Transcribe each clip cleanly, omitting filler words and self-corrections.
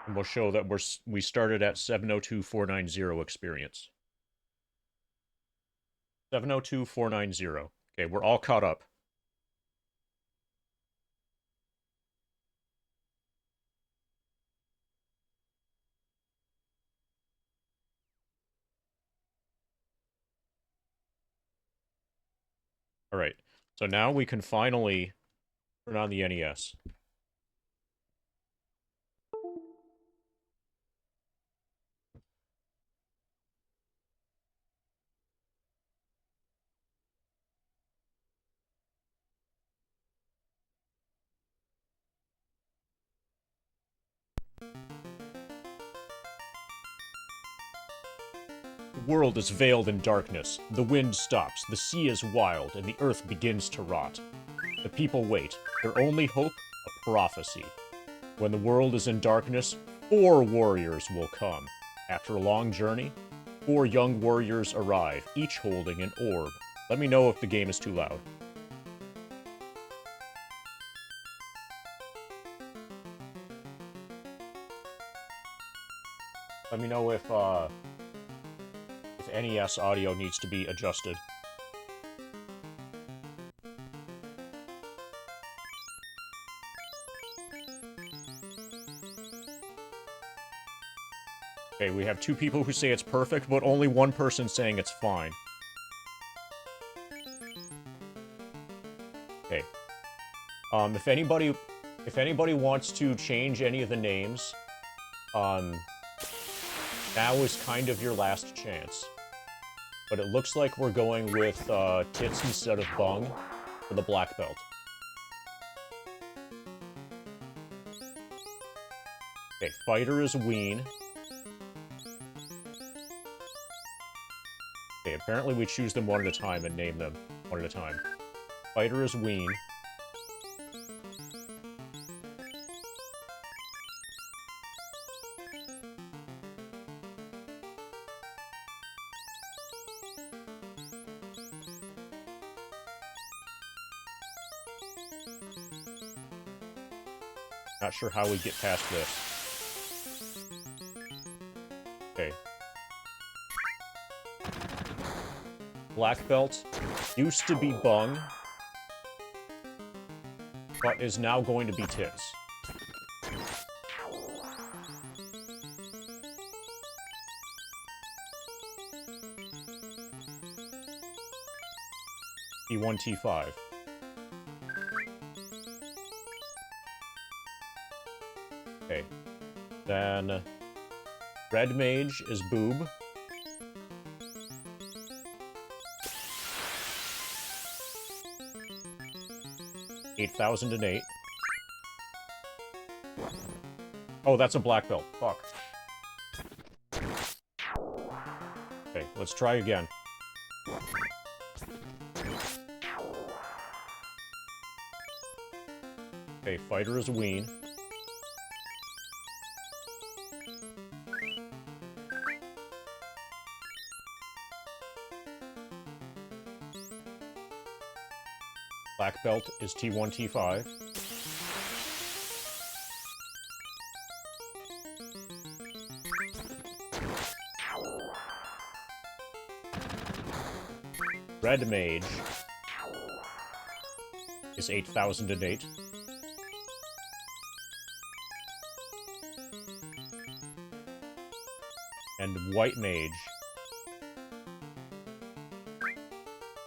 And we'll show that we started at 702,490 experience. 702,490. Okay, we're all caught up. All right. So now we can finally turn on the NES. The world is veiled in darkness. The wind stops, the sea is wild, and the earth begins to rot. The people wait. Their only hope? A prophecy. When the world is in darkness, 4 warriors will come. After a long journey, 4 young warriors arrive, each holding an orb. Let me know if the game is too loud. Let me know if NES audio needs to be adjusted. Okay, we have 2 people who say it's perfect, but only 1 person saying it's fine. Okay. If anybody wants to change any of the names, now is kind of your last chance. But it looks like we're going with Tits instead of Bung for the black belt. Okay, fighter is Ween. Okay, apparently we choose them one at a time and name them one at a time. Fighter is Ween. Not sure how we get past this. Okay. Black belt used to be Bung, but is now going to be Tits. T1, T5. Okay. Then Red Mage is Boob. $8,008. Oh, that's a black belt. Fuck. Okay, let's try again. Okay, fighter is Ween. Black belt is T1, T5. Red Mage is 8,008. And White Mage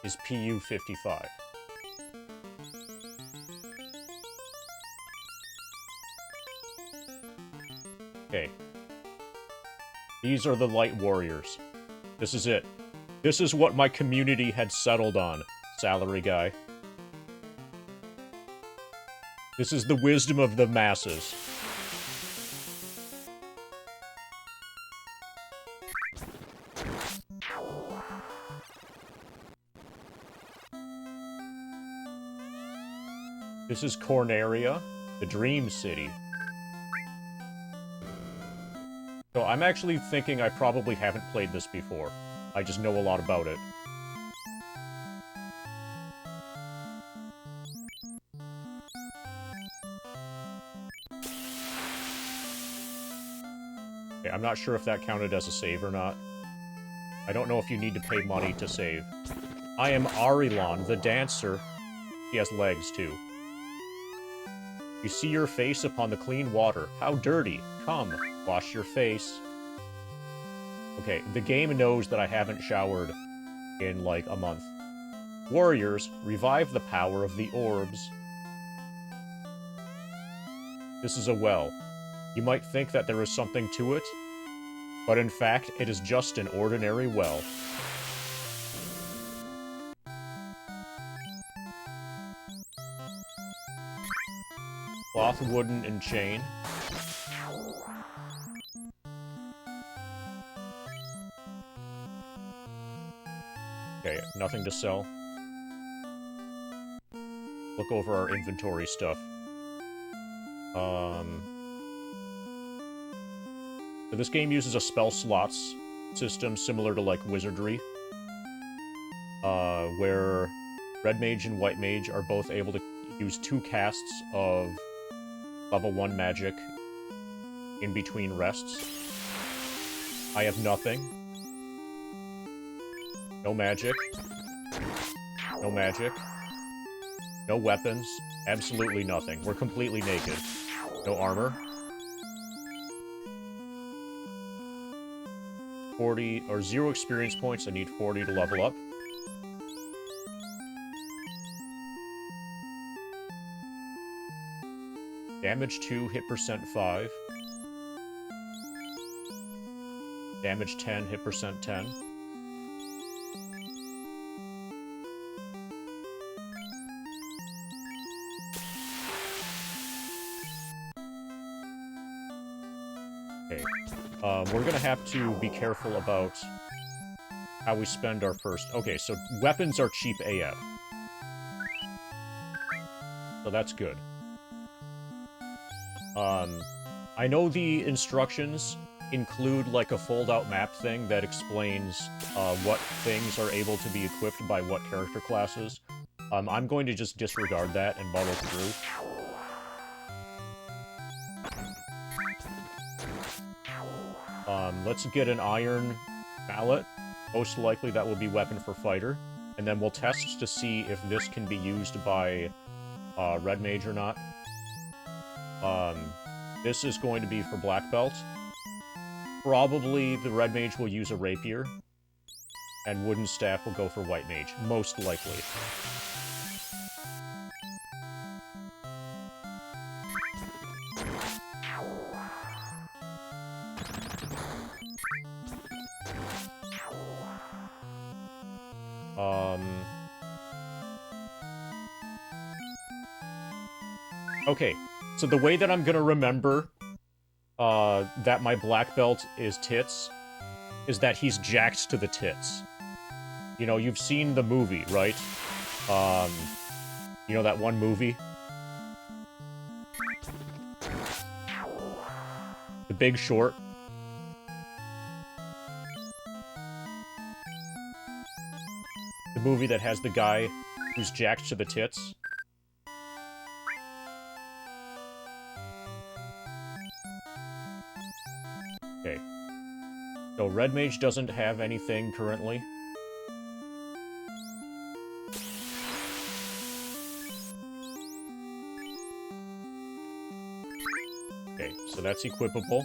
is PU 55. Okay. These are the Light Warriors. This is it. This is what my community had settled on, salary guy. This is the wisdom of the masses. This is Corneria, the Dream City. So I'm actually thinking I probably haven't played this before. I just know a lot about it. Okay, I'm not sure if that counted as a save or not. I don't know if you need to pay money to save. I am Arilon, the dancer. He has legs, too. You see your face upon the clean water. How dirty. Come, wash your face. Okay, the game knows that I haven't showered in, like, a month. Warriors, revive the power of the orbs. This is a well. You might think that there is something to it, but in fact, it is just an ordinary well. Cloth, wooden, and chain. Okay, nothing to sell. Look over our inventory stuff. So this game uses a spell slots system similar to, like, Wizardry. Where Red Mage and White Mage are both able to use 2 casts of level 1 magic in between rests. I have nothing. No magic. No magic. No weapons. Absolutely nothing. We're completely naked. No armor. 40 or 0 experience points. I need 40 to level up. Damage 2, hit percent 5. Damage 10, hit percent 10. Okay. We're gonna have to be careful about how we spend our first... Okay, so weapons are cheap AF. So that's good. I know the instructions include, like, a fold-out map thing that explains, what things are able to be equipped by what character classes. I'm going to just disregard that and muddle through. Let's get an iron mallet. Most likely that will be weapon for fighter. And then we'll test to see if this can be used by, Red Mage or not. This is going to be for Black Belt. Probably the Red Mage will use a rapier. And Wooden Staff will go for White Mage. Most likely. Okay, so the way that I'm gonna remember that my black belt is tits is that he's jacked to the tits. You know, you've seen the movie, right? You know that one movie? The Big Short. The movie that has the guy who's jacked to the tits. Okay. So Red Mage doesn't have anything currently. Okay, so that's equipable.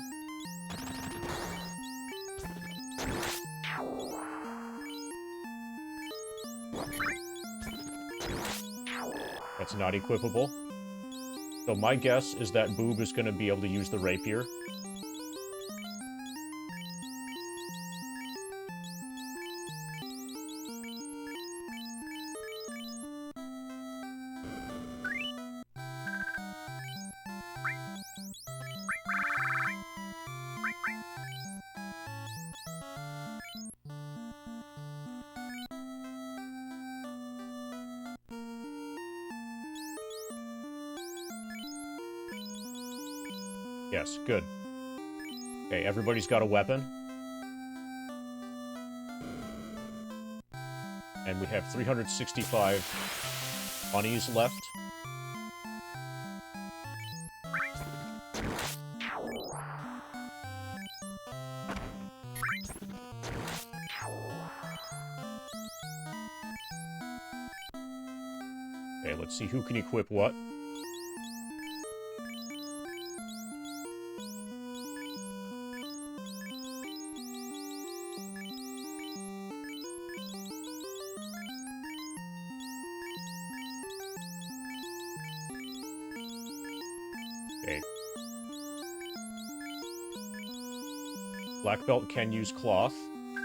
That's not equipable. So my guess is that Boob is going to be able to use the rapier. Yes, good. Okay, everybody's got a weapon. And we have 365 monies left. Okay, let's see who can equip what. Okay. Black belt can use cloth.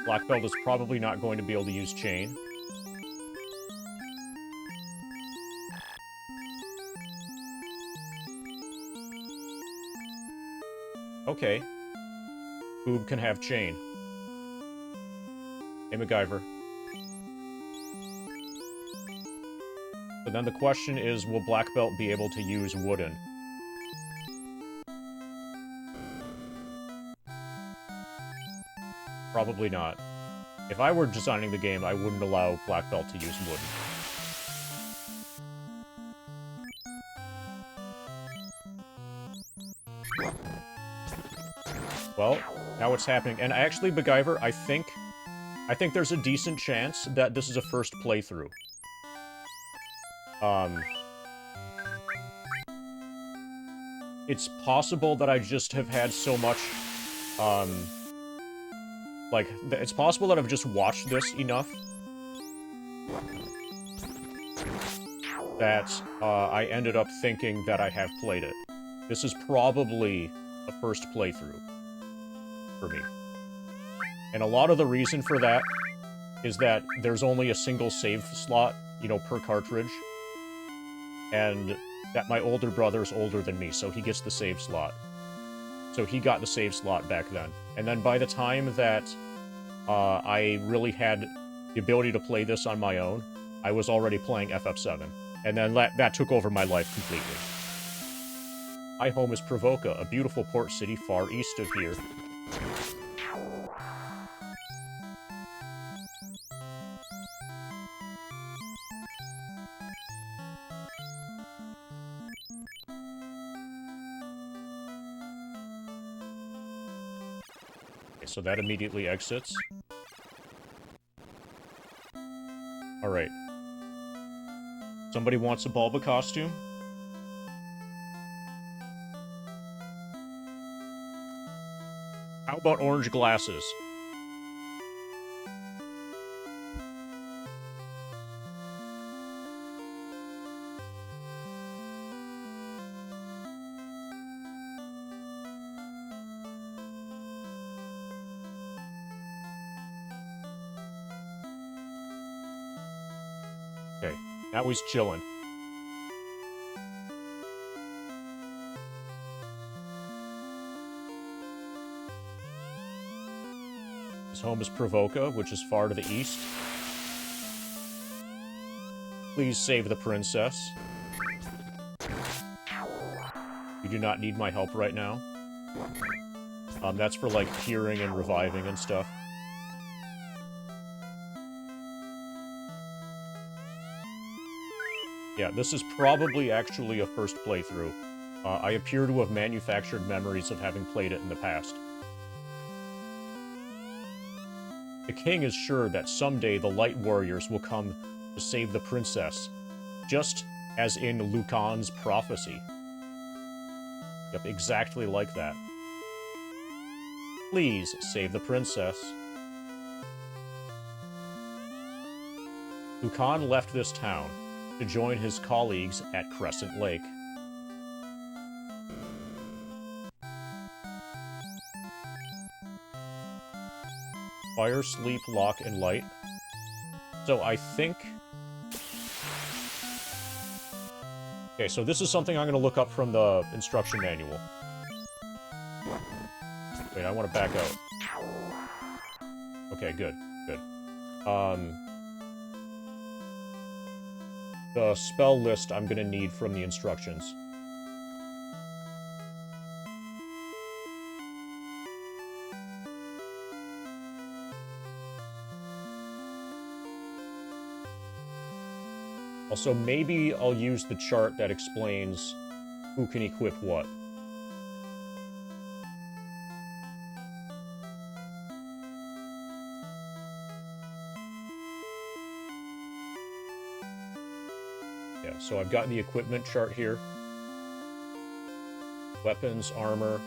Black belt is probably not going to be able to use chain. Okay. Boob can have chain. Hey, MacGyver. But then the question is, will Black Belt be able to use wooden? Probably not. If I were designing the game, I wouldn't allow Black Belt to use wooden. Well, now what's happening? And actually, MacGyver, I think there's a decent chance that this is a first playthrough. It's possible that I just have had so much, like, it's possible that I've just watched this enough that, I ended up thinking that I have played it. This is probably a first playthrough for me. And a lot of the reason for that is that there's only a single save slot, you know, per cartridge. And that my older brother's older than me, so he gets the save slot. So he got the save slot back then. And then by the time that I really had the ability to play this on my own, I was already playing FF7. And then that took over my life completely. My home is Provoca, a beautiful port city far east of here. Okay, so that immediately exits. Alright. Somebody wants a Bulba costume? How about orange glasses? Okay, now he's chilling. His home is Provoca, which is far to the east. Please save the princess. You do not need my help right now. That's for, like, curing and reviving and stuff. Yeah, this is probably actually a first playthrough. I appear to have manufactured memories of having played it in the past. The king is sure that someday the Light Warriors will come to save the princess, just as in Lucan's prophecy. Yep, exactly like that. Please save the princess. Lucan left this town to join his colleagues at Crescent Lake. Fire, sleep, lock, and light. So I think... Okay, so this is something I'm going to look up from the instruction manual. Wait, I want to back out. Okay, good, good. The spell list I'm going to need from the instructions. Also, maybe I'll use the chart that explains who can equip what. Yeah. equipment. So I've got the equipment chart here. Weapons, armor.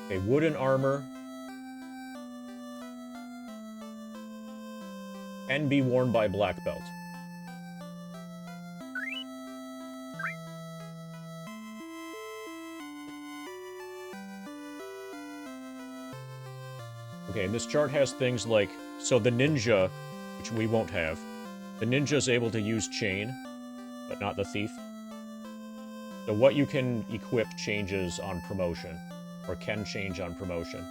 Okay, wooden armor can be worn by black belt. Okay, and this chart has things like, so the ninja, which we won't have, the ninja is able to use chain, but not the thief. So what you can equip changes on promotion, or can change on promotion.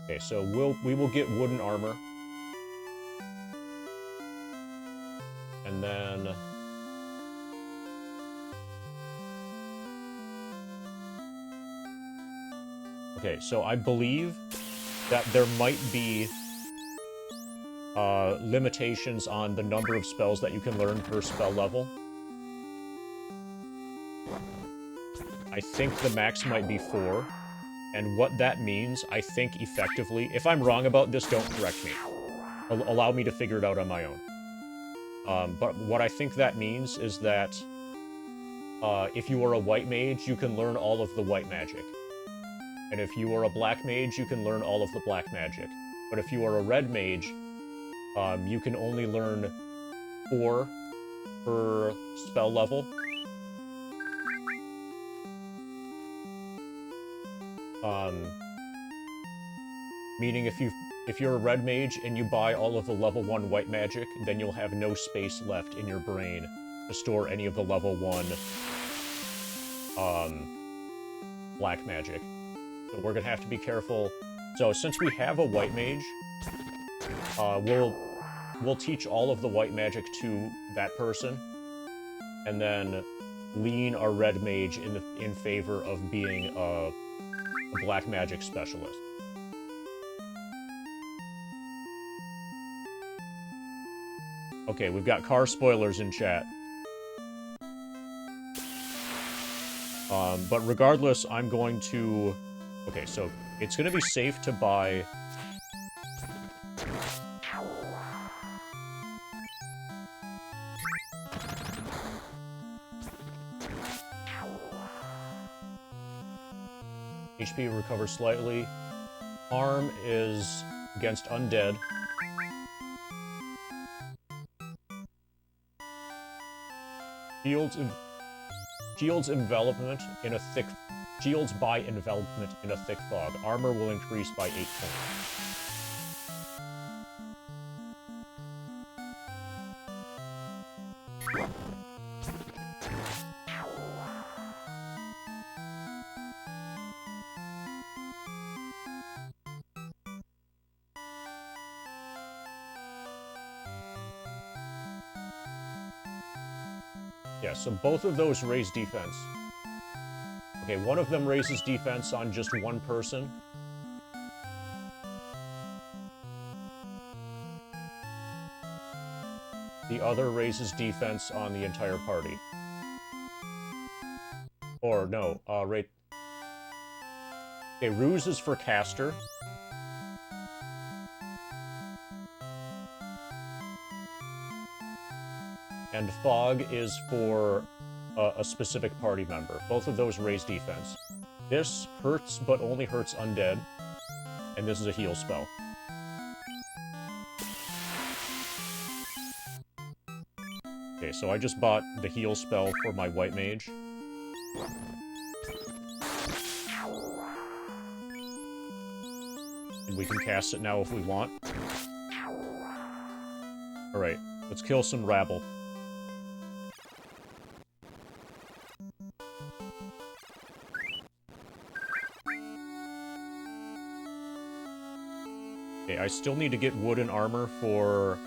Okay, so we will get wooden armor. And then... Okay, so I believe that there might be limitations on the number of spells that you can learn per spell level. I think the max might be 4. And what that means, I think, effectively... If I'm wrong about this, don't correct me. Allow me to figure it out on my own. But what I think that means is that if you are a white mage, you can learn all of the white magic. And if you are a black mage, you can learn all of the black magic. But if you are a red mage, you can only learn 4 per spell level. Meaning if you're a red mage and you buy all of the level 1 white magic, then you'll have no space left in your brain to store any of the level 1 black magic. So we're gonna have to be careful. So since we have a white mage, we'll teach all of the white magic to that person, and then lean our red mage in favor of being a black magic specialist. Okay, we've got car spoilers in chat. But regardless, I'm going to... Okay, so it's going to be safe to buy... HP recovers slightly. Arm is against undead. Shields envelopment in a thick... Shields by envelopment in a thick fog. Armor will increase by 8 points. Yeah, so both of those raise defense. Okay, one of them raises defense on just one person. The other raises defense on the entire party. Or, no, right... Okay, Ruse is for caster. And Fog is for a specific party member. Both of those raise defense. This hurts, but only hurts undead. And this is a heal spell. Okay, so I just bought the heal spell for my white mage. And we can cast it now if we want. Alright, let's kill some rabble. Okay, I still need to get wooden armor for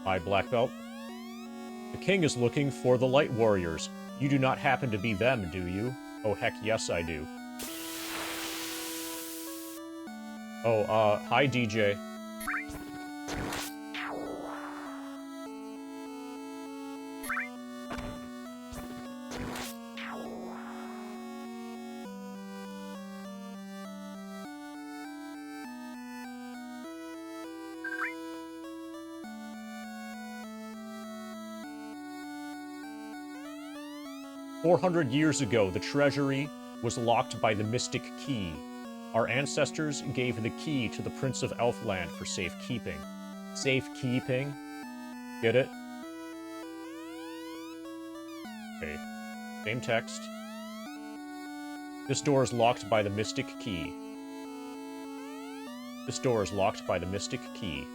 my black belt. The king is looking for the light warriors. You do not happen to be them, do you? Oh, heck yes I do. Oh, hi DJ. 400 years ago, the treasury was locked by the mystic key. Our ancestors gave the key to the Prince of Elfland for safekeeping. Safekeeping? Get it? Okay. Same text. This door is locked by the mystic key. This door is locked by the mystic key.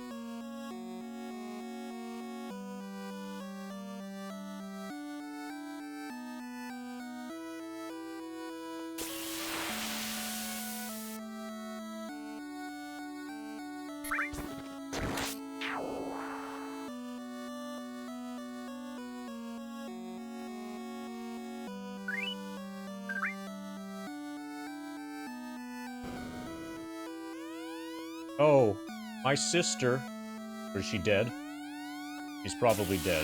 Oh, my sister. Or is she dead? She's probably dead.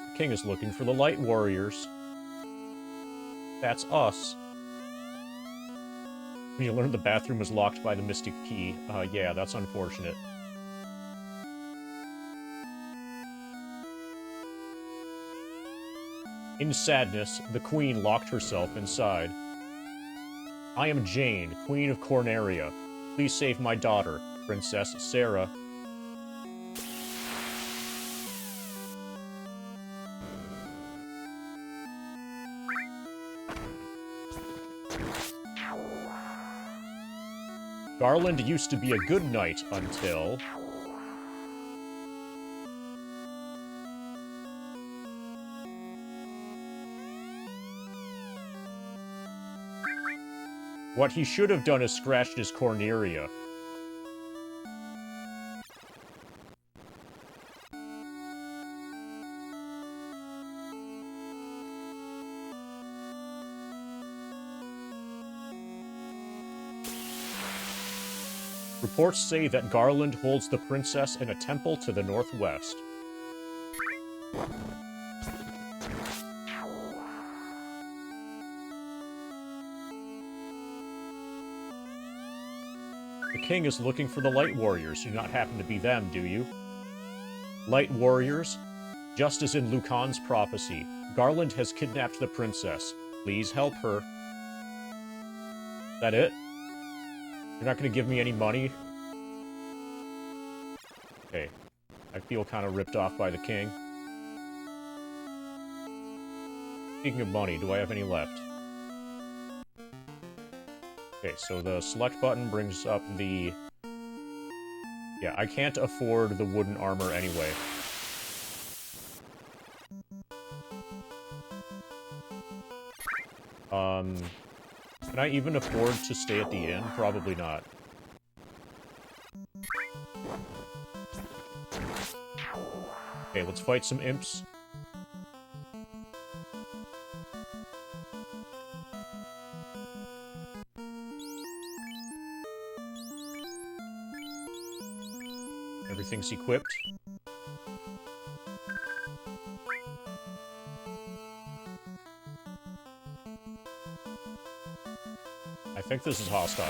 The king is looking for the light warriors. That's us. You learned the bathroom was locked by the mystic key. Yeah, that's unfortunate. In sadness, the queen locked herself inside. I am Jane, Queen of Corneria. Please save my daughter, Princess Sarah. Garland used to be a good knight until... What he should have done is scratched his Corneria. Reports say that Garland holds the princess in a temple to the northwest. The king is looking for the light warriors. You do not happen to be them, do you? Light warriors? Just as in Lucan's prophecy, Garland has kidnapped the princess. Please help her. Is that it? You're not going to give me any money? Okay. I feel kind of ripped off by the king. Speaking of money, do I have any left? Okay, so the select button brings up the... Yeah, I can't afford the wooden armor anyway. Can I even afford to stay at the inn? Probably not. Okay, let's fight some imps. Everything's equipped. I think this is hostile.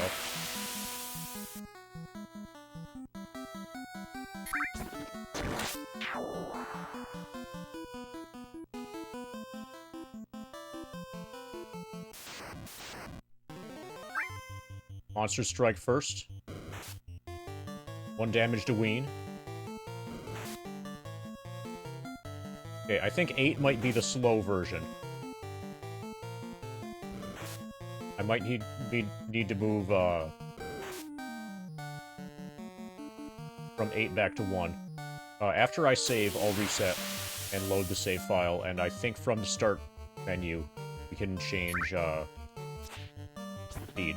Monsters strike first. 1 damage to Ween. Okay, I think 8 might be the slow version. I might need to move, from 8 back to 1. After I save, I'll reset and load the save file, and I think from the start menu, we can change, speed.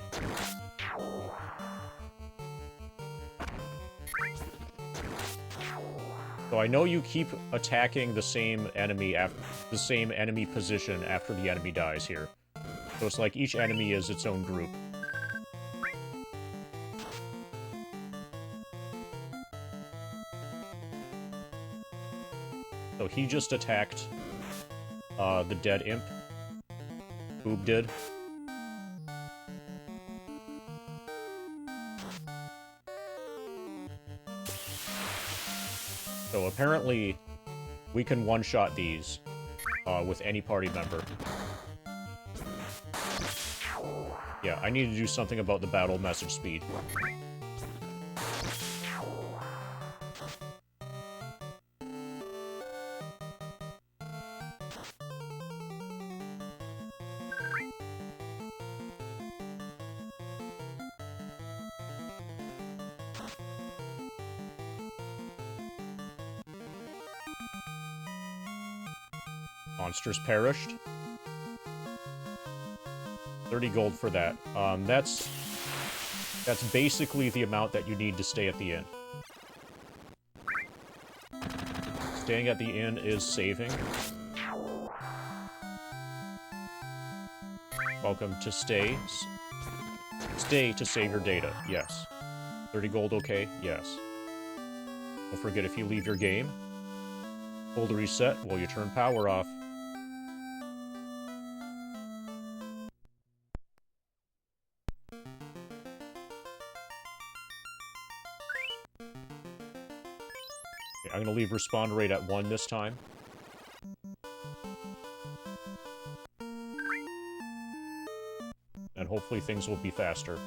So I know you keep attacking the same enemy position after the enemy dies here. So it's like each enemy is its own group. So he just attacked the dead imp. Boob did. So apparently, we can one-shot these with any party member. Yeah, I need to do something about the battle message speed. Monsters perished. 30 gold for that. That's basically the amount that you need to stay at the inn. Staying at the inn is saving. Welcome to stay. Stay to save your data. Yes. 30 gold okay? Yes. Don't forget, if you leave your game, hold the reset while you turn power off. I'm gonna leave respawn rate at 1 this time. And hopefully things will be faster.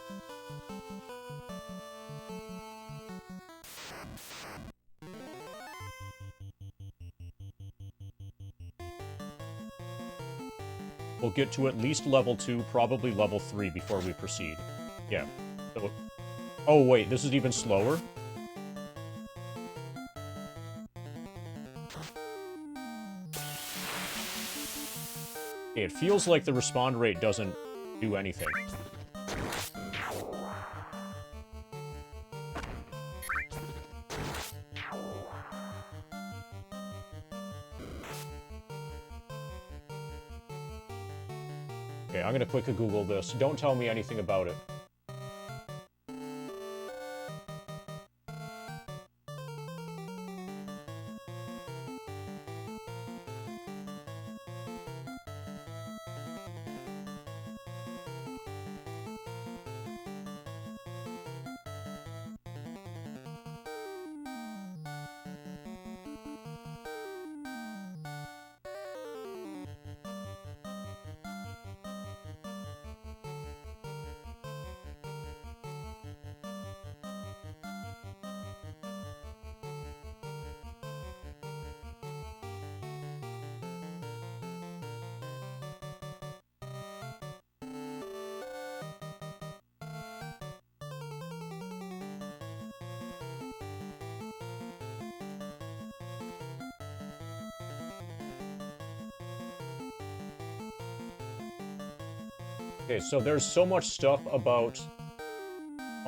We'll get to at least level 2, probably level 3 before we proceed. Yeah. So, oh wait, this is even slower? It feels like the respawn rate doesn't do anything. Okay, I'm gonna quickly Google this. Don't tell me anything about it. Okay, so there's so much stuff about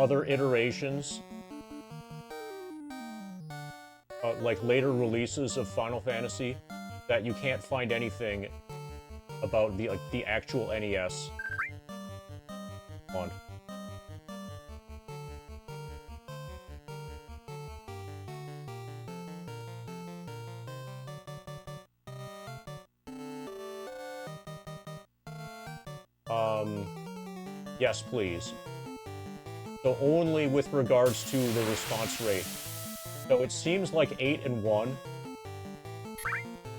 other iterations, like later releases of Final Fantasy, that you can't find anything about the actual NES one. Yes, please. So only with regards to the response rate. So it seems like 8 and 1.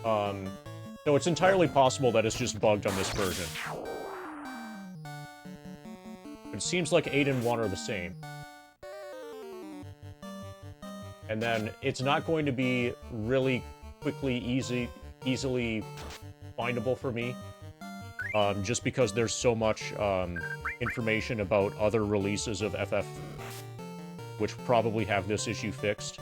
So it's entirely possible that it's just bugged on this version. It seems like 8 and 1 are the same. And then it's not going to be really quickly, easily findable for me. Just because there's so much information about other releases of FF, which probably have this issue fixed.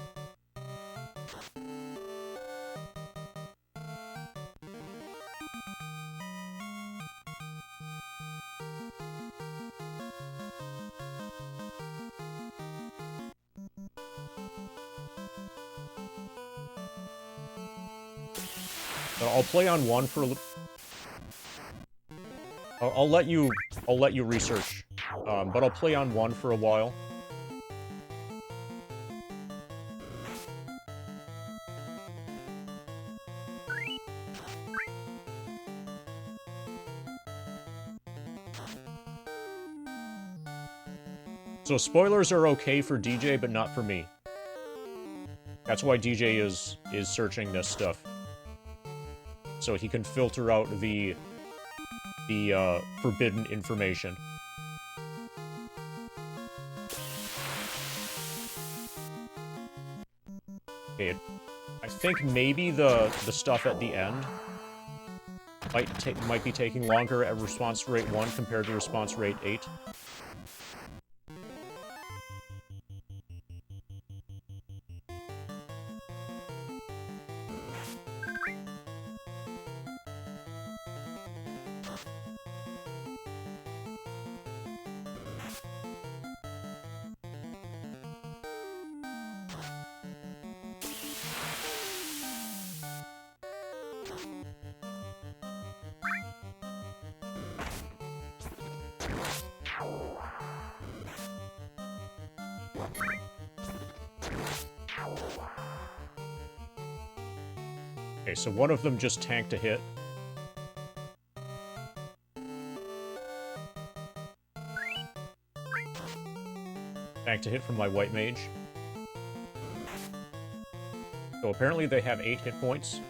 But I'll play on 1 for a I'll let you research, but I'll play on 1 for a while. So spoilers are okay for DJ, but not for me. That's why DJ is searching this stuff. So he can filter out the forbidden information. Okay, I think maybe the stuff at the end might be taking longer at response rate 1 compared to response rate 8. Okay, so one of them just tanked a hit. Tanked a hit from my white mage. So apparently they have 8 hit points.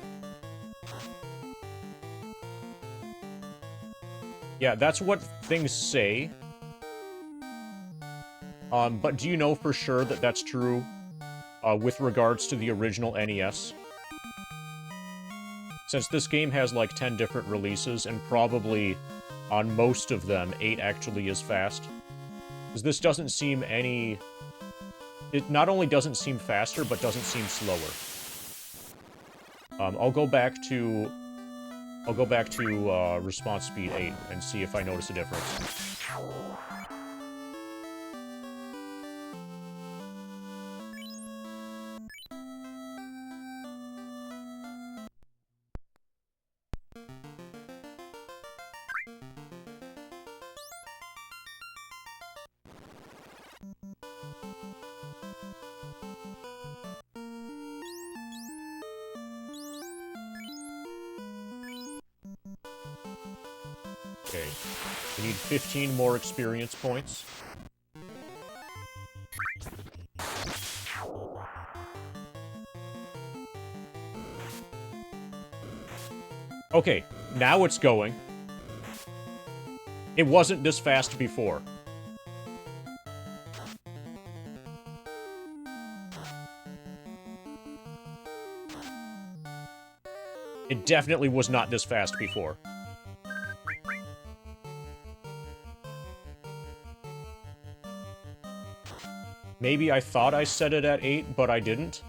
Yeah, that's what things say. But do you know for sure that that's true with regards to the original NES? Since this game has like 10 different releases, and probably on most of them, 8 actually is fast. Because this doesn't seem any... It not only doesn't seem faster, but doesn't seem slower. I'll go back to response speed 8 and see if I notice a difference. Okay, we need 15 more experience points. Okay, now it's going. It wasn't this fast before. It definitely was not this fast before. Maybe I thought I set it at 8, but I didn't.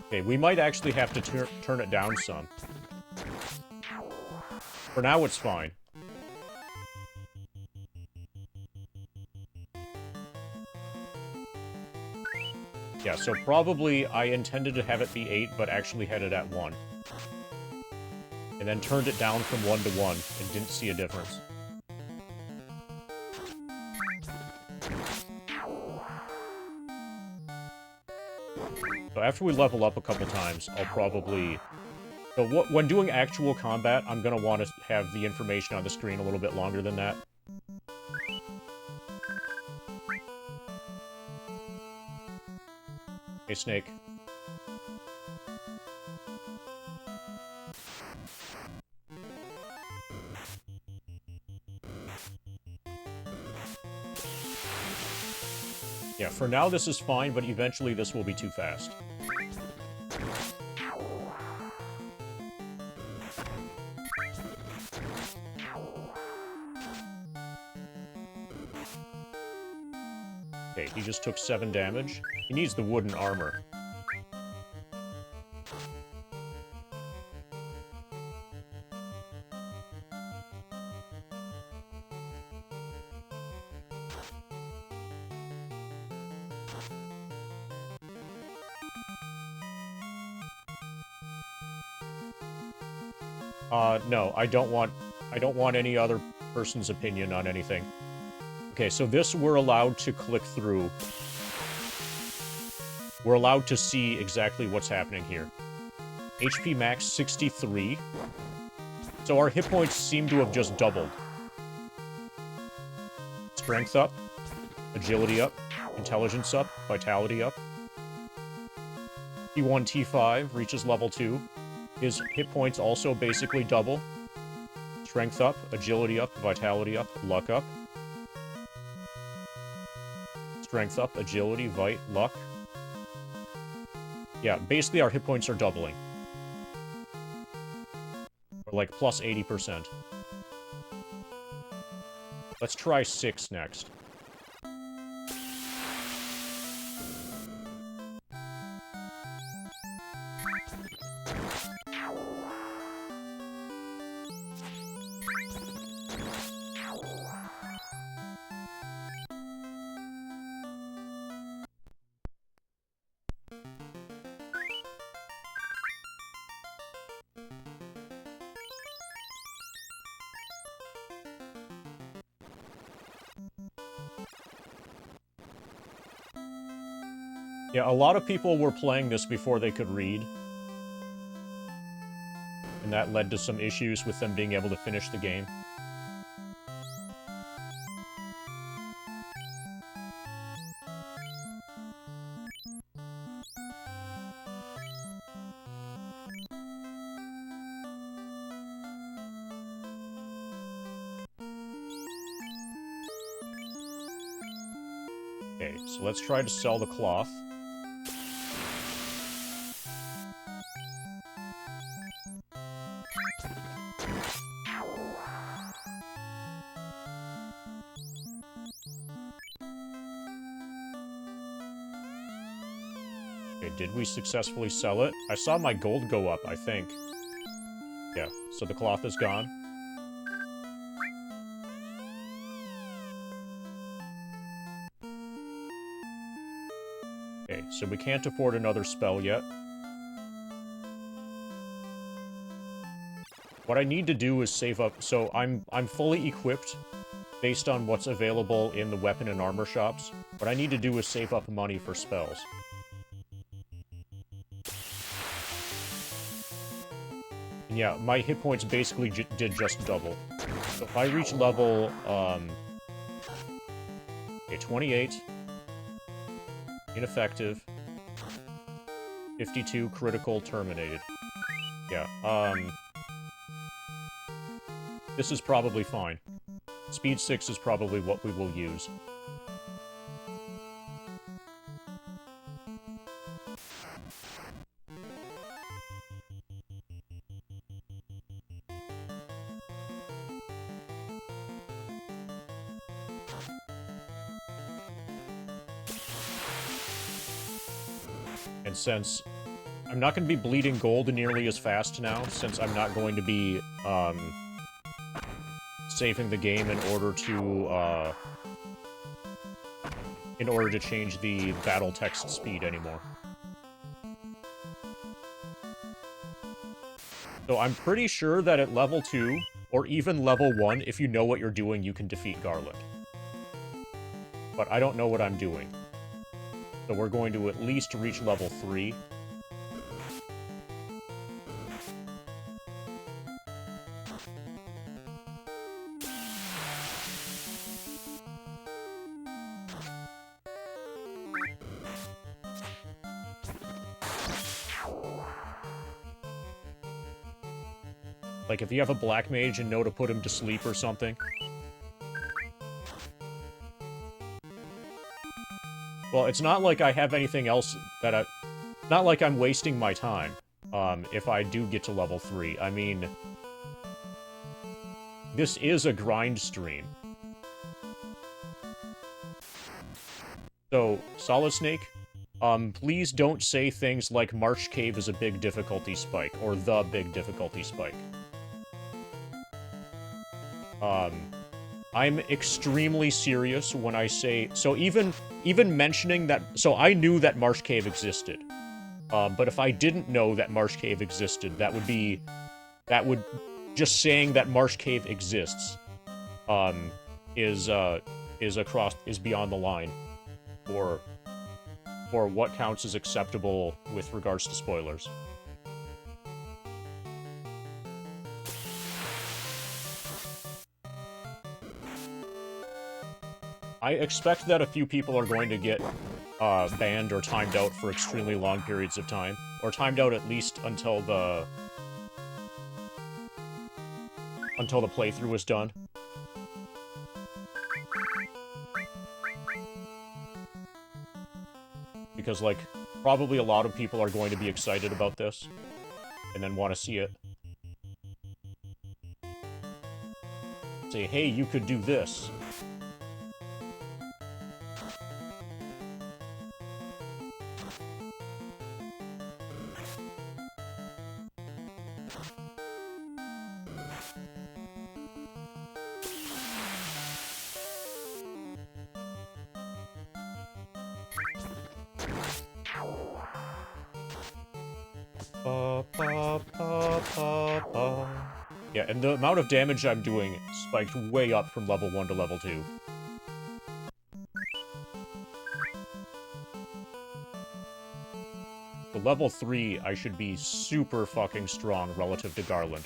Okay, we might actually have to turn it down some. For now, it's fine. Yeah, so probably I intended to have it be 8, but actually had it at 1. And then turned it down from 1 to 1, and didn't see a difference. So after we level up a couple times, I'll probably... So when doing actual combat, I'm going to want to have the information on the screen a little bit longer than that. Hey, Snake. Yeah, for now this is fine, but eventually this will be too fast. Okay, he just took 7 damage. He needs the wooden armor. No, I don't want any other person's opinion on anything. Okay, so this we're allowed to click through. We're allowed to see exactly what's happening here. HP max 63. So our hit points seem to have just doubled. Strength up, agility up, intelligence up, vitality up. T1, T5 reaches level 2. His hit points also basically double. Strength up, agility up, vitality up, luck up. Strength up, agility, vite, luck. Yeah, basically our hit points are doubling. Or like plus 80%. Let's try 6 next. Yeah, a lot of people were playing this before they could read. And that led to some issues with them being able to finish the game. Okay, so let's try to sell the cloth. Okay, did we successfully sell it? I saw my gold go up, I think. Yeah, so the cloth is gone. Okay, so we can't afford another spell yet. What I need to do is save up, so I'm fully equipped based on what's available in the weapon and armor shops. What I need to do is save up money for spells. And yeah, my hit points basically did just double. So if I reach level, okay, 28, ineffective, 52, critical, terminated. Yeah, this is probably fine. Speed 6 is probably what we will use. And since I'm not going to be bleeding gold nearly as fast now, since I'm not going to be, saving the game in order to change the battle text speed anymore. So I'm pretty sure that at level 2, or even level 1, if you know what you're doing, you can defeat Garlic. But I don't know what I'm doing. So we're going to at least reach level 3. Like, if you have a black mage and know to put him to sleep or something. Well, it's not like I have anything else that not like I'm wasting my time, if I do get to level 3. I mean, this is a grind stream. So, Solid Snake, please don't say things like Marsh Cave is a big difficulty spike, or the big difficulty spike. I'm extremely serious when I say... So even mentioning that... So I knew that Marsh Cave existed. But if I didn't know that Marsh Cave existed, that would be... Just saying that Marsh Cave exists, is beyond the line for what counts as acceptable with regards to spoilers. I expect that a few people are going to get banned or timed out for extremely long periods of time. Or timed out at least until the playthrough is done. Because, like, probably a lot of people are going to be excited about this. And then want to see it. Say, hey, you could do this. Yeah, and the amount of damage I'm doing spiked way up from level 1 to level 2. For level 3, I should be super fucking strong relative to Garland.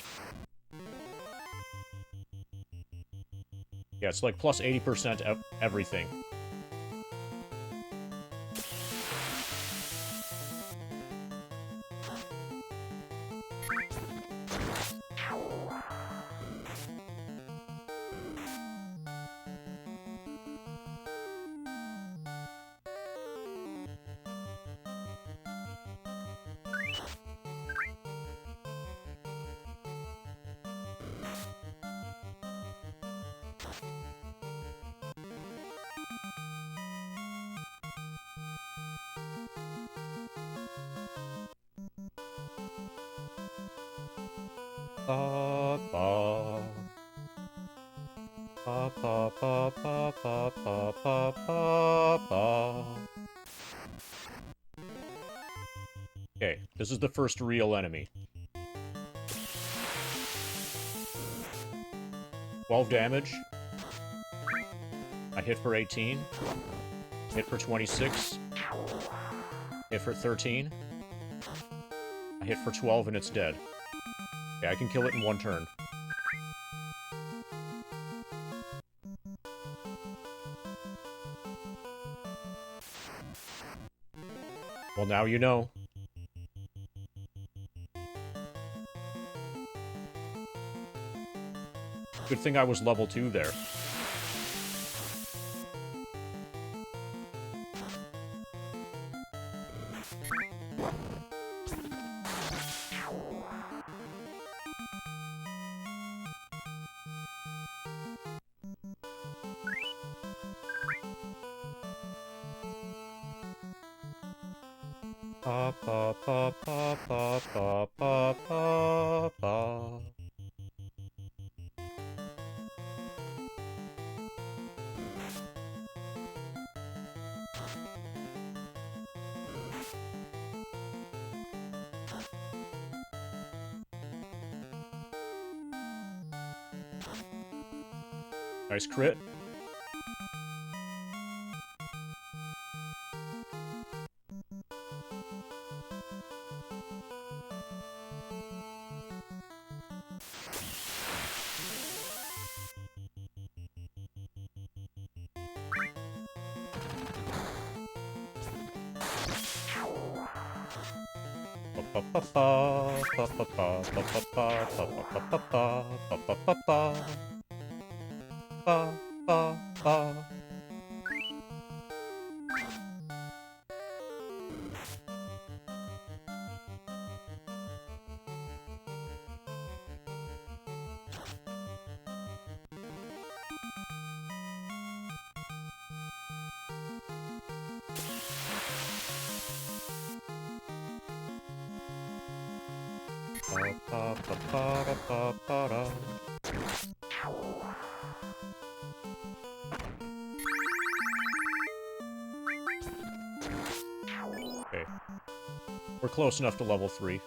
Yeah, it's like plus 80% everything. Okay, this is the first real enemy. 12 damage. I hit for 18. Hit for 26. Hit for 13. I hit for 12 and it's dead. Okay, I can kill it in one turn. Well, now you know. Good thing I was level 2 there. Nice crit. Okay. We're close enough to level 3.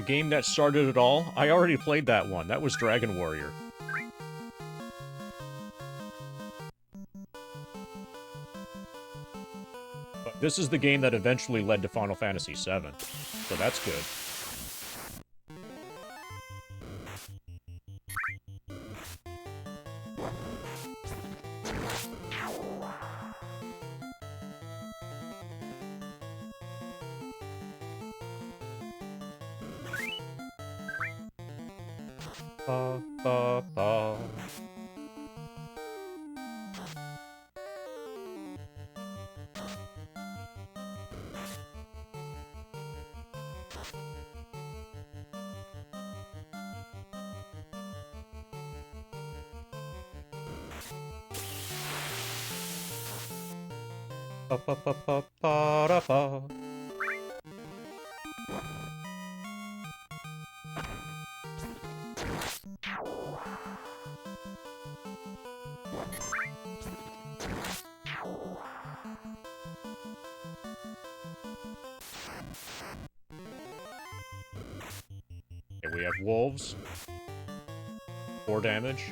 game that started it all? I already played that one. That was Dragon Warrior. But this is the game that eventually led to Final Fantasy VII. So that's good. Ba, ba, ba. Ba, ba, ba, ba, ba, da, ba. Okay, we have wolves. 4 damage.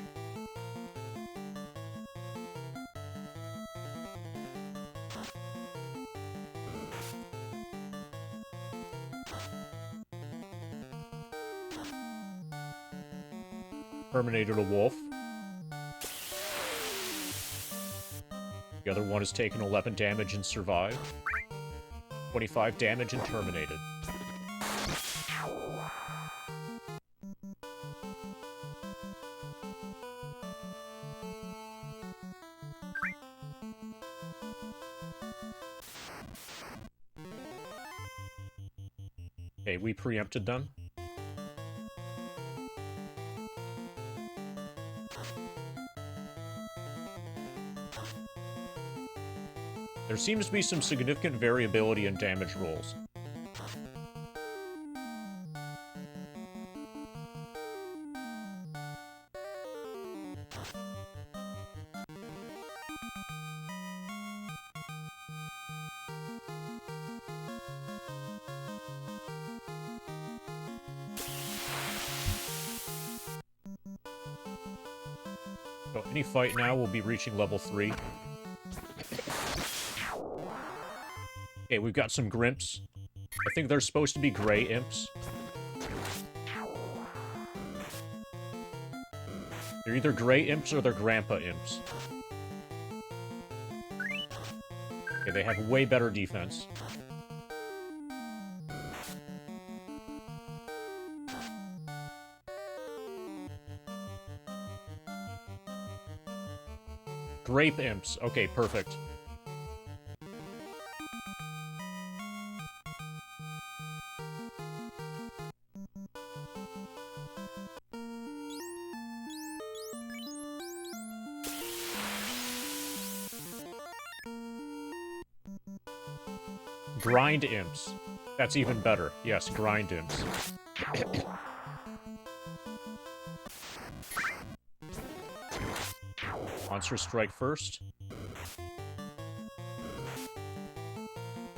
Terminated a wolf. The other one has taken 11 damage and survived. 25 damage and terminated. Okay, we preempted them. There seems to be some significant variability in damage rolls. So any fight now will be reaching level 3. Okay, we've got some Grimps. I think they're supposed to be gray imps. They're either gray imps or they're grandpa imps. Okay, they have way better defense. Grape imps. Okay, perfect. Grind imps. That's even better. Yes, grind imps. Monster strike first.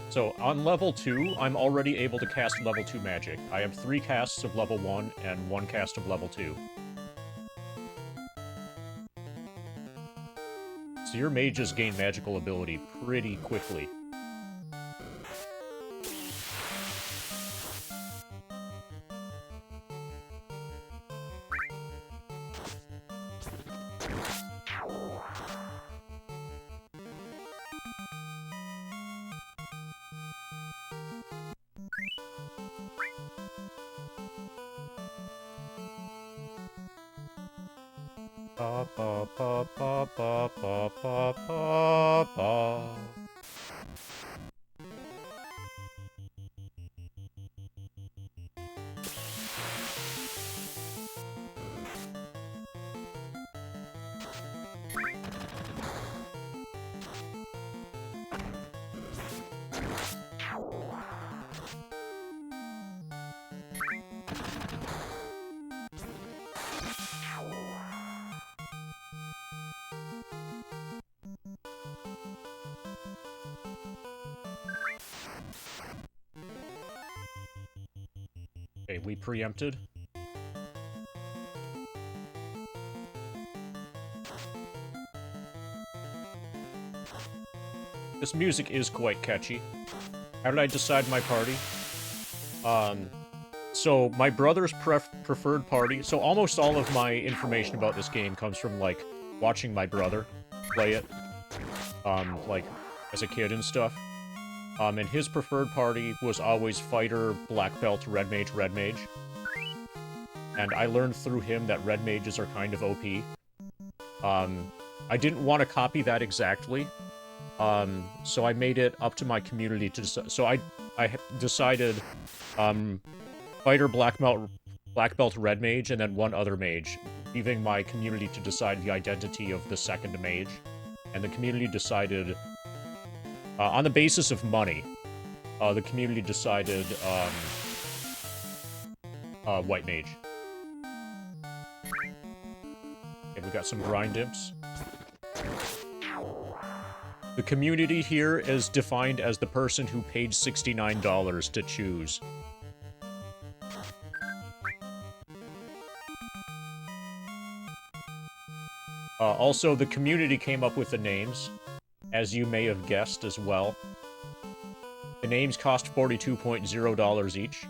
So, on level 2, I'm already able to cast level 2 magic. I have 3 casts of level 1 and 1 cast of level 2. So your mages gain magical ability pretty quickly. Ba ba ba ba ba ba ba ba ba. Okay, we preempted. This music is quite catchy. How did I decide my party? So my brother's preferred party... So almost all of my information about this game comes from, like, watching my brother play it. Like, as a kid and stuff. And his preferred party was always fighter, black belt, red mage, red mage. And I learned through him that red mages are kind of OP. I didn't want to copy that exactly. So I made it up to my community to decide. So I decided, fighter, black belt, red mage, and then one other mage, leaving my community to decide the identity of the second mage. And the community decided, on the basis of money, the community decided, white mage. Okay, we got some grind imps. The community here is defined as the person who paid $69 to choose. Also, the community came up with the names, as you may have guessed as well. The names cost $42.0 each.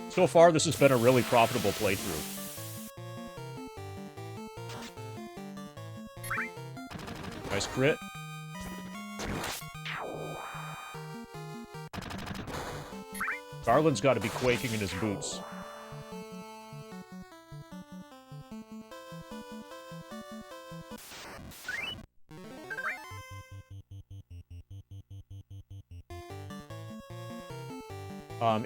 So far, this has been a really profitable playthrough. Nice crit. Garland's got to be quaking in his boots.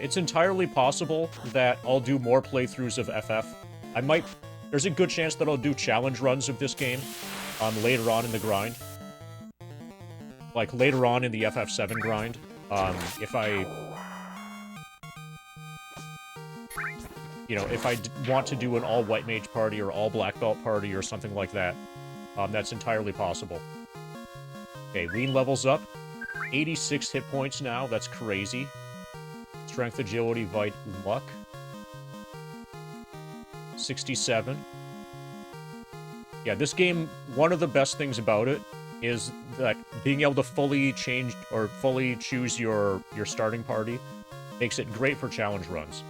It's entirely possible that I'll do more playthroughs of FF. There's a good chance that I'll do challenge runs of this game, later on in the grind. Like, later on in the FF7 grind. If I want to do an all-white mage party or all-black belt party or something like that, that's entirely possible. Okay, Lean levels up. 86 hit points now, that's crazy. Strength, agility, Vite, luck. 67. Yeah, this game, one of the best things about it is that being able to fully change or fully choose your starting party makes it great for challenge runs.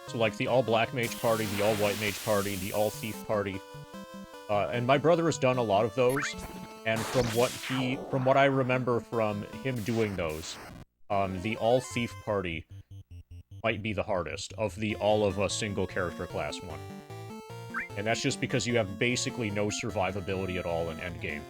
So like the all-black mage party, the all-white mage party, the all-thief party. And my brother has done a lot of those. And from what I remember from him doing those, the all-thief party might be the hardest of the all of a single character class one. And that's just because you have basically no survivability at all in endgame.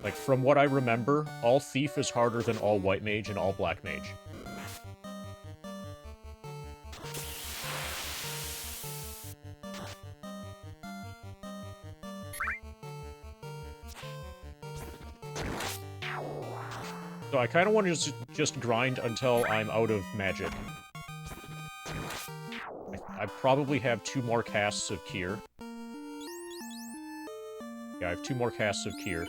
Like, from what I remember, all thief is harder than all white mage and all black mage. So I kind of want to just grind until I'm out of magic. I probably have 2 more casts of Kier. Yeah, I have 2 more casts of Kier.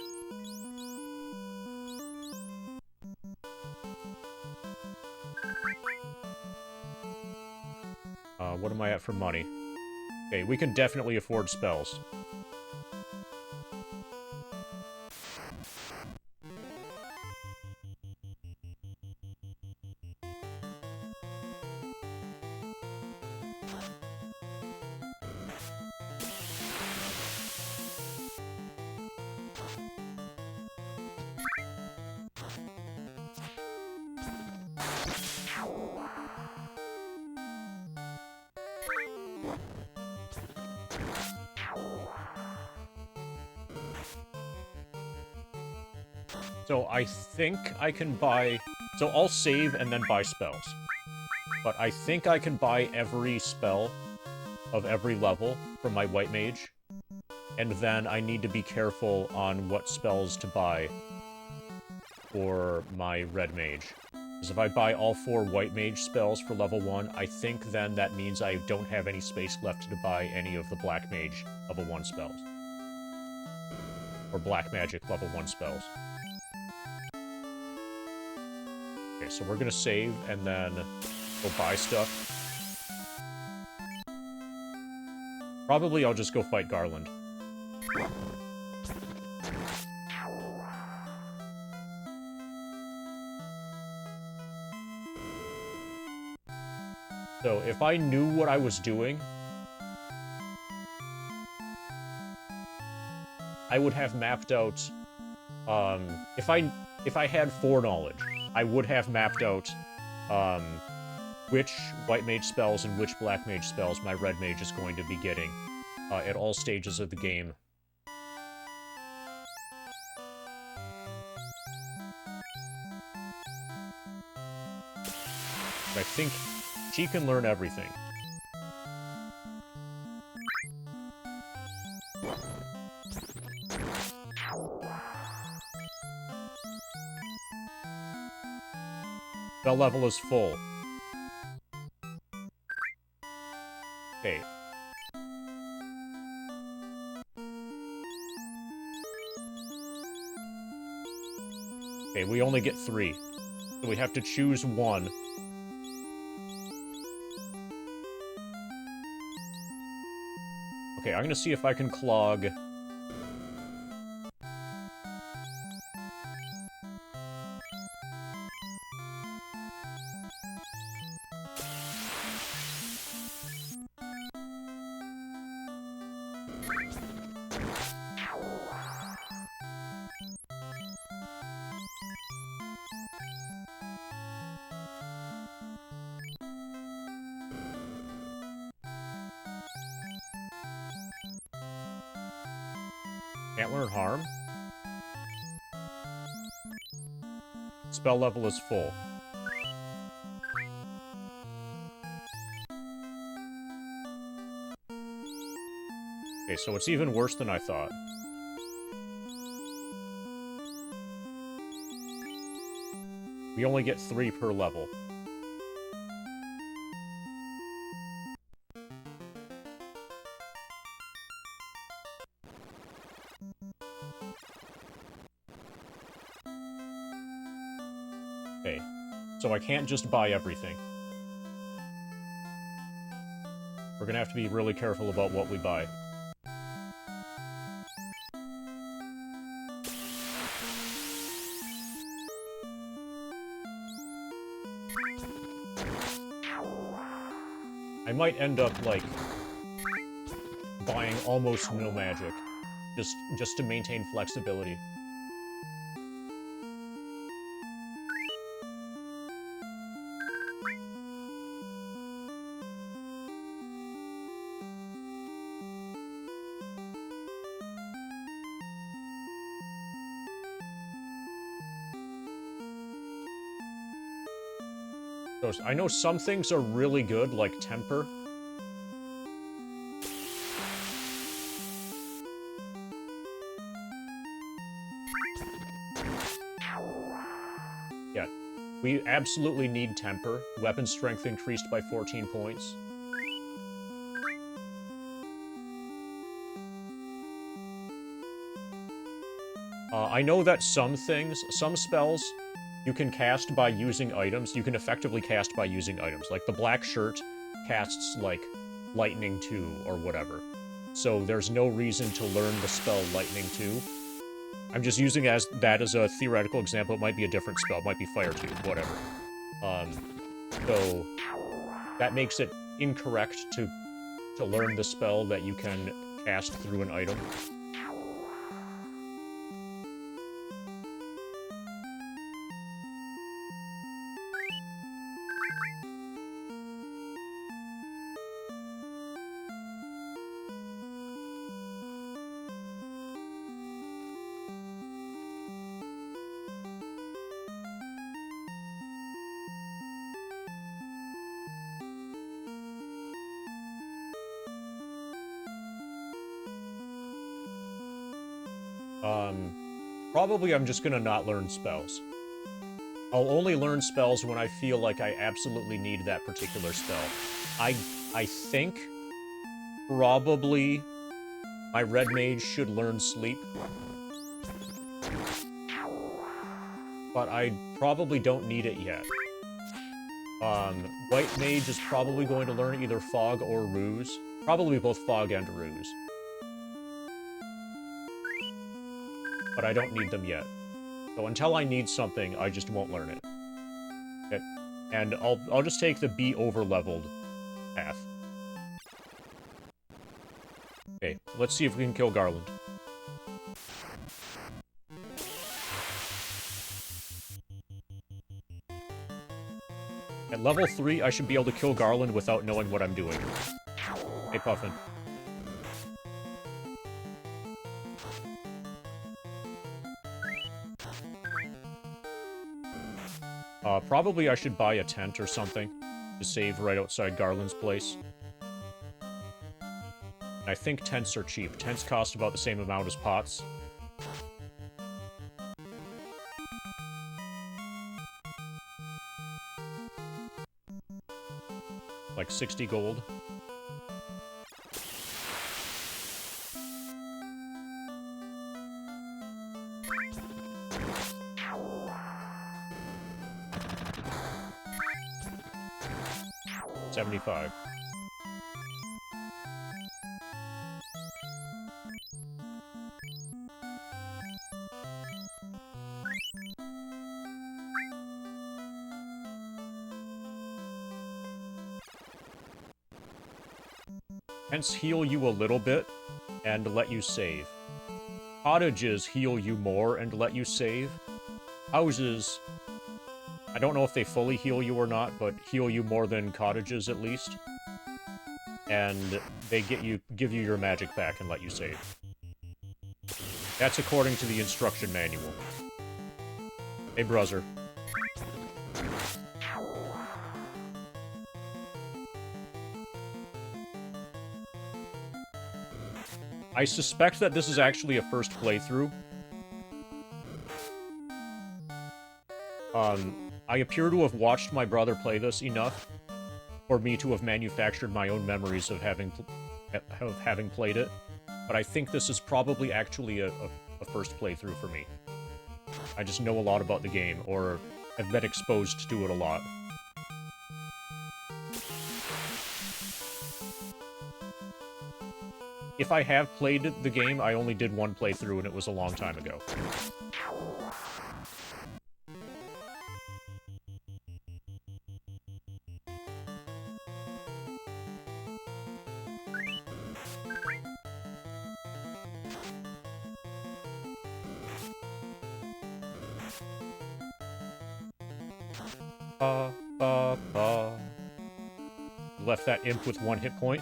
What am I at for money? Okay, we can definitely afford spells. So I think I can buy... So I'll save and then buy spells. But I think I can buy every spell of every level from my white mage. And then I need to be careful on what spells to buy for my red mage. Because if I buy all 4 white mage spells for level 1, I think then that means I don't have any space left to buy any of the black mage level 1 spells. Or black magic level 1 spells. Okay, so we're gonna save and then go buy stuff. Probably I'll just go fight Garland. So, if I knew what I was doing, I would have mapped out, if I had foreknowledge, I would have mapped out, which white mage spells and which black mage spells my red mage is going to be getting, at all stages of the game. But I think she can learn everything. Spell level is full. Okay. Okay, we only get 3. So we have to choose 1. Okay, I'm gonna see if I can clog... Can't learn harm? Spell level is full. Okay, so it's even worse than I thought. We only get 3 per level. Okay, so I can't just buy everything. We're gonna have to be really careful about what we buy. I might end up, like, buying almost no magic, just to maintain flexibility. So, I know some things are really good, like Temper. Yeah, we absolutely need Temper. Weapon strength increased by 14 points. I know that some spells, you can cast by using items. You can effectively cast by using items. Like the black shirt casts, like, Lightning 2 or whatever. So there's no reason to learn the spell Lightning 2. I'm just using that as a theoretical example. It might be a different spell. It might be Fire 2, whatever. So that makes it incorrect to learn the spell that you can cast through an item. Probably I'm just gonna not learn spells. I'll only learn spells when I feel like I absolutely need that particular spell. I think probably my red mage should learn sleep. But I probably don't need it yet. White mage is probably going to learn either fog or ruse. Probably both fog and ruse. But I don't need them yet. So until I need something, I just won't learn it. Okay. And I'll just take the be over-leveled path. Okay, let's see if we can kill Garland. At level 3, I should be able to kill Garland without knowing what I'm doing. Hey, Puffin. Probably I should buy a tent or something to save right outside Garland's place. I think tents are cheap. Tents cost about the same amount as pots. Like 60 gold. $75. Tents heal you a little bit and let you save. Cottages heal you more and let you save. Houses, I don't know if they fully heal you or not, but heal you more than cottages at least. And they give you your magic back and let you save. That's according to the instruction manual. Hey, brother. I suspect that this is actually a first playthrough. I appear to have watched my brother play this enough for me to have manufactured my own memories of having played it. But I think this is probably actually a first playthrough for me. I just know a lot about the game, or have been exposed to it a lot. If I have played the game, I only did one playthrough, and it was a long time ago. Left that imp with 1 hit point.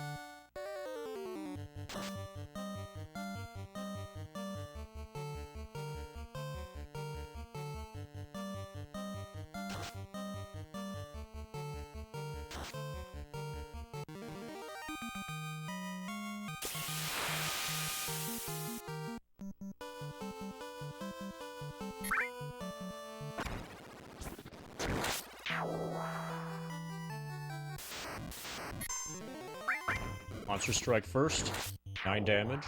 Monster Strike first. 9 damage.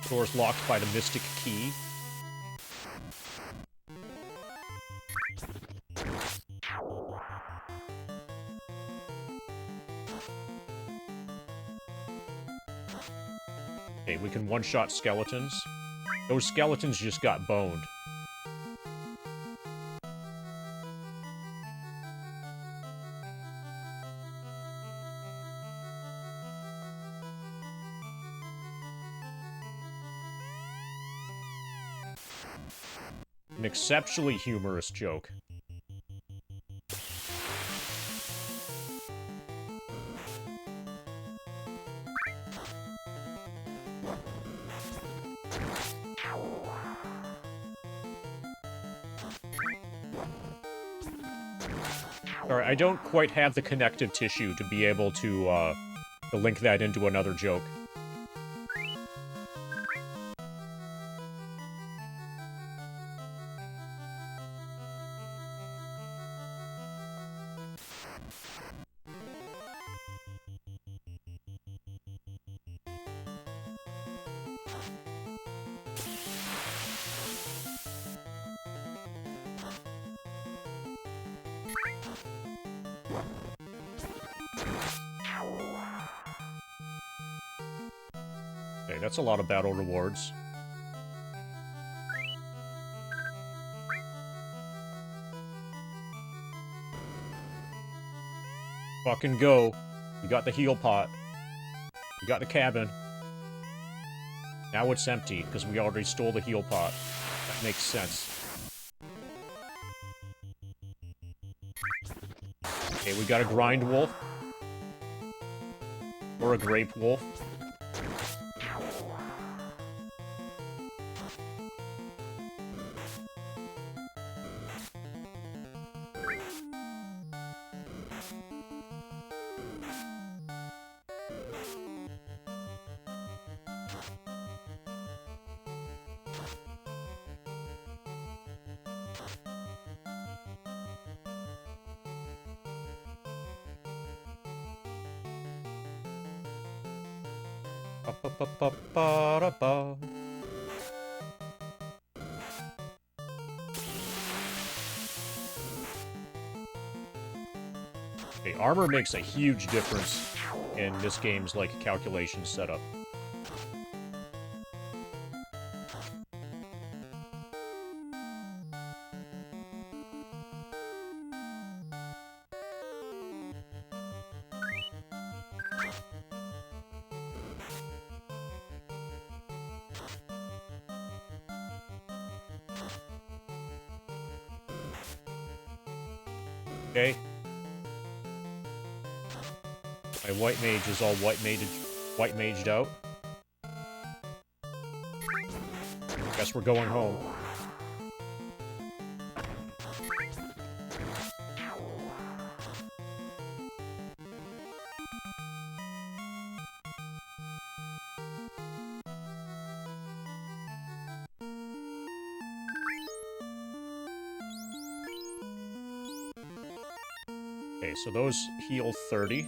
Door's locked by the Mystic Key. Okay, we can one-shot skeletons. Those skeletons just got boned. An exceptionally humorous joke. Sorry, I don't quite have the connective tissue to be able to link that into another joke. Okay, that's a lot of battle rewards. Fucking go. We got the heal pot. We got the cabin. Now it's empty, because we already stole the heal pot. That makes sense. Okay, we got a grind wolf. Or a grape wolf. Ba-ba-ba-ba-ba-da-ba. Okay, armor makes a huge difference in this game's, like, calculation setup. Okay. My white mage is all white maged out. Guess we're going home. Okay, so those heal 30.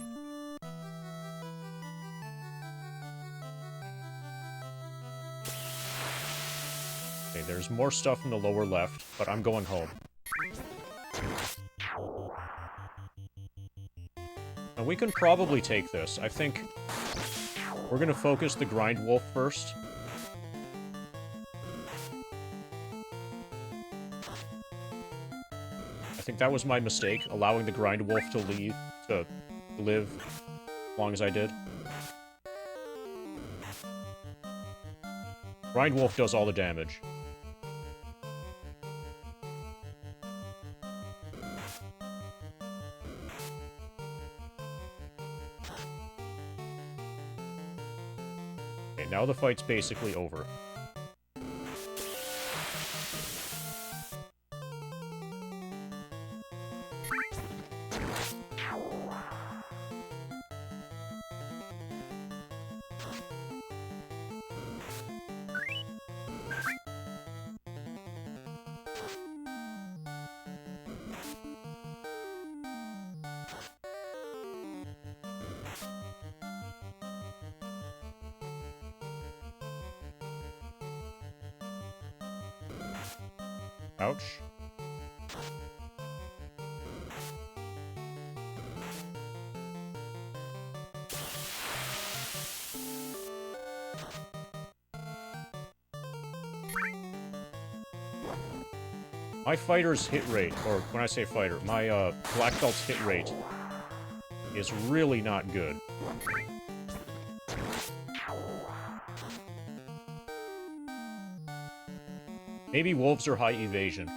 Okay, there's more stuff in the lower left, but I'm going home. Now, we can probably take this. I think we're gonna focus the grind wolf first. I think that was my mistake, allowing the grind wolf to live as long as I did. Grind wolf does all the damage. Okay, now the fight's basically over. Ouch. My fighter's hit rate, or when I say fighter, my black belt's hit rate is really not good. Maybe wolves are high evasion.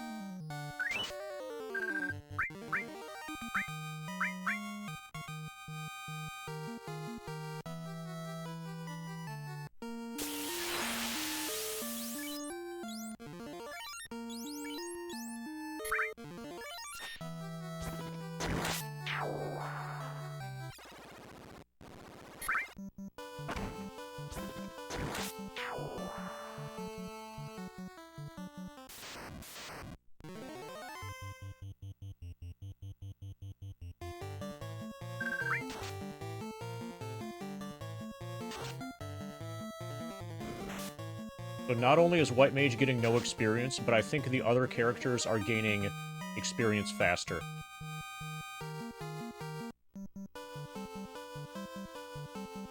So not only is White Mage getting no experience, but I think the other characters are gaining experience faster.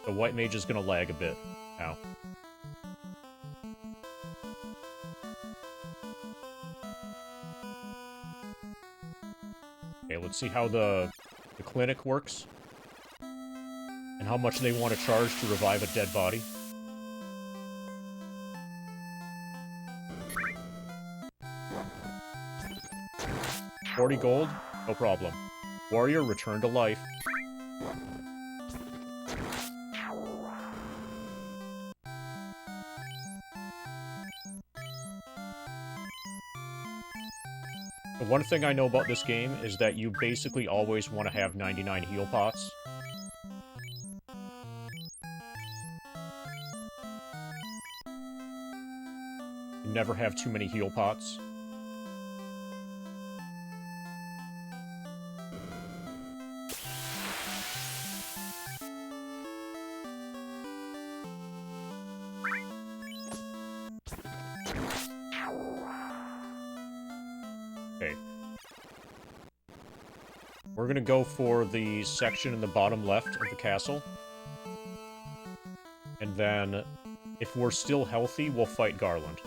The White Mage is gonna lag a bit now. Okay, let's see how the clinic works. And how much they want to charge to revive a dead body. $40 gold? No problem. Warrior, return to life. The one thing I know about this game is that you basically always want to have 99 heal pots. You never have too many heal pots. Okay. We're gonna go for the section in the bottom left of the castle. And then, if we're still healthy, we'll fight Garland.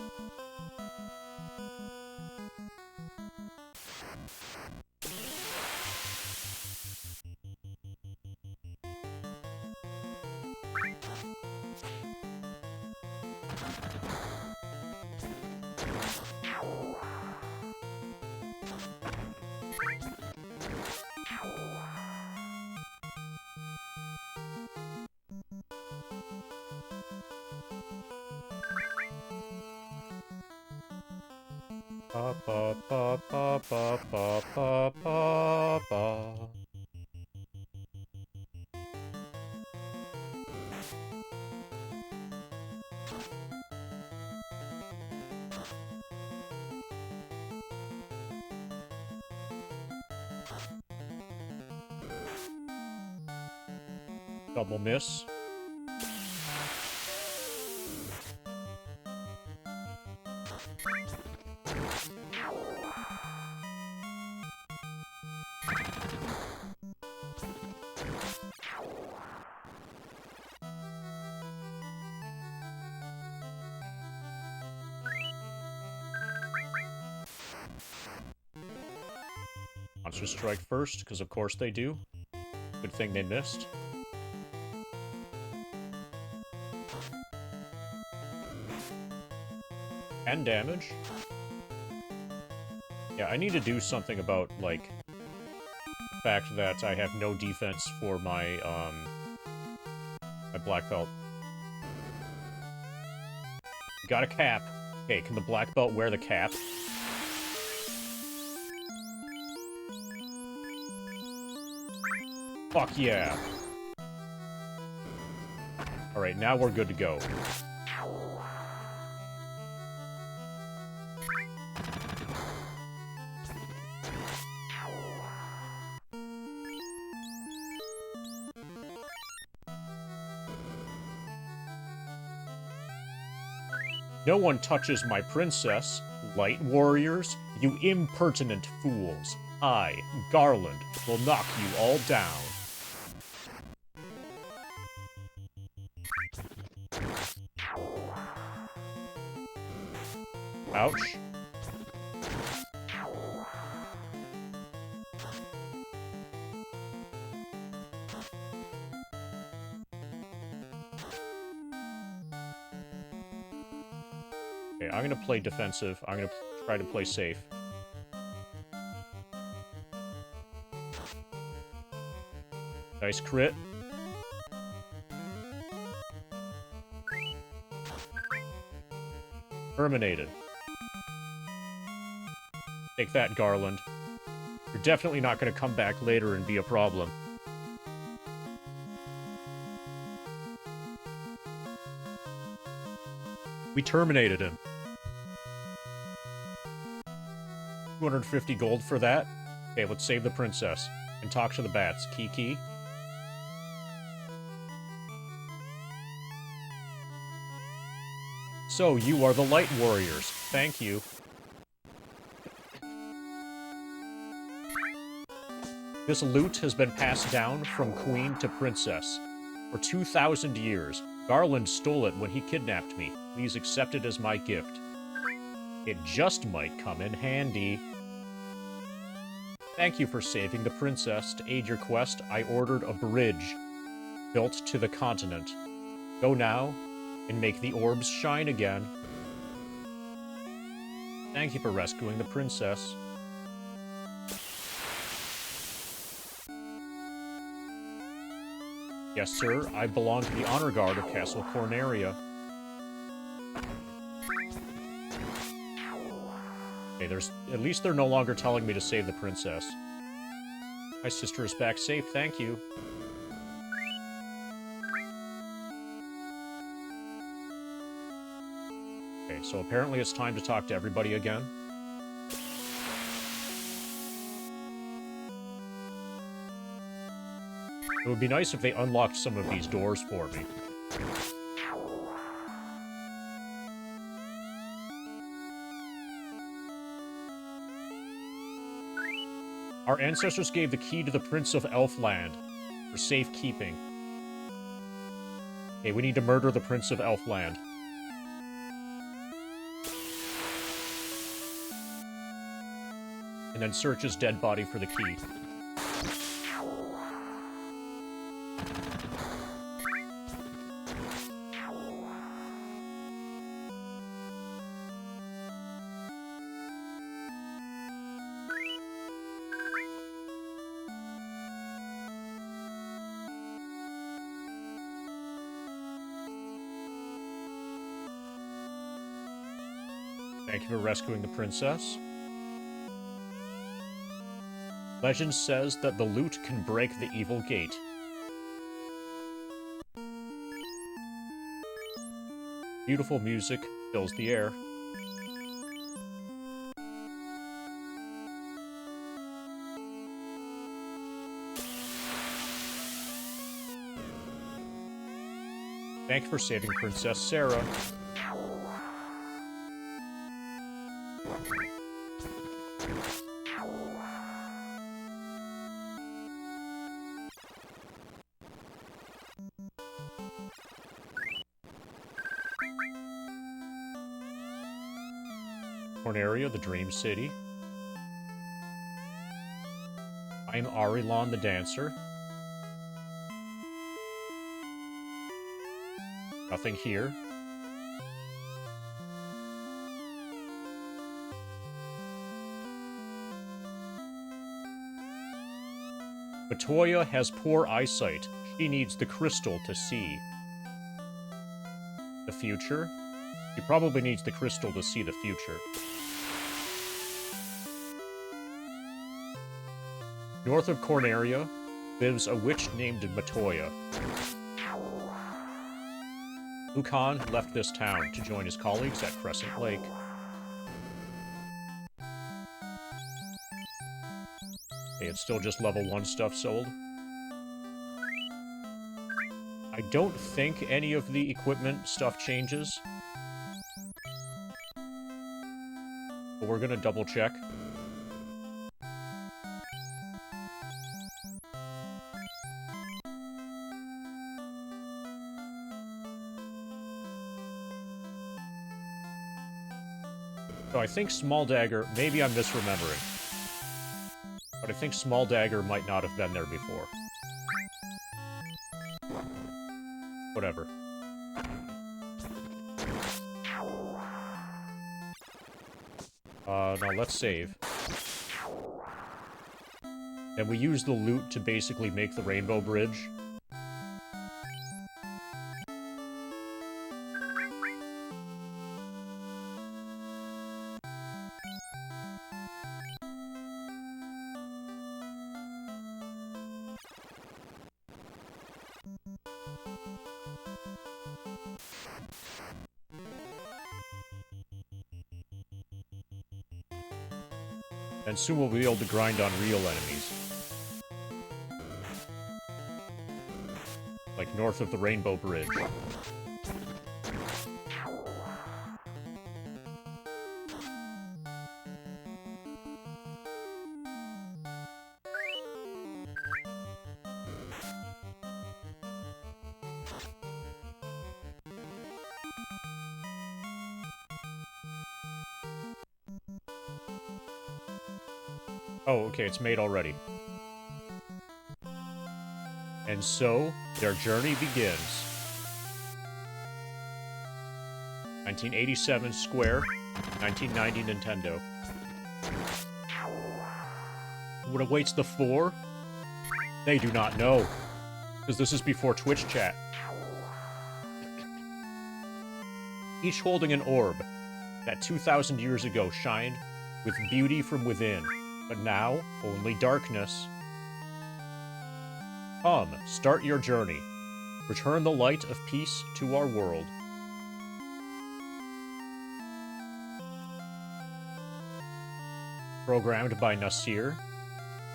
Ba ba ba ba ba ba ba ba ba. Double miss. Monster strike first, because of course they do. Good thing they missed. And damage. Yeah, I need to do something about, like, the fact that I have no defense for my, my black belt. Got a cap. Okay, can the black belt wear the cap? Fuck yeah! Alright, now we're good to go. No one touches my princess, light warriors, you impertinent fools. I, Garland, will knock you all down. Ouch. Okay, I'm gonna play defensive. I'm gonna try to play safe. Nice crit. Terminated. Take that, Garland. You're definitely not gonna come back later and be a problem. We terminated him. 250 gold for that. Okay, let's save the princess. And talk to the bats. Kiki. So, you are the Light Warriors. Thank you. This loot has been passed down from queen to princess. For 2,000 years, Garland stole it when he kidnapped me. Please accept it as my gift. It just might come in handy. Thank you for saving the princess. To aid your quest, I ordered a bridge built to the continent. Go now and make the orbs shine again. Thank you for rescuing the princess. Yes, sir. I belong to the honor guard of Castle Corneria. Okay, at least they're no longer telling me to save the princess. My sister is back safe, thank you. Okay, so apparently it's time to talk to everybody again. It would be nice if they unlocked some of these doors for me. Our ancestors gave the key to the Prince of Elfland for safekeeping. Okay, we need to murder the Prince of Elfland. And then search his dead body for the key. Thank you for rescuing the princess. Legend says that the loot can break the evil gate. Beautiful music fills the air. Thank you for saving Princess Sarah. Corneria, the Dream City. I'm Arilon the Dancer. Nothing here. Matoya has poor eyesight. She needs the crystal to see. The future? She probably needs the crystal to see the future. North of Corneria lives a witch named Matoya. Lucan left this town to join his colleagues at Crescent Lake. Okay, it's still just level 1 stuff sold. I don't think any of the equipment stuff changes. But we're gonna double check. So I think Small Dagger, maybe I'm misremembering. But I think Small Dagger might not have been there before. Whatever. Now let's save. And we use the loot to basically make the Rainbow Bridge. And soon we'll be able to grind on real enemies. Like north of the Rainbow Bridge. Oh, okay, it's made already. And so, their journey begins. 1987 Square, 1990 Nintendo. What awaits the four? They do not know. Because this is before Twitch chat. Each holding an orb that 2,000 years ago shined with beauty from within, but now only darkness. Come, start your journey. Return the light of peace to our world. Programmed by Nasir.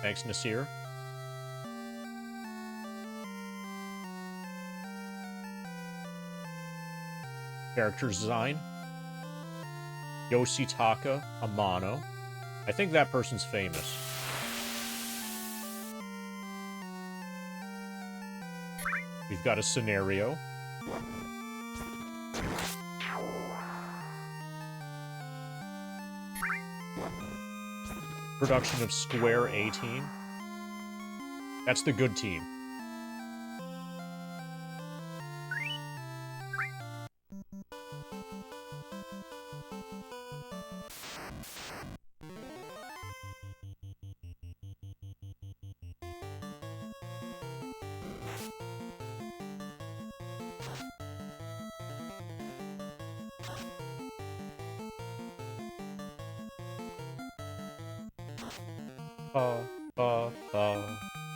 Thanks, Nasir. Character design. Yoshitaka Amano. I think that person's famous. We've got a scenario. Production of Square A-Team. That's the good team.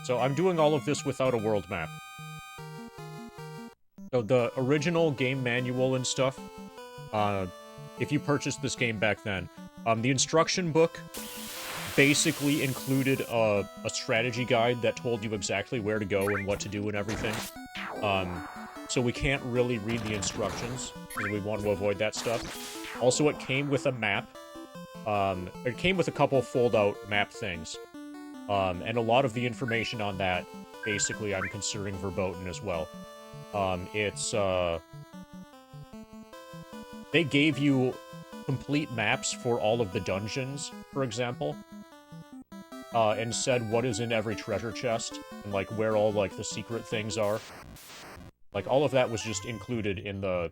So I'm doing all of this without a world map. So the original game manual and stuff, if you purchased this game back then, the instruction book basically included a strategy guide that told you exactly where to go and what to do and everything. So we can't really read the instructions, because we want to avoid that stuff. Also, it came with a map. It came with a couple fold-out map things. And a lot of the information on that, basically, I'm considering verboten as well. They gave you complete maps for all of the dungeons, for example. And said what is in every treasure chest, and, like, where all, like, the secret things are. Like, all of that was just included in the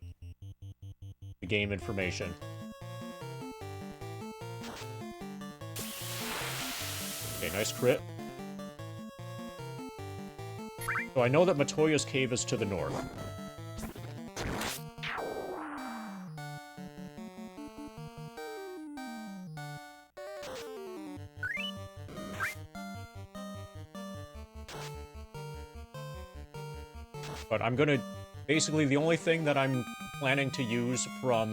game information. Okay, nice crit. So I know that Matoya's cave is to the north. But I'm gonna... Basically, the only thing that I'm planning to use from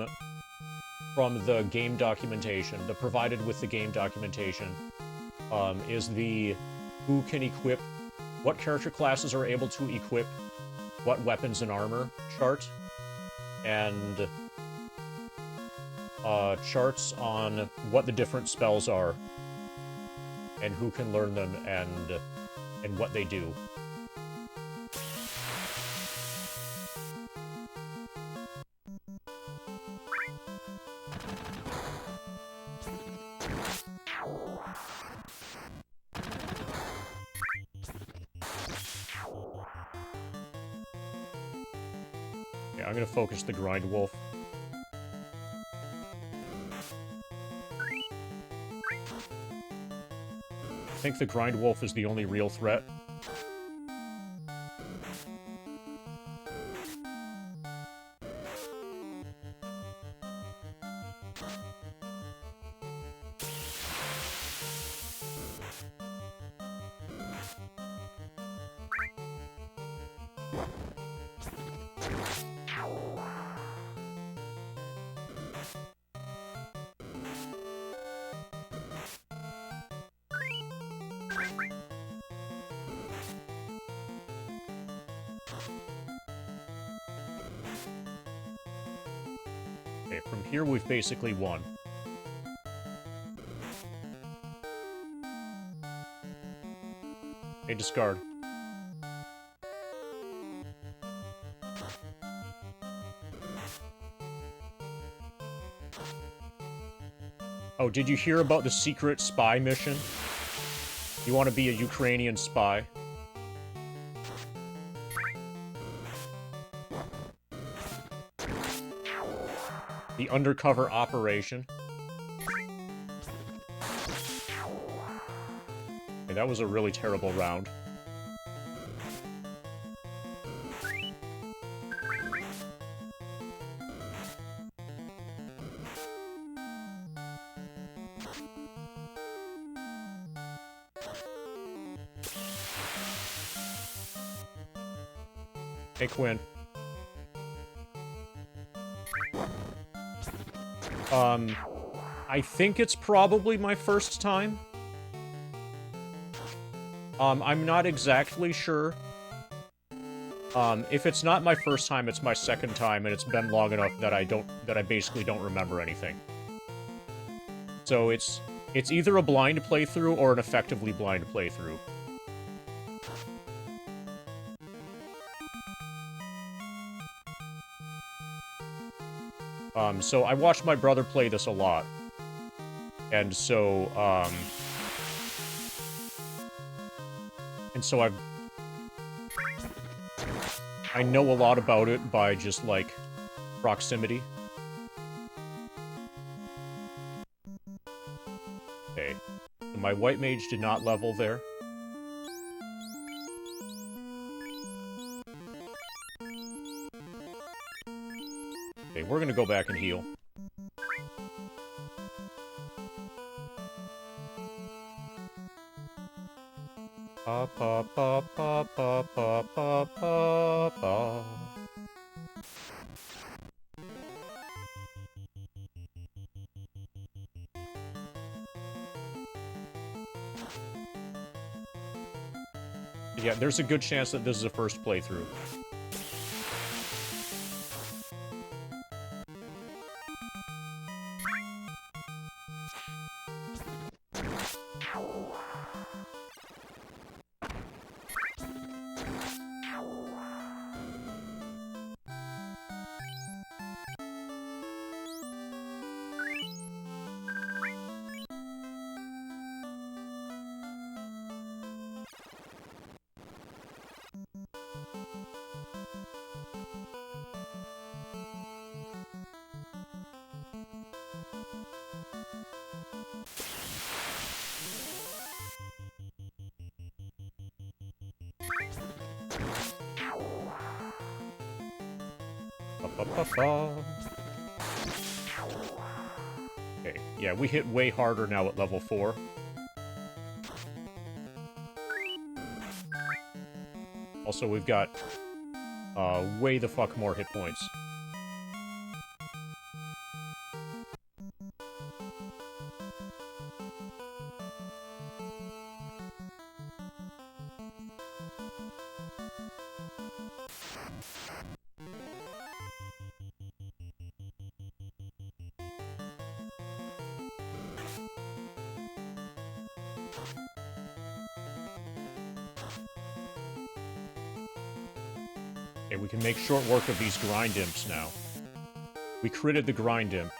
the game documentation, the provided with the game documentation, is the who can equip, what character classes are able to equip what weapons and armor chart, and charts on what the different spells are, and who can learn them, and what they do. I'm gonna focus the Grind Wolf. I think the Grind Wolf is the only real threat. Okay, from here we've basically won. Okay, discard. Oh, did you hear about the secret spy mission? You want to be a Ukrainian spy? The undercover operation. Okay, that was a really terrible round. Hey, Quinn. I think it's probably my first time. I'm not exactly sure. If it's not my first time, it's my second time, and it's been long enough that I basically don't remember anything. So it's either a blind playthrough or an effectively blind playthrough. So I watched my brother play this a lot. And so, I know a lot about it by just, like, proximity. Okay. So my white mage did not level there. Okay, we're gonna go back and heal. Pa pa pa pa pa pa pa pa pa. Yeah, there's a good chance that this is a first playthrough. Okay, yeah, we hit way harder now at level 4. Also, we've got way the fuck more hit points. Okay, we can make short work of these grind imps now. We critted the grind imp.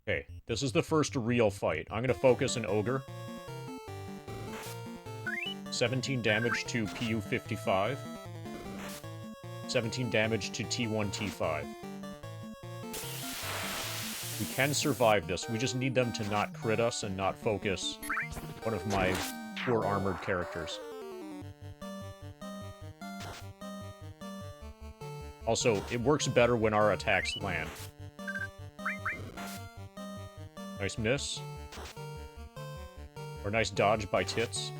Okay, this is the first real fight. I'm gonna focus an ogre. 17 damage to PU-55. 17 damage to T1, T5. We can survive this. We just need them to not crit us and not focus one of my poor armored characters. Also, it works better when our attacks land. Nice miss. Or nice dodge by Tits.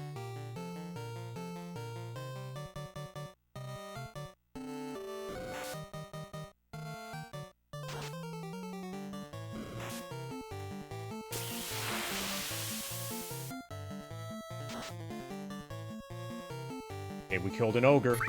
Okay, we killed an ogre.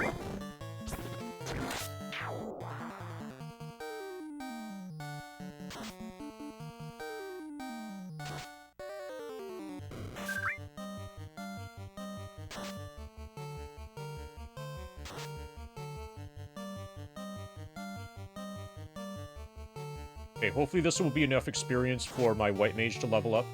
Okay, hopefully this will be enough experience for my white mage to level up.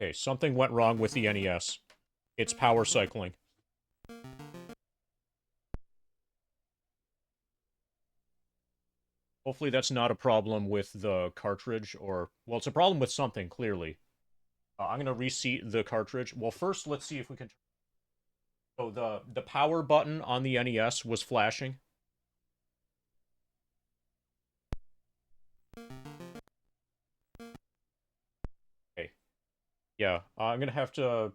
Okay, something went wrong with the NES. It's power cycling. Hopefully that's not a problem with the cartridge, or... Well, it's a problem with something, clearly. I'm gonna reseat the cartridge. Well, first, let's see if we can... So the power button on the NES was flashing. Okay. Yeah, I'm gonna have to...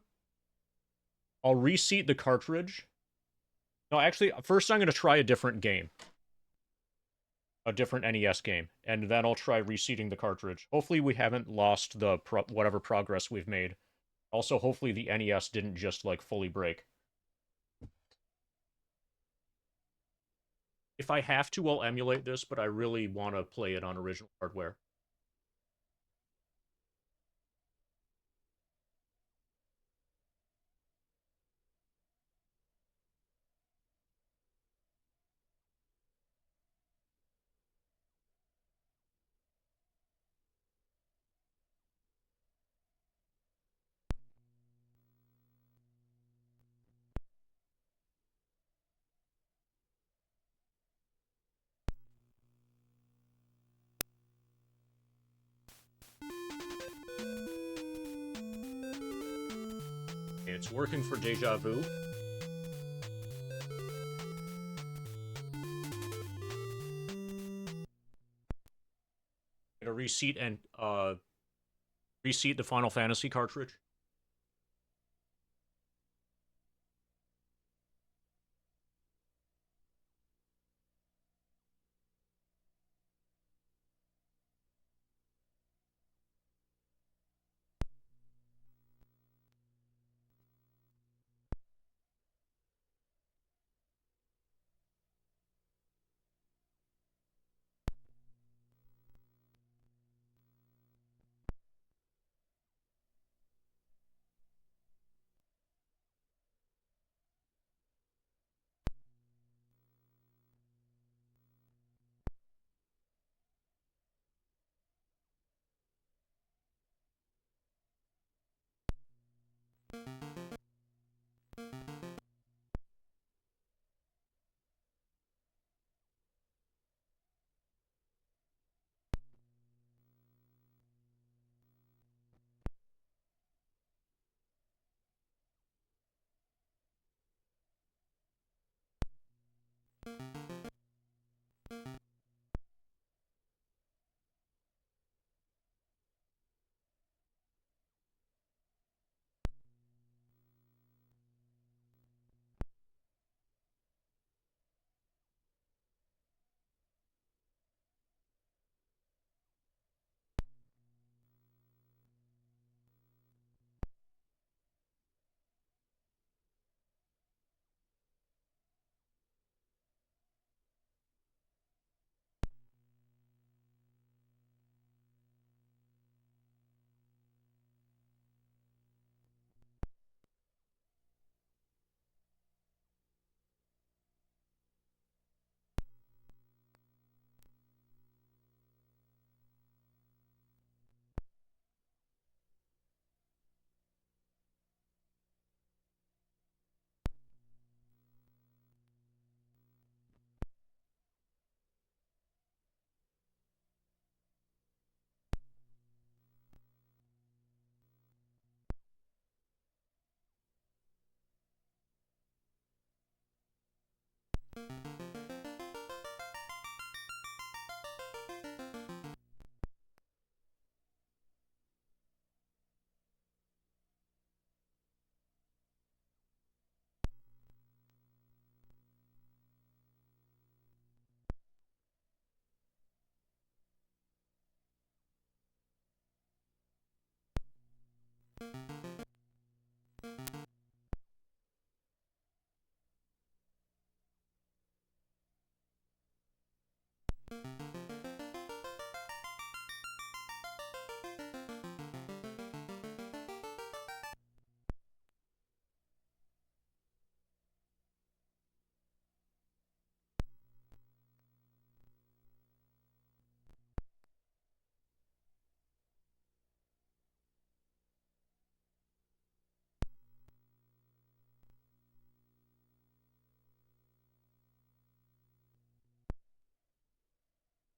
I'll reseat the cartridge. No, actually, first I'm gonna try a different game. A different NES game. And then I'll try reseating the cartridge. Hopefully we haven't lost the whatever progress we've made. Also, hopefully the NES didn't just, like, fully break. If I have to, I'll emulate this, but I really want to play it on original hardware. Okay, it's working for Deja Vu. Gonna reseat and, reseat the Final Fantasy cartridge.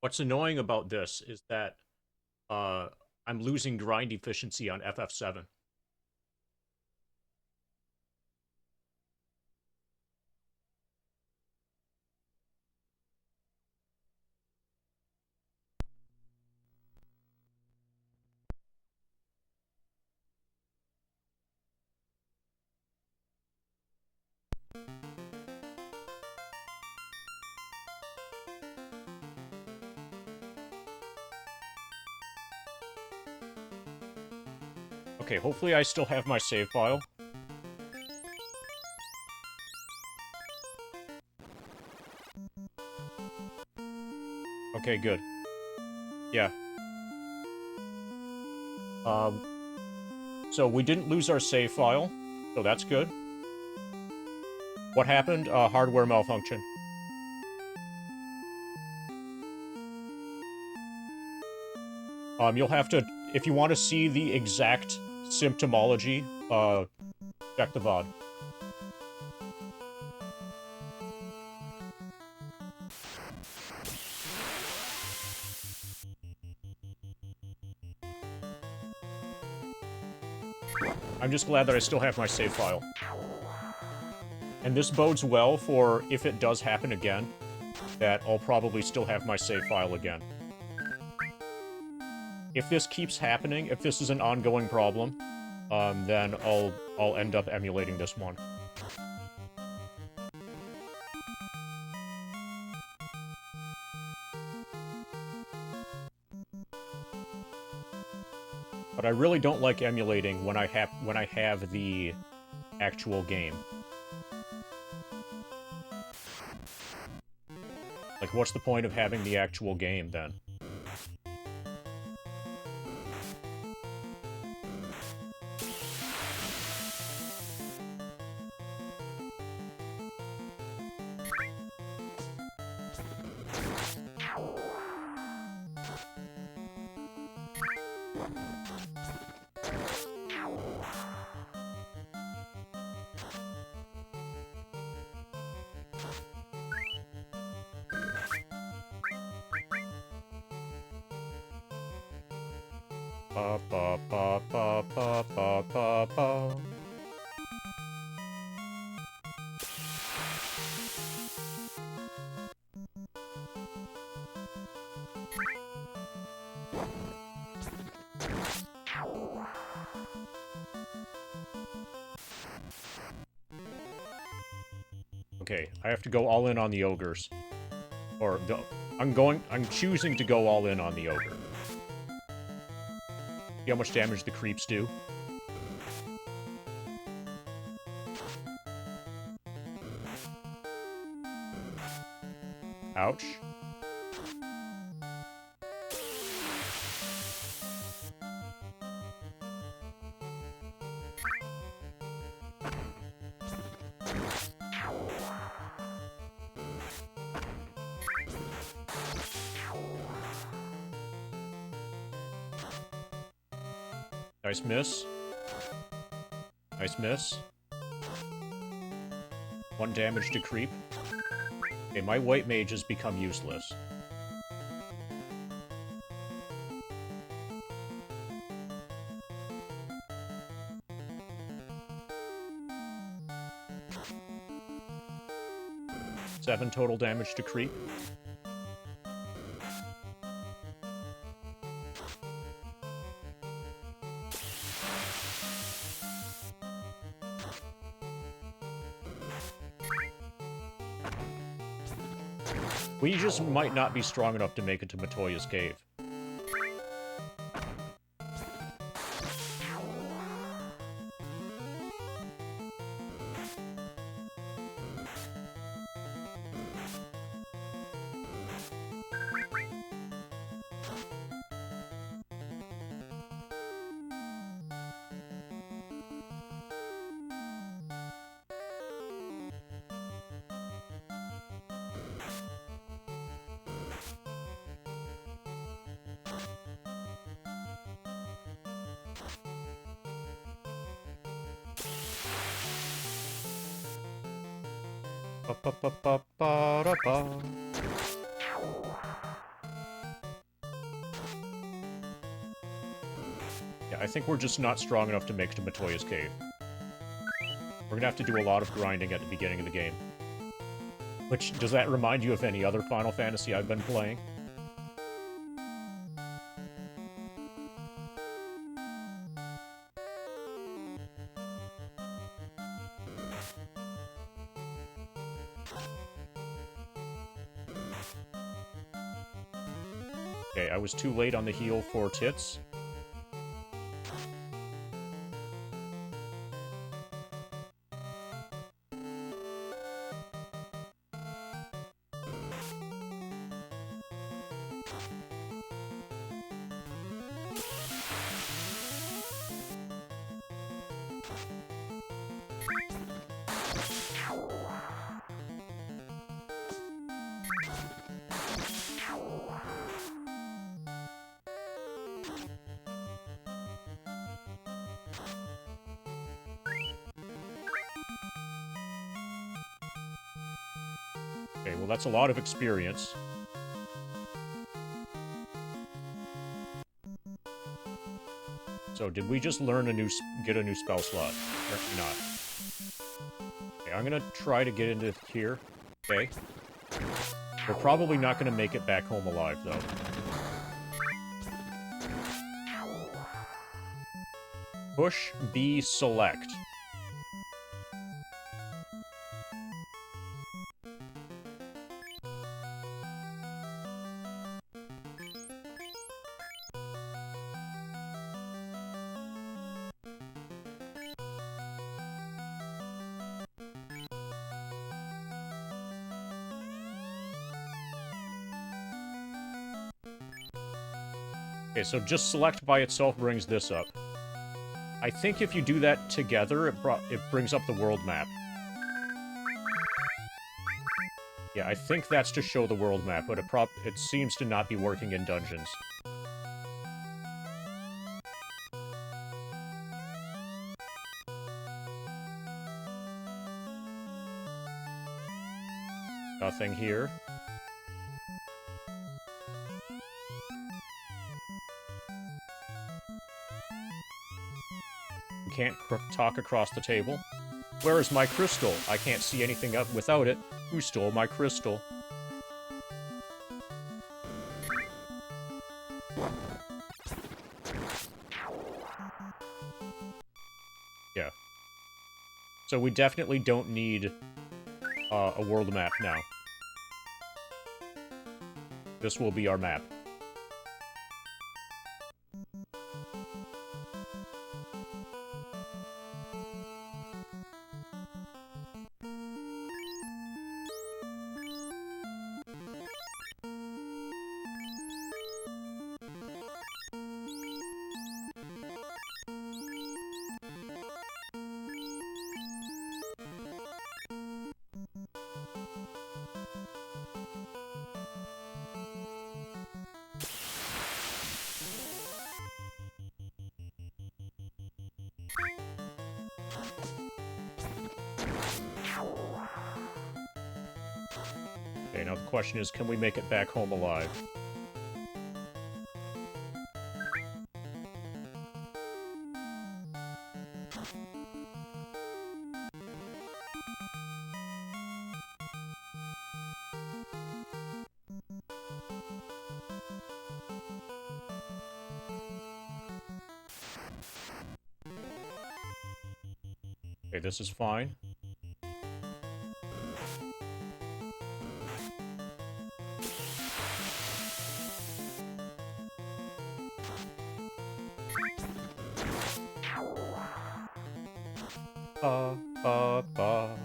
What's annoying about this is that I'm losing grind efficiency on FF7. Okay, hopefully I still have my save file. Okay, good. Yeah. So we didn't lose our save file, so that's good. What happened? Hardware malfunction. You'll have to, if you want to see the exact symptomology, check the VOD. I'm just glad that I still have my save file. And this bodes well for if it does happen again, that I'll probably still have my save file again. If this keeps happening, if this is an ongoing problem, then I'll end up emulating this one. But I really don't like emulating when I have the actual game. Like, what's the point of having the actual game, then? Ba ba ba ba ba ba ba ba. Okay, I have to go all in on the ogres. Or, I'm choosing to go all in on the ogre. See how much damage the creeps do? Ouch. Nice miss. Nice miss. 1 damage to creep. Okay, my white mage has become useless. Seven total damage to creep. We just might not be strong enough to make it to Matoya's cave. Ba ba ba ba ba da ba. I think we're just not strong enough to make it to Matoya's cave. We're gonna have to do a lot of grinding at the beginning of the game. Which, does that remind you of any other Final Fantasy I've been playing? Okay, I was too late on the heal for Tits. Okay, well that's a lot of experience. So did we just learn get a new spell slot? Or not? Okay, I'm gonna try to get into here. Okay. We're probably not gonna make it back home alive, though. Push B select. Okay, so just select by itself brings this up. I think if you do that together, it brings up the world map. Yeah, I think that's to show the world map, but it seems to not be working in dungeons. Nothing here. Can't talk across the table. Where is my crystal? I can't see anything up without it. Who stole my crystal? Yeah. So we definitely don't need a world map now. This will be our map. Okay, now the question is, can we make it back home alive? Okay, this is fine. Ba, ba, ba.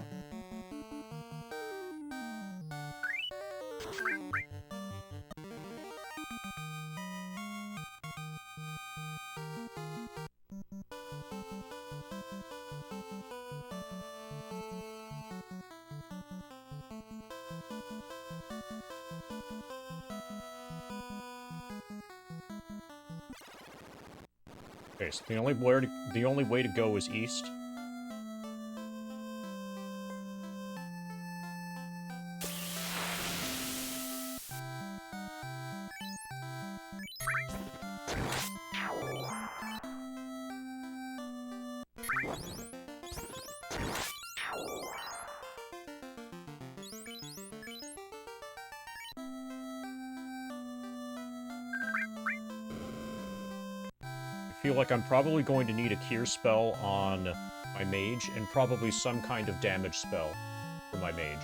Okay, so the only way to go is east. feel like I'm probably going to need a cure spell on my mage, and probably some kind of damage spell for my mage.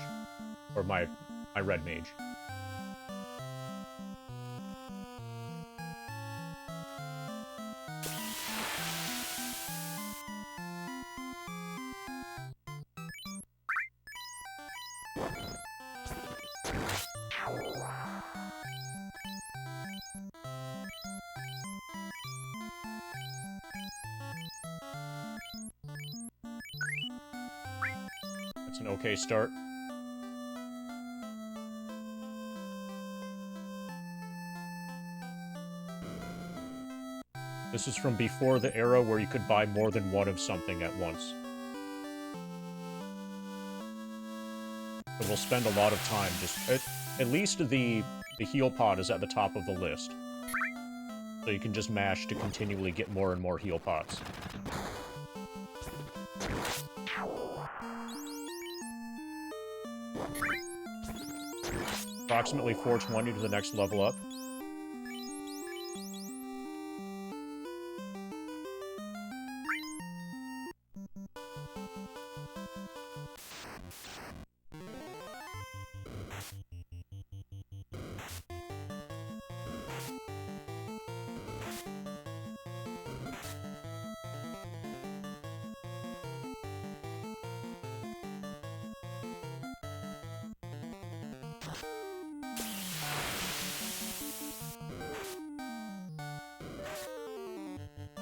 Or my red mage. That's an okay start. This is from before the era where you could buy more than one of something at once. So we'll spend a lot of time just... At least the heal pod is at the top of the list. So you can just mash to continually get more and more heal pods. Approximately 420 to the next level up.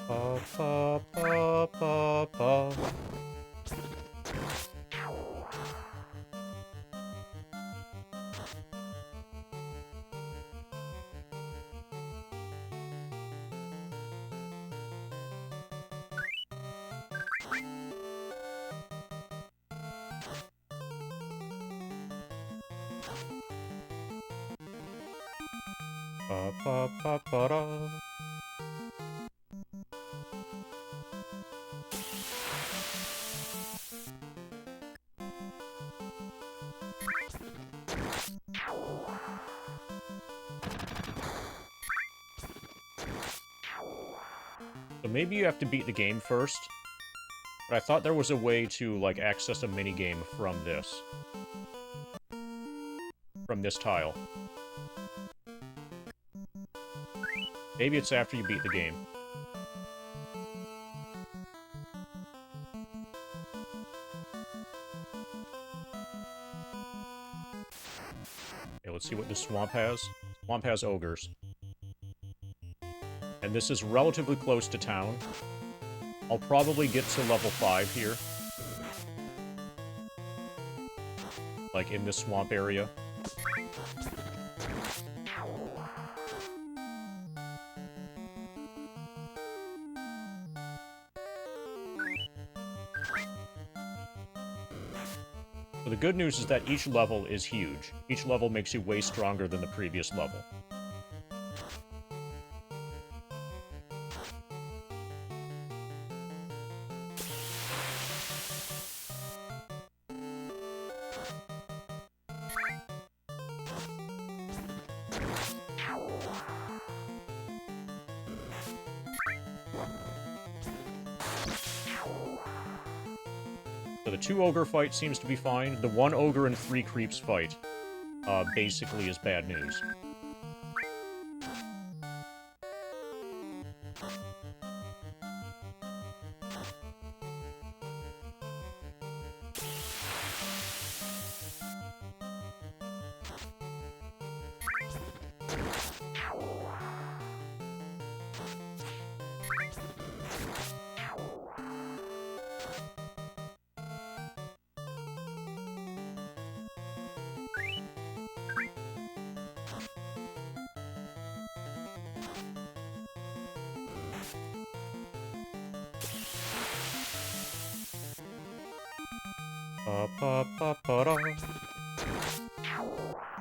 Pa, pa, pa, pa, pa. Pa, pa, pa, pa, da. So maybe you have to beat the game first. But I thought there was a way to, like, access a minigame from this. From this tile. Maybe it's after you beat the game. Okay, let's see what this swamp has. Swamp has ogres. And this is relatively close to town. I'll probably get to level 5 here. Like, in this swamp area. So the good news is that each level is huge. Each level makes you way stronger than the previous level. So the 2 ogre fight seems to be fine. The 1 ogre and 3 creeps fight, basically is bad news.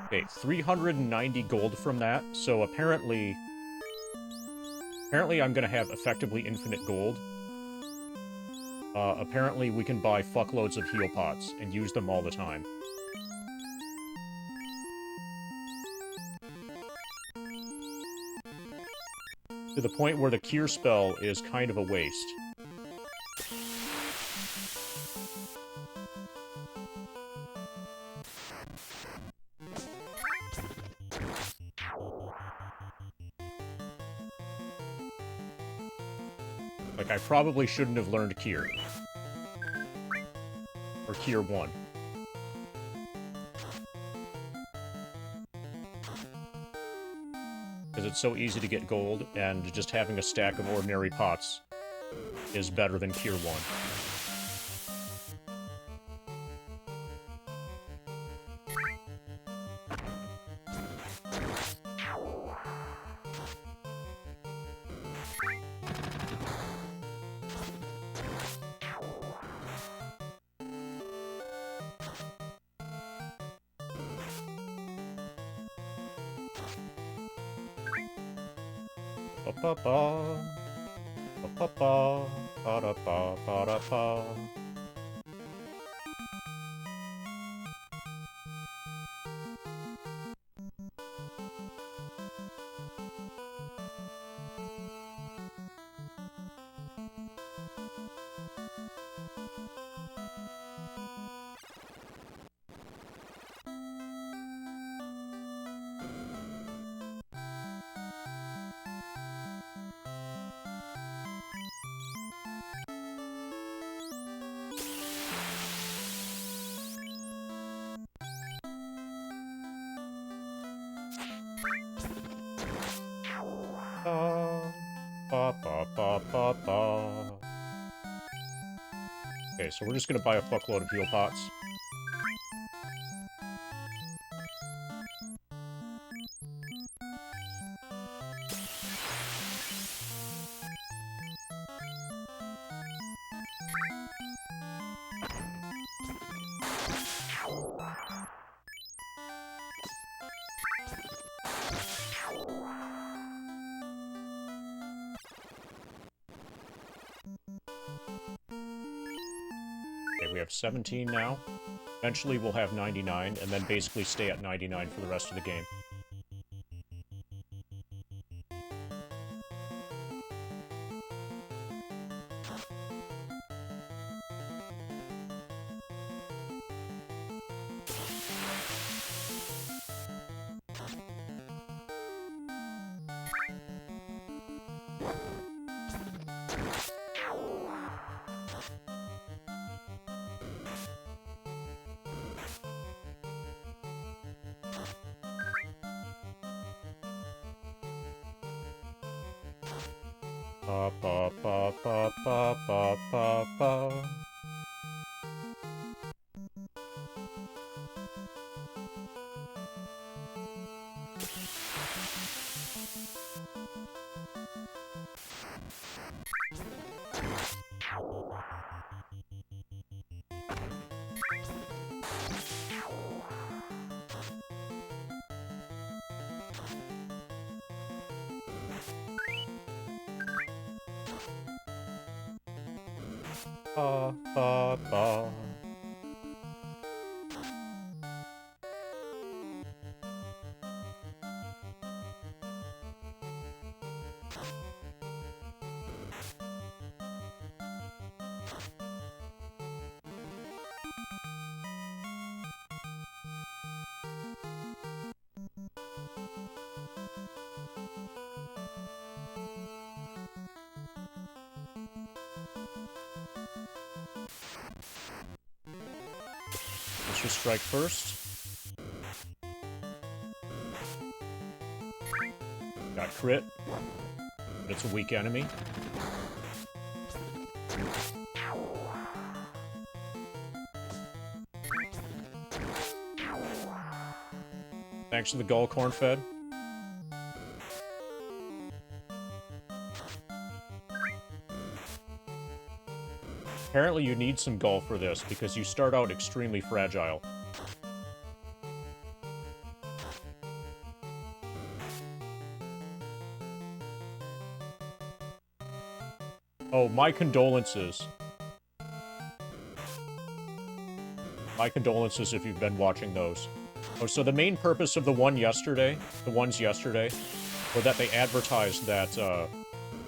Okay, 390 gold from that, so apparently I'm gonna have effectively infinite gold. Apparently we can buy fuckloads of heal pots and use them all the time. To the point where the cure spell is kind of a waste. Like, I probably shouldn't have learned Cure. Or Cure 1. Because it's so easy to get gold, and just having a stack of ordinary pots is better than Cure 1. Ba-ba-ba. Ba-ba-ba. Ba-da-ba. Ba-da-ba. Ba-ba-ba-ba-ba. Okay, so we're just gonna buy a fuckload of heal pots. Okay, we have 17 now. Eventually we'll have 99, and then basically stay at 99 for the rest of the game. Ba ba ba ba ba ba ba ba. Ba ba ba. Let's just strike first. Got crit. But it's a weak enemy. Thanks to the Gull Corn Fed. Apparently you need some Gull for this, because you start out extremely fragile. Oh, my condolences. My condolences if you've been watching those. Oh, so the main purpose of the ones yesterday, were that they advertised that,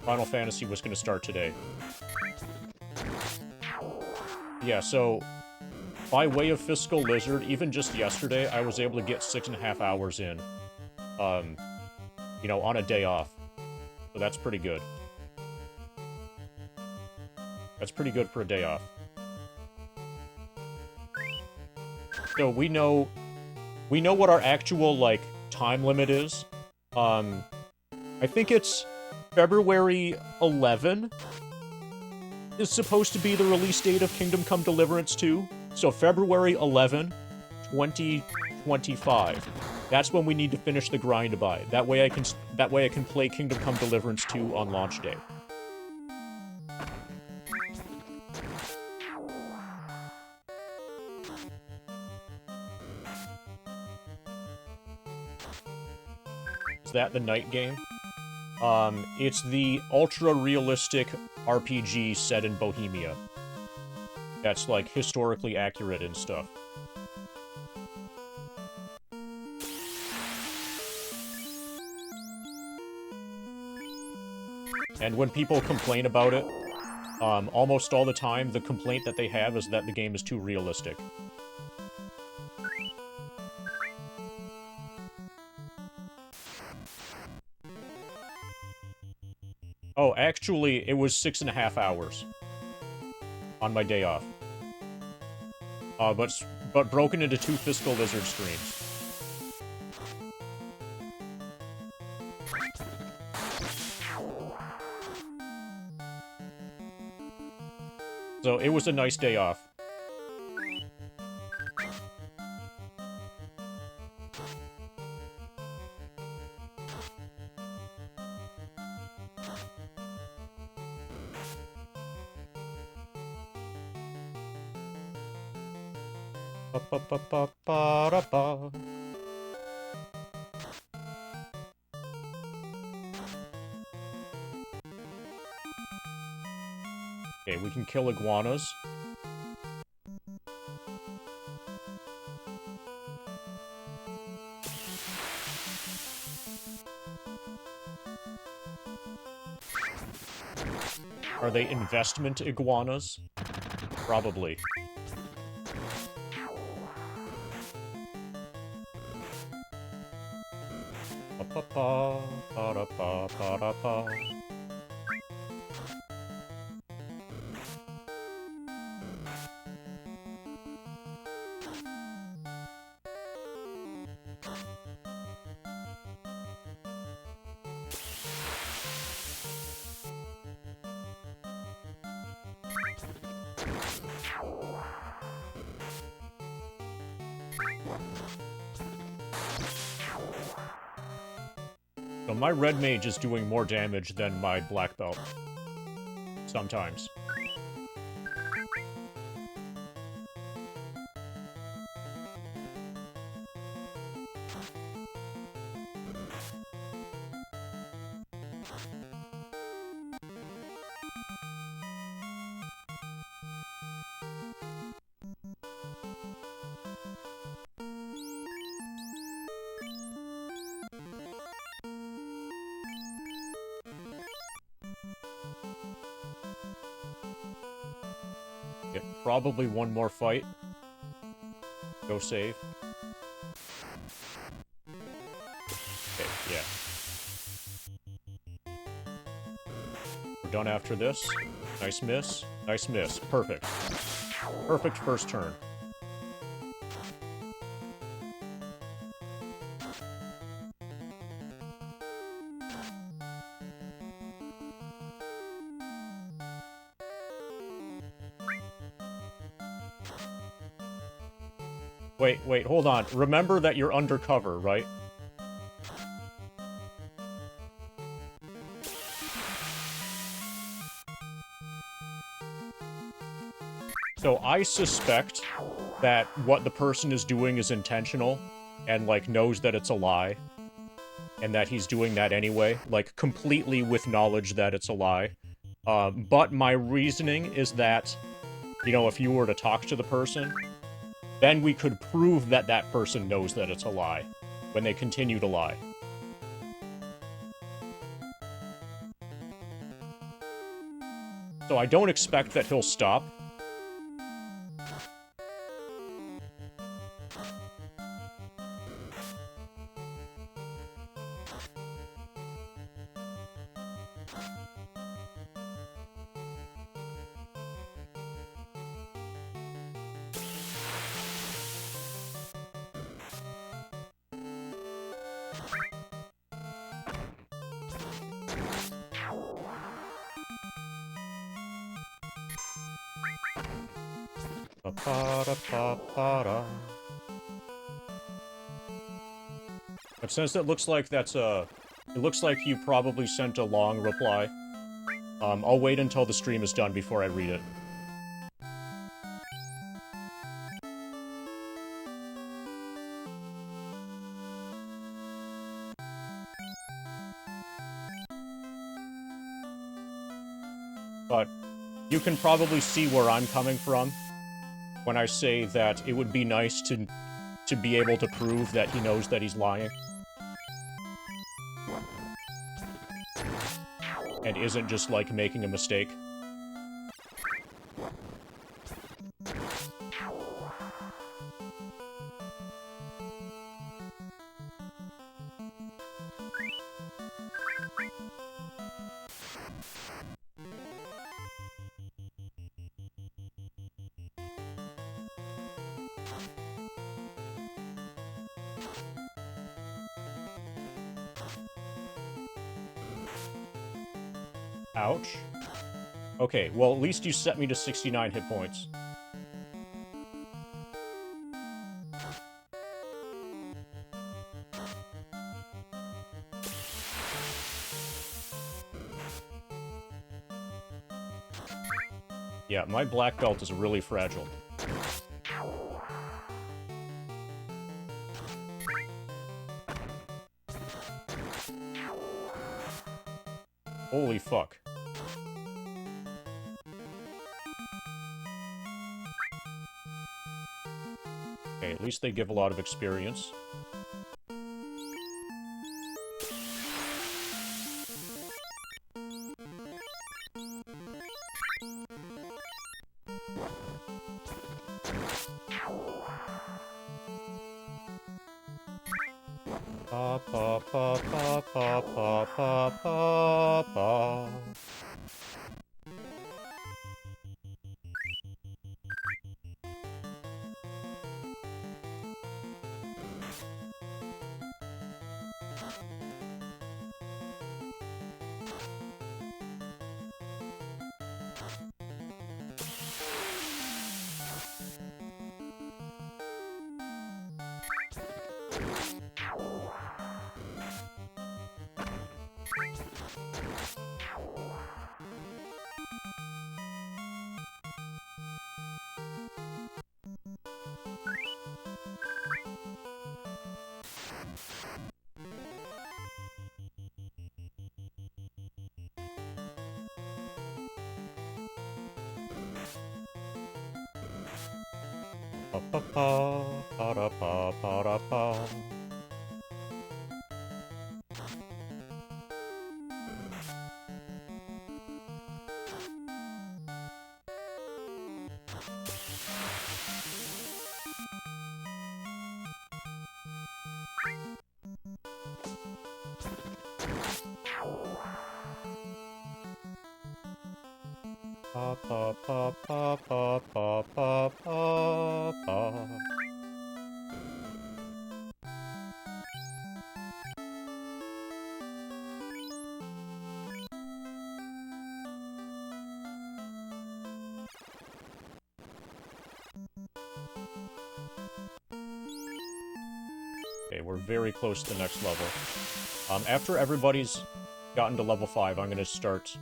Final Fantasy was going to start today. Yeah, so by way of Fiscal Lizard, even just yesterday, I was able to get 6.5 hours in. You know, on a day off. So that's pretty good. That's pretty good for a day off. So we know what our actual, like, time limit is. I think it's February 11 is supposed to be the release date of Kingdom Come Deliverance 2. So February 11, 2025. That's when we need to finish the grind by. That way I can play Kingdom Come Deliverance 2 on launch day. Is that the night game? It's the ultra-realistic RPG set in Bohemia. That's, like, historically accurate and stuff. And when people complain about it, almost all the time, the complaint that they have is that the game is too realistic. Oh, actually, it was 6.5 hours. On my day off. But broken into 2 Fiscal Lizard streams. So, it was a nice day off. Ba-ba-ba-ba-ba-da-ba. Okay, we can kill iguanas. Are they investment iguanas? Probably. Ba-ba-ba-ba-da-ba-ba-da-ba. So my red mage is doing more damage than my black belt. Sometimes. Yeah, probably one more fight. Go save. Okay, yeah. We're done after this. Nice miss. Nice miss. Perfect. Perfect first turn. Wait, hold on. Remember that you're undercover, right? So I suspect that what the person is doing is intentional and, like, knows that it's a lie. And that he's doing that anyway, like, completely with knowledge that it's a lie. But my reasoning is that, you know, if you were to talk to the person, then we could prove that that person knows that it's a lie when they continue to lie. So I don't expect that he'll stop. Ba-ba-da-ba-ba-da. But since it looks like that's a... It looks like you probably sent a long reply. I'll wait until the stream is done before I read it. But you can probably see where I'm coming from when I say that it would be nice to be able to prove that he knows that he's lying. And isn't just, like, making a mistake. Ouch. Okay, well, at least you set me to 69 hit points. Yeah, my black belt is really fragile. Holy fuck. Okay, at least they give a lot of experience. Pa pa pa pa pa pa pa pa pa. Pa pa pa pa da pa pa da pa. Pa pa pa pa pa pa pa pa pa. Okay, we're very close to the next level. After everybody's gotten to level 5, I'm gonna start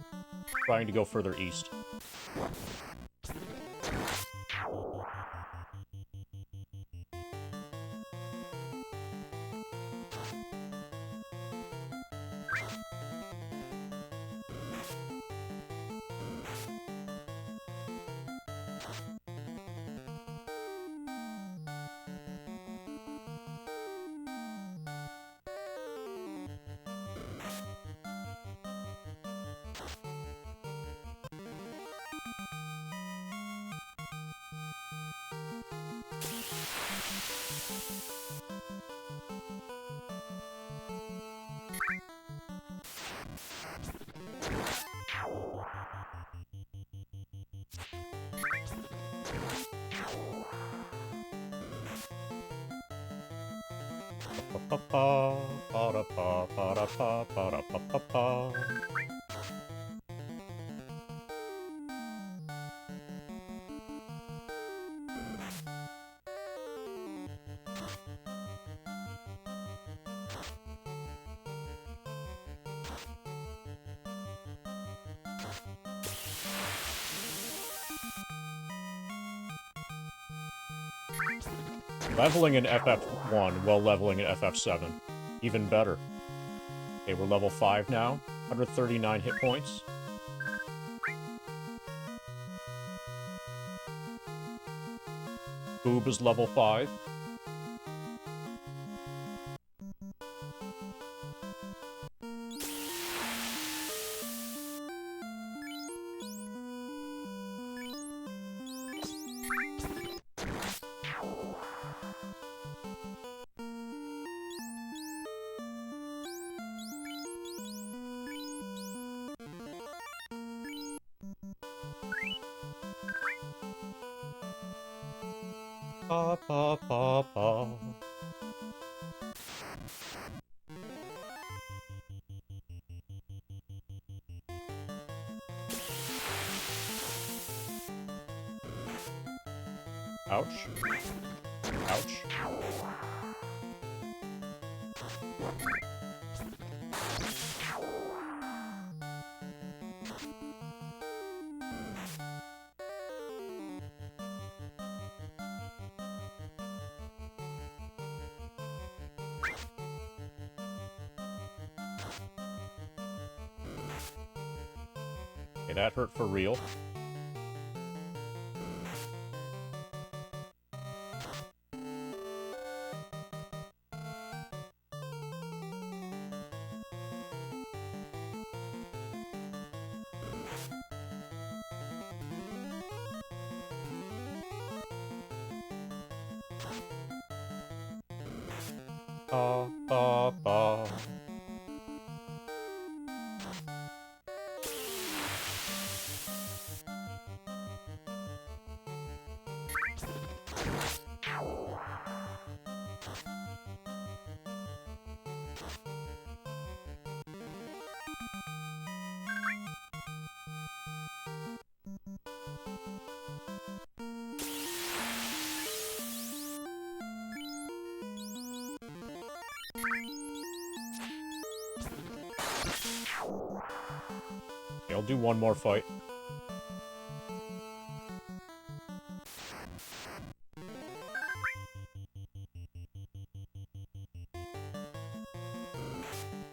trying to go further east. Leveling in FF1 while leveling in FF7. Even better. Okay, we're level 5 now. 139 hit points. Boob is level 5. Pa pa pa pa. Ouch. Ouch. Okay, that hurt for real. Ba ba ba. Okay, I'll do one more fight.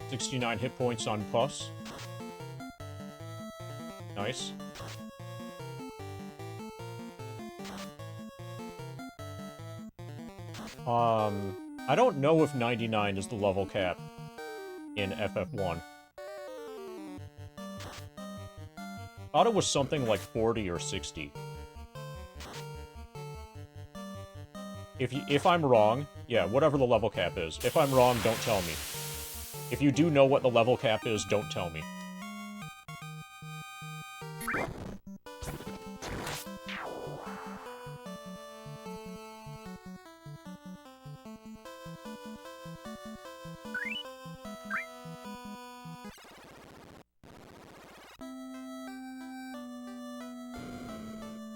$69 hit points on Puss. Nice. I don't know if 99 is the level cap in FF1. Thought it was something like 40 or 60. If I'm wrong, yeah, whatever the level cap is. If I'm wrong, don't tell me. If you do know what the level cap is, don't tell me.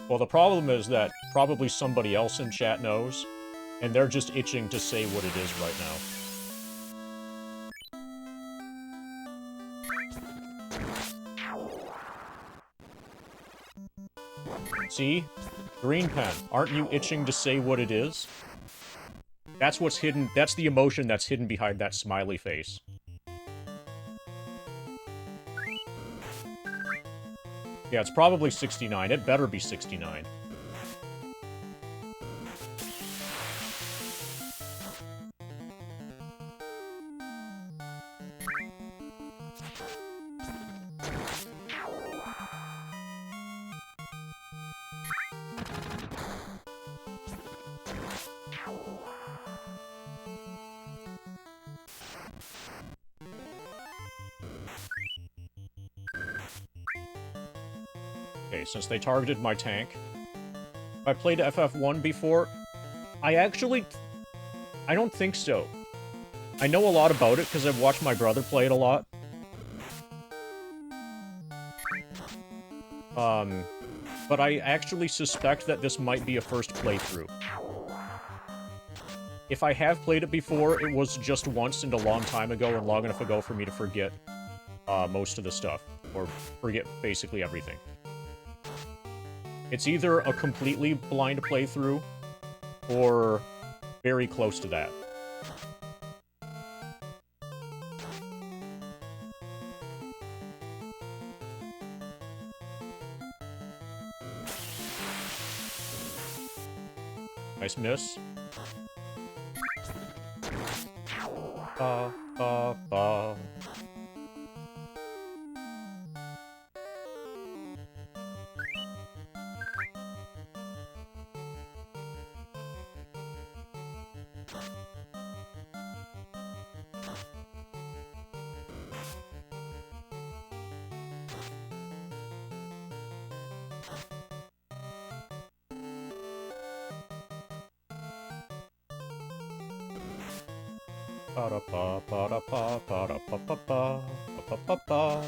Well, the problem is that probably somebody else in chat knows, and they're just itching to say what it is right now. See? Green pen, aren't you itching to say what it is? That's what's hidden, that's the emotion that's hidden behind that smiley face. Yeah, it's probably 69. It better be 69. Okay, since they targeted my tank. I played FF1 before. I don't think so. I know a lot about it because I've watched my brother play it a lot. But I actually suspect that this might be a first playthrough. If I have played it before, it was just once and a long time ago and long enough ago for me to forget most of the stuff. Or forget basically everything. It's either a completely blind playthrough or very close to that. Nice miss. Ba, ba, ba. Ba da ba ba da ba ba da ba ba ba ba ba ba.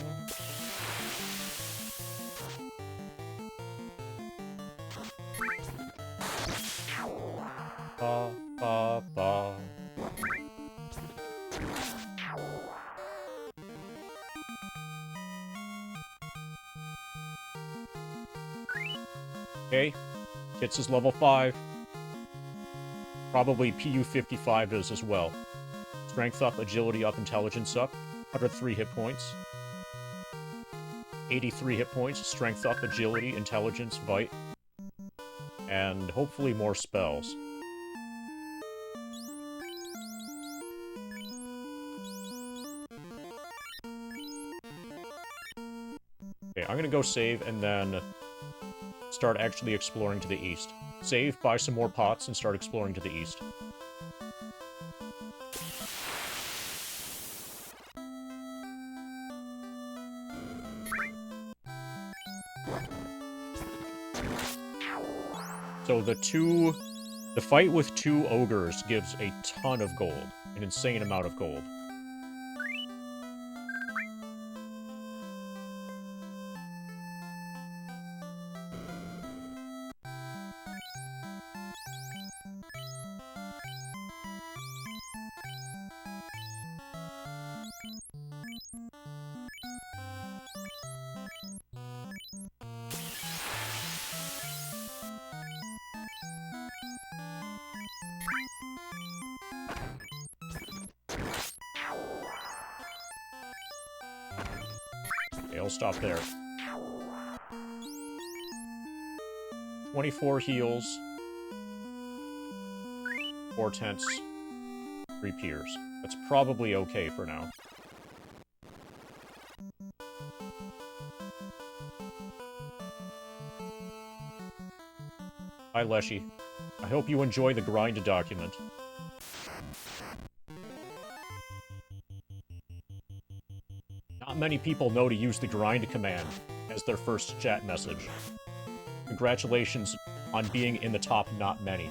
Ba ba ba. Okay, Kits is level 5. Probably PU55 is as well. Strength up, agility up, intelligence up. 103 hit points. 83 hit points, strength up, agility, intelligence, bite. And hopefully more spells. Okay, I'm gonna go save and then start actually exploring to the east. Save, buy some more pots, and start exploring to the east. So the fight with 2 ogres gives a ton of gold. An insane amount of gold. Okay, I'll stop there. 24 heals. 4 tents. 3 piers. That's probably okay for now. Hi, Leshy. I hope you enjoy the grind document. Not many people know to use the grind command as their first chat message. Congratulations on being in the top not many.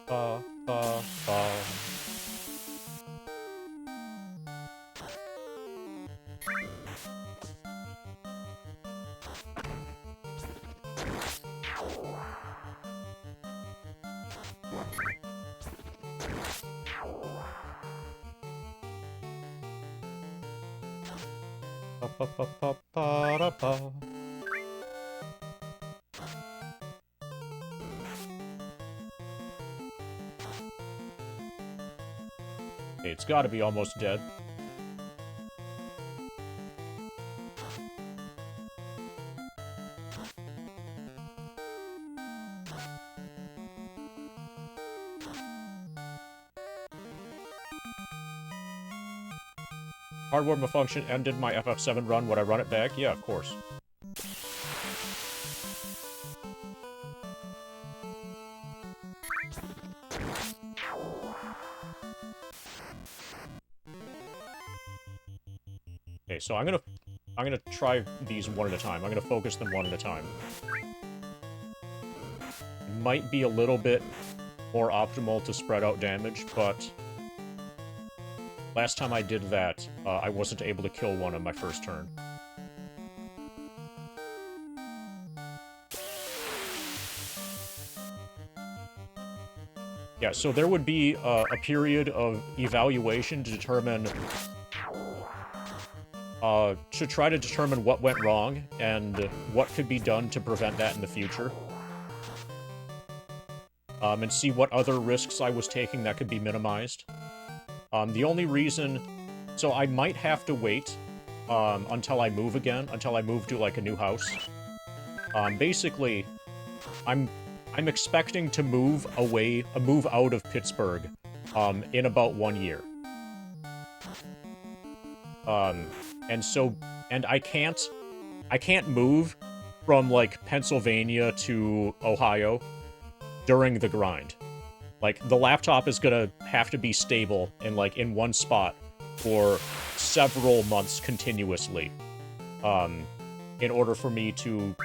Ba, ba, ba. Ba, ba, ba, ba, ba, da, ba. Okay, it's gotta be almost dead. Hardware malfunction ended my FF7 run. Would I run it back? Yeah, of course. Okay, so I'm gonna try these one at a time. I'm gonna focus them one at a time. It might be a little bit more optimal to spread out damage, but last time I did that, I wasn't able to kill one on my first turn. Yeah, so there would be a period of evaluation to determine, to try to determine what went wrong and what could be done to prevent that in the future. And see what other risks I was taking that could be minimized. The only reason... So I might have to wait until I move again, until I move to, like, a new house. Basically, I'm expecting to move out of Pittsburgh, in about 1 year. And I can't move from, like, Pennsylvania to Ohio during the grind. Like, the laptop is gonna have to be stable and, like, in one spot for several months continuously, in order for me to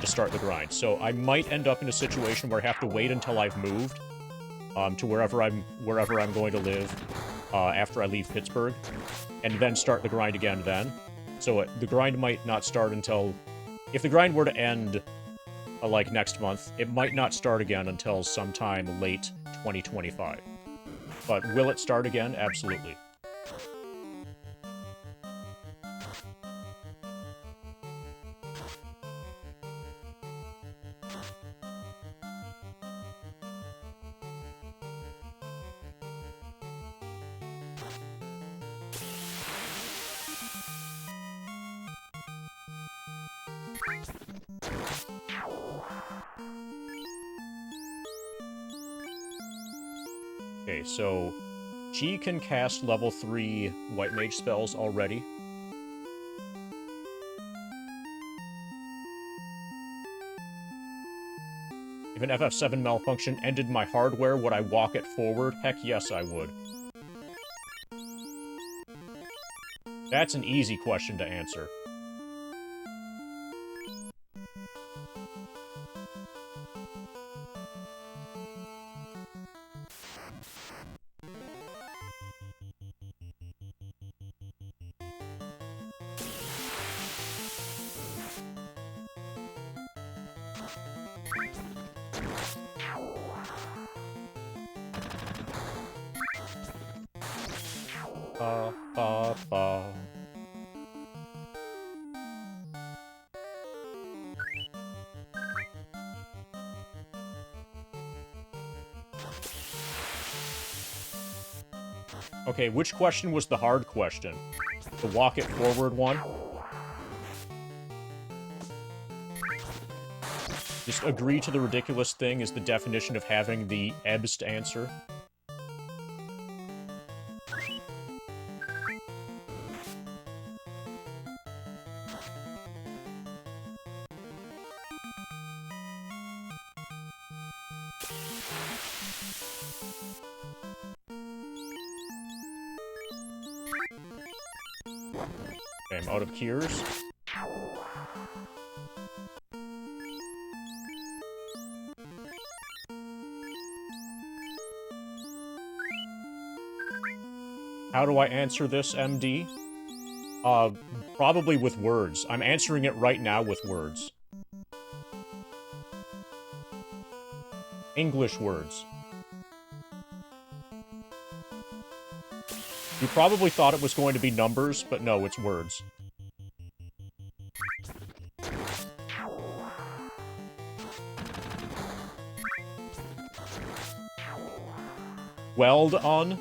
start the grind. So I might end up in a situation where I have to wait until I've moved, to wherever I'm going to live, after I leave Pittsburgh, and then start the grind again then. So the grind might not start until... If the grind were to end, like, next month, it might not start again until sometime late 2025. But will it start again? Absolutely. Okay, so G can cast level 3 White Mage spells already. If an FF7 malfunction ended my hardware, would I walk it forward? Heck yes, I would. That's an easy question to answer. Ba, ba, ba. Okay, which question was the hard question? The walk it forward one? Just agree to the ridiculous thing is the definition of having the EBST answer. Okay, I'm out of cures. How do I answer this, MD? Probably with words. I'm answering it right now with words. English words. You probably thought it was going to be numbers, but no, it's words. Weld on.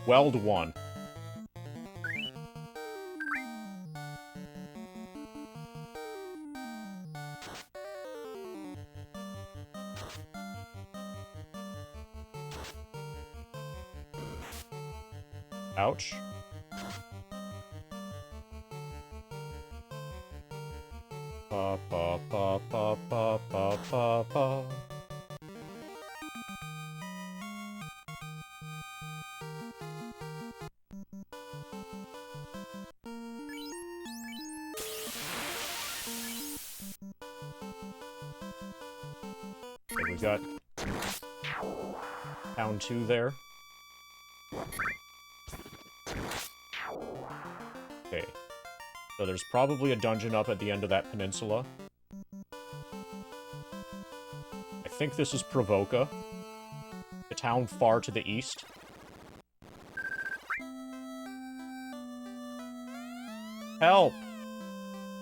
Weld 1. Ouch. Pa pa pa pa pa pa pa pa. Okay, we've got Town 2 there. Okay. So there's probably a dungeon up at the end of that peninsula. I think this is Provoca. The town far to the east. Help!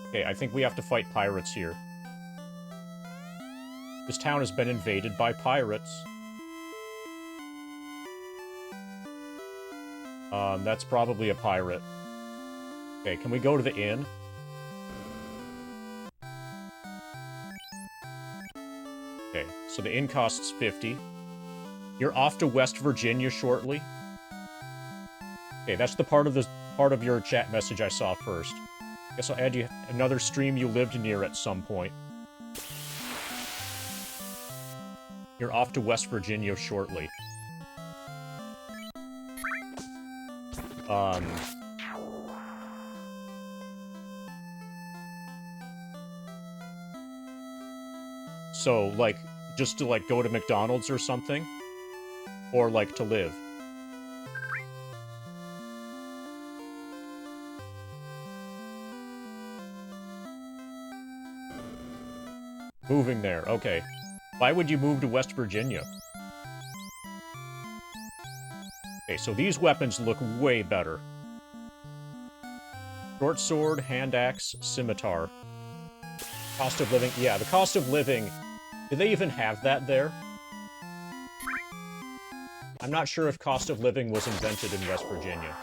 Okay, I think we have to fight pirates here. This town has been invaded by pirates. That's probably a pirate. Okay, can we go to the inn? Okay, so the inn costs 50. You're off to West Virginia shortly. Okay, that's the part of your chat message I saw first. Guess I'll add you another stream you lived near at some point. You're off to West Virginia shortly. So, like, just to, like, go to McDonald's or something? Or, like, to live? Moving there, okay. Why would you move to West Virginia? Okay, so these weapons look way better. Short sword, hand axe, scimitar. Cost of living, yeah, the cost of living. Do they even have that there? I'm not sure if cost of living was invented in West Virginia.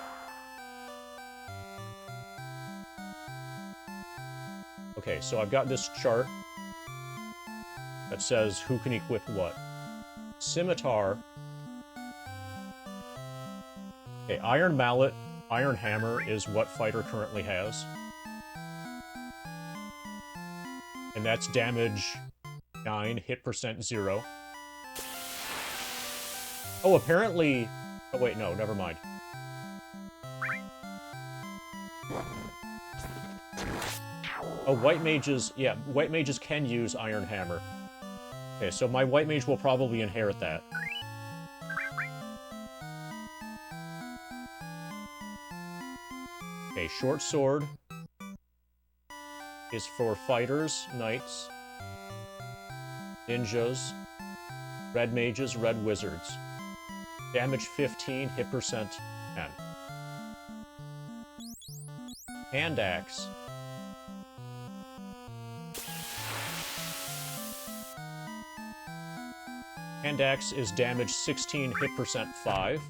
Okay, so I've got this chart that says who can equip what. Scimitar. Okay, iron mallet, iron hammer is what fighter currently has. And that's damage 9, hit percent 0. Oh, apparently... Oh, wait, no, never mind. Oh, white mages... Yeah, white mages can use iron hammer. Okay, so my white mage will probably inherit that. Okay, short sword is for fighters, knights, ninjas, red mages, red wizards. Damage 15, hit percent 10. Hand axe. Hand axe is damage 16, hit percent 5.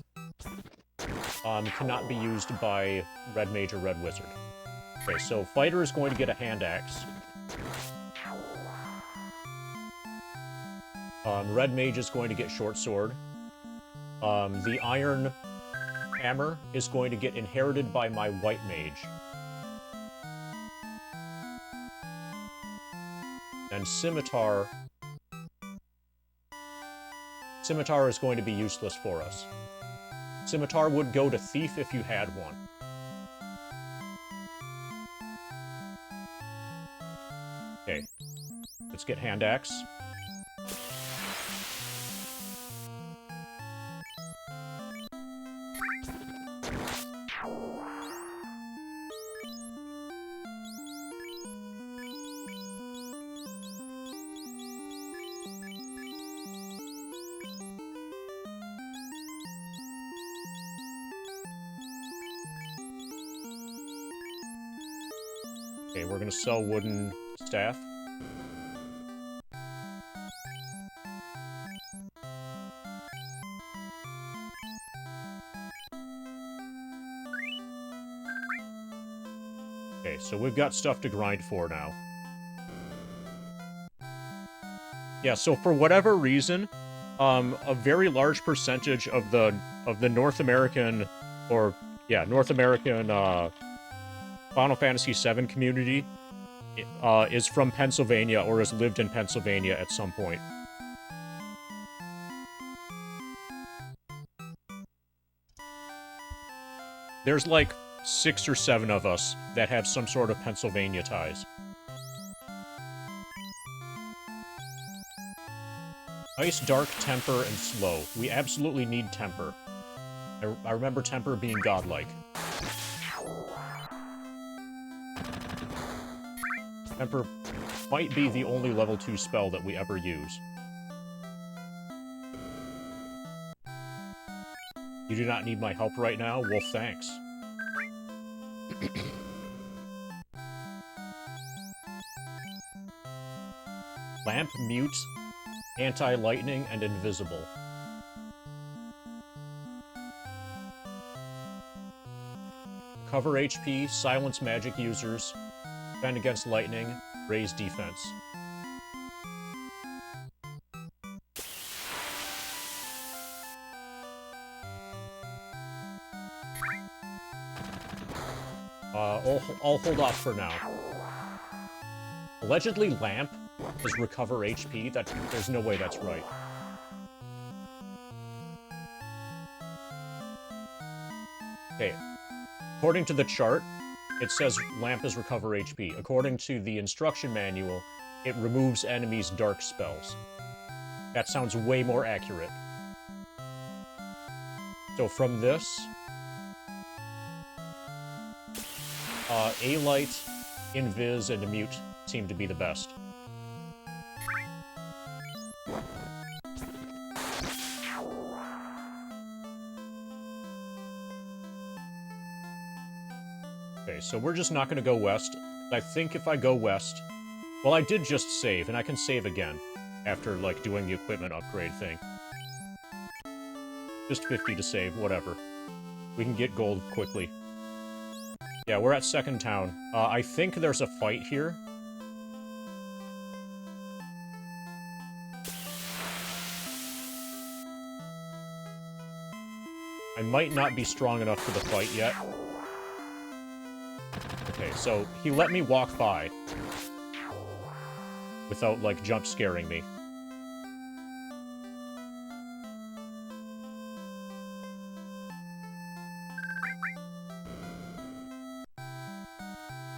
Cannot be used by red mage or red wizard. Okay, so fighter is going to get a hand axe. Red mage is going to get short sword. The iron hammer is going to get inherited by my white mage. And scimitar... Scimitar is going to be useless for us. Scimitar would go to thief if you had one. Okay. Let's get hand axe. Okay, we're gonna sell wooden staff. Okay, so we've got stuff to grind for now. Yeah, so for whatever reason, a very large percentage of the North American, North American, Final Fantasy VII community is from Pennsylvania or has lived in Pennsylvania at some point. There's like 6 or 7 of us that have some sort of Pennsylvania ties. Ice, dark, temper, and slow. We absolutely need temper. I remember temper being godlike. Temper might be the only level 2 spell that we ever use. You do not need my help right now? Well, thanks. Lamp, mute, anti-lightning, and invisible. Cover HP, silence magic users, defend against lightning, raise defense. I'll hold off for now. Allegedly, Lamp is recover HP. There's no way that's right. Okay. According to the chart, it says Lamp is recover HP. According to the instruction manual, it removes enemies' dark spells. That sounds way more accurate. So from this, A-Light, Invis, and Mute seem to be the best. Okay, so we're just not going to go west. I think if I go west... Well, I did just save, and I can save again after, like, doing the equipment upgrade thing. Just 50 to save, whatever. We can get gold quickly. Yeah, we're at second town. I think there's a fight here. I might not be strong enough for the fight yet. Okay, so he let me walk by without, like, jump scaring me.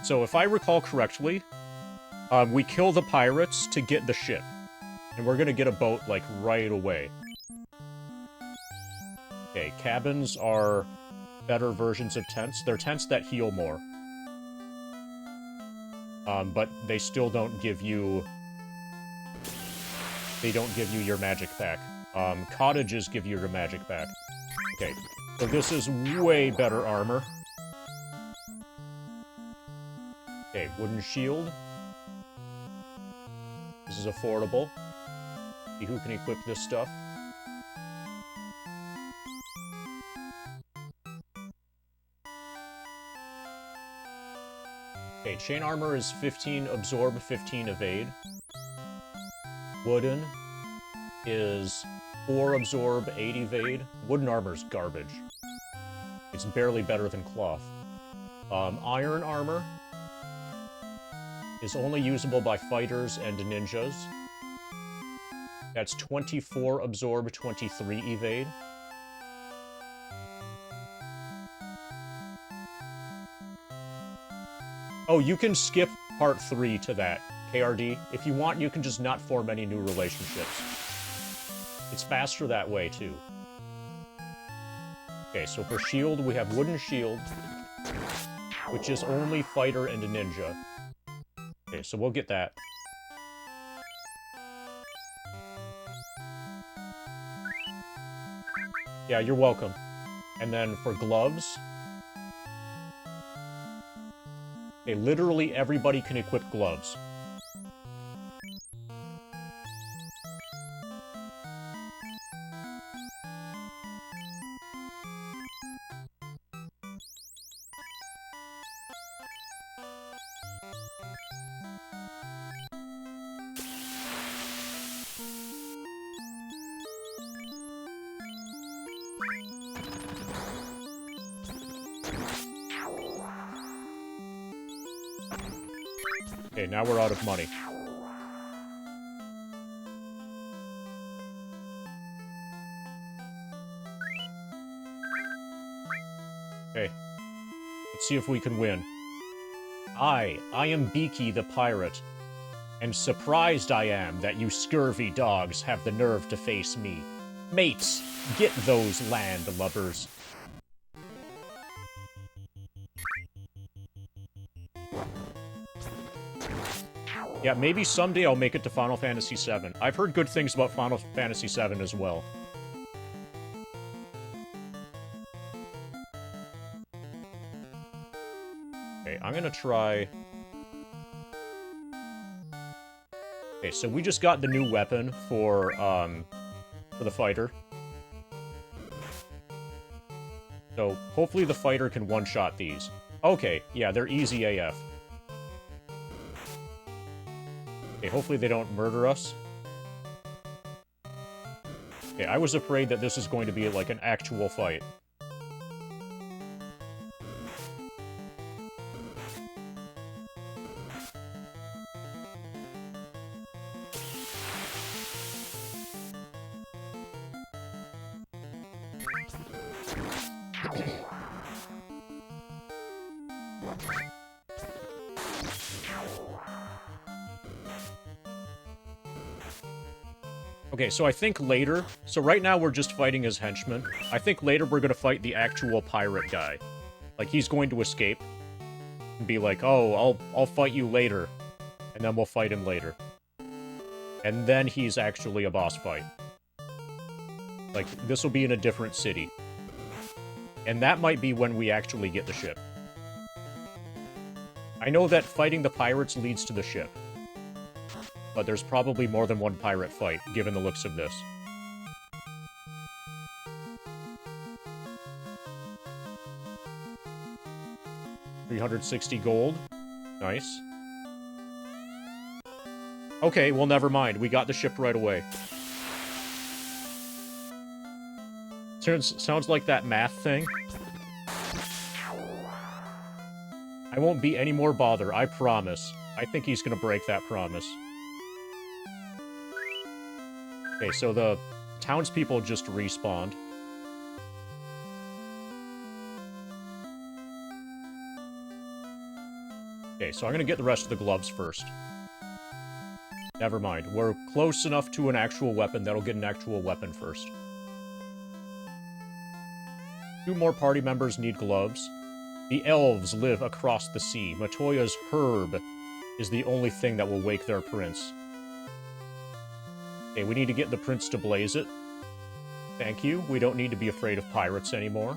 So if I recall correctly, we kill the pirates to get the ship. And we're gonna get a boat, like, right away. Okay, cabins are better versions of tents. They're tents that heal more. But they still don't give you... They don't give you your magic back. Cottages give you your magic back. Okay, so this is way better armor. Okay, wooden shield. This is affordable. See who can equip this stuff. Okay, chain armor is 15 absorb, 15 evade. Wooden is 4 absorb, 8 evade. Wooden armor's garbage. It's barely better than cloth. Iron armor is only usable by fighters and ninjas. That's 24 absorb, 23 evade. Oh, you can skip part 3 to that, KRD. If you want, you can just not form any new relationships. It's faster that way, too. Okay, so for shield, we have wooden shield, which is only fighter and a ninja. Okay, so we'll get that. Yeah, you're welcome. And then for gloves... Okay, literally everybody can equip gloves. Okay, now we're out of money. Okay. Let's see if we can win. I am Beaky the pirate. And surprised I am that you scurvy dogs have the nerve to face me. Mates, get those landlubbers. Yeah, maybe someday I'll make it to Final Fantasy VII. I've heard good things about Final Fantasy VII as well. Okay, I'm gonna try... Okay, so we just got the new weapon for the fighter. So, hopefully the fighter can one-shot these. Okay, yeah, they're easy AF. Okay, hopefully they don't murder us. Okay, I was afraid that this is going to be, like, an actual fight. Okay, so I think later... So right now we're just fighting as henchmen. I think later we're gonna fight the actual pirate guy. Like, he's going to escape. And be like, oh, I'll fight you later. And then we'll fight him later. And then he's actually a boss fight. Like, this will be in a different city. And that might be when we actually get the ship. I know that fighting the pirates leads to the ship. But there's probably more than one pirate fight, given the looks of this. $360 gold. Nice. Okay, well, never mind. We got the ship right away. Sounds like that math thing. I won't be any more bother, I promise. I think he's gonna break that promise. Okay, so the townspeople just respawned. Okay, so I'm gonna get the rest of the gloves first. Never mind. We're close enough to an actual weapon that'll get an actual weapon first. 2 more party members need gloves. The elves live across the sea. Matoya's herb is the only thing that will wake their prince. Okay, we need to get the prince to blaze it. Thank you. We don't need to be afraid of pirates anymore.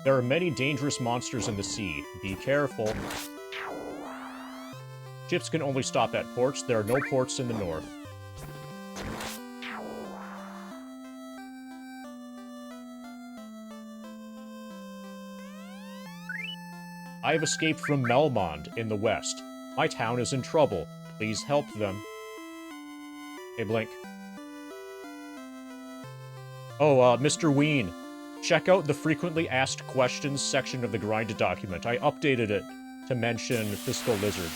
There are many dangerous monsters in the sea. Be careful. Ships can only stop at ports. There are no ports in the north. I have escaped from Melmond in the west. My town is in trouble. Please help them. Hey, Blink. Oh, Mr. Ween. Check out the frequently asked questions section of the Grind document. I updated it to mention Fiscal Lizard.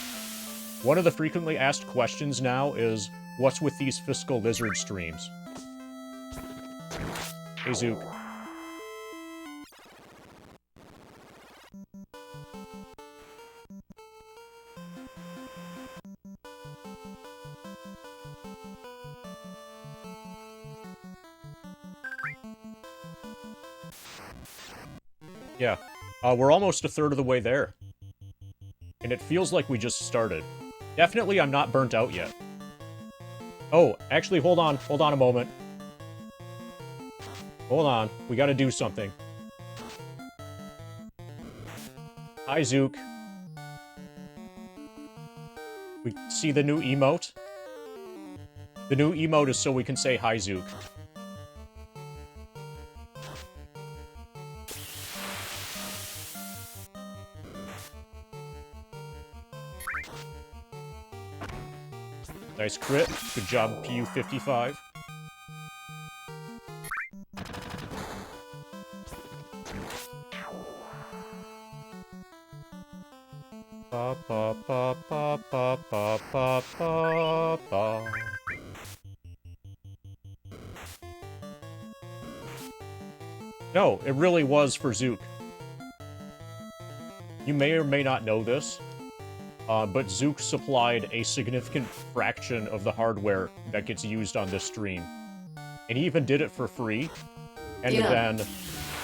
One of the frequently asked questions now is, what's with these Fiscal Lizard streams? Hey, Zook. Yeah. We're almost a third of the way there. And it feels like we just started. Definitely I'm not burnt out yet. Oh, actually, hold on. Hold on a moment. Hold on. We gotta do something. Hi, Zook. We see the new emote? The new emote is so we can say hi, Zook. Nice crit. Good job, PU55. Pa pa pa pa pa pa pa pa pa. No, it really was for Zook. You may or may not know this, but Zook supplied a significant fraction of the hardware that gets used on this stream. And he even did it for free, and then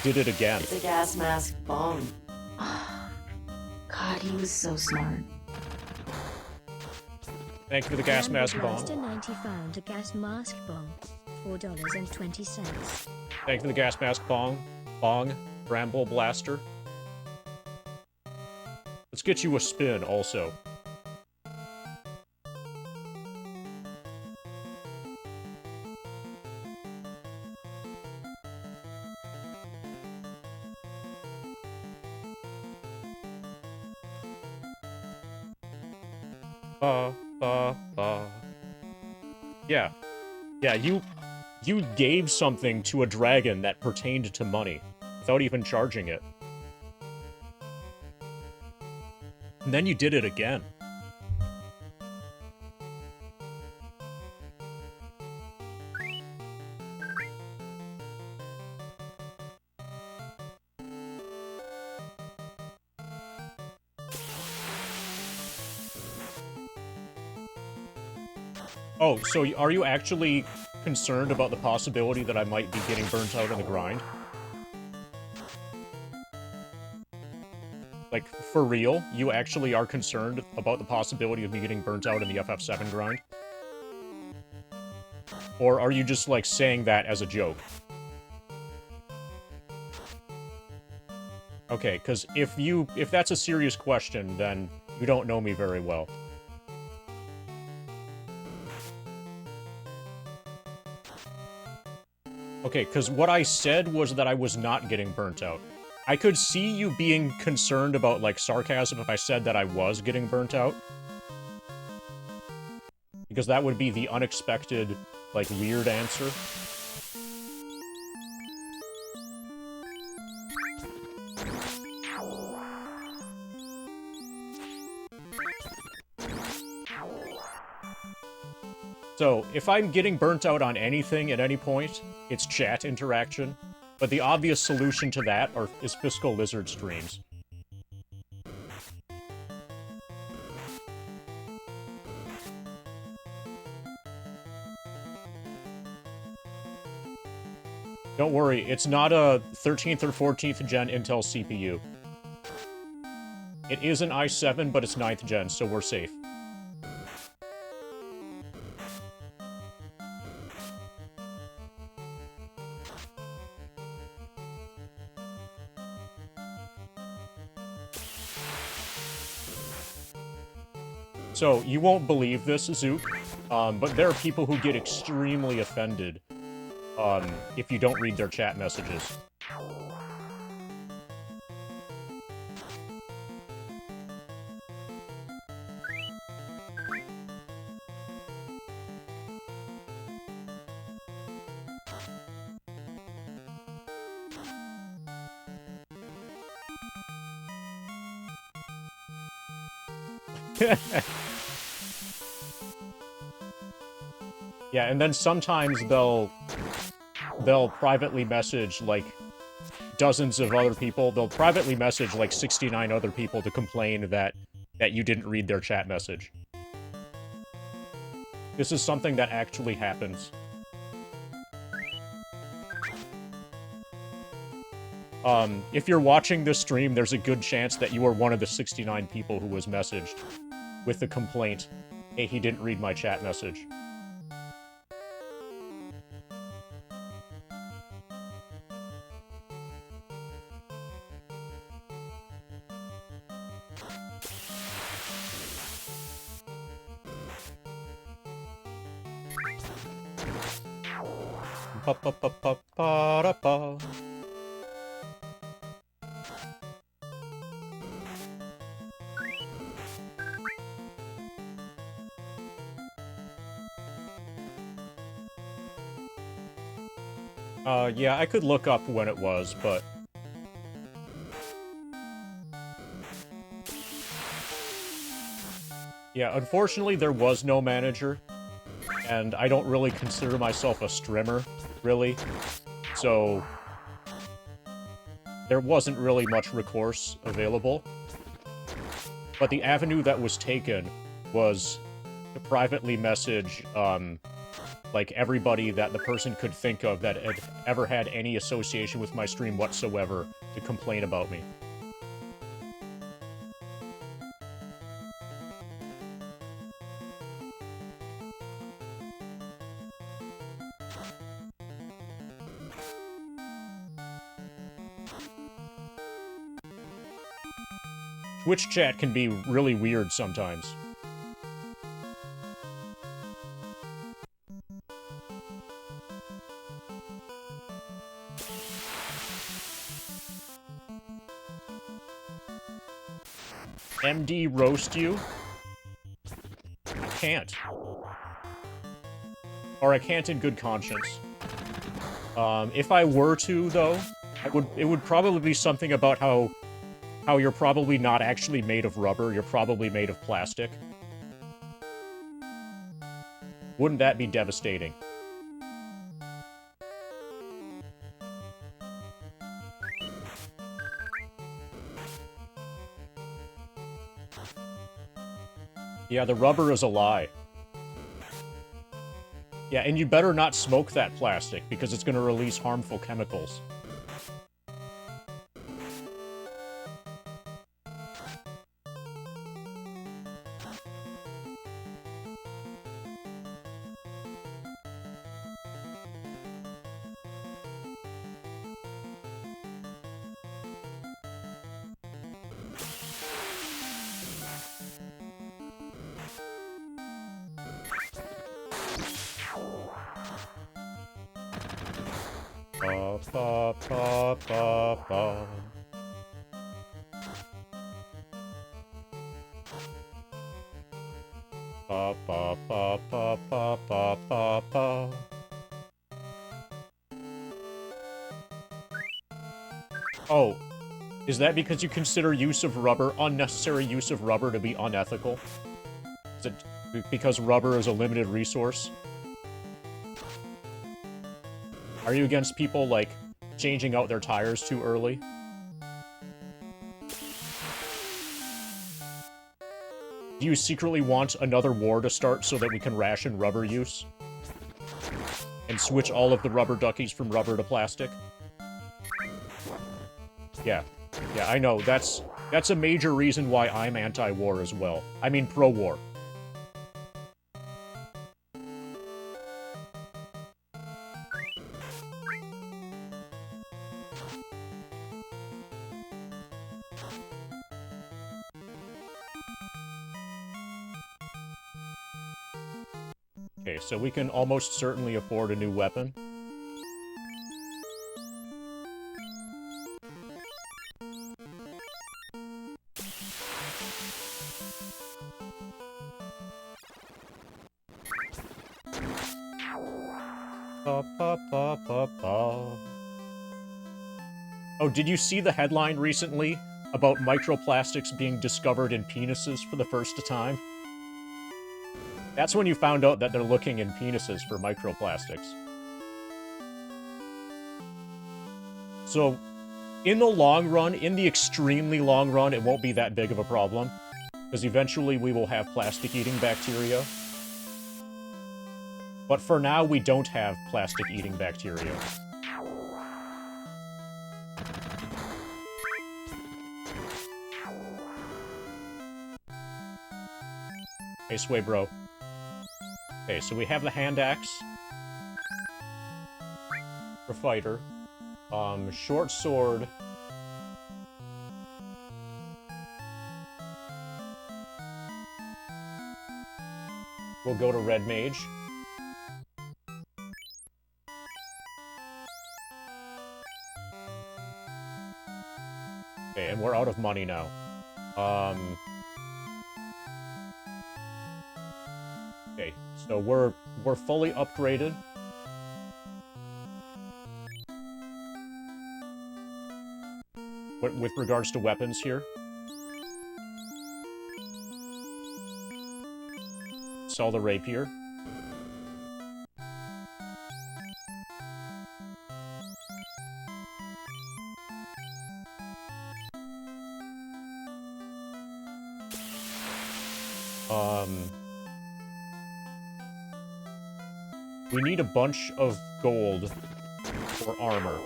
did it again. It's a gas mask bomb. God, he was so smart. Thank you for the gas mask bomb. L99 found a gas mask bomb. $4.20. Thank you for the gas mask bong. Bramble Blaster. Let's get you a spin, also. Yeah. Yeah, you gave something to a dragon that pertained to money, without even charging it. And then you did it again. Oh, so are you actually concerned about the possibility that I might be getting burnt out on the grind? Like, for real? You actually are concerned about the possibility of me getting burnt out in the FF7 grind? Or are you just, like, saying that as a joke? Okay, because if that's a serious question, then you don't know me very well. Okay, because what I said was that I was not getting burnt out. I could see you being concerned about, like, sarcasm if I said that I was getting burnt out. Because that would be the unexpected, like, weird answer. So, if I'm getting burnt out on anything at any point, it's chat interaction. But the obvious solution to that is Fiscal Lizard streams. Don't worry, it's not a 13th or 14th gen Intel CPU. It is an i7, but it's 9th gen, so we're safe. So, you won't believe this, Zook, but there are people who get extremely offended if you don't read their chat messages. Yeah, and then sometimes they'll privately message, like, dozens of other people. They'll privately message, like, 69 other people to complain that you didn't read their chat message. This is something that actually happens. If you're watching this stream, there's a good chance that you are one of the 69 people who was messaged with the complaint, hey, he didn't read my chat message. Pa-pa-pa-pa-pa-da-pa. Yeah, I could look up when it was, but... Yeah, unfortunately there was no manager, and I don't really consider myself a strimmer, really. So, there wasn't really much recourse available. But the avenue that was taken was to privately message, like, everybody that the person could think of that had ever had any association with my stream whatsoever to complain about me. Twitch chat can be really weird sometimes. MD roast you? I can't. Or I can't in good conscience. If I were to, though, it would probably be something about how you're probably not actually made of rubber, you're probably made of plastic. Wouldn't that be devastating? Yeah, the rubber is a lie. Yeah, and you better not smoke that plastic, because it's gonna release harmful chemicals. Ba, ba, ba, ba, ba. Ba, ba, ba, ba, ba, ba, ba, ba. Oh, is that because you consider unnecessary use of rubber to be unethical? Is it because rubber is a limited resource? Are you against people, like, changing out their tires too early? Do you secretly want another war to start so that we can ration rubber use? And switch all of the rubber duckies from rubber to plastic? Yeah. Yeah, I know. That's a major reason why I'm anti-war as well. I mean pro-war. Okay, so we can almost certainly afford a new weapon. Ba, ba, ba, ba, ba. Oh, did you see the headline recently about microplastics being discovered in penises for the first time? That's when you found out that they're looking in penises for microplastics. So, in the long run, in the extremely long run, it won't be that big of a problem. Because eventually we will have plastic-eating bacteria. But for now, we don't have plastic-eating bacteria. Hey, Sway Bro. Okay, so we have the hand axe. For fighter. Short sword. We'll go to red mage. Okay, and we're out of money now. Okay, so we're fully upgraded. With regards to weapons here. Sell the rapier. We need a bunch of gold for armor.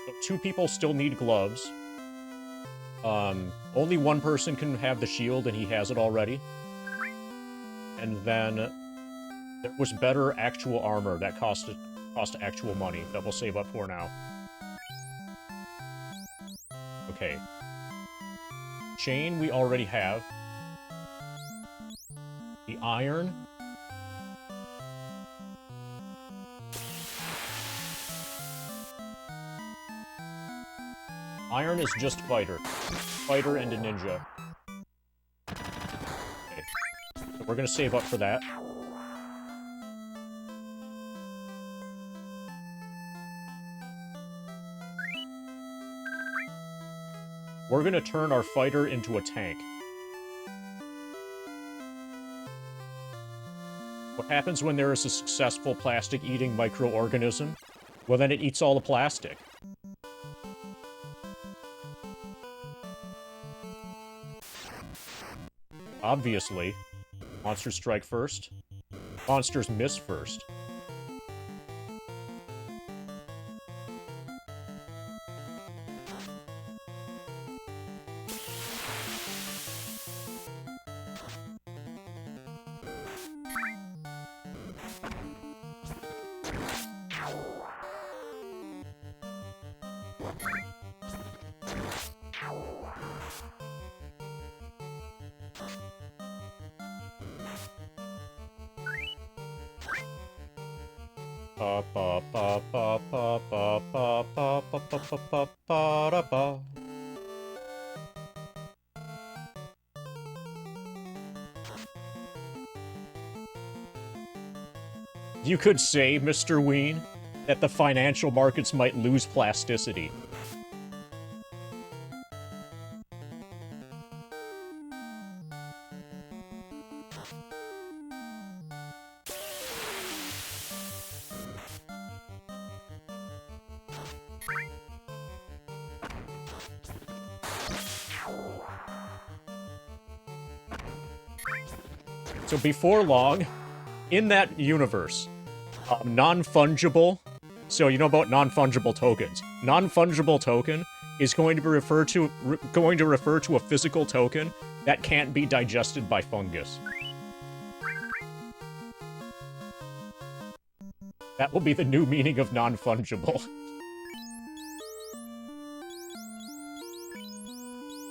So 2 people still need gloves. Only 1 person can have the shield, and he has it already. And then there was better actual armor that cost actual money that we'll save up for now. Okay. Chain we already have. The iron. Iron is just fighter. Fighter and a ninja. Okay. So we're gonna save up for that. We're gonna turn our fighter into a tank. What happens when there is a successful plastic-eating microorganism? Well, then it eats all the plastic. Obviously, monsters strike first. Monsters miss first. You could say, Mr. Ween, that the financial markets might lose plasticity. So before long, in that universe, non-fungible, so you know about non-fungible tokens. Non-fungible token is going to refer to a physical token that can't be digested by fungus. That will be the new meaning of non-fungible.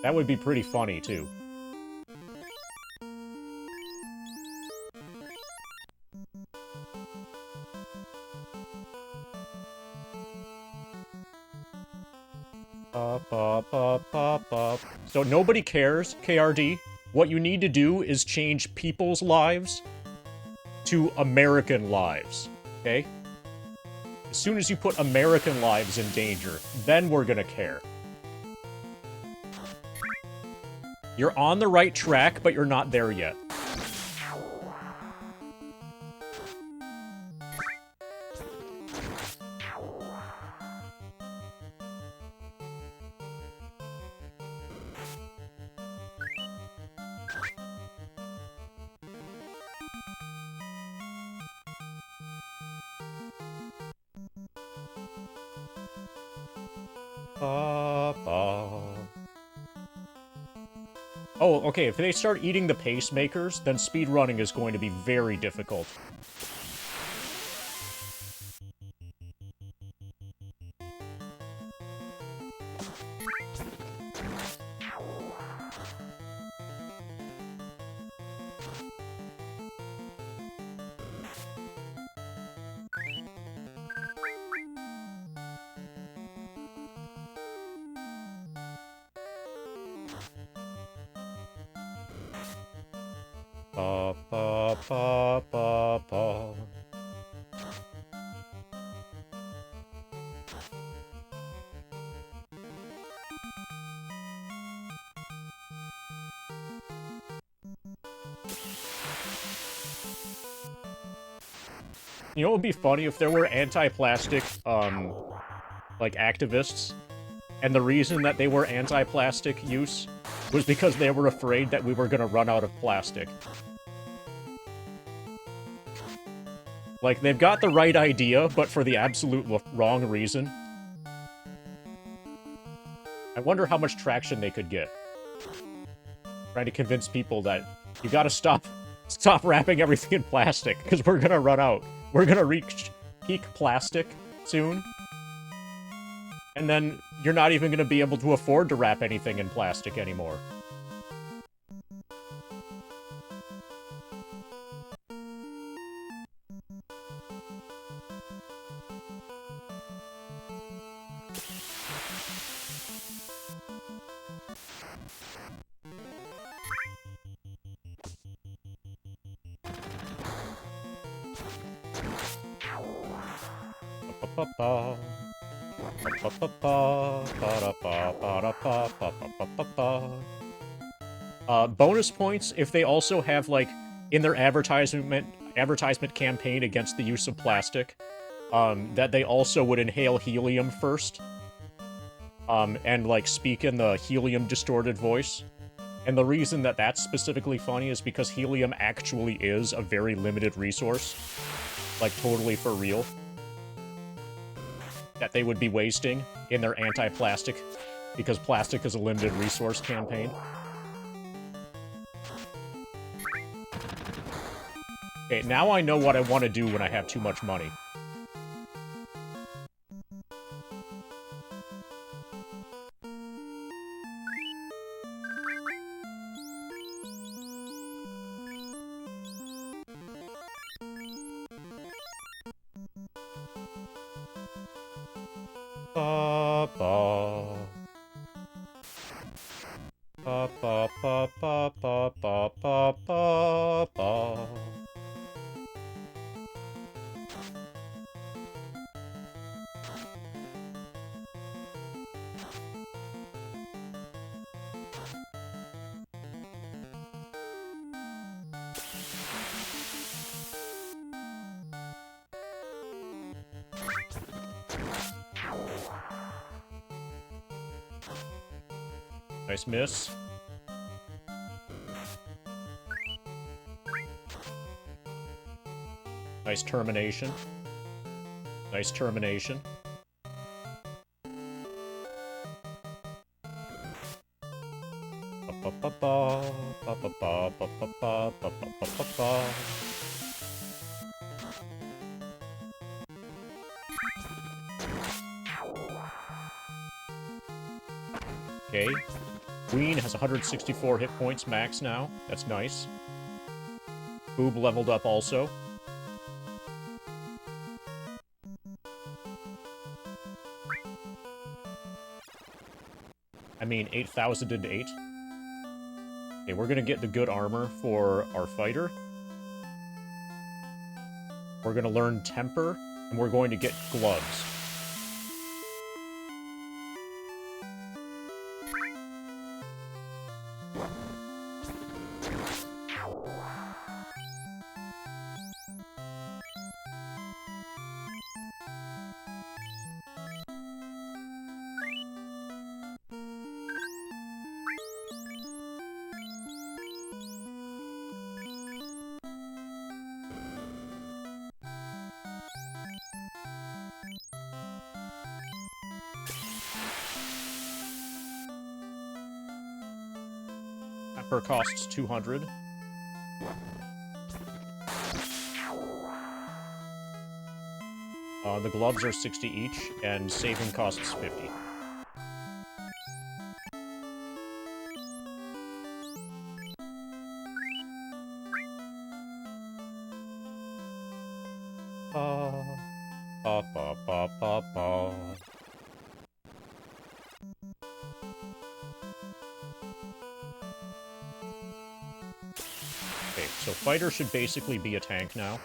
That would be pretty funny, too. So nobody cares, KRD. What you need to do is change people's lives to American lives, okay? As soon as you put American lives in danger, then we're gonna care. You're on the right track, but you're not there yet. Oh, okay, if they start eating the pacemakers, then speedrunning is going to be very difficult. You know what would be funny if there were anti-plastic, like, activists And the reason that they were anti-plastic use was because they were afraid that we were gonna run out of plastic. Like, they've got the right idea, but for the absolute wrong reason. I wonder how much traction they could get. Trying to convince people that you gotta stop wrapping everything in plastic, because we're gonna run out. We're gonna reach peak plastic soon. And then you're not even gonna be able to afford to wrap anything in plastic anymore. Bonus points if they also have, like, in their advertisement campaign against the use of plastic, that they also would inhale helium first, and, like, speak in the helium-distorted voice. And the reason that that's specifically funny is because helium actually is a very limited resource. Like, totally for real. That they would be wasting in their anti-plastic, because plastic is a limited resource campaign. Okay, now I know what I want to do when I have too much money. Ba ba. Ba ba ba ba ba ba ba ba ba. Nice miss. Nice termination. Nice termination. Okay. Queen has 164 hit points max now. That's nice. Boob leveled up also. I mean, 8,008. Okay, we're gonna get the good armor for our fighter. We're gonna learn Temper, and we're going to get gloves. Temper costs 200. The gloves are 60 each, and saving costs 50. Ba ba ba ba ba. Okay, so fighter should basically be a tank now.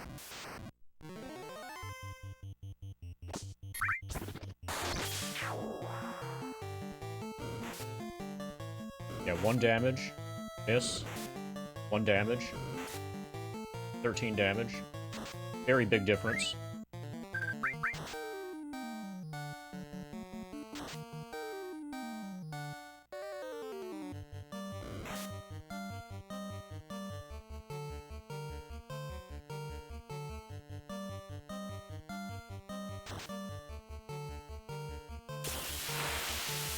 Yeah, 1 damage. Miss. 1 damage. 13 damage. Very big difference.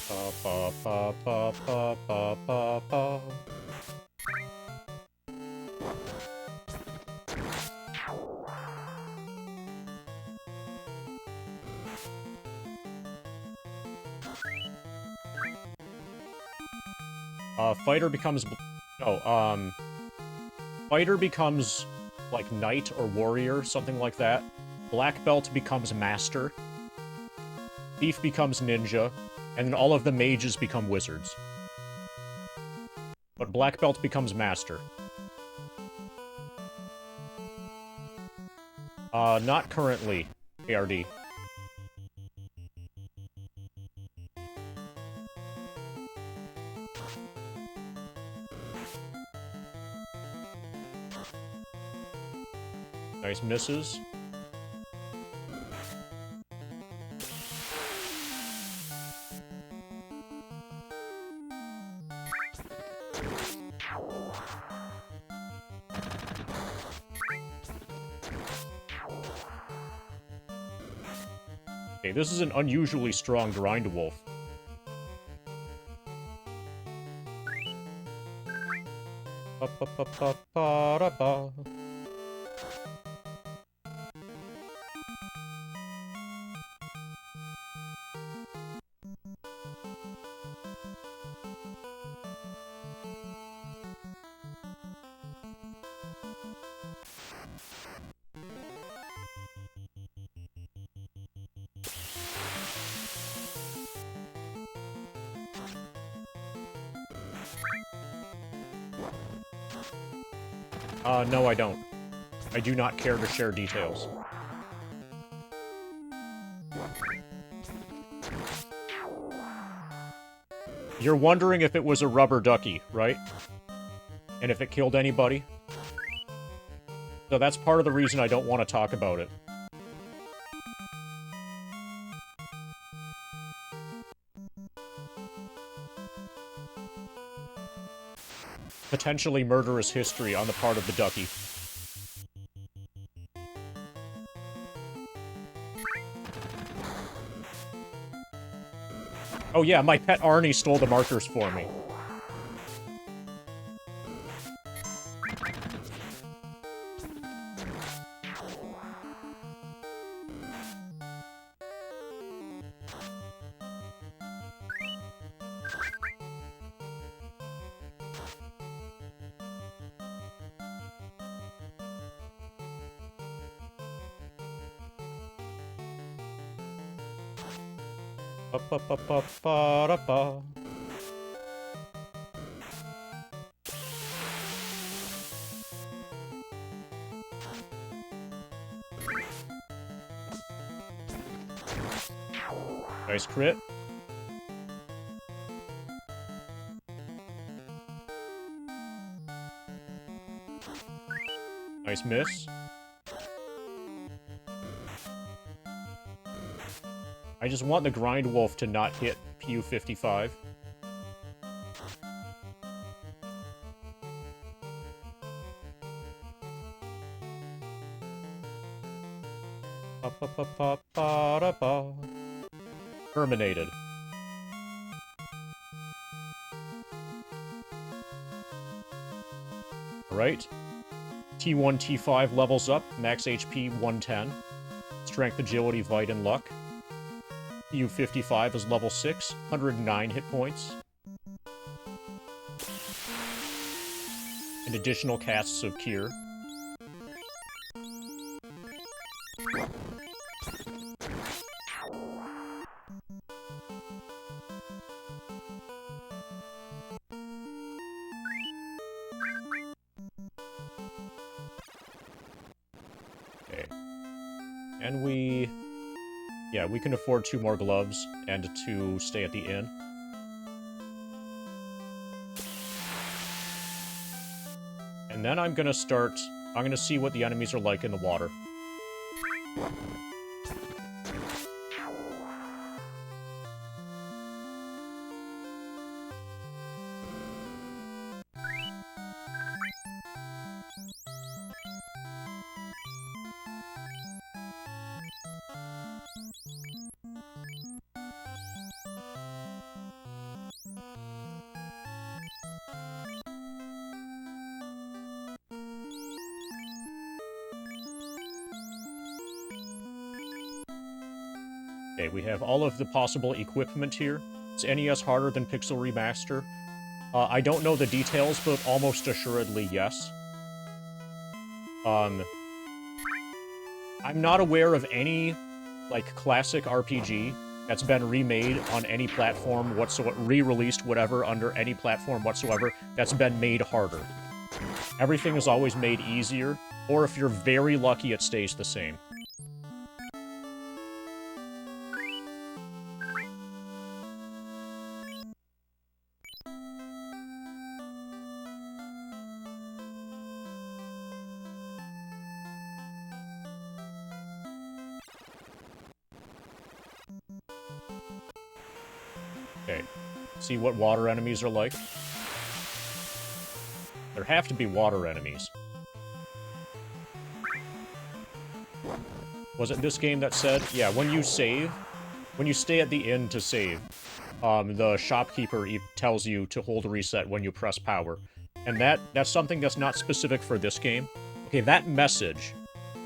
Pa pa pa pa pa pa pa pa. Fighter becomes... No, Fighter becomes, like, Knight or Warrior, something like that. Black Belt becomes Master. Thief becomes Ninja. And then all of the mages become Wizards. But Black Belt becomes Master. Not currently, ARD. Nice misses. Okay, this is an unusually strong Grind Wolf. Ba ba ba ba ba da ba. No, I don't. I do not care to share details. You're wondering if it was a rubber ducky, right? And if it killed anybody? So that's part of the reason I don't want to talk about it. Potentially murderous history on the part of the ducky. Oh yeah, my pet Arnie stole the markers for me. Ba ba ba ba ba da ba. Nice crit. Nice miss. I just want the Grind Wolf to not hit PU-55. Ba ba ba ba ba da ba. Terminated. Alright. T1, T5 levels up, max HP 110. Strength, Agility, Vite, and Luck. PU-55 is level 6, 109 hit points. And additional casts of Cure. Okay. And we... Yeah, we can afford 2 more gloves and to stay at the inn. And then I'm gonna see what the enemies are like in the water. Okay, we have all of the possible equipment here. Is NES harder than Pixel Remaster? I don't know the details, but almost assuredly yes. I'm not aware of any, like, classic RPG that's been remade on any platform whatsoever, re-released, whatever, under any platform whatsoever, that's been made harder. Everything is always made easier, or if you're very lucky, it stays the same. Okay, see what water enemies are like? There have to be water enemies. Was it this game that said, yeah, when you save, when you stay at the inn to save, the shopkeeper tells you to hold reset when you press power. And that's something that's not specific for this game. Okay, that message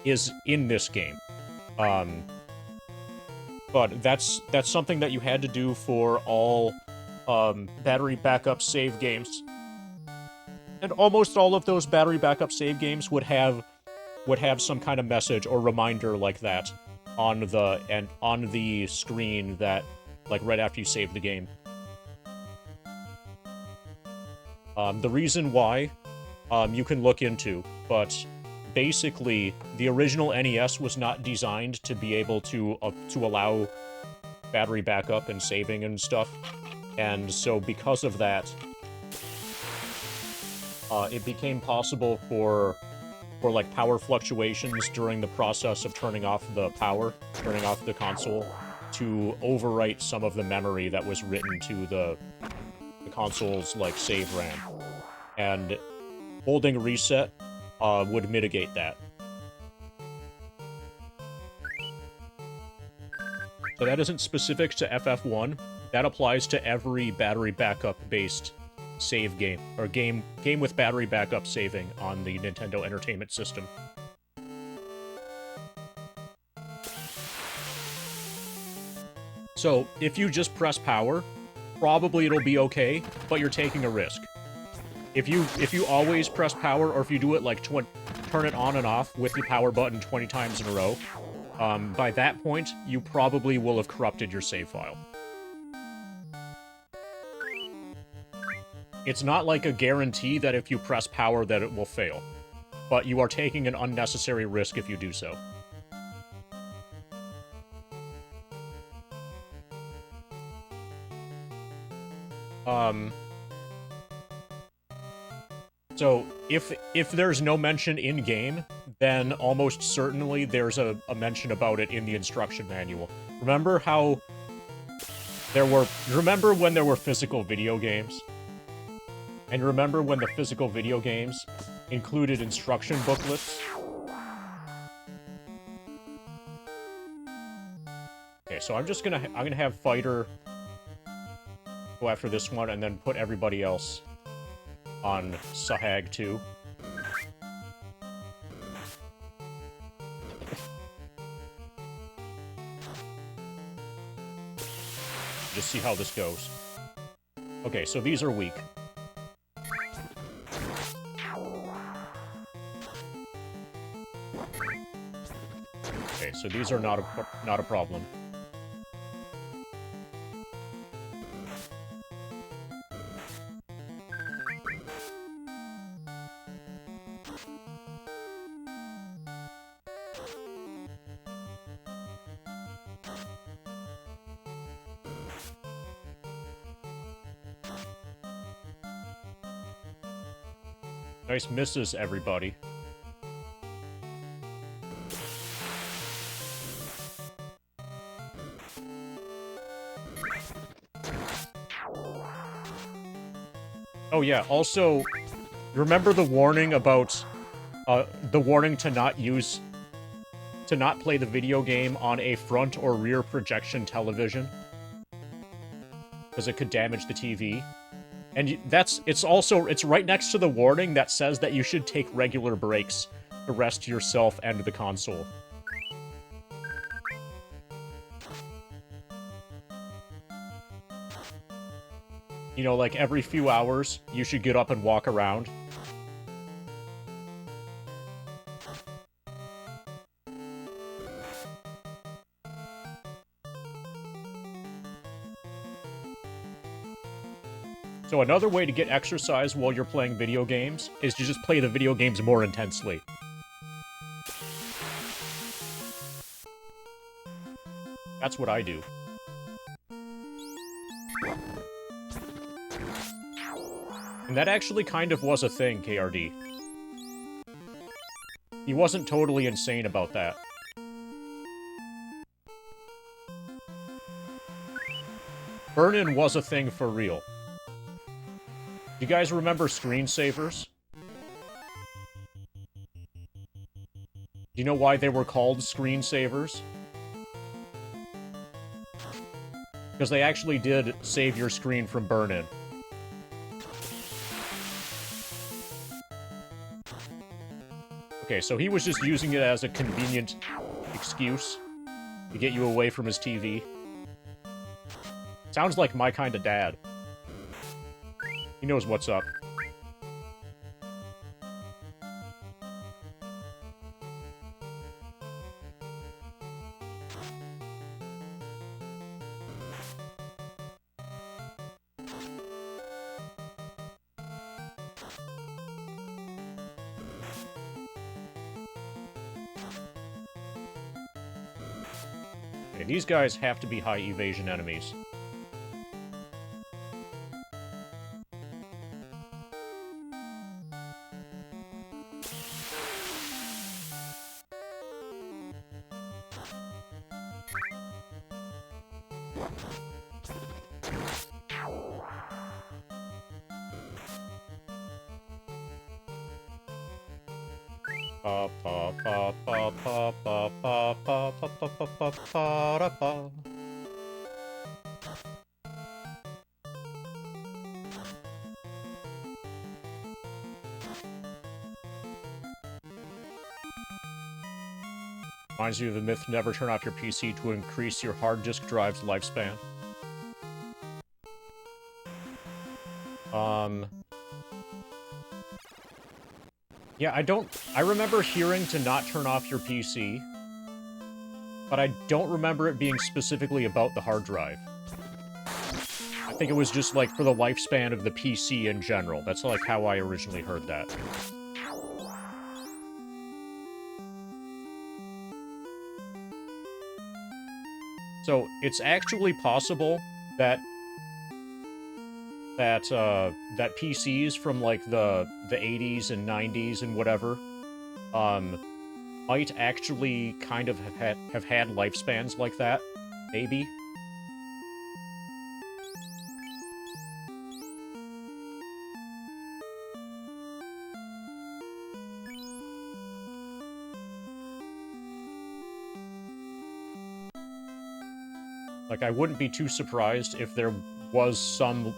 is in this game. But that's something that you had to do for all battery backup save games. And almost all of those battery backup save games would have some kind of message or reminder like that on the screen that, like, right after you save the game. The reason why, you can look into, but basically, the original NES was not designed to be able to allow battery backup and saving and stuff, and so because of that, it became possible for like power fluctuations during the process of turning off the console, to overwrite some of the memory that was written to the console's, like, save RAM. And holding reset would mitigate that. So that isn't specific to FF1. That applies to every battery backup-based save game, or game with battery backup saving on the Nintendo Entertainment System. So, if you just press power, probably it'll be okay, but you're taking a risk. If you always press power, or if you do it like turn it on and off with the power button 20 times in a row, by that point, you probably will have corrupted your save file. It's not like a guarantee that if you press power that it will fail, but you are taking an unnecessary risk if you do so. So, if there's no mention in-game, then almost certainly there's a mention about it in the instruction manual. Remember how remember when there were physical video games? And remember when the physical video games included instruction booklets? Okay, so I'm gonna have Fighter go after this one, and then put everybody else on Sahag 2. Just see how this goes. Okay, so these are weak. Okay, so these are not a problem. Nice misses, everybody. Oh yeah, also, remember the warning about, the warning to not play the video game on a front or rear projection television? Because it could damage the TV. And it's right next to the warning that says that you should take regular breaks to rest yourself and the console. You know, like every few hours, you should get up and walk around. So another way to get exercise while you're playing video games is to just play the video games more intensely. That's what I do. And that actually kind of was a thing, KRD. He wasn't totally insane about that. Burn-in was a thing for real. You guys remember screensavers? Do you know why they were called screensavers? Because they actually did save your screen from burn-in. Okay, so he was just using it as a convenient excuse to get you away from his TV. Sounds like my kind of dad. He knows what's up. Okay, these guys have to be high evasion enemies. Reminds you of the myth, never turn off your PC to increase your hard disk drive's lifespan. Yeah, I remember hearing to not turn off your PC, but I don't remember it being specifically about the hard drive. I think it was just, like, for the lifespan of the PC in general. That's, like, how I originally heard that. So, it's actually possible that PCs from, like, the 80s and 90s and whatever, might actually kind of have had lifespans like that. Maybe. Like, I wouldn't be too surprised if there was some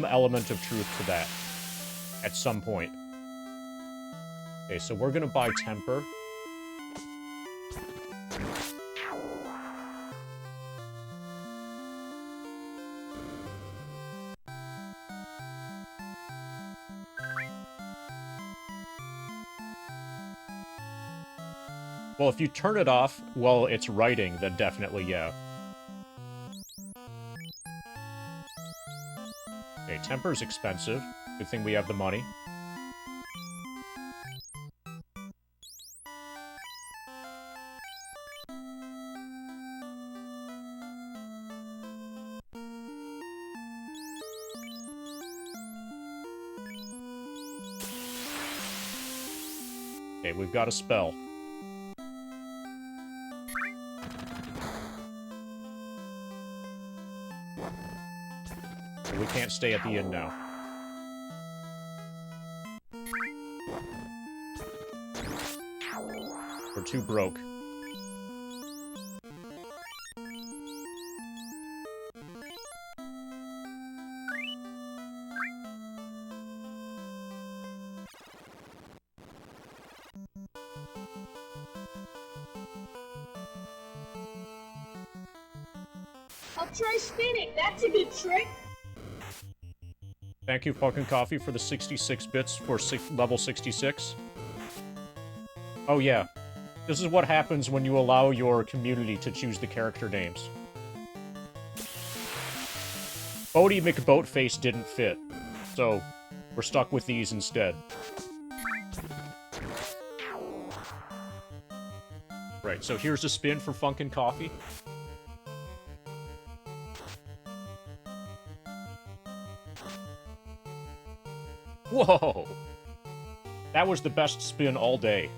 element of truth to that at some point. Okay, so we're gonna buy Temper. Well, if you turn it off while it's writing, then definitely, yeah. Okay, Temper's expensive. Good thing we have the money. Okay, we've got a spell. We can't stay at the inn now. We're too broke. I'll try spinning. That's a good trick. Thank you, Pumpkin Coffee, for the 66 bits for level 66. Oh yeah, this is what happens when you allow your community to choose the character names. Bodie McBoatface didn't fit, so we're stuck with these instead. Right, so here's a spin for Funkin' Coffee. Whoa! That was the best spin all day.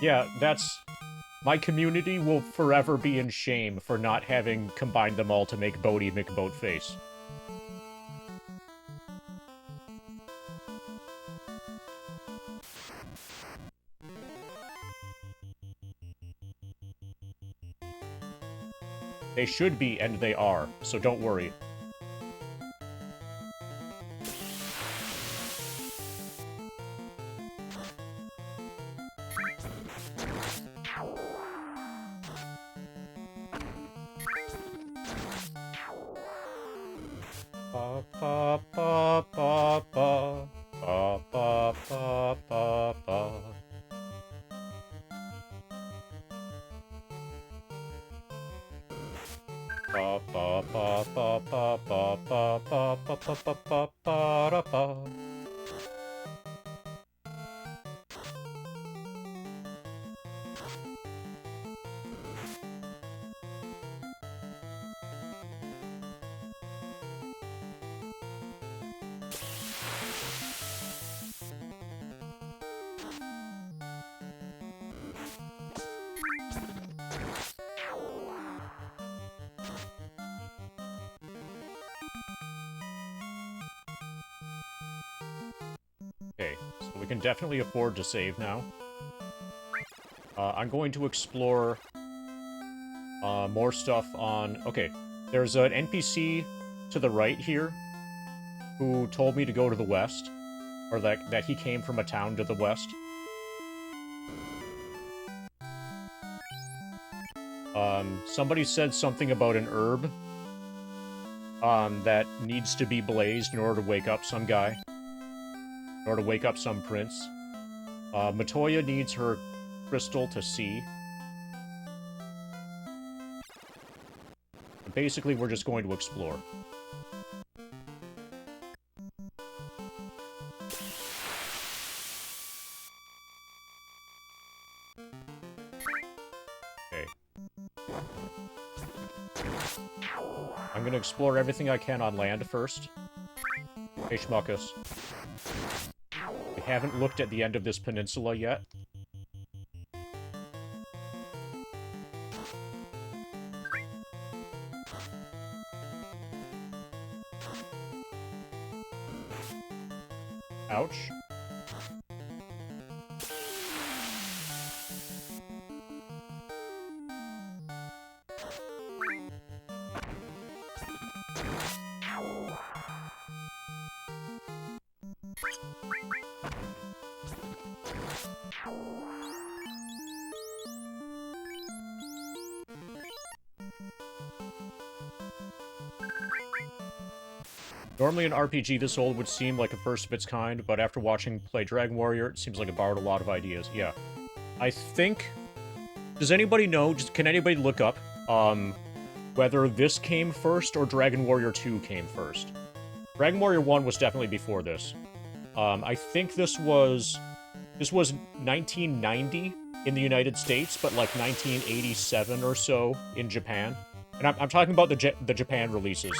Yeah, that's... My community will forever be in shame for not having combined them all to make Bodie McBoatface. They should be, and they are, so don't worry. Ba ba ba ba ba ba ba ba ba ba. Ba ba ba ba ba ba ba ba ba ba ba ba ba ba. Okay, so we can definitely afford to save now. I'm going to explore more stuff on... Okay, there's an NPC to the right here who told me to go to the west, or that he came from a town to the west. Somebody said something about an herb that needs to be blazed in order to wake up some guy. In order to wake up some prince. Matoya needs her crystal to see. Basically, we're just going to explore. Okay. I'm gonna explore everything I can on land first. Hey, Schmuckus. We haven't looked at the end of this peninsula yet. Ouch. Normally an RPG this old would seem like a first of its kind, but after watching play Dragon Warrior, it seems like it borrowed a lot of ideas. Yeah. I think... Does anybody know, can anybody look up, whether this came first or Dragon Warrior 2 came first? Dragon Warrior 1 was definitely before this. I think this was 1990 in the United States, but like 1987 or so in Japan. And I'm talking about the Japan releases.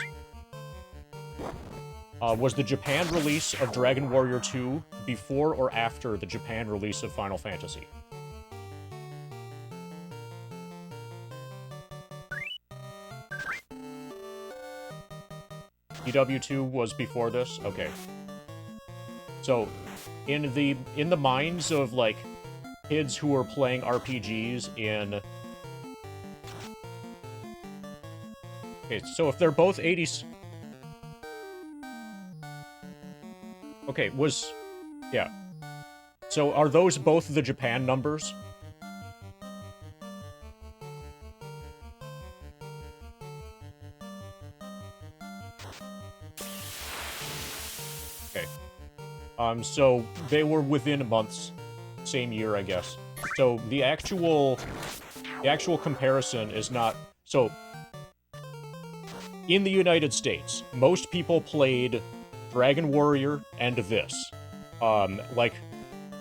Was the Japan release of Dragon Warrior 2 before or after the Japan release of Final Fantasy? EW2 was before this? Okay. So, in the minds of, like, kids who are playing RPGs in... Okay, so if they're both 80s... Okay, yeah. So are those both the Japan numbers? Okay. So they were within months. Same year, I guess. So the actual comparison is not... So, in the United States, most people played Dragon Warrior and this. Like,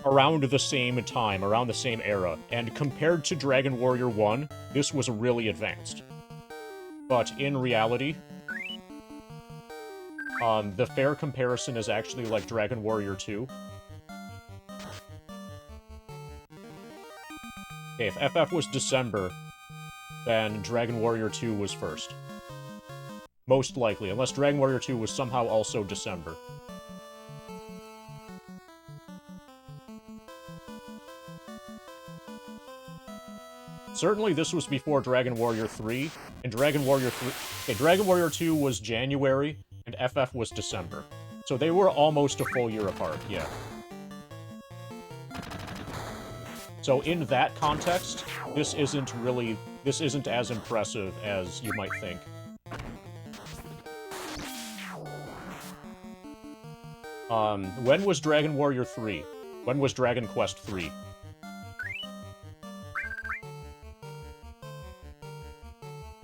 around the same time, around the same era. And compared to Dragon Warrior 1, this was really advanced. But in reality, the fair comparison is actually like Dragon Warrior 2. Okay, if FF was December, then Dragon Warrior 2 was first. Most likely, unless Dragon Warrior 2 was somehow also December. Certainly this was before Dragon Warrior 3, and Dragon Warrior 3... Okay, Dragon Warrior 2 was January, and FF was December. So they were almost a full year apart, yeah. So in that context, this isn't as impressive as you might think. When was Dragon Warrior 3? When was Dragon Quest 3?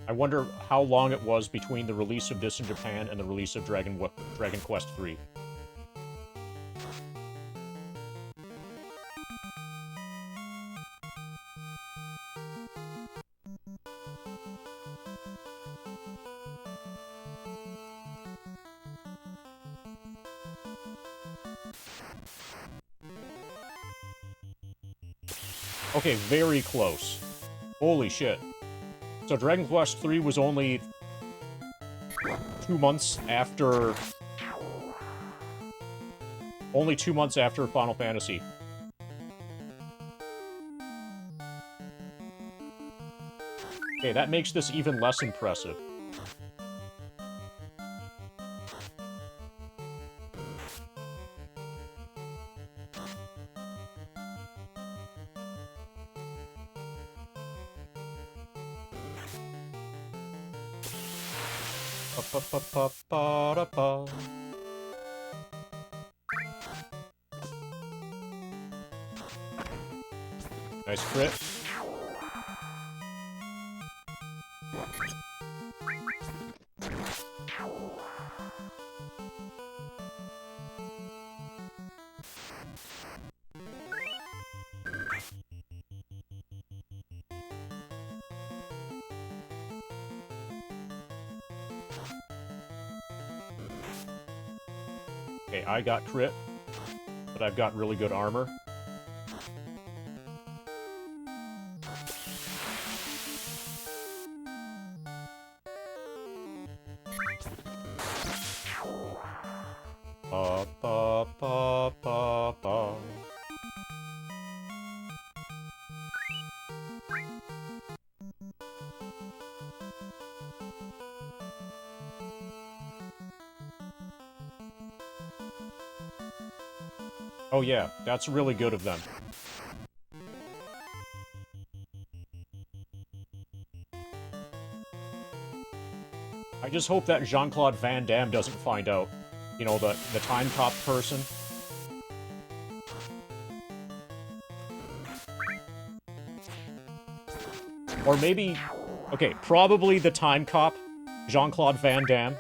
I wonder how long it was between the release of this in Japan and the release of Dragon Quest 3. Okay, very close. Holy shit. So Dragon Quest 3 was only 2 months after... Only 2 months after Final Fantasy. Okay, that makes this even less impressive. Pa-pa-pa-pa-pa-da-pa. Nice crit. Okay, I got crit, but I've got really good armor. Pa-pa-pa-pa-pa. Oh yeah, that's really good of them. I just hope that Jean-Claude Van Damme doesn't find out. You know, the time cop person. Or maybe... Okay, probably the time cop, Jean-Claude Van Damme,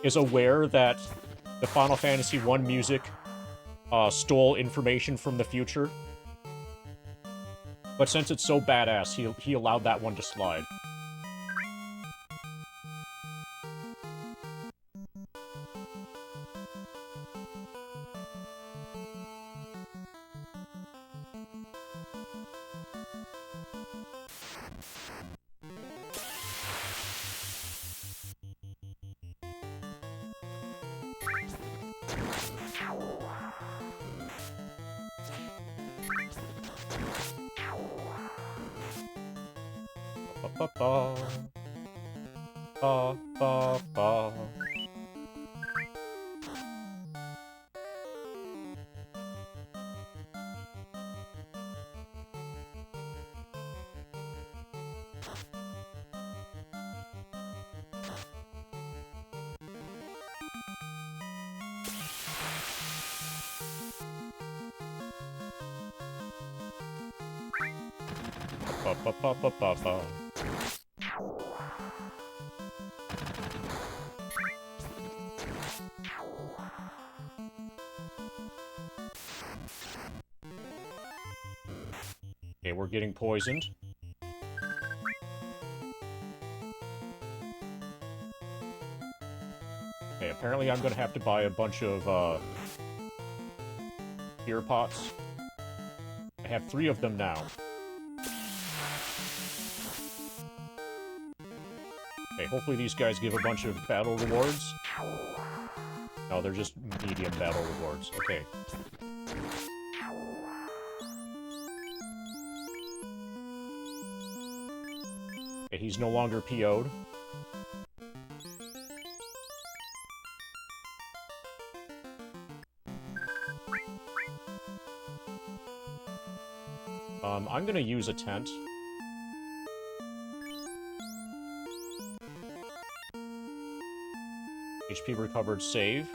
is aware that the Final Fantasy I music stole information from the future. But since it's so badass, he allowed that one to slide. Ba-ba-ba. Ba-ba-ba. Ba ba ba ba ba ba. Okay, we're getting poisoned. Okay, apparently I'm gonna have to buy a bunch of, beer pots. I have 3 of them now. Okay, hopefully these guys give a bunch of battle rewards. No, they're just medium battle rewards. Okay. Okay, he's no longer PO'd. I'm gonna use a tent. HP recovered, save.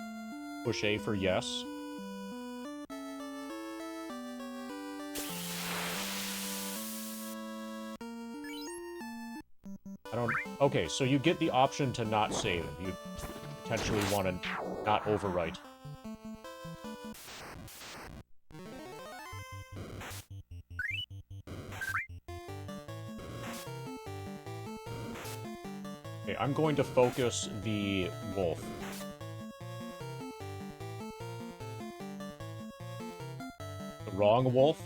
Push A for yes. I don't... Okay, so you get the option to not save if you potentially want to not overwrite. Okay, I'm going to focus the wolf. The wrong wolf?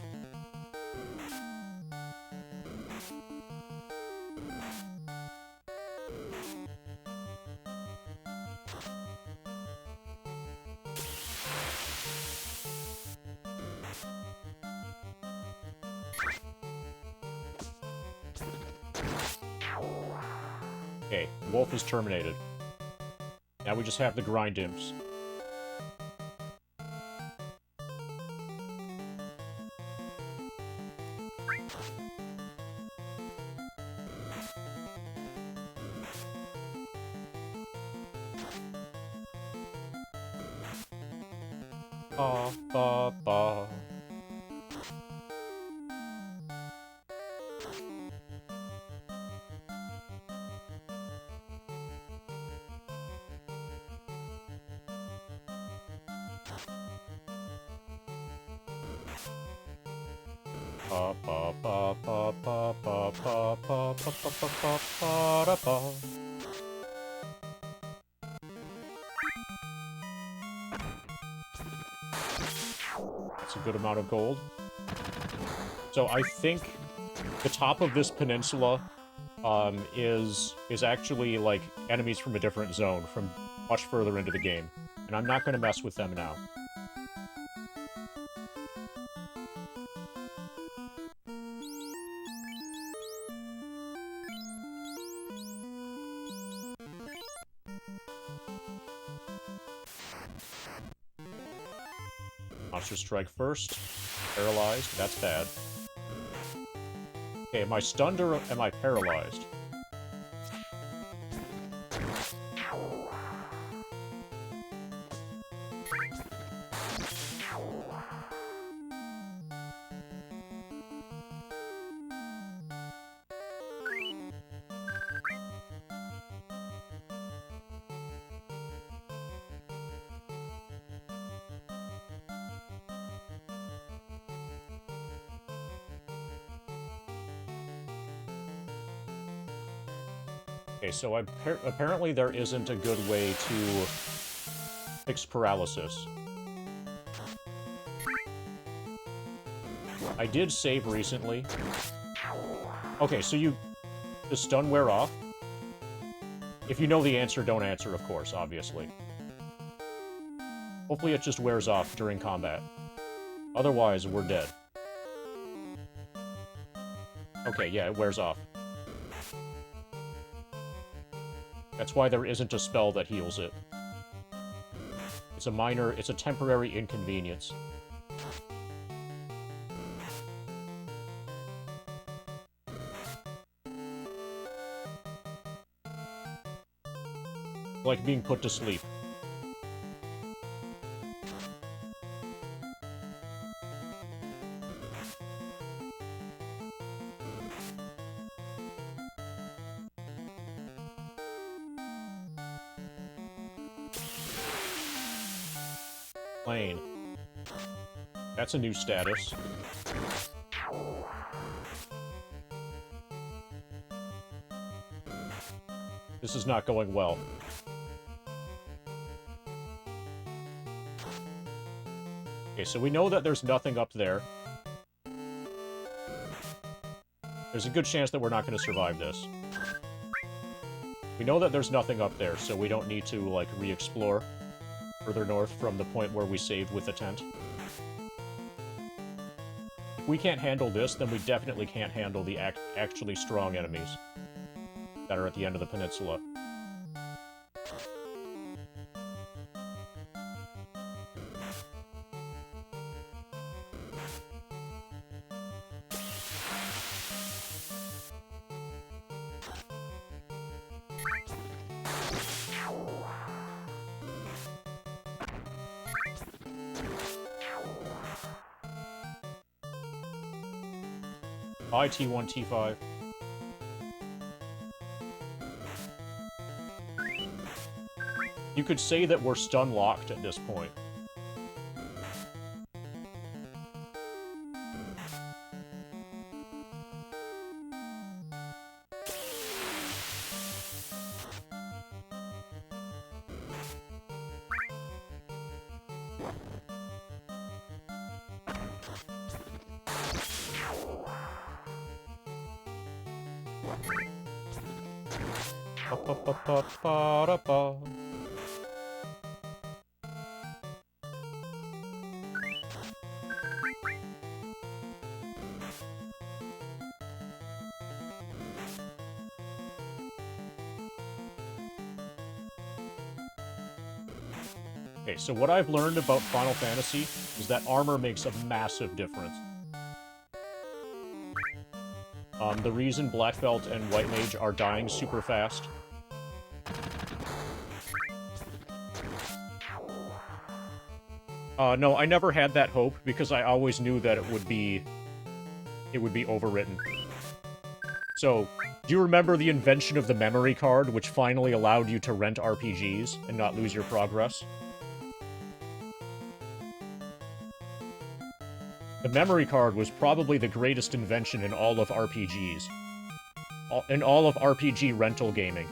Okay, wolf is terminated. Now we just have the grind imps. Ba ba ba. Ba ba ba ba ba ba ba ba ba ba ba ba da ba. That's a good amount of gold. So I think the top of this peninsula is actually like enemies from a different zone, from much further into the game, and I'm not going to mess with them now. Monster strike first. Paralyzed. That's bad. Okay, am I stunned or am I paralyzed? Okay, so apparently there isn't a good way to fix paralysis. I did save recently. Okay, so does stun wear off? If you know the answer, don't answer, of course, obviously. Hopefully it just wears off during combat. Otherwise, we're dead. Okay, yeah, it wears off. That's why there isn't a spell that heals it. It's a temporary inconvenience. like being put to sleep. Plane. That's a new status. This is not going well. Okay, so we know that there's nothing up there. There's a good chance that we're not going to survive this. We know that there's nothing up there, so we don't need to, like, re-explore further north from the point where we saved with the tent. If we can't handle this, then we definitely can't handle the actually strong enemies that are at the end of the peninsula. Bye, T1, T5. You could say that we're stun-locked at this point. Ba-ba-ba-ba-ba-da-ba. Okay, so what I've learned about Final Fantasy is that armor makes a massive difference. The reason Black Belt and White Mage are dying super fast. No, I never had that hope, because I always knew that it would be overwritten. So, do you remember the invention of the memory card, which finally allowed you to rent RPGs and not lose your progress? The memory card was probably the greatest invention in all of RPGs. In all of RPG rental gaming.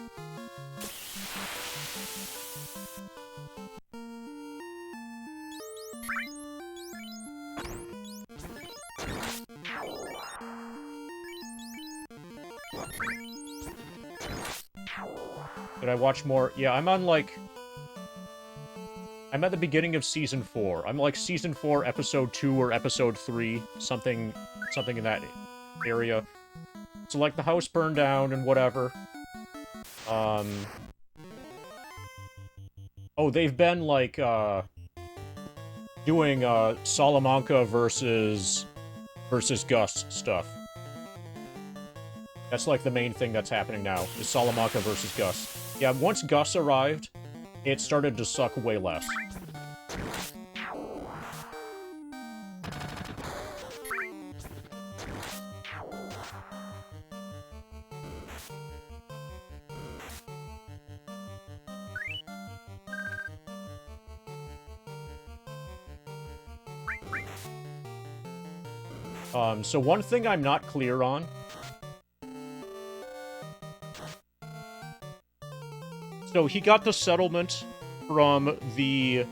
Did I watch more? Yeah, I'm on, like... I'm at the beginning of Season 4. I'm like Season 4, Episode 2 or Episode 3. Something in that area. So, like, the house burned down and whatever. Oh, they've been, like, doing, Salamanca versus Gus stuff. That's, like, the main thing that's happening now, is Salamanca versus Gus. Yeah, once Gus arrived, it started to suck way less. So one thing I'm not clear on... So he got the settlement from the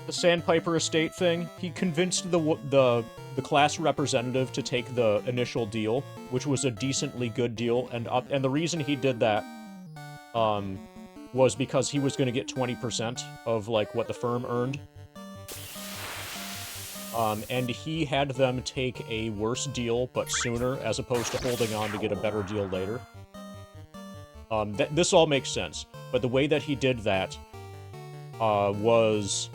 Sandpiper Estate thing. He convinced the class representative to take the initial deal, which was a decently good deal, and the reason he did that was because he was going to get 20% of, like, what the firm earned. And he had them take a worse deal, but sooner, as opposed to holding on to get a better deal later. This all makes sense, but the way that he did that was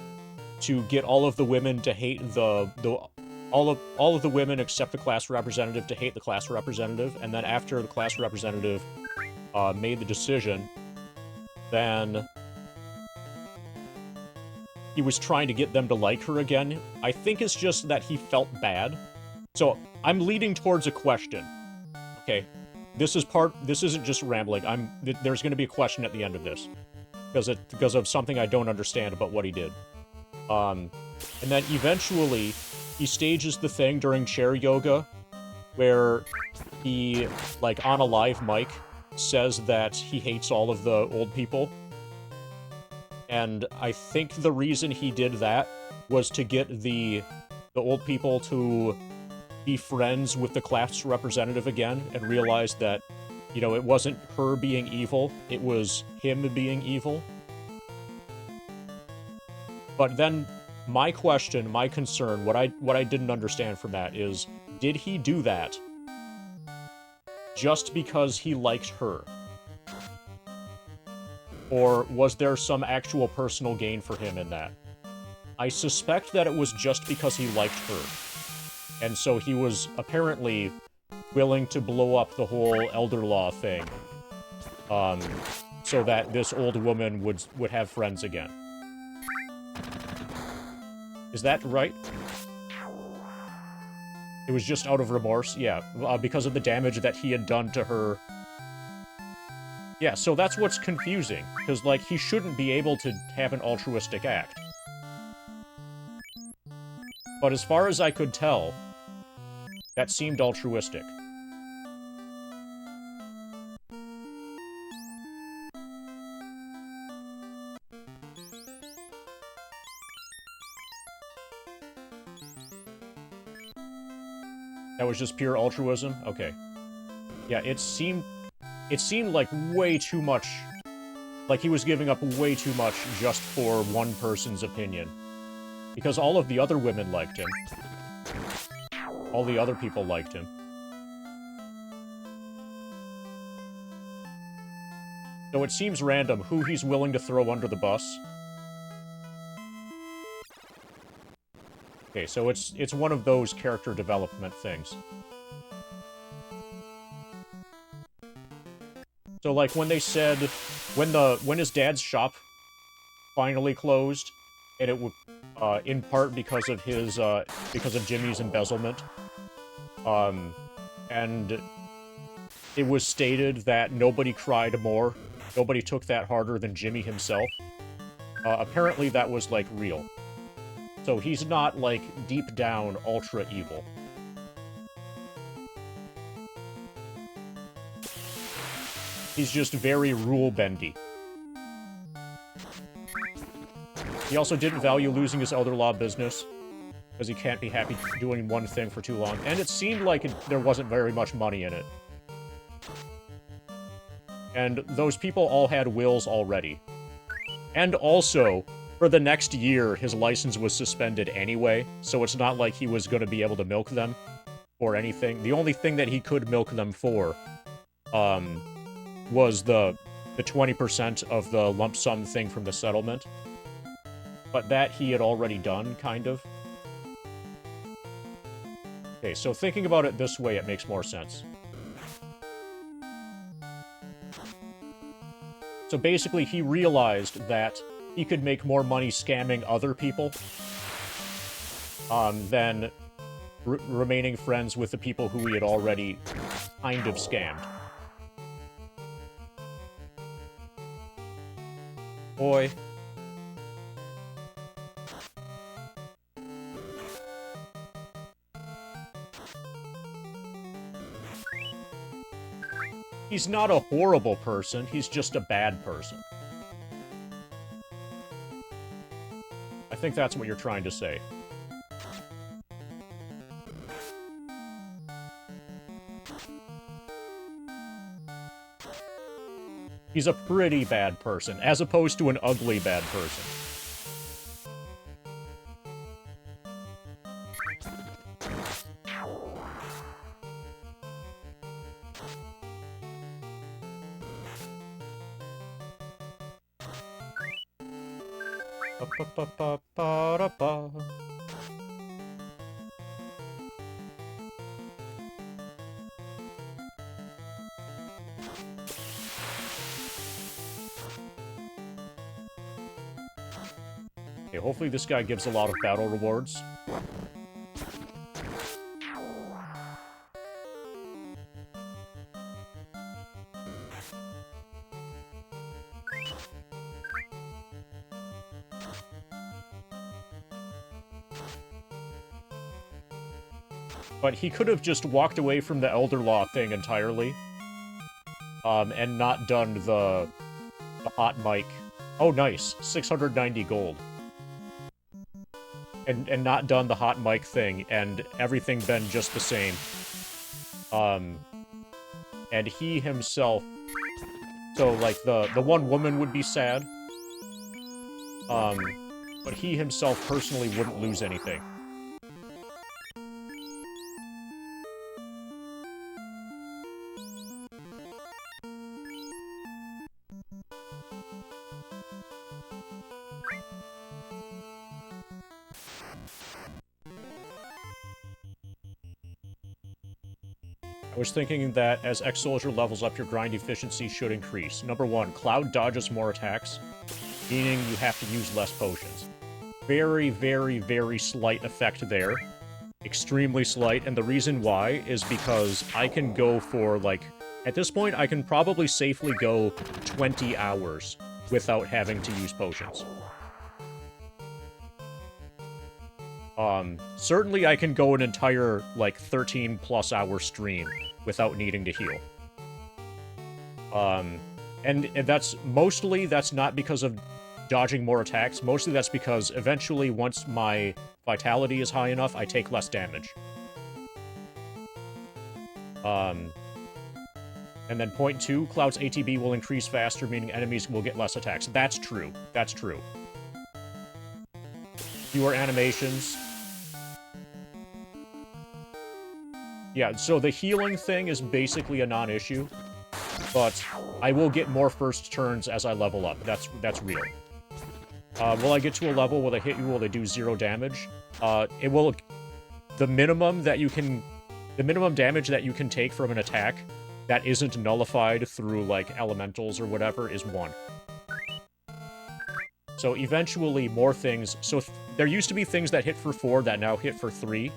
to get all of the women to hate all of the women except the class representative to hate the class representative, and then after the class representative made the decision, then he was trying to get them to like her again. I think it's just that he felt bad. So, I'm leading towards a question. Okay, this isn't just rambling. There's gonna be a question at the end of this. Because of something I don't understand about what he did. And then eventually, he stages the thing during chair yoga, where he, like, on a live mic, says that he hates all of the old people. And I think the reason he did that was to get the old people to be friends with the class representative again, and realize that, you know, it wasn't her being evil, it was him being evil. But then, my question, my concern, what I didn't understand from that is, did he do that just because he liked her? Or was there some actual personal gain for him in that? I suspect that it was just because he liked her. And so he was apparently willing to blow up the whole elder law thing, so that this old woman would have friends again. Is that right? It was just out of remorse? Yeah, because of the damage that he had done to her. Yeah, so that's what's confusing, because, like, he shouldn't be able to have an altruistic act. But as far as I could tell, that seemed altruistic. That was just pure altruism? Okay. Yeah, it seemed like way too much. Like he was giving up way too much just for one person's opinion. Because all of the other women liked him. All the other people liked him. So it seems random who he's willing to throw under the bus. Okay, so it's one of those character development things. So, like, when they said, when his dad's shop finally closed, and it would, in part because of Jimmy's embezzlement, and it was stated that nobody cried more, nobody took that harder than Jimmy himself. Apparently that was, like, real. So he's not, like, deep down ultra evil. He's just very rule-bendy. He also didn't value losing his elder law business, because he can't be happy doing one thing for too long. And it seemed like there wasn't very much money in it. And those people all had wills already. And also, for the next year, his license was suspended anyway, so it's not like he was going to be able to milk them or anything. The only thing that he could milk them for, was the 20% of the lump sum thing from the settlement. But that he had already done, kind of. Okay, so thinking about it this way, it makes more sense. So basically, he realized that he could make more money scamming other people than remaining friends with the people who he had already kind of scammed. Boy. He's not a horrible person, he's just a bad person. I think that's what you're trying to say. He's a pretty bad person, as opposed to an ugly bad person. Ba-ba-ba-ba-ba-da-ba. Okay, hopefully this guy gives a lot of battle rewards. But he could have just walked away from the Elder Law thing entirely. And not done the hot mic. Oh, nice. 690 gold. And not done the hot mic thing, and everything been just the same. And he himself... So, like, the one woman would be sad. But he himself personally wouldn't lose anything. I was thinking that as Ex-Soldier levels up, your grind efficiency should increase. Number 1, Cloud dodges more attacks, meaning you have to use less potions. Very, very, very slight effect there. Extremely slight, and the reason why is because I can go for, like... At this point, I can probably safely go 20 hours without having to use potions. Certainly I can go an entire, like, 13-plus hour stream without needing to heal. And that's not because of dodging more attacks. Mostly that's because eventually, once my vitality is high enough, I take less damage. And then point 2, Cloud's ATB will increase faster, meaning enemies will get less attacks. That's true. That's true. Fewer animations. Yeah, so the healing thing is basically a non-issue, but I will get more first turns as I level up. That's real. Will I get to a level where they hit you, will they do 0 damage? It will... The minimum damage that you can take from an attack that isn't nullified through, like, elementals or whatever is 1. So eventually more things... So there used to be things that hit for 4 that now hit for 3,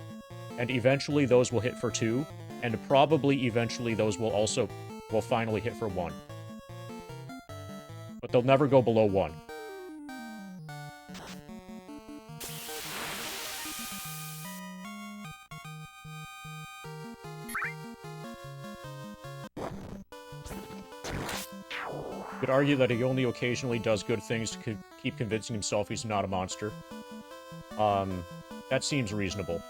and eventually those will hit for 2, and probably eventually those will finally hit for 1. But they'll never go below 1. You could argue that he only occasionally does good things to keep convincing himself he's not a monster. That seems reasonable.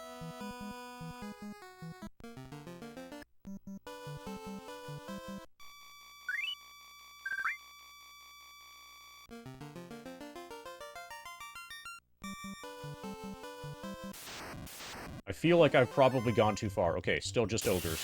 I feel like I've probably gone too far. Okay, still just ogres.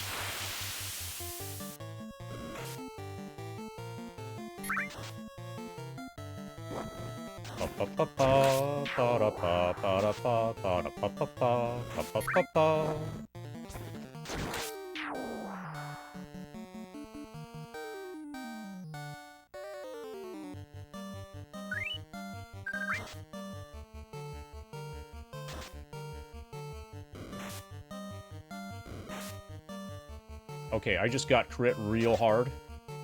Okay, I just got crit real hard.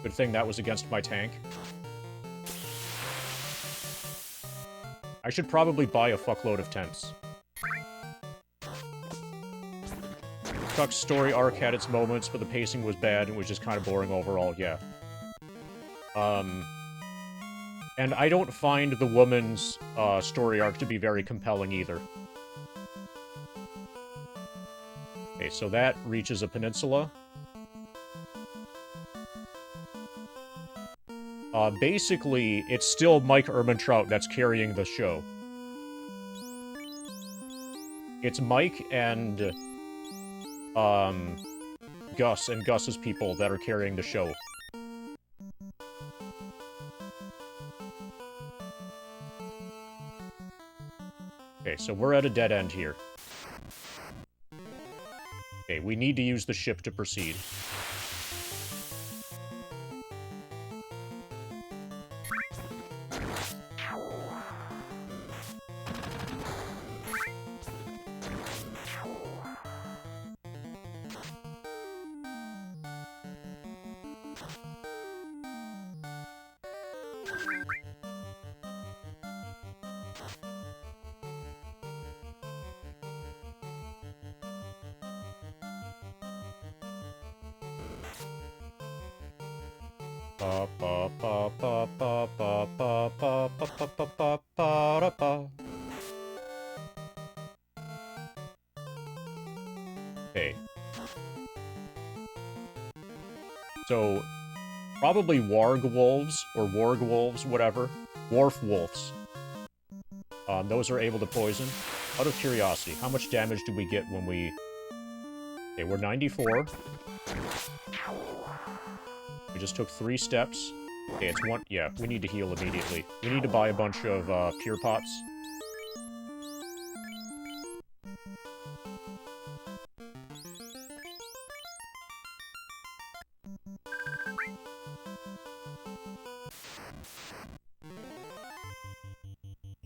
Good thing that was against my tank. I should probably buy a fuckload of tents. Chuck's story arc had its moments, but the pacing was bad and was just kind of boring overall, yeah. And I don't find the woman's story arc to be very compelling either. Okay, so that reaches a peninsula. Basically, it's still Mike Ehrmantraut that's carrying the show. It's Mike and, Gus and Gus's people that are carrying the show. Okay, so we're at a dead end here. Okay, we need to use the ship to proceed. Pa pa pa pa pa pa pa pa pa pa pa pa pa pa. Okay. So, probably warg wolves, or warg wolves, whatever. Dwarf wolves. Those are able to poison. Out of curiosity, how much damage do we get when we... Okay, we're 94. We just took 3 steps. Okay, it's one... Yeah, we need to heal immediately. We need to buy a bunch of, pure pots.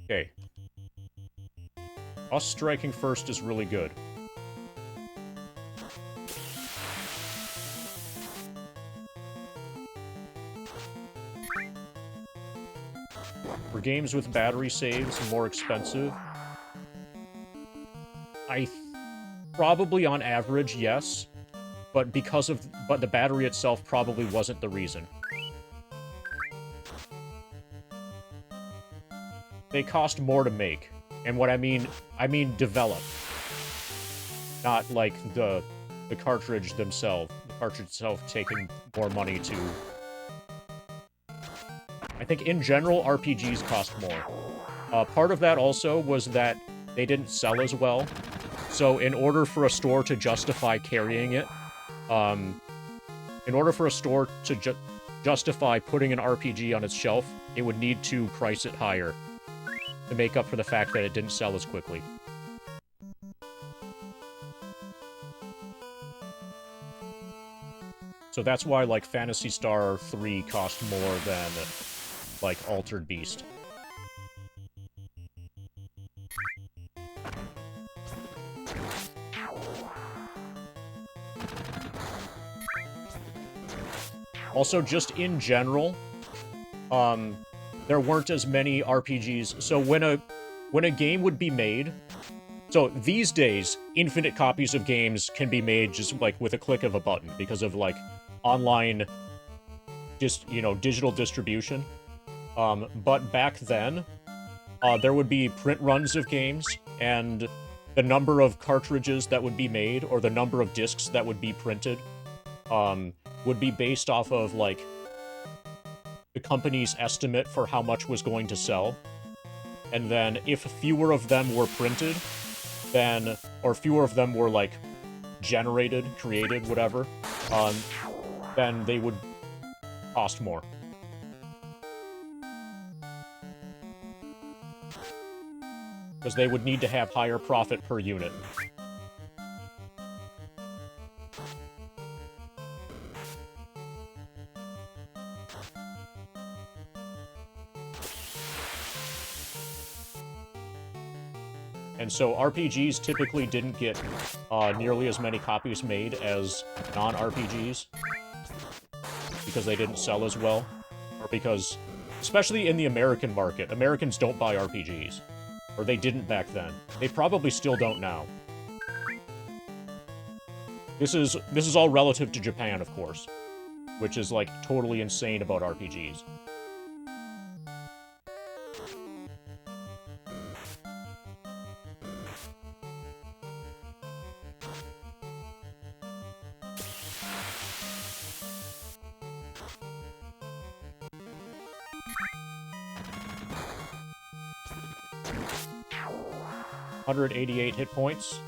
Okay. Us striking first is really good. For games with battery saves, more expensive. Probably on average, yes. But but the battery itself probably wasn't the reason. They cost more to make. And what I mean develop. Not like the cartridge themselves. The cartridge itself taking more money to... I think in general, RPGs cost more. Part of that also was that they didn't sell as well. So in order for a store to justify carrying it, in order for a store to justify putting an RPG on its shelf, it would need to price it higher to make up for the fact that it didn't sell as quickly. So that's why, like, Phantasy Star 3 cost more than, like, Altered Beast. Also, just in general, there weren't as many RPGs. So when a game would be made... So these days, infinite copies of games can be made just, like, with a click of a button because of, like, online, digital distribution. But back then, there would be print runs of games, and the number of cartridges that would be made, or the number of discs that would be printed, would be based off of, like, the company's estimate for how much was going to sell. And then if fewer of them were printed, then, or fewer of them were, like, generated, created, whatever, then they would cost more. Because they would need to have higher profit per unit. And so RPGs typically didn't get nearly as many copies made as non-RPGs. Because they didn't sell as well. Or because, especially in the American market, Americans don't buy RPGs. Or they didn't back then. They probably still don't now. This is all relative to Japan, of course. Which is, like, totally insane about RPGs. $188 hit points.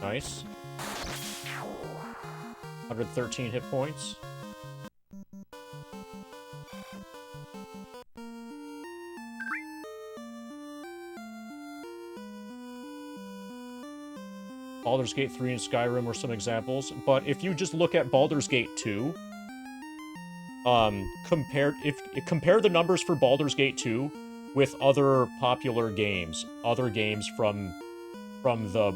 Nice. 113 hit points. Baldur's Gate 3 and Skyrim were some examples, but if you just look at Baldur's Gate 2, compare the numbers for Baldur's Gate 2 with other popular games, other games from the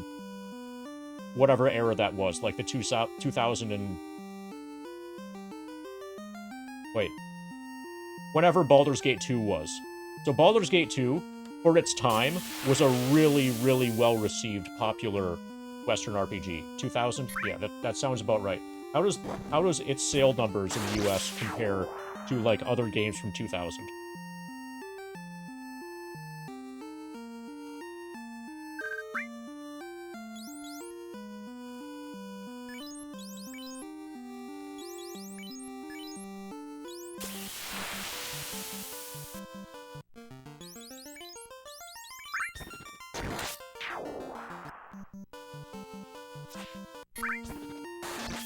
whatever era that was, like the 2000 and... Wait. Whenever Baldur's Gate 2 was. So Baldur's Gate 2 for its time, was a really, really well-received, popular Western RPG. 2000? Yeah, that sounds about right. How does its sale numbers in the US compare to, like, other games from 2000?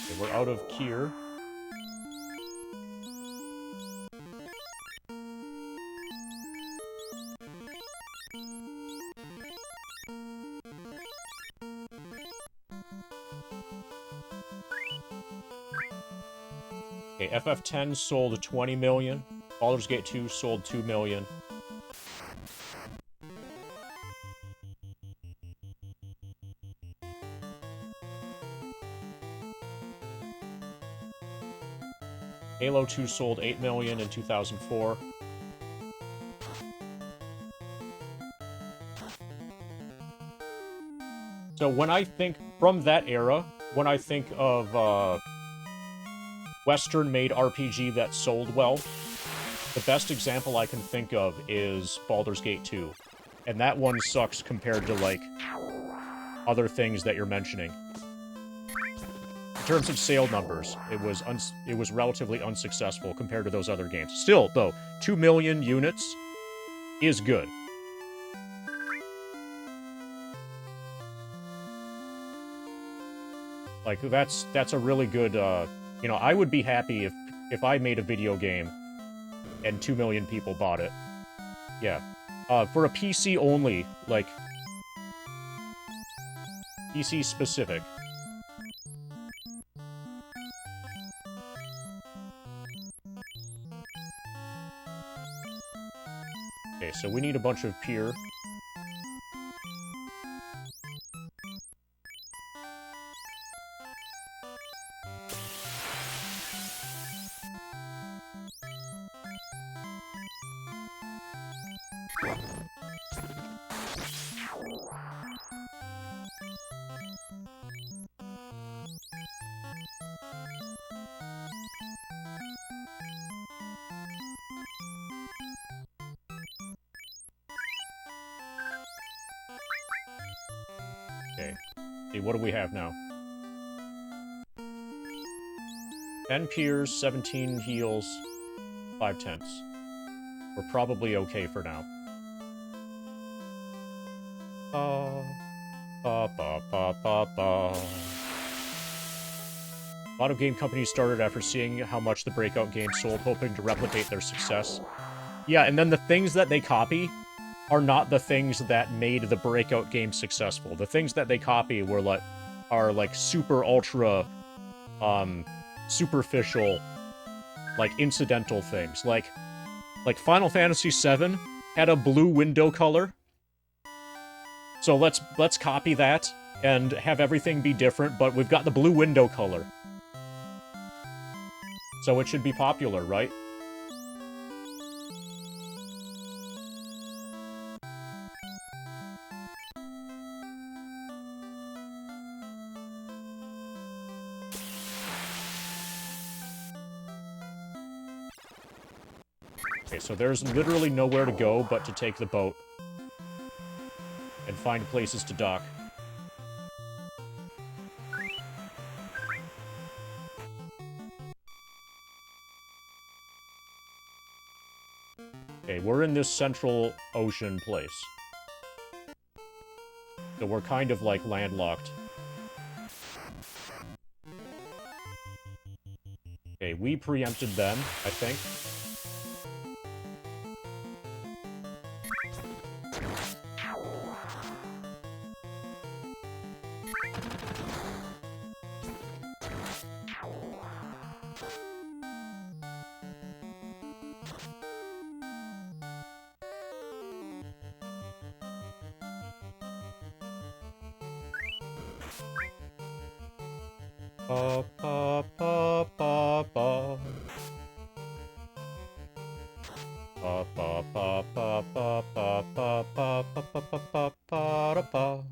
Okay, we're out of Kier. Okay, FF10 sold 20 million. Baldur's Gate 2 sold 2 million. Halo 2 sold 8 million in 2004. So when I think, from that era, when I think of Western-made RPG that sold well, the best example I can think of is Baldur's Gate 2. And that one sucks compared to, like, other things that you're mentioning. In terms of sale numbers, it was relatively unsuccessful compared to those other games. Still, though, 2 million units is good. Like, that's a really good, you know, I would be happy if I made a video game and 2 million people bought it. Yeah. For a PC only, like, PC specific. Okay, so we need a bunch of pier. Okay. See, what do we have now? 10 piers, 17 heals, 5 tents. We're probably okay for now. A lot of game companies started after seeing how much the Breakout game sold, hoping to replicate their success. Yeah, and then the things that they copy are not the things that made the Breakout game successful. The things that they copy are like super ultra superficial, like incidental things. Like Final Fantasy VII had a blue window color. So let's copy that and have everything be different, but we've got the blue window color. So it should be popular, right? Okay, so there's literally nowhere to go but to take the boat and find places to dock. Okay, we're in this central ocean place. So we're kind of, like, landlocked. Okay, we preempted them, I think. Ba, ba, ba, ba, ba. Ba, ba, ba, ba, ba, ba, ba, ba. ba ba ba ba ba da ba.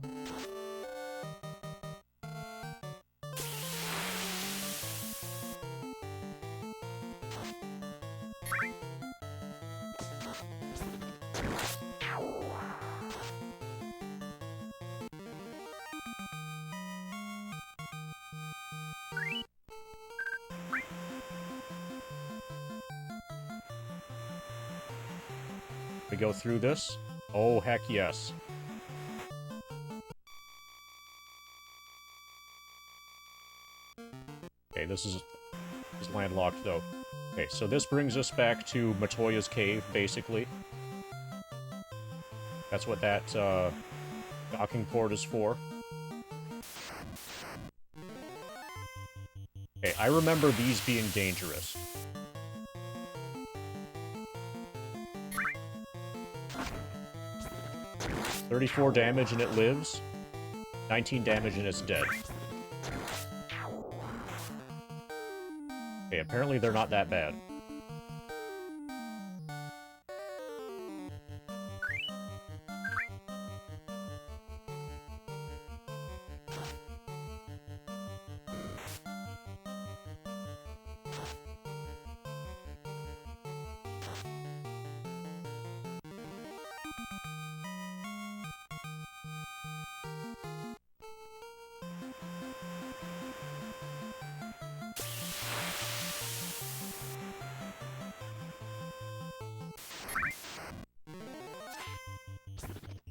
We go through this? Oh, heck yes. Okay, this is landlocked, though. Okay, so this brings us back to Matoya's cave, basically. That's what that, docking port is for. Okay, I remember these being dangerous. $34 damage and it lives. 19 damage and it's dead. Okay, apparently they're not that bad.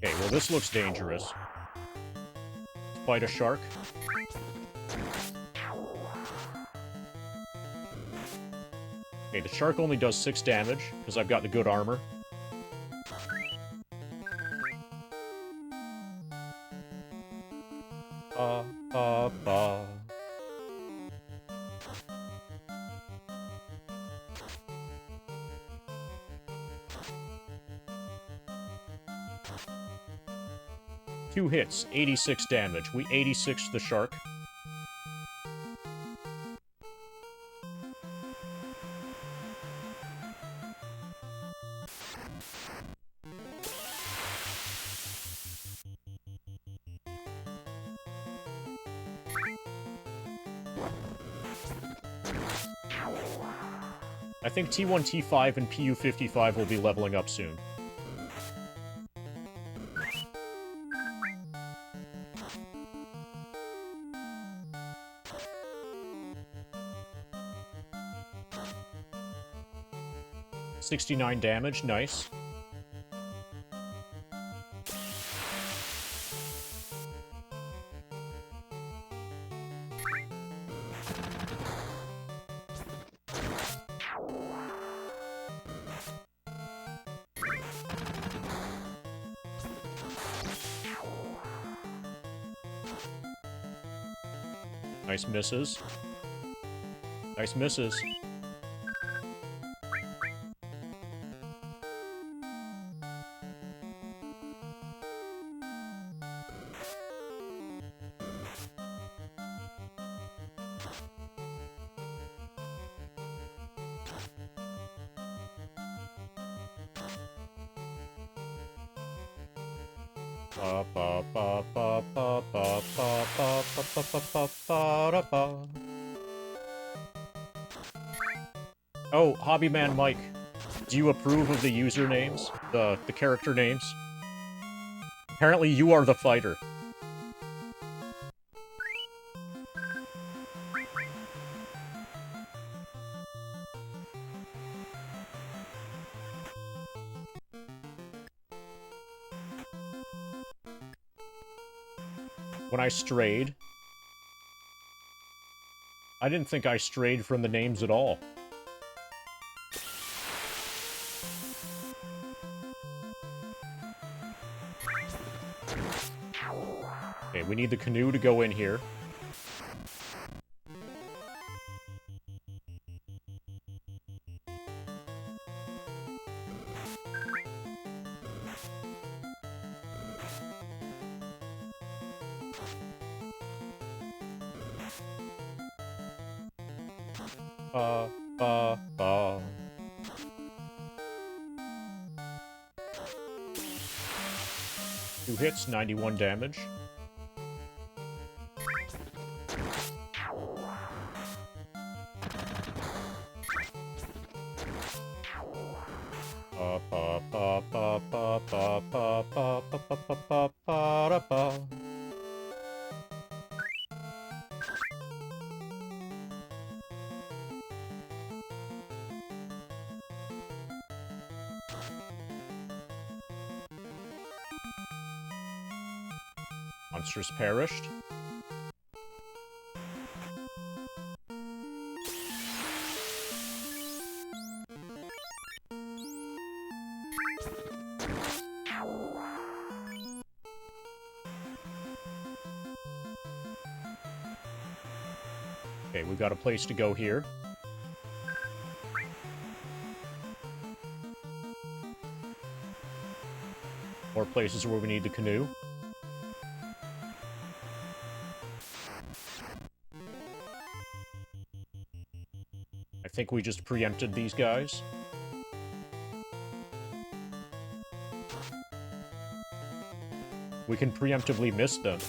Okay, well this looks dangerous. Fight a shark. Okay, the shark only does 6 damage, because I've got the good armor. Ba. 2 hits, 86 damage. We 86 the shark. I think T1, T5, and PU55 will be leveling up soon. $69 damage, nice. Nice misses. Nice misses. Ba ba ba ba ba ba ba ba ba ba ba ba da ba. Oh, Hobbyman Mike, do you approve of the usernames? The character names? Apparently you are the fighter. When I strayed, I didn't think I strayed from the names at all. Okay, we need the canoe to go in here. Ba. 2 hits, 91 damage. Monsters perished. Okay, we've got a place to go here. More places where we need the canoe. I think we just preempted these guys. We can preemptively miss them.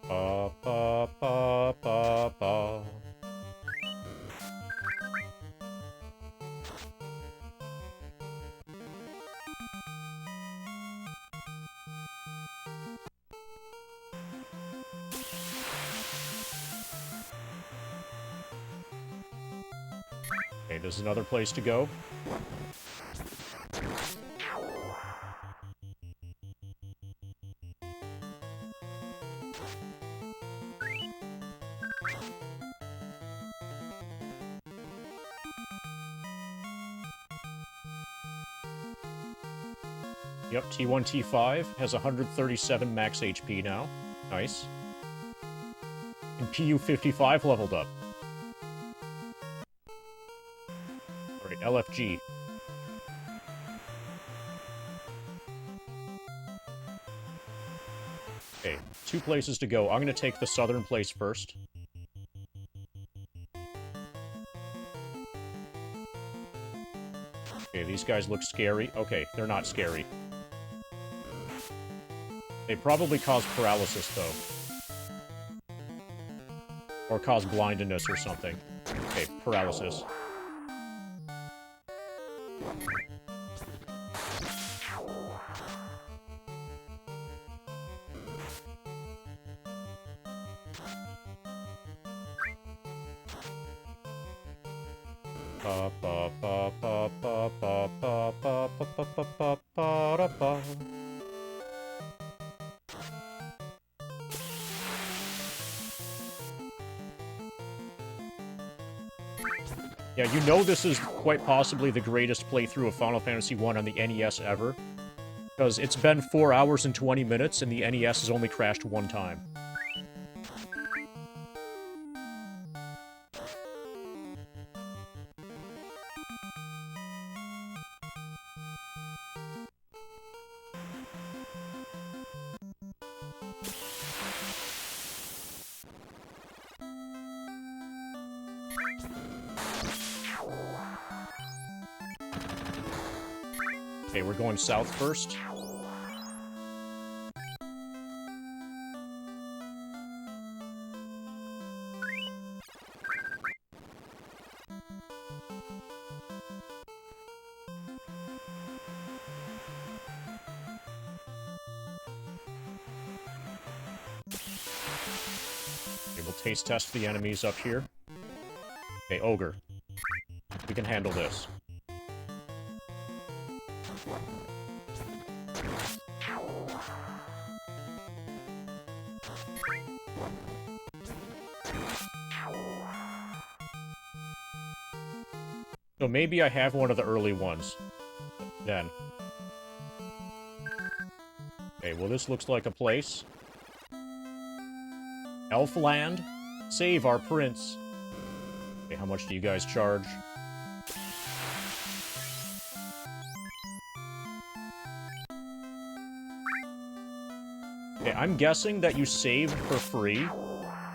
Ba, ba, ba, ba, ba. Okay, there's another place to go. Yep, T1, T5 has 137 max HP now. Nice. And PU55 leveled up. Alright, LFG. Okay, 2 places to go. I'm gonna take the southern place first. Okay, these guys look scary. Okay, they're not scary. They probably cause paralysis, though. Or cause blindness or something. Okay, paralysis. Ba ba ba ba ba ba ba ba ba ba ba ba ba ba. Yeah, you know this is quite possibly the greatest playthrough of Final Fantasy I on the NES ever. Because it's been 4 hours and 20 minutes, and the NES has only crashed 1 time. Okay, we're going south first. Okay, we'll taste test the enemies up here. Okay, Ogre. We can handle this. So maybe I have one of the early ones. Then. Okay, well this looks like a place. Elfland? Save our prince. Okay, how much do you guys charge? Okay, I'm guessing that you save for free,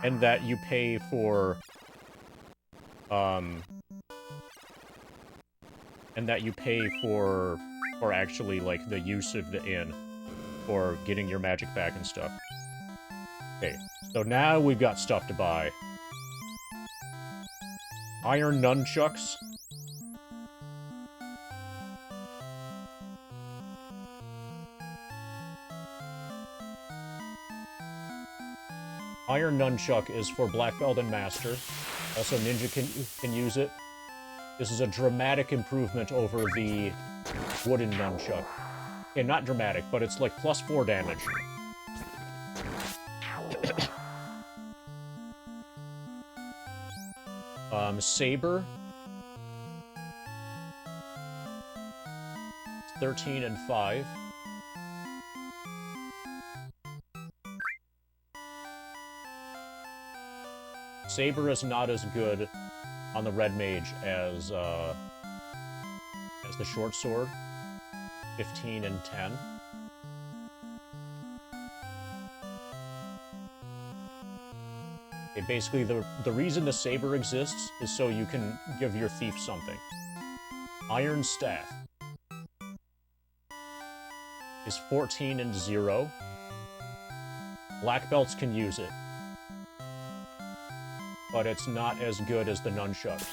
and that you pay for, for actually, like, the use of the inn, for getting your magic back and stuff. Okay, so now we've got stuff to buy. Iron nunchucks. Iron nunchuck is for Black Belt and Master. Also, Ninja can use it. This is a dramatic improvement over the wooden nunchuck. Okay, not dramatic, but it's like +4 damage. Saber. It's 13 and 5. Saber is not as good on the red mage as the short sword. 15 and 10. Okay, basically, the reason the saber exists is so you can give your thief something. Iron staff is 14 and 0. Black belts can use it, but it's not as good as the nunchuck.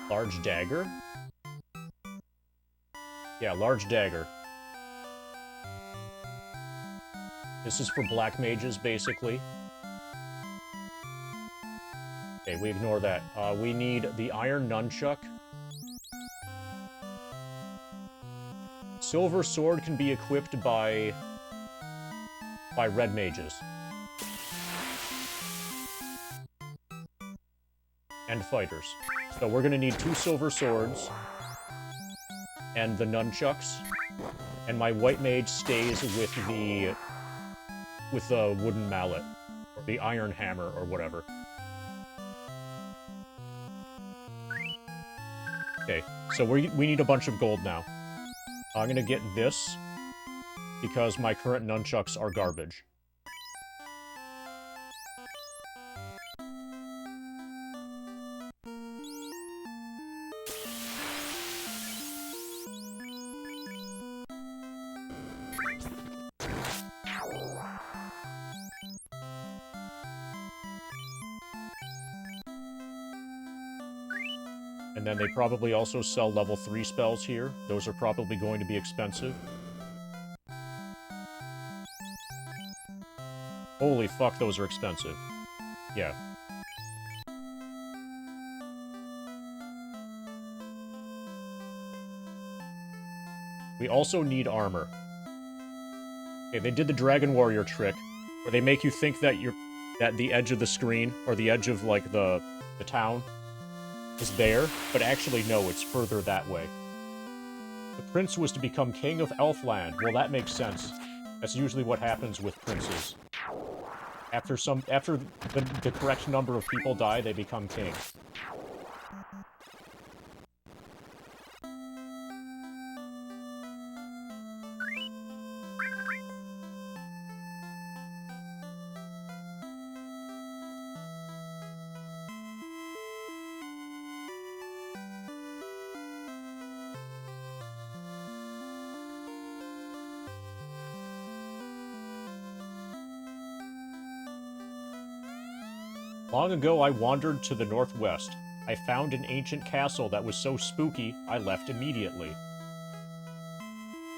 Large dagger? Yeah, large dagger. This is for black mages, basically. Okay, we ignore that. We need the iron nunchuck. Silver sword can be equipped by red mages. And fighters. So we're gonna need 2 silver swords. And the nunchucks. And my white mage stays with the wooden mallet. Or the iron hammer, or whatever. Okay, so we need a bunch of gold now. I'm gonna get this, because my current nunchucks are garbage. And then they probably also sell level 3 spells here. Those are probably going to be expensive. Holy fuck, those are expensive. Yeah. We also need armor. Okay, they did the Dragon Warrior trick, where they make you think that that the edge of the screen, or the edge of, like, the town, is there, but actually, no, it's further that way. The prince was to become king of Elfland. Well, that makes sense. That's usually what happens with princes. After the correct number of people die, they become king. Long ago, I wandered to the northwest. I found an ancient castle that was so spooky, I left immediately.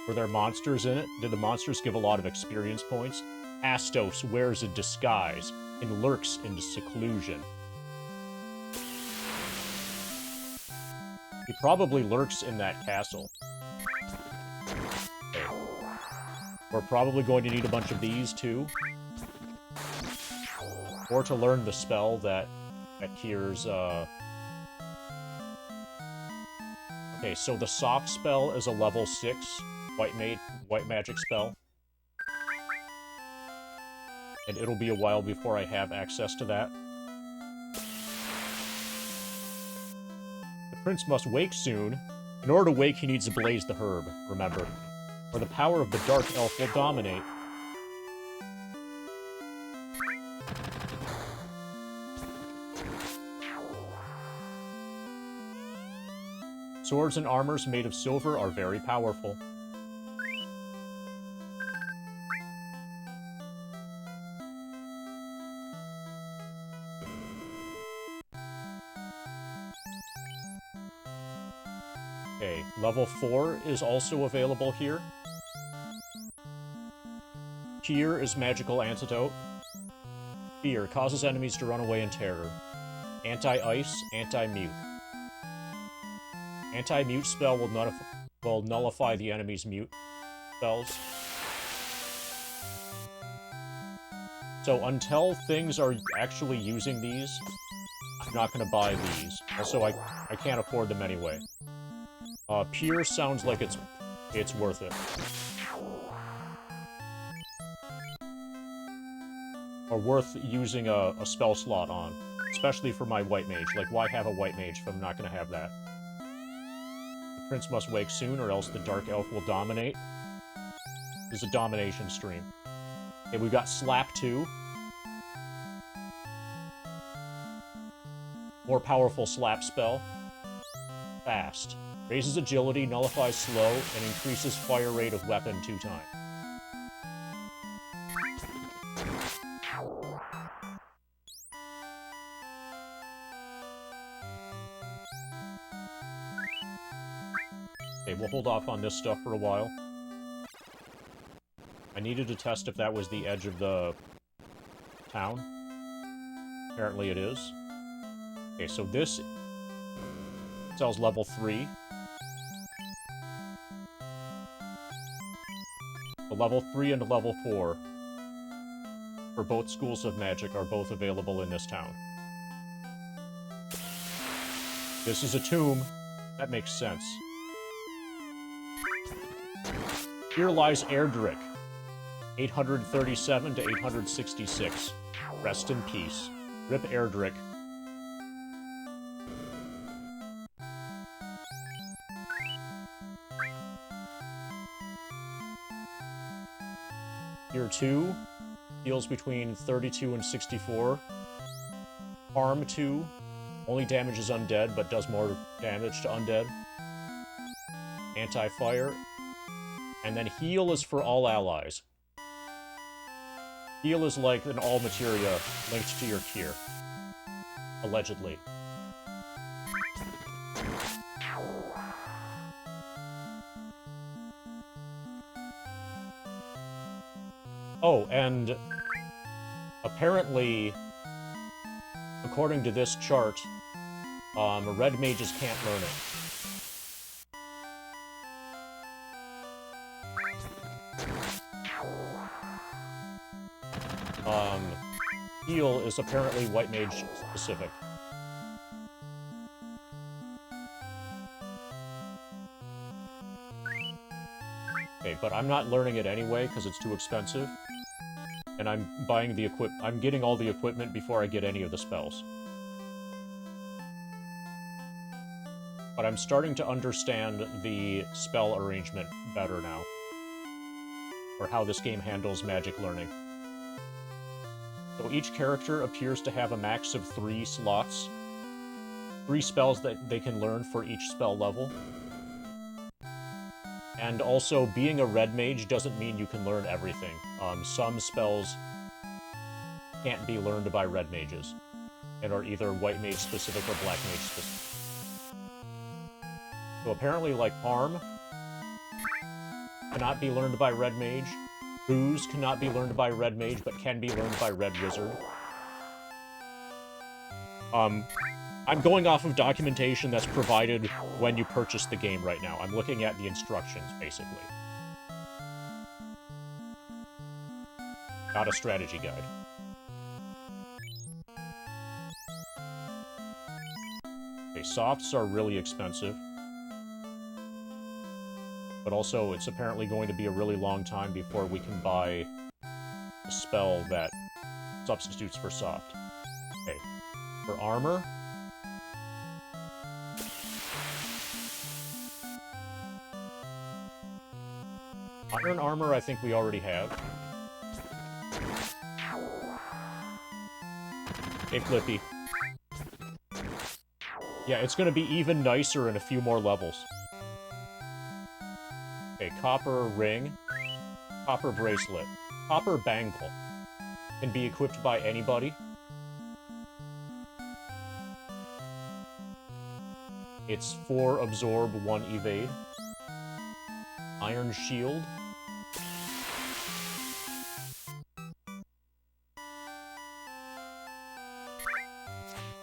Were there monsters in it? Did the monsters give a lot of experience points? Astos wears a disguise and lurks in seclusion. He probably lurks in that castle. Okay. We're probably going to need a bunch of these, too. Or to learn the spell that cures, Okay, so the soft spell is a level 6 white magic spell. And it'll be a while before I have access to that. The prince must wake soon. In order to wake, he needs to blaze the herb, remember. Or the power of the dark elf will dominate. Swords and armors made of silver are very powerful. Okay, level 4 is also available here. Cheer is magical antidote. Fear causes enemies to run away in terror. Anti-ice, anti-mute. Anti-mute spell will nullify the enemy's mute spells. So until things are actually using these, I'm not going to buy these. Also, I can't afford them anyway. Peer sounds like it's worth it. Or worth using a spell slot on. Especially for my white mage. Like, why have a white mage if I'm not going to have that? The prince must wake soon, or else the dark elf will dominate. This is a domination stream. Okay, we've got Slap 2. More powerful Slap spell. Fast. Raises agility, nullifies slow, and increases fire rate of weapon 2 times. Okay, we'll hold off on this stuff for a while. I needed to test if that was the edge of the town. Apparently it is. Okay, so this sells level 3. The level 3 and level 4 for both schools of magic are both available in this town. This is a tomb. That makes sense. Here lies Erdrick, 837 to 866. Rest in peace. Rip Erdrick. Tier 2 heals between 32 and 64. Harm 2 only damages undead, but does more damage to undead. Anti-fire. And then heal is for all allies. Heal is like an all materia linked to your tier. Allegedly. Oh, and apparently, according to this chart, red mages can't learn it. Heal is apparently white mage specific. Okay, but I'm not learning it anyway because it's too expensive. And I'm buying the I'm getting all the equipment before I get any of the spells. But I'm starting to understand the spell arrangement better now. Or how this game handles magic learning. So each character appears to have a max of 3 slots. 3 spells that they can learn for each spell level. And also, being a red mage doesn't mean you can learn everything. Some spells can't be learned by red mages, and are either white mage specific or black mage specific. So apparently, like Harm cannot be learned by red mage. Booze cannot be learned by red mage, but can be learned by red wizard. I'm going off of documentation that's provided when you purchase the game right now. I'm looking at the instructions, basically. Not a strategy guide. Okay, softs are really expensive. But also, it's apparently going to be a really long time before we can buy a spell that substitutes for soft. Okay. For armor, Iron armor, I think we already have. Hey, Flippy. Yeah, it's gonna be even nicer in a few more levels. Okay, copper ring. Copper bracelet. Copper bangle. Can be equipped by anybody. It's 4 absorb, 1 evade. Iron shield.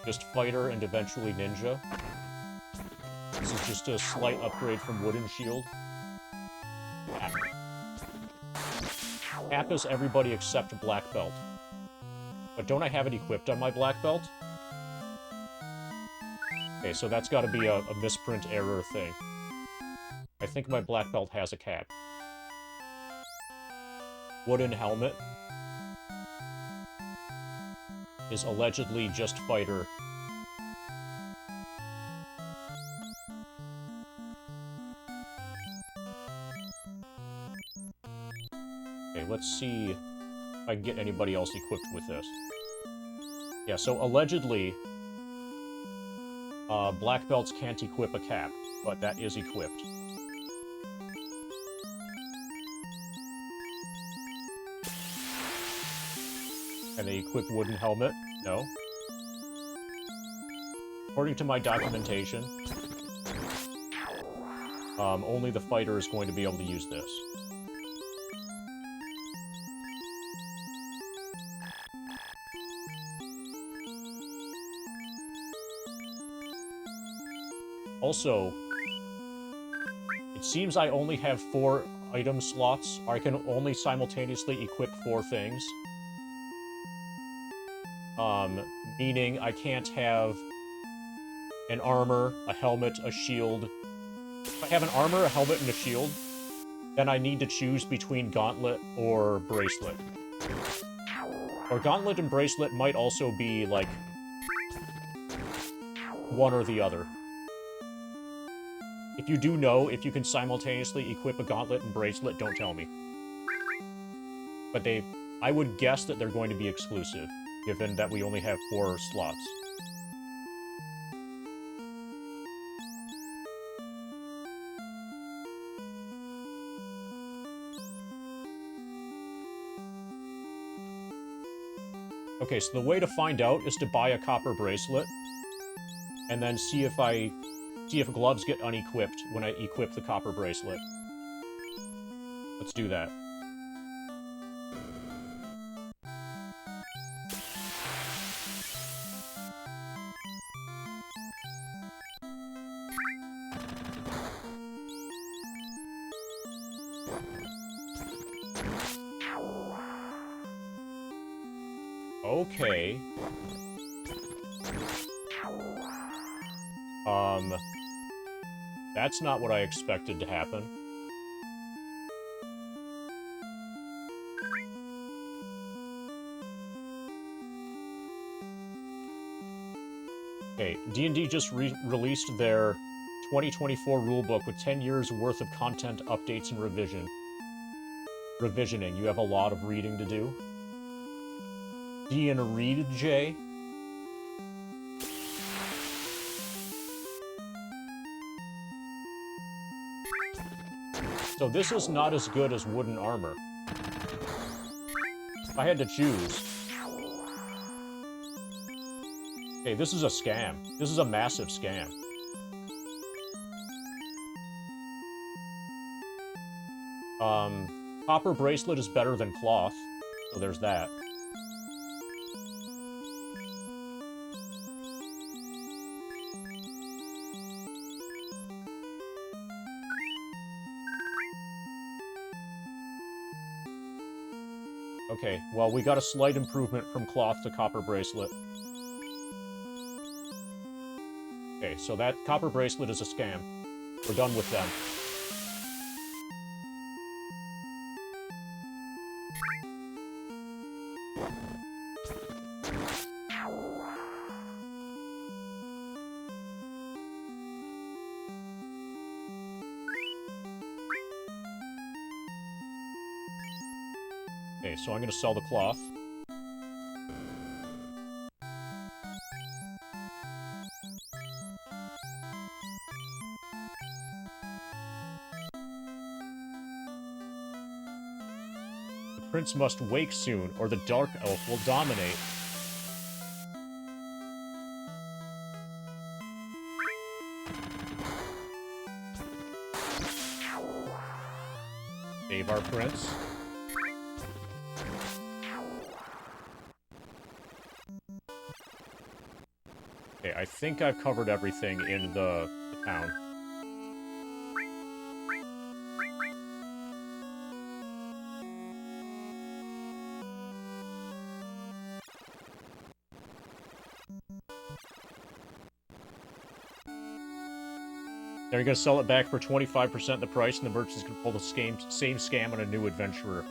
Just fighter and eventually ninja. This is just a slight upgrade from wooden shield. Cap. Cap is everybody except black belt. But don't I have it equipped on my black belt? Okay, so that's gotta be a misprint error thing. I think my black belt has a cap. Wooden helmet is allegedly just fighter. Okay, let's see if I can get anybody else equipped with this. Yeah, so allegedly, black belts can't equip a cap, but that is equipped. Can they equip wooden helmet? No. According to my documentation, only the fighter is going to be able to use this. Also, it seems I only have 4 item slots. I can only simultaneously equip 4 things. Meaning I can't have an armor, a helmet, a shield. If I have an armor, a helmet, and a shield, then I need to choose between gauntlet or bracelet. Or gauntlet and bracelet might also be, like, one or the other. If you do know if you can simultaneously equip a gauntlet and bracelet, don't tell me. But I would guess that they're going to be exclusive, given that we only have 4 slots. Okay, so the way to find out is to buy a copper bracelet, and then see if gloves get unequipped when I equip the copper bracelet. Let's do that. Okay. That's not what I expected to happen. Okay, D&D just released their 2024 rulebook with 10 years worth of content, updates, and revisioning. You have a lot of reading to do. Ian Reed, Jay? So this is not as good as wooden armor. If I had to choose... Okay, this is a scam. This is a massive scam. Copper bracelet is better than cloth, so there's that. Okay, well, we got a slight improvement from cloth to copper bracelet. Okay, so that copper bracelet is a scam. We're done with them. Okay, so I'm gonna sell the cloth. The prince must wake soon, or the dark elf will dominate. Save our prince. Okay, I think I've covered everything in the town. They're gonna sell it back for 25% the price, and the merchant's gonna pull the same scam on a new adventurer.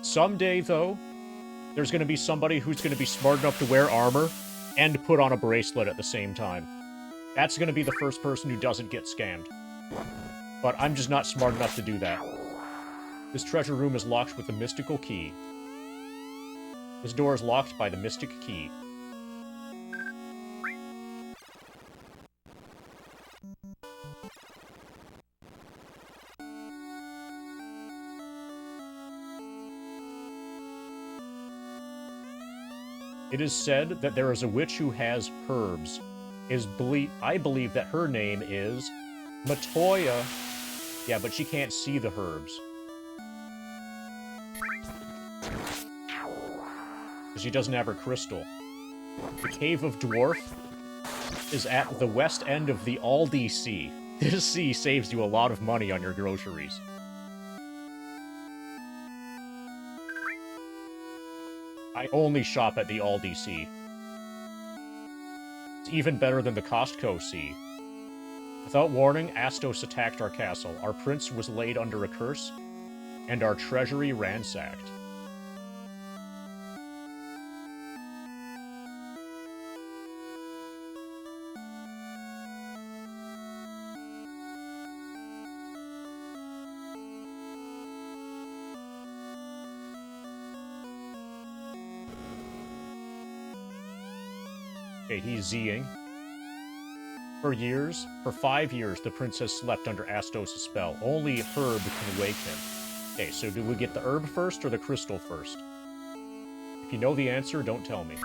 Someday, though, there's gonna be somebody who's gonna be smart enough to wear armor and put on a bracelet at the same time. That's gonna be the first person who doesn't get scammed. But I'm just not smart enough to do that. This treasure room is locked with a mystical key. This door is locked by the mystic key. It is said that there is a witch who has herbs. I believe that her name is Matoya. Yeah, but she can't see the herbs. Because she doesn't have her crystal. The Cave of Dwarf is at the west end of the Aldi Sea. This sea saves you a lot of money on your groceries. I only shop at the Aldi Sea. It's even better than the Costco Sea. Without warning, Astos attacked our castle. Our prince was laid under a curse, and our treasury ransacked. Okay, he's Zing. For 5 years, the prince has slept under Astos' spell. Only herb can wake him. Okay, so do we get the herb first or the crystal first? If you know the answer, don't tell me.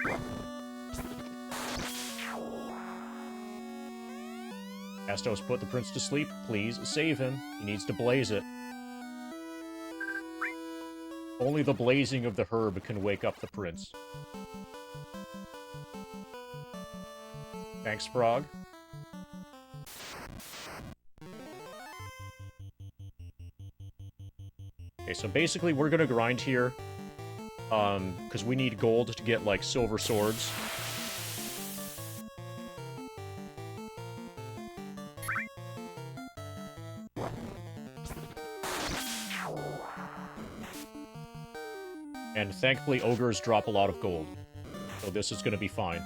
Astos put the prince to sleep. Please save him. He needs to blaze it. Only the blazing of the herb can wake up the prince. Thanks, Frog. Okay, so basically we're gonna grind here, because we need gold to get, like, silver swords. And thankfully, ogres drop a lot of gold, so this is gonna be fine.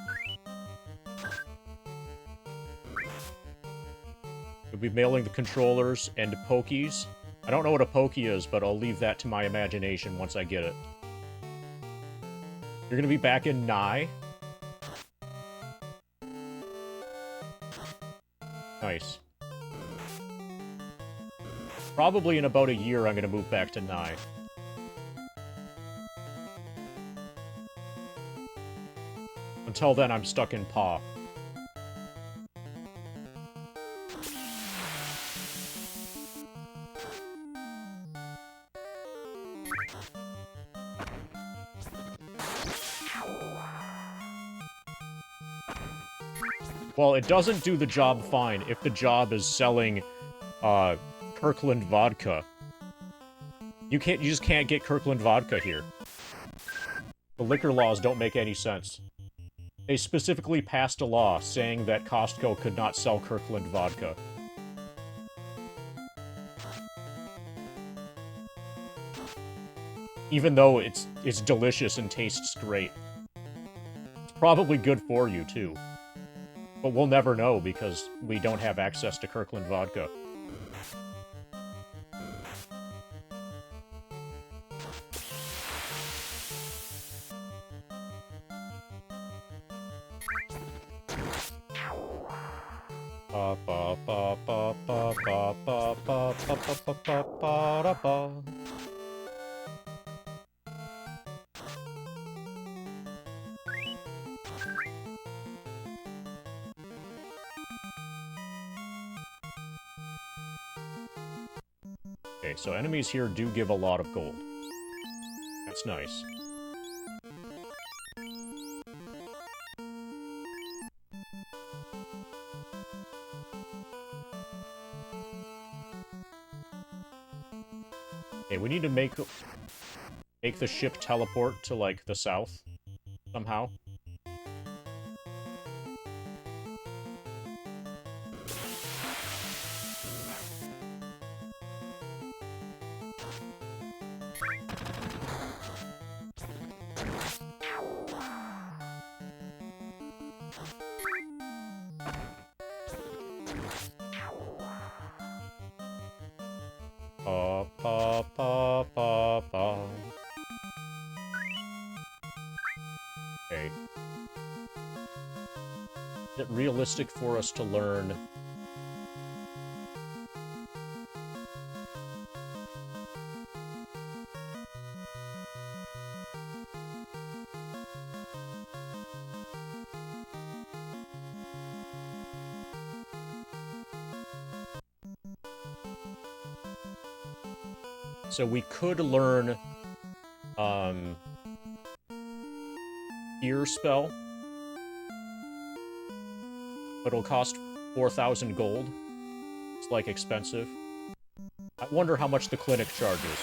We'll be mailing the controllers and pokies. I don't know what a pokey is, but I'll leave that to my imagination once I get it. You're gonna be back in Nye. Nice. Probably in about a year I'm gonna move back to Nye. Until then, I'm stuck in Pa. Well, it doesn't do the job fine if the job is selling, Kirkland vodka. You just can't get Kirkland vodka here. The liquor laws don't make any sense. They specifically passed a law saying that Costco could not sell Kirkland vodka. Even though it's delicious and tastes great. It's probably good for you, too. But we'll never know because we don't have access to Kirkland vodka. Ba ba ba ba ba ba ba ba ba ba ba ba da ba. Okay, so enemies here do give a lot of gold. That's nice. Okay, we need to make the ship teleport to, like, the south somehow. Pa pa pa pa pa. Okay. Is it realistic for us to learn? So we could learn, Ear Spell, but it'll cost 4,000 gold. It's, like, expensive. I wonder how much the clinic charges.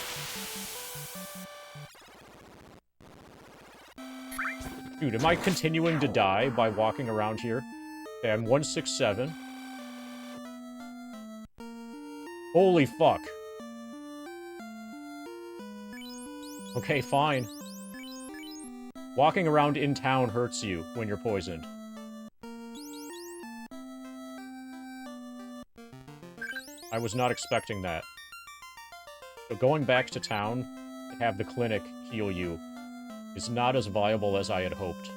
Dude, am I continuing to die by walking around here? Okay, I'm 167. Holy fuck. Okay, fine. Walking around in town hurts you when you're poisoned. I was not expecting that. So going back to town to have the clinic heal you is not as viable as I had hoped.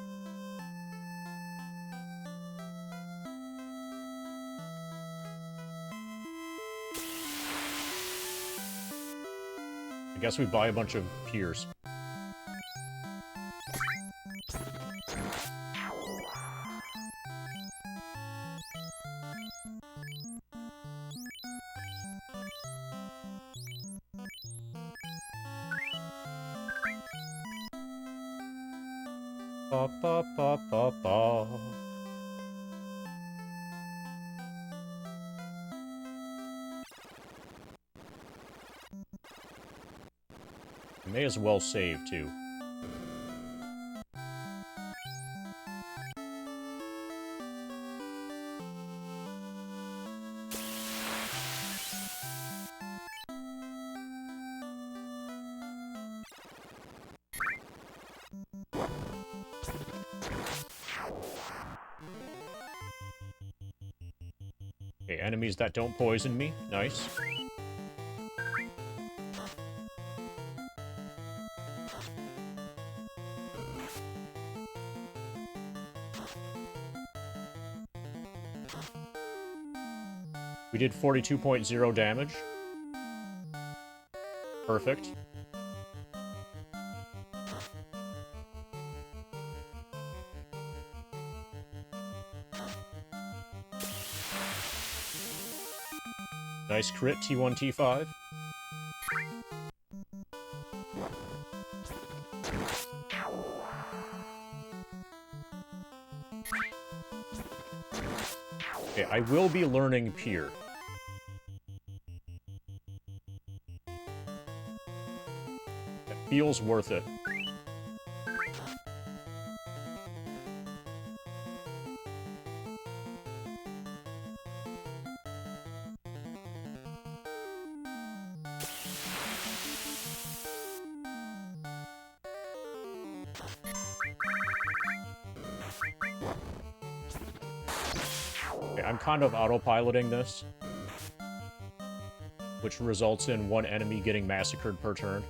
I guess we buy a bunch of piers. Ba ba ba ba ba. May as well save, too. Okay, enemies that don't poison me. Nice. We did 42.0 damage. Perfect. Nice crit, T1, T5. Okay, I will be learning Pier. That feels worth it. Okay, I'm kind of autopiloting this, which results in one enemy getting massacred per turn.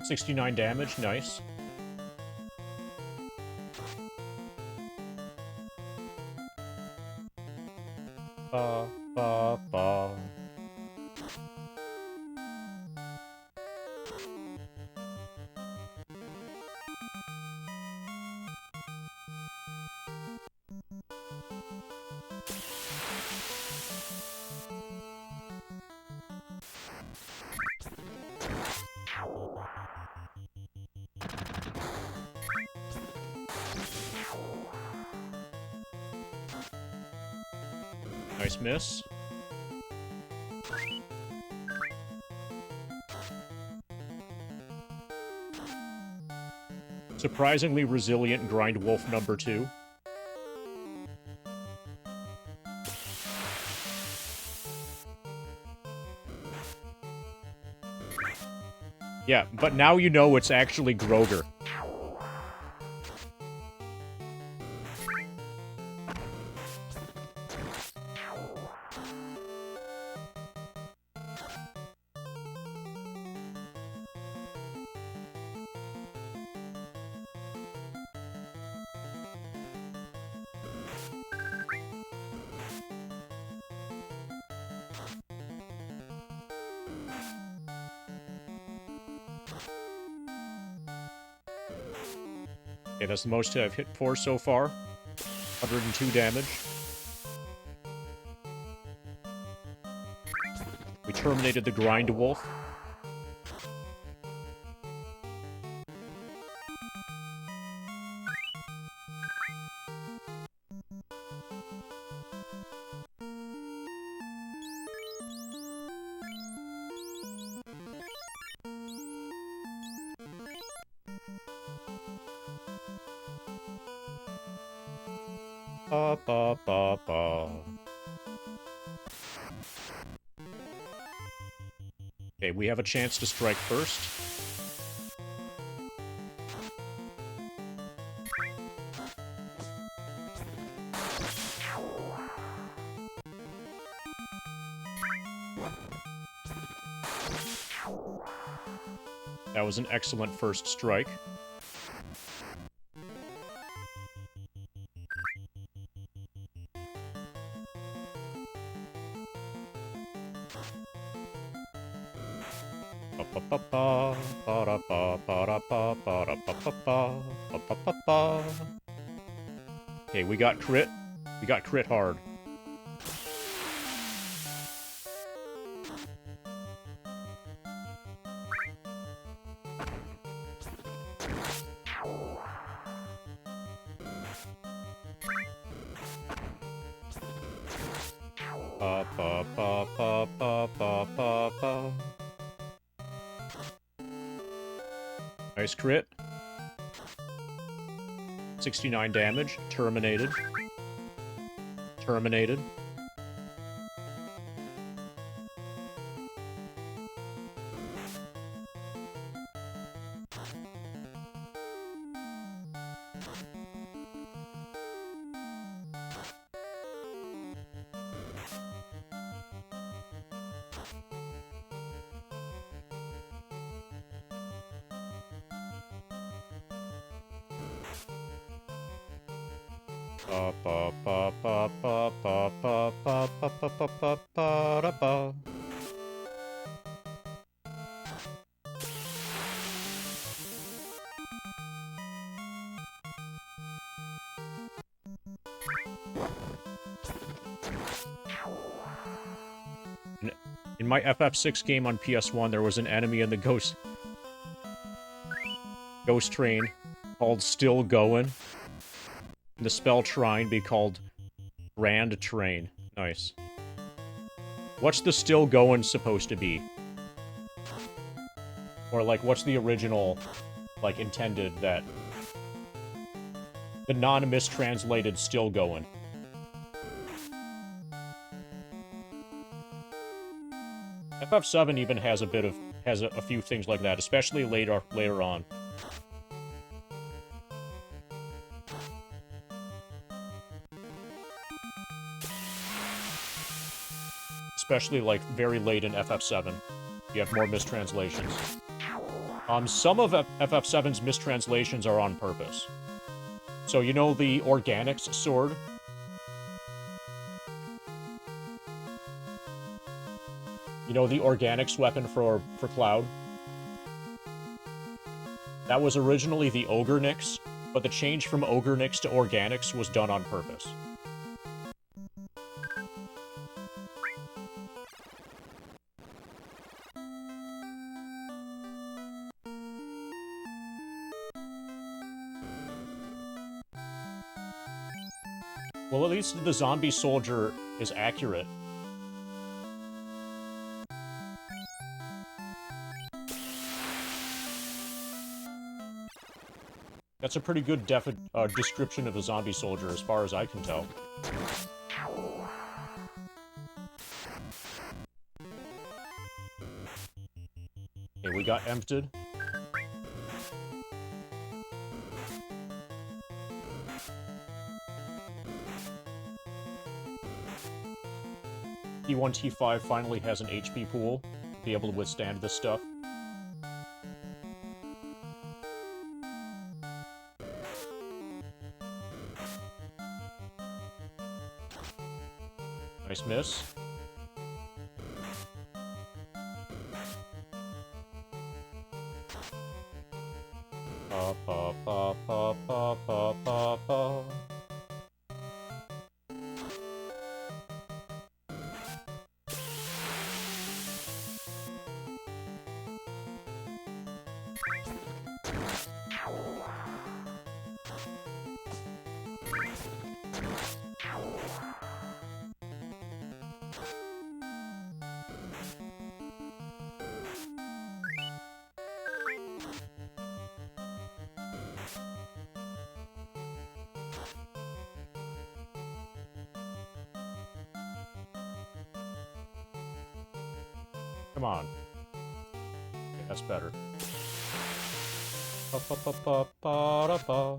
69 damage, nice. Ba, ba, ba. Nice miss. Surprisingly resilient Grind Wolf number 2. Yeah, but now you know it's actually Groger. Okay, that's the most I've hit for so far. 102 damage. We terminated the Grind Wolf. Ba, ba, ba, ba. Okay, we have a chance to strike first. That was an excellent first strike. Okay, we got crit. We got crit hard. Ba, ba, ba, ba, ba, ba, ba, ba. Nice crit. 69 damage. Terminated. Terminated. Ba ba ba ba ba ba ba ba ba ba ba ba ba da ba. In my FF6 game on PS1, there was an enemy in the ghost train called Still Goin'. The spell Trine be called Grand Train. Nice. What's the Still Goin' supposed to be? Or, like, what's the original, like, intended that... The non-mistranslated Still Goin'. FF7 even has a bit of... has a few things like that, especially later on. Especially, like, very late in FF7. You have more mistranslations. Some of FF7's mistranslations are on purpose. So, you know the Organics sword? You know the Organics weapon for Cloud? That was originally the Ogre Nix, but the change from Ogre Nix to Organics was done on purpose. Well, at least the zombie soldier is accurate. That's a pretty good description of a zombie soldier, as far as I can tell. Okay, we got emptied. T1, T5 finally has an HP pool to be able to withstand this stuff. Nice miss. Pa pa pa pa pa pa pa pa. Come on. Okay, that's better. Pa pa pa pa pa da pa.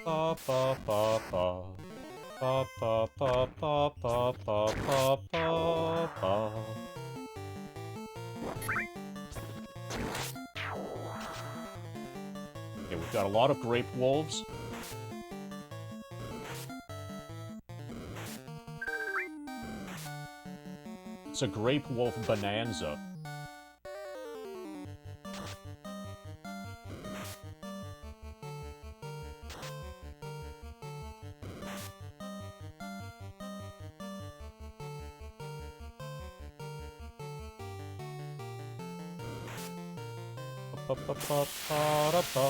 Pa pa pa pa. Pa pa pa pa pa pa pa pa pa. Okay, we've got a lot of grape wolves. It's a grape wolf bonanza. Pa pa pa pa da pa.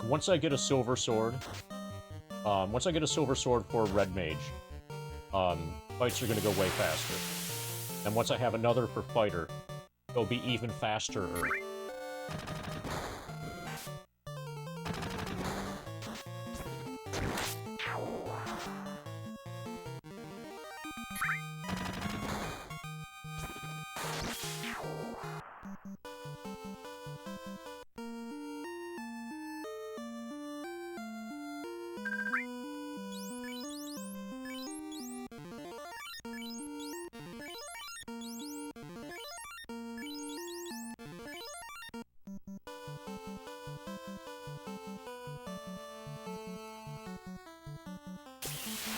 Once I get a silver sword, for Red Mage, fights are gonna go way faster. And once I have another for Fighter, it'll be even faster.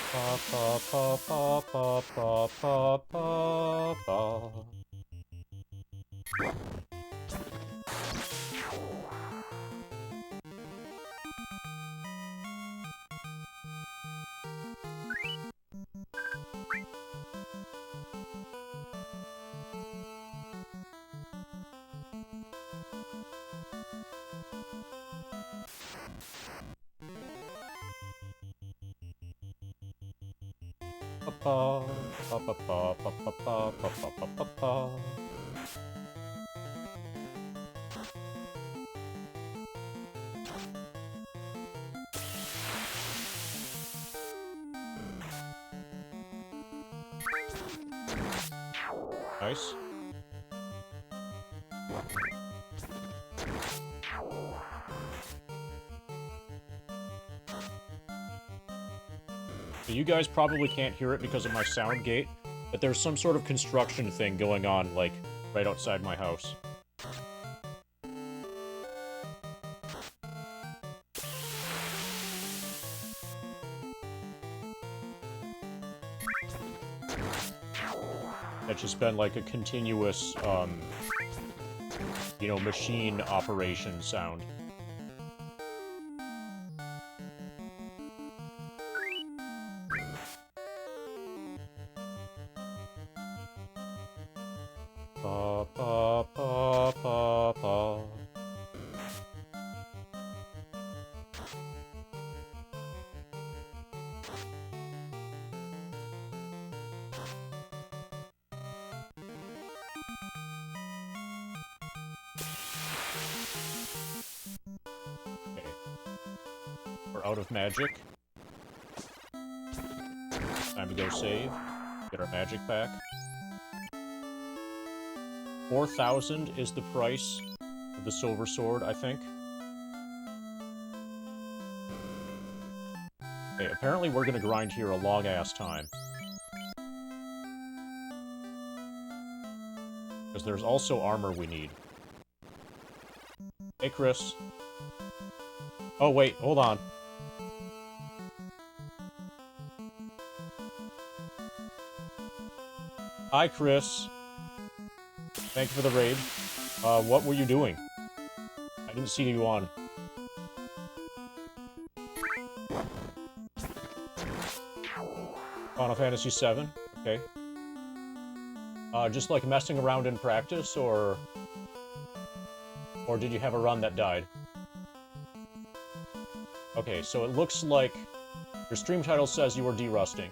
Pa pa pa pa pa pa pa pa pa. Nice. So you guys probably can't hear it because of my sound gate, but there's some sort of construction thing going on, like, right outside my house. That's just been, like, a continuous, you know, machine operation sound. Pa, pa, pa, pa, pa. Okay. We're out of magic. Time to go save. Get our magic back. 4,000 is the price of the silver sword, I think. Okay, apparently we're gonna grind here a long-ass time. Because there's also armor we need. Hey, Chris. Oh, wait, hold on. Hi, Chris. Thank you for the raid. What were you doing? I didn't see you on. Final Fantasy VII? Okay. Just like messing around in practice, or did you have a run that died? Okay, so it looks like your stream title says you were derusting.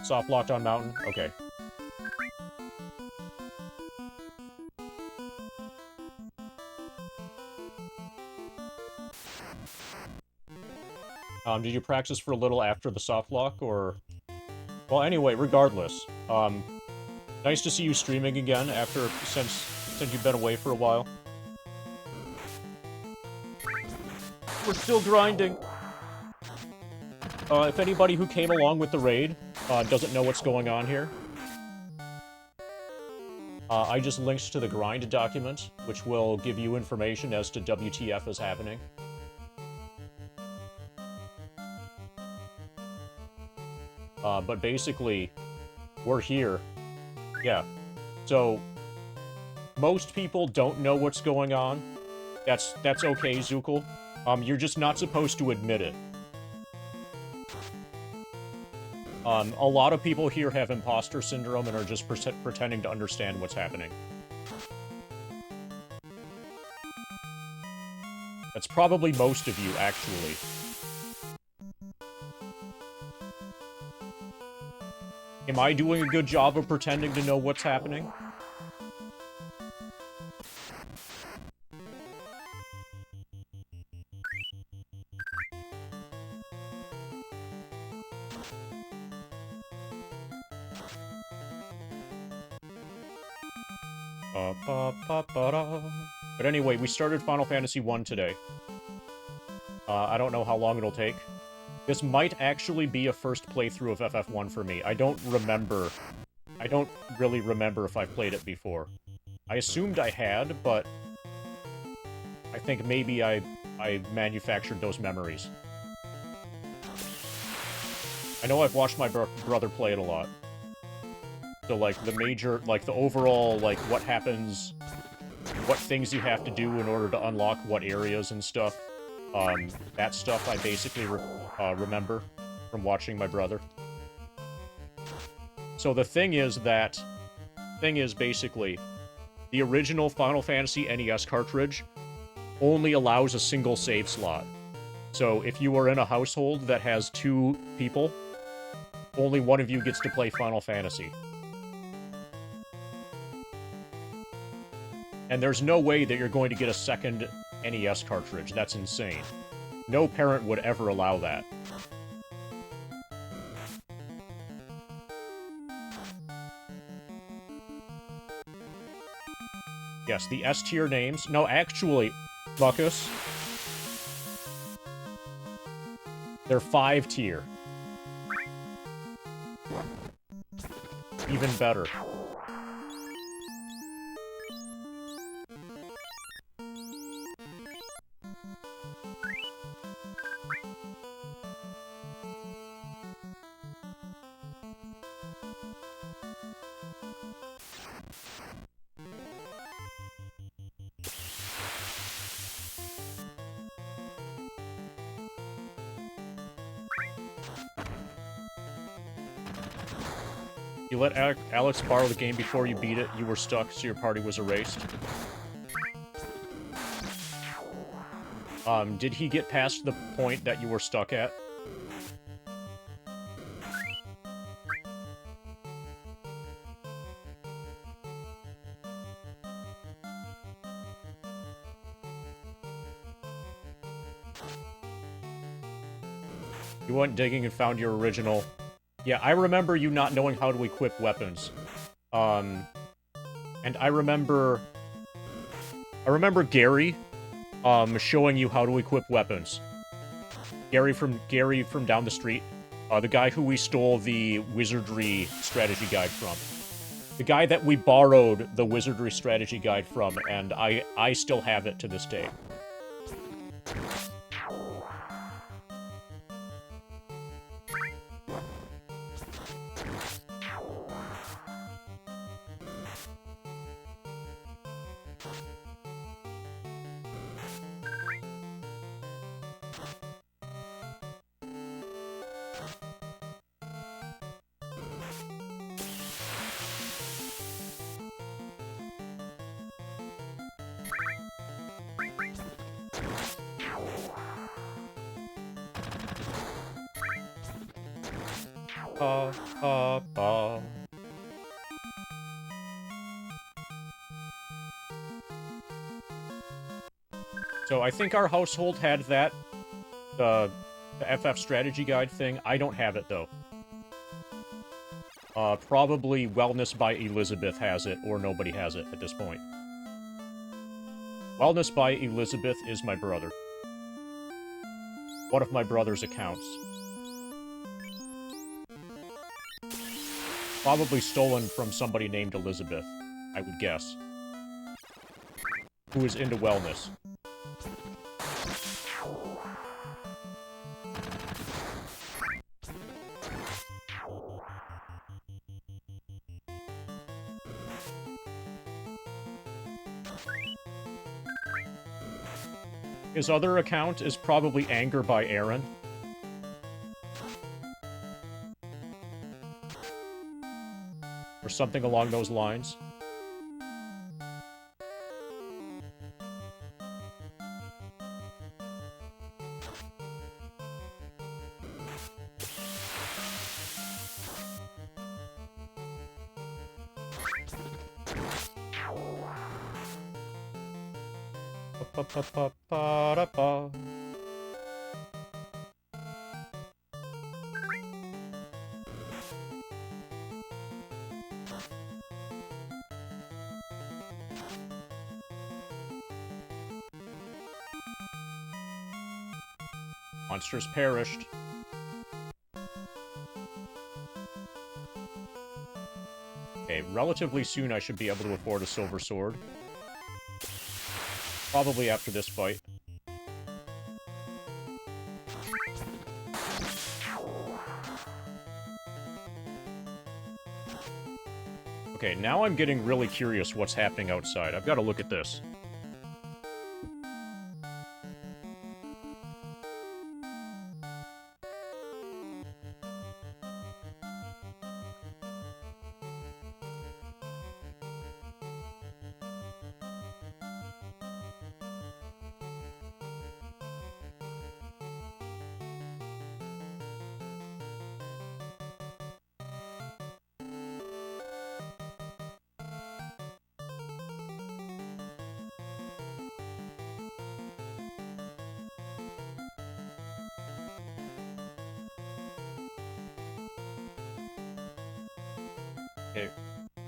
Soft locked on mountain? Okay. Did you practice for a little after the soft lock, or... Well, anyway, regardless. Nice to see you streaming again since you've been away for a while. We're still grinding! If anybody who came along with the raid doesn't know what's going on here, I just linked to the grind document, which will give you information as to WTF is happening. But basically, we're here. Yeah. So, most people don't know what's going on. That's okay, Zookle. You're just not supposed to admit it. A lot of people here have imposter syndrome and are just pretending to understand what's happening. That's probably most of you, actually. Am I doing a good job of pretending to know what's happening? But anyway, we started Final Fantasy 1 today. I don't know how long it'll take. This might actually be a first playthrough of FF1 for me. I don't really remember if I've played it before. I assumed I had, but I think maybe I manufactured those memories. I know I've watched my brother play it a lot. So, like, the overall, like, what happens, what things you have to do in order to unlock what areas and stuff. That stuff I basically remember from watching my brother. So the thing is basically, the original Final Fantasy NES cartridge only allows a single save slot. So if you are in a household that has 2 people, only one of you gets to play Final Fantasy. And there's no way that you're going to get a second NES cartridge. That's insane. No parent would ever allow that. Yes, the S-tier names. No, actually, Buckus. They're 5-tier. Even better. You let Alex borrow the game before you beat it, you were stuck, so your party was erased. Did he get past the point that you were stuck at? You went digging and found your original... Yeah, I remember you not knowing how to equip weapons. And I remember Gary, showing you how to equip weapons. Gary from down the street. The guy who we stole the Wizardry strategy guide from. The guy that we borrowed the Wizardry strategy guide from, and I still have it to this day. So I think our household had that, the FF strategy guide thing. I don't have it, though. Probably Wellness by Elizabeth has it, or nobody has it at this point. Wellness by Elizabeth is my brother. One of my brother's accounts. Probably stolen from somebody named Elizabeth, I would guess. Who is into wellness. His other account is probably Anger by Aaron. Or something along those lines. Pa-pa-pa-pa-da-pa. Monsters perished. Okay, relatively soon I should be able to afford a silver sword. Probably after this fight. Okay, now I'm getting really curious what's happening outside. I've got to look at this. Okay.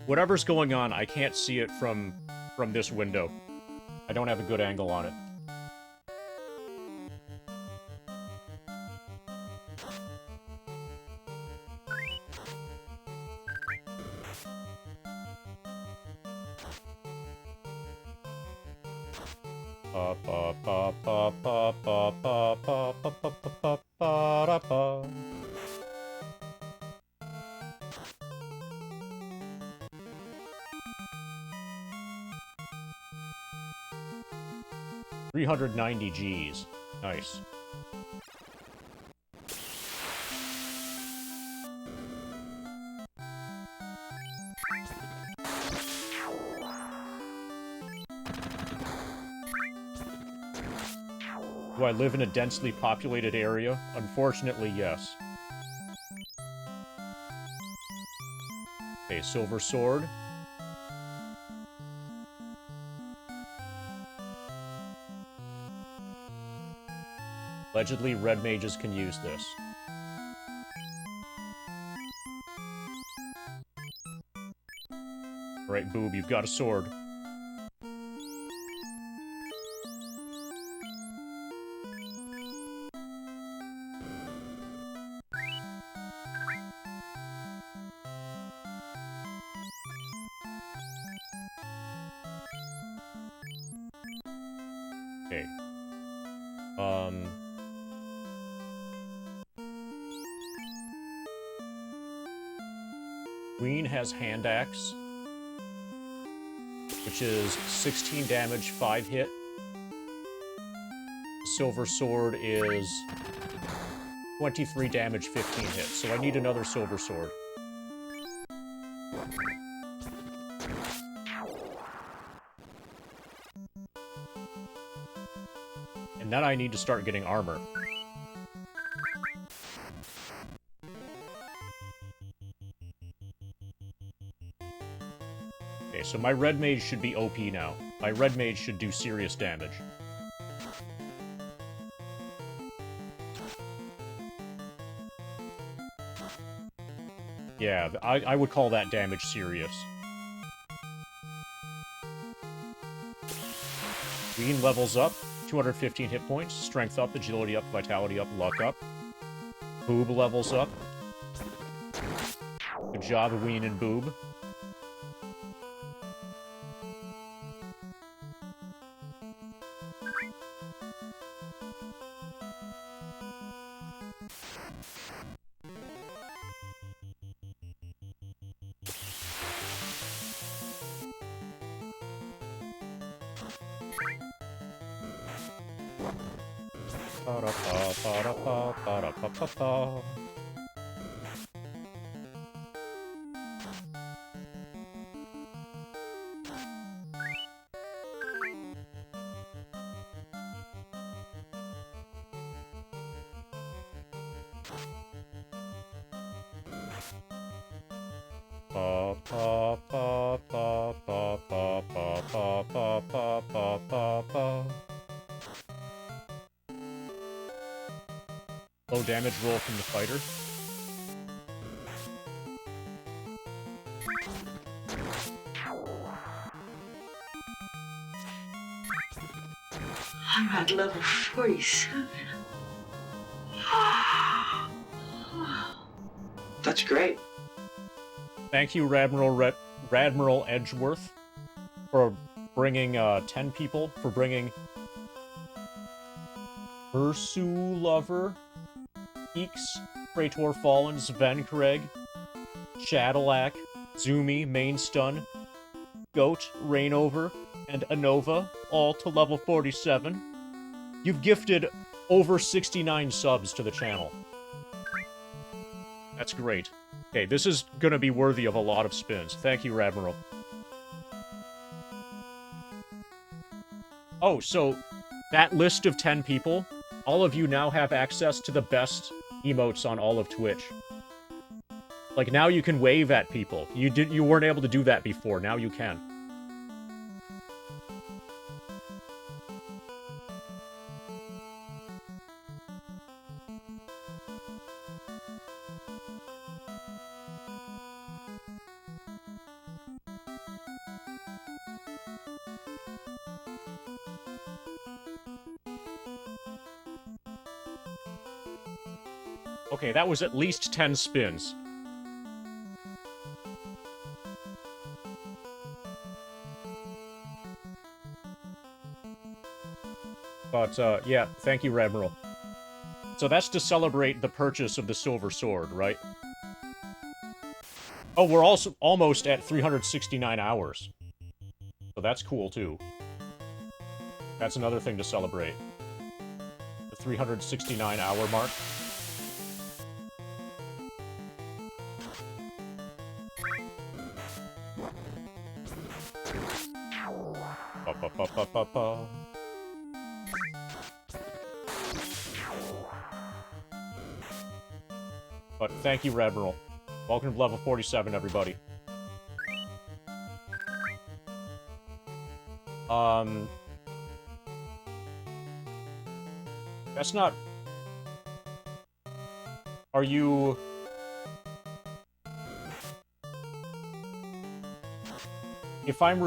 Whatever's going on, I can't see it from this window. I don't have a good angle on it. Pa pa pa pa pa pa pa pa pa pa pa pa pa. 390 Gs. Nice. Do I live in a densely populated area? Unfortunately, yes. Okay, silver sword. Allegedly, red mages can use this. Alright, Boob, you've got a sword. Okay. Queen has hand axe, which is 16 damage, 5 hit. Silver sword is 23 damage, 15 hit. So I need another silver sword. And then I need to start getting armor. Okay, so my red mage should be OP now. My red mage should do serious damage. Yeah, I would call that damage serious. Queen levels up, 215 hit points, strength up, agility up, vitality up, luck up. Boob levels up. Good job, Ween and Boob. Ba-da-ba-ba-da-ba-ba-da-ba-ba-ba. Ba-ba-ba-ba-ba-ba-ba-ba-ba-ba-ba-ba. Low damage roll from the fighter. I'm at level 47. That's great. Thank you, Radmiral Edgeworth, for bringing 10 people, for bringing Ursu Lover, Eeks, Praetor Fallen, Sven Craig, Shadowlack, Zumi, Mainstun, Goat, Rainover, and Anova, all to level 47. You've gifted over 69 subs to the channel. That's great. Okay, this is gonna be worthy of a lot of spins. Thank you, Radmiral. Oh, so that list of 10 people, all of you now have access to the best emotes on all of Twitch. Like, now you can wave at people. You weren't able to do that before. Now you can. Okay, that was at least 10 spins. But, yeah, thank you, Radmiral. So that's to celebrate the purchase of the Silver Sword, right? Oh, we're also almost at 369 hours. So that's cool, too. That's another thing to celebrate. The 369-hour mark. Ba-ba-ba-ba-ba-ba. But thank you, Radmiral. Welcome to level 47, everybody. That's not... Are you... If I'm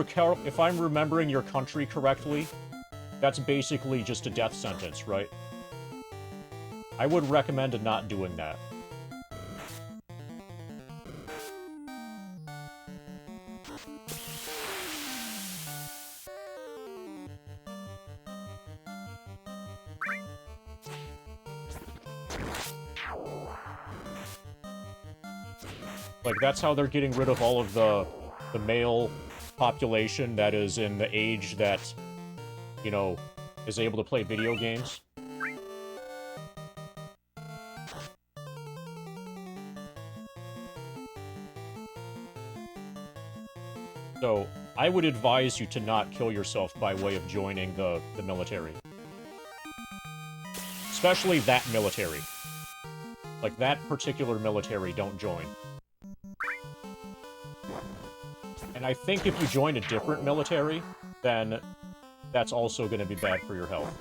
remembering your country correctly, that's basically just a death sentence, right? I would recommend not doing that. Like, that's how they're getting rid of all of the male population that is in the age that, you know, is able to play video games. So, I would advise you to not kill yourself by way of joining the military. Especially that military. Like, that particular military, don't join. And I think if you join a different military, then that's also going to be bad for your health.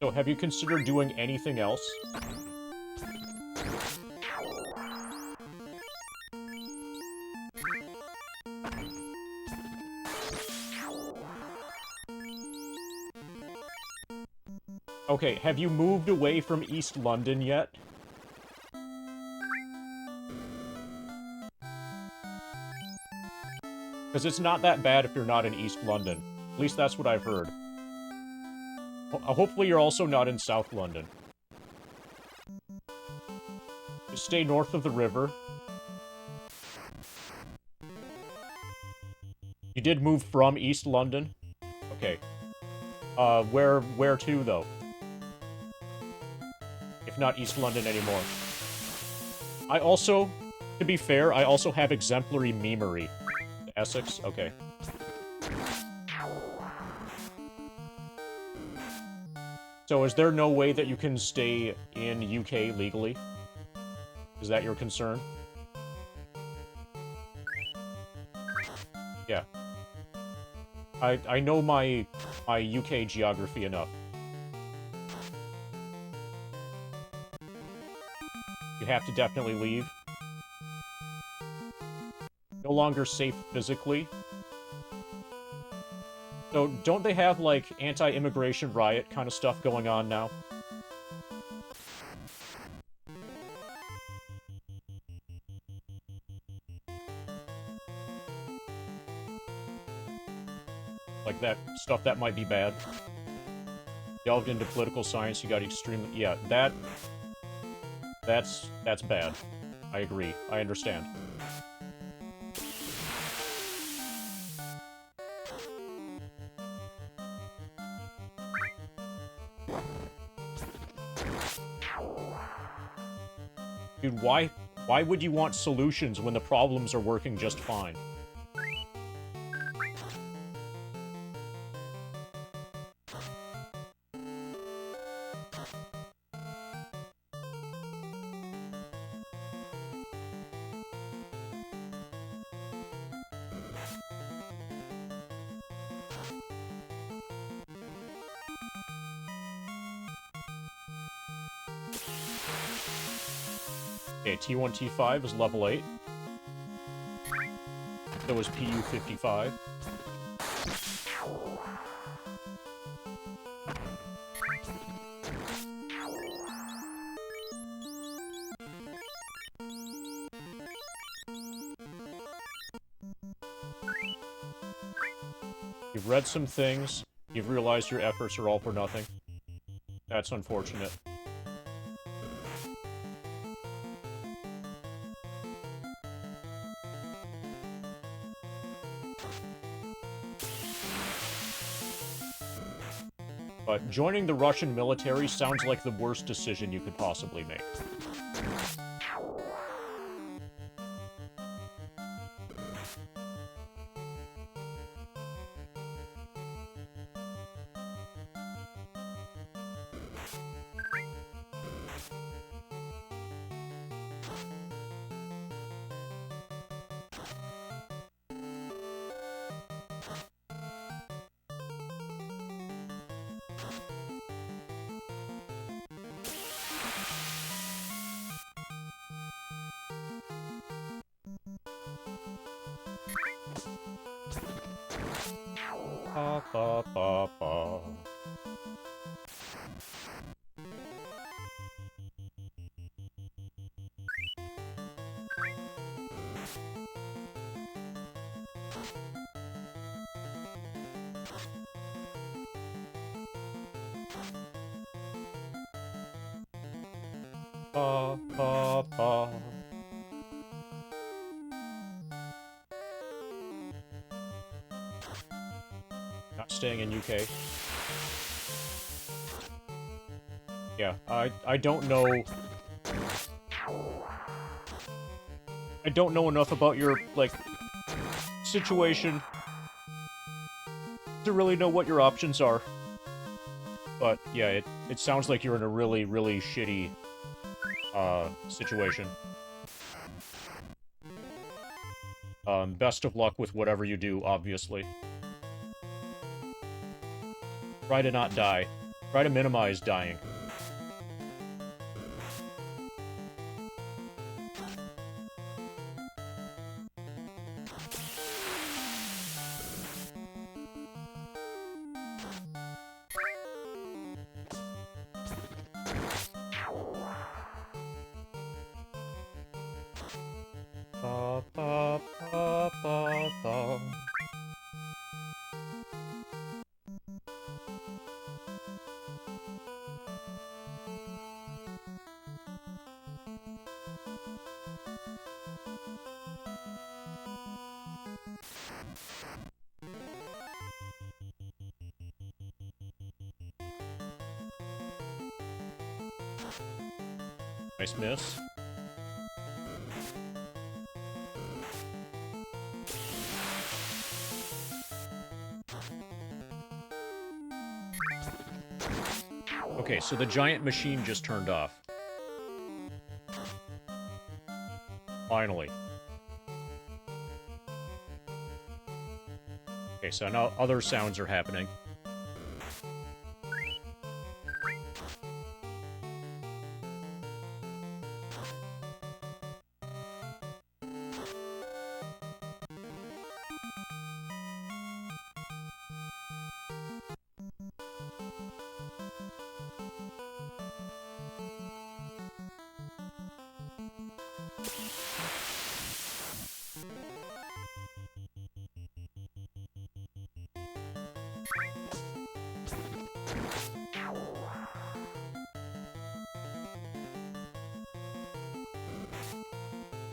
So, have you considered doing anything else? Okay, have you moved away from East London yet? Because it's not that bad if you're not in East London. At least that's what I've heard. Hopefully you're also not in South London. Just stay north of the river. You did move from East London? Okay. Where to, though? If not East London anymore. I also, to be fair, I also have exemplary memery. Essex? Okay. So is there no way that you can stay in UK legally? Is that your concern? Yeah. I know my UK geography enough. You have to definitely leave. No longer safe physically. So, don't they have, like, anti-immigration riot kind of stuff going on now? Like that stuff that might be bad. Delved into political science, you got extremely... Yeah, that's bad. I agree. I understand. Dude, why would you want solutions when the problems are working just fine? Okay, T1, T5 is level 8. So is PU-55. You've read some things. You've realized your efforts are all for nothing. That's unfortunate. But joining the Russian military sounds like the worst decision you could possibly make. Ba, ba, ba, ba. Ba, ba, ba. Not staying in UK. Yeah, I don't know... I don't know enough about your, like, situation to really know what your options are. But, yeah, it sounds like you're in a really, really shitty, situation. Best of luck with whatever you do, obviously. Try to not die. Try to minimize dying. Ba, ba, ba, ba, ba. Nice miss. Okay, so the giant machine just turned off. Finally. Okay, so now other sounds are happening.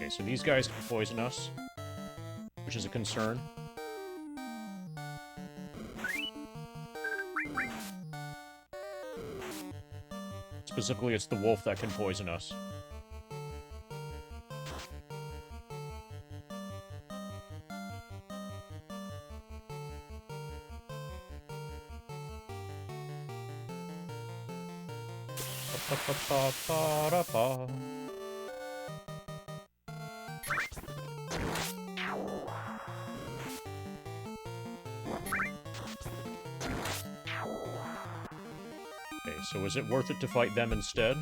Okay, so these guys can poison us, which is a concern. Specifically, it's the wolf that can poison us. Ba-ba-ba-ba-da-ba. Okay, so is it worth it to fight them instead?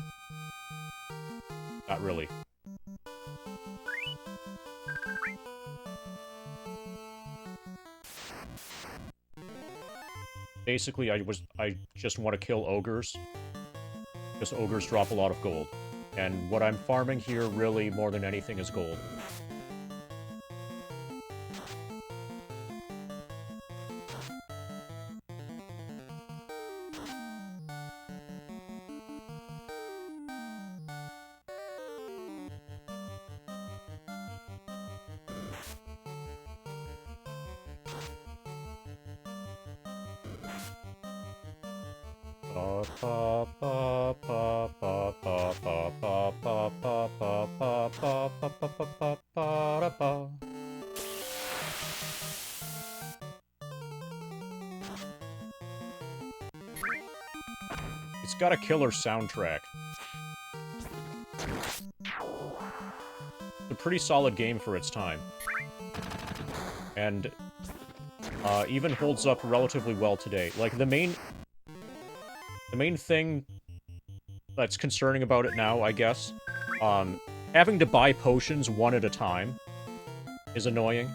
Not really. Basically, I just want to kill ogres. Because ogres drop a lot of gold. And what I'm farming here, really, more than anything, is gold. It's got a killer soundtrack. It's a pretty solid game for its time. And even holds up relatively well today. Like, the main thing that's concerning about it now, I guess, having to buy potions one at a time is annoying.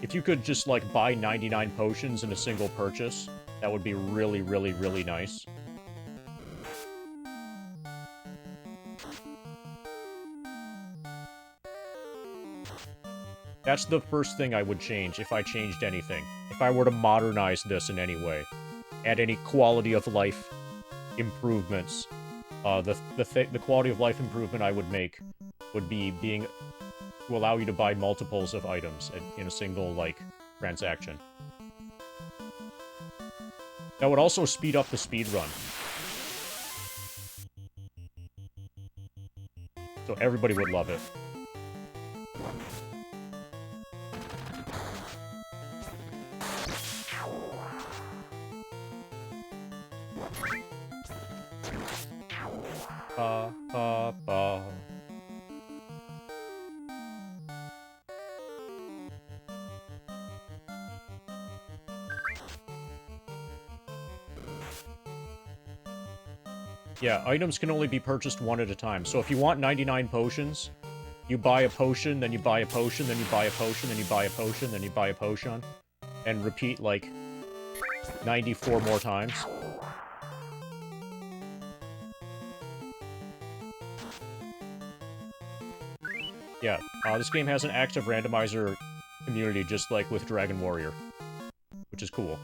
If you could just, like, buy 99 potions in a single purchase, that would be really, really, really nice. That's the first thing I would change if I changed anything. If I were to modernize this in any way. Add any quality of life improvements. The quality of life improvement I would make would be to allow you to buy multiples of items in a single, like, transaction. That would also speed up the speed run. So everybody would love it. Yeah, items can only be purchased one at a time. So if you want 99 potions, you buy a potion, then you buy a potion, then you buy a potion, then you buy a potion, then you buy a potion, and repeat, like, 94 more times. Yeah, this game has an active randomizer community, just like with Dragon Warrior, which is cool.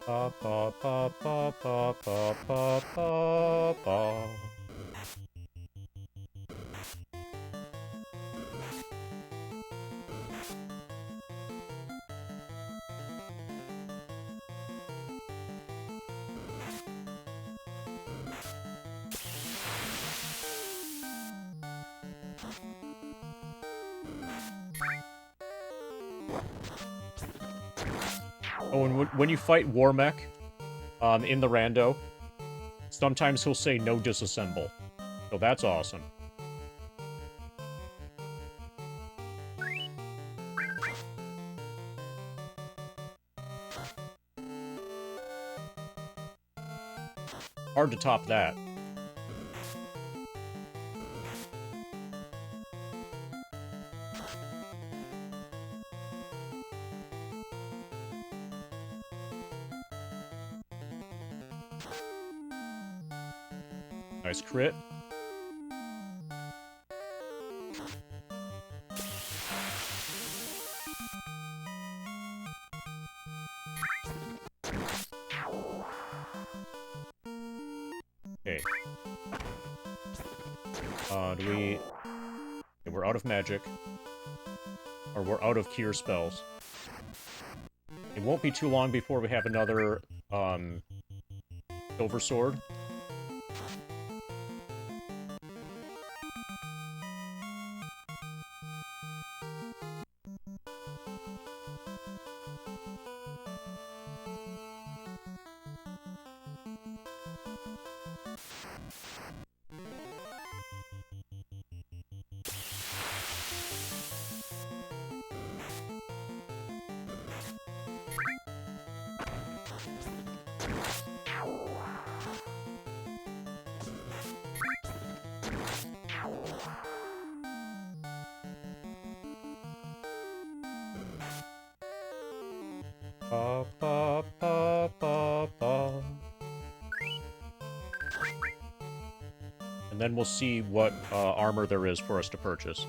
Ba ba ba ba ba ba ba ba ba. Oh, and when you fight Warmech, in the rando, sometimes he'll say no disassemble. So that's awesome. Hard to top that. Nice crit. Okay. So we're out of magic. Or we're out of cure spells. It won't be too long before we have another, silver sword. Ba, ba, ba, ba, ba. And then we'll see what armor there is for us to purchase.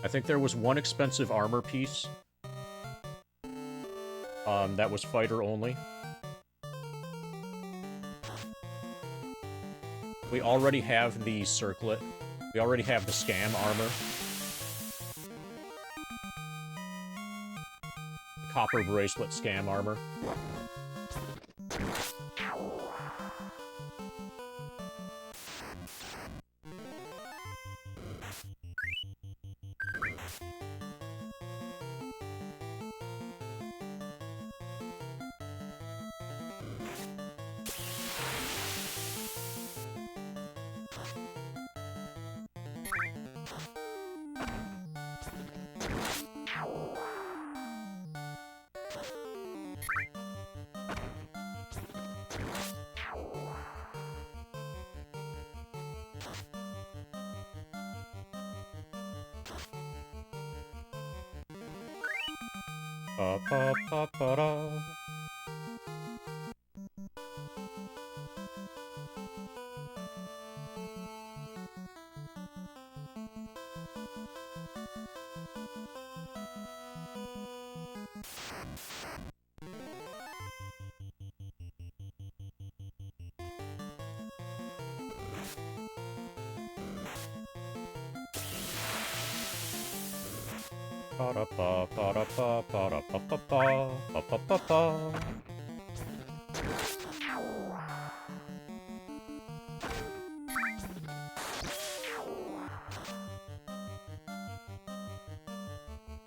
I think there was one expensive armor piece. That was fighter only. We already have the circlet. We already have the scam armor. Copper bracelet scam armor. Ba ba ba ba da. Ba da ba ba da ba ba da ba ba ba ba ba ba.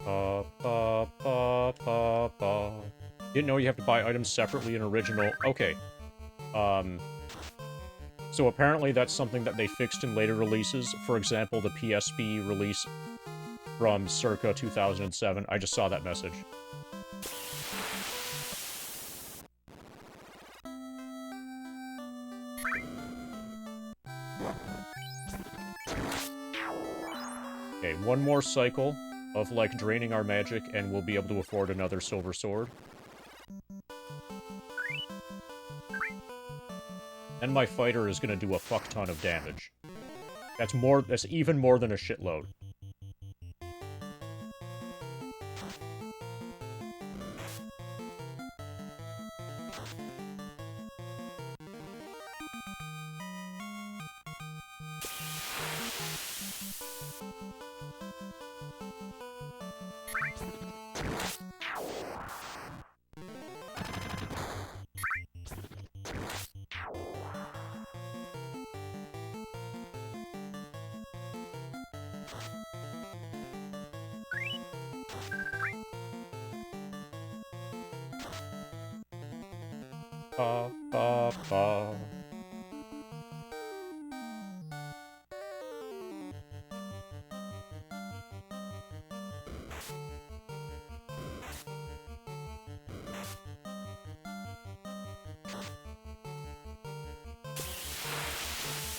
Ba ba ba ba ba. Didn't know you have to buy items separately in original. Okay. So apparently that's something that they fixed in later releases. For example, the PSP release from circa 2007. I just saw that message. Okay, one more cycle of, like, draining our magic, and we'll be able to afford another silver sword. And my fighter is gonna do a fuck ton of damage. That's even more than a shitload. Ba, ba, ba.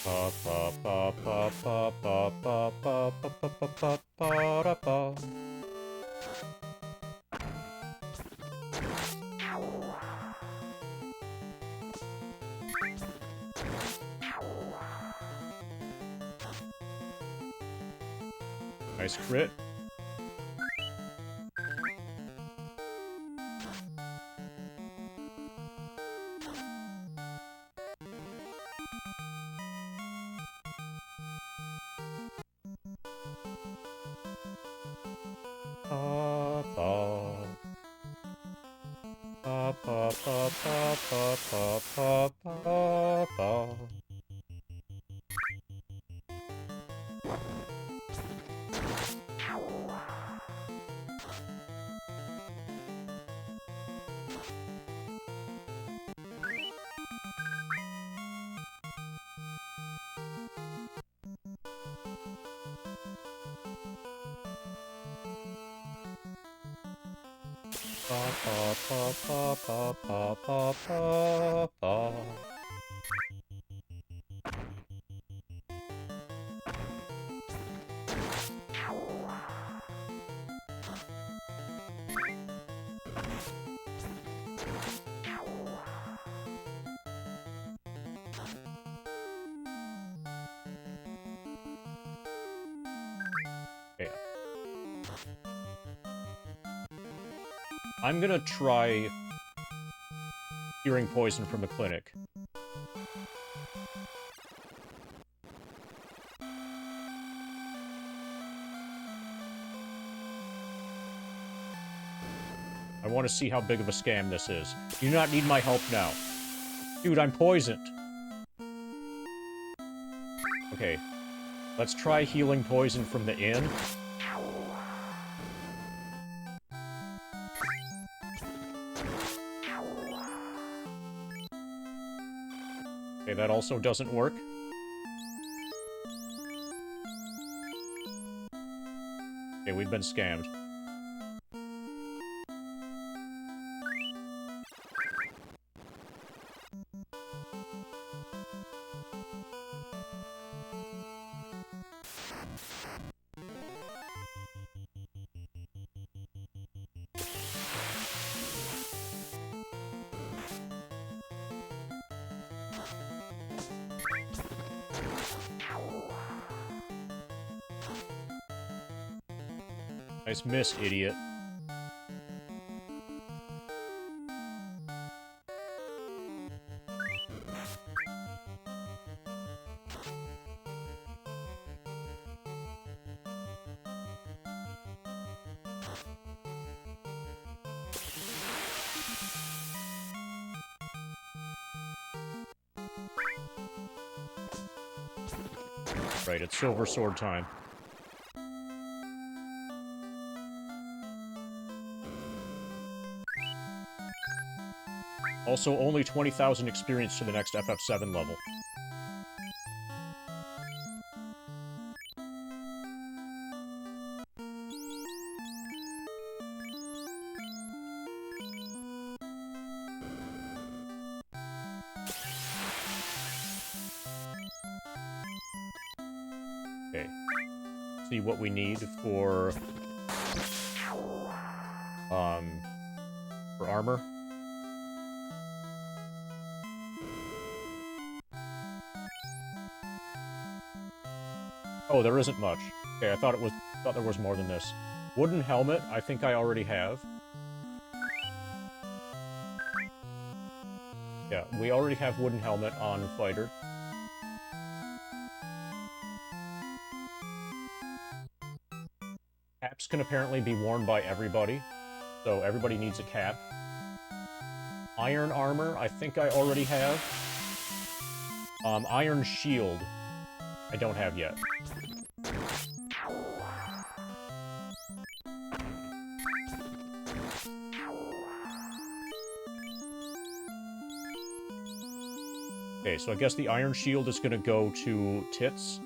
Ba, ba, ba, ba, ba, ba, ba, ba, ba, ba, ba, ba, ba, da, ba. Nice crit. Okay. I'm gonna try hearing poison from the clinic. I want to see how big of a scam this is. You do not need my help now. Dude, I'm poisoned. Okay. Let's try healing poison from the inn. Okay, that also doesn't work. Okay, we've been scammed. Nice miss, idiot. Right, it's Silver Sword time. Also, only 20,000 experience to the next FF7 level. Okay. See what we need for armor. Oh, there isn't much. Okay, I thought there was more than this. Wooden helmet, I think I already have. Yeah, we already have wooden helmet on fighter. Caps can apparently be worn by everybody, so everybody needs a cap. Iron armor, I think I already have. Iron shield, I don't have yet. Okay, so I guess the iron shield is gonna go to Tits.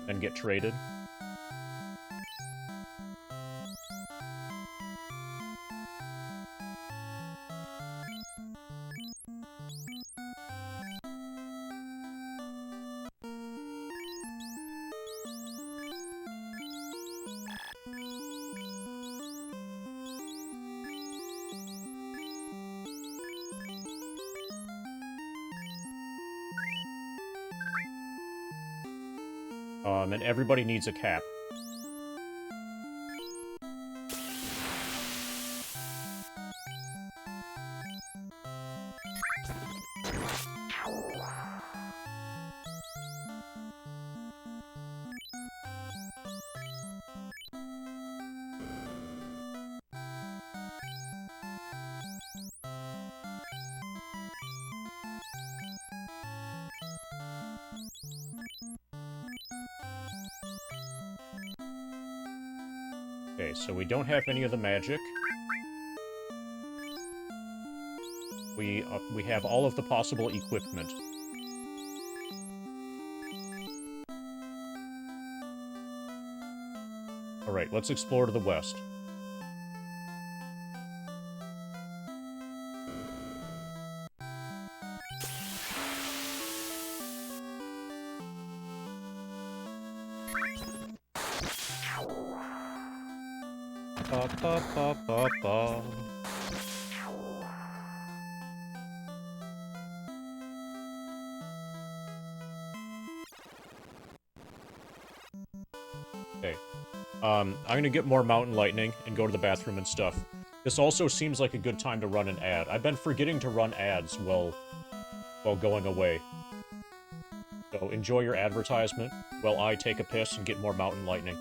And get traded. And everybody needs a cap. Okay, so we don't have any of the magic. We have all of the possible equipment. Alright, let's explore to the west. Ba ba ba ba ba. Okay. I'm gonna get more mountain lightning and go to the bathroom and stuff. This also seems like a good time to run an ad. I've been forgetting to run ads while going away. So enjoy your advertisement while I take a piss and get more mountain lightning.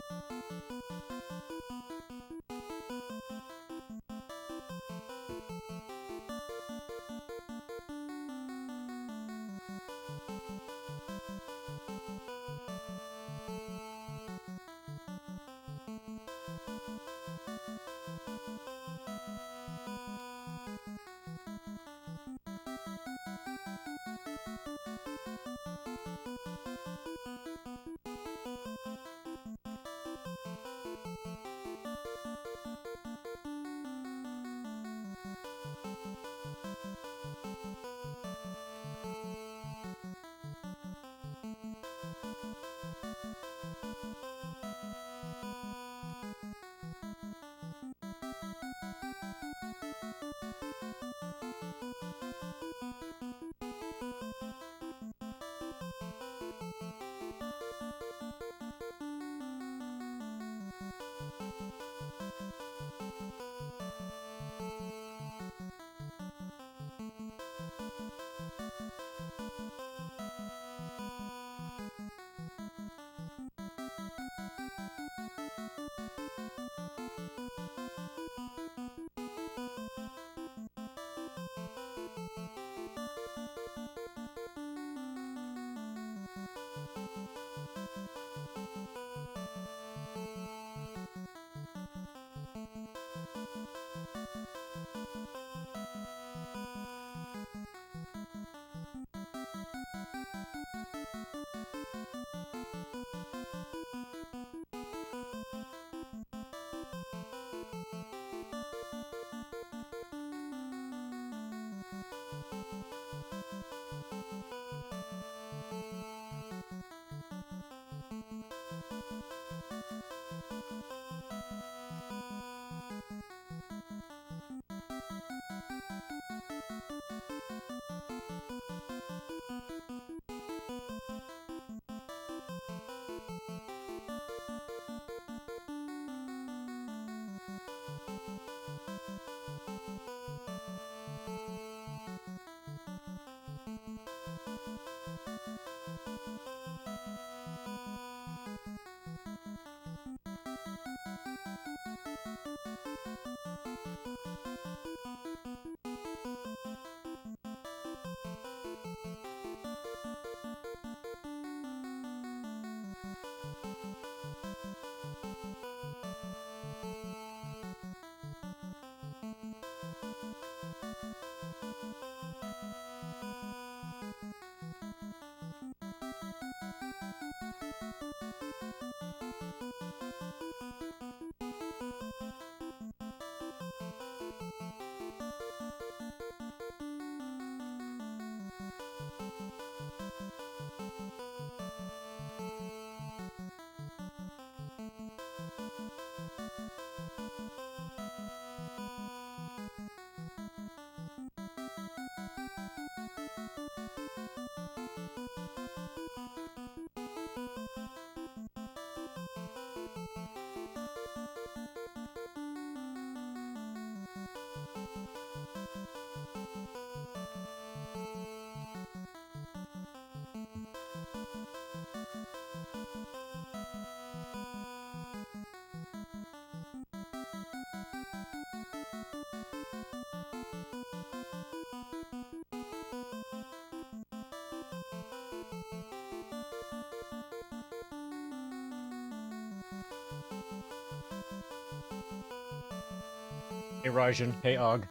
Hey, Raijin. Hey, Og.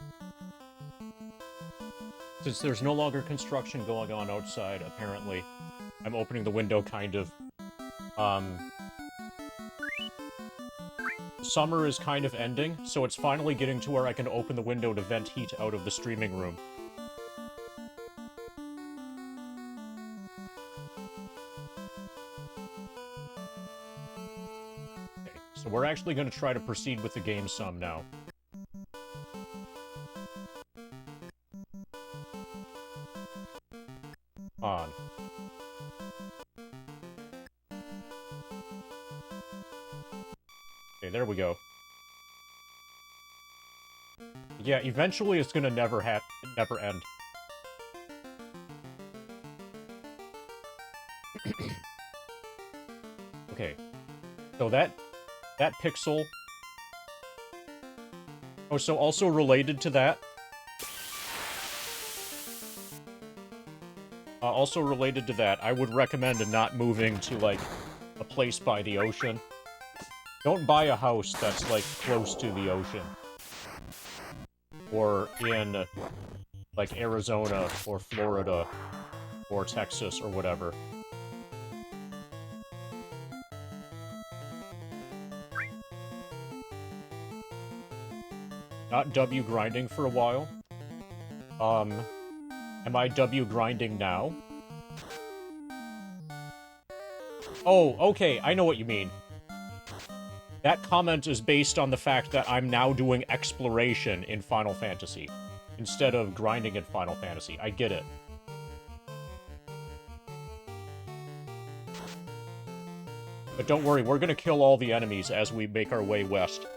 Since there's no longer construction going on outside, apparently, I'm opening the window kind of. Summer is kind of ending, so it's finally getting to where I can open the window to vent heat out of the streaming room. Okay, so we're actually going to try to proceed with the game some now. On. Okay, there we go. Yeah, eventually it's gonna never end. Okay. So that pixel. Oh, so also related to that. Also related to that, I would recommend not moving to, like, a place by the ocean. Don't buy a house that's, like, close to the ocean. Or in, like, Arizona, or Florida, or Texas, or whatever. Not W grinding for a while. Am I W grinding now? Oh, okay, I know what you mean. That comment is based on the fact that I'm now doing exploration in Final Fantasy, instead of grinding in Final Fantasy. I get it. But don't worry, we're gonna kill all the enemies as we make our way west.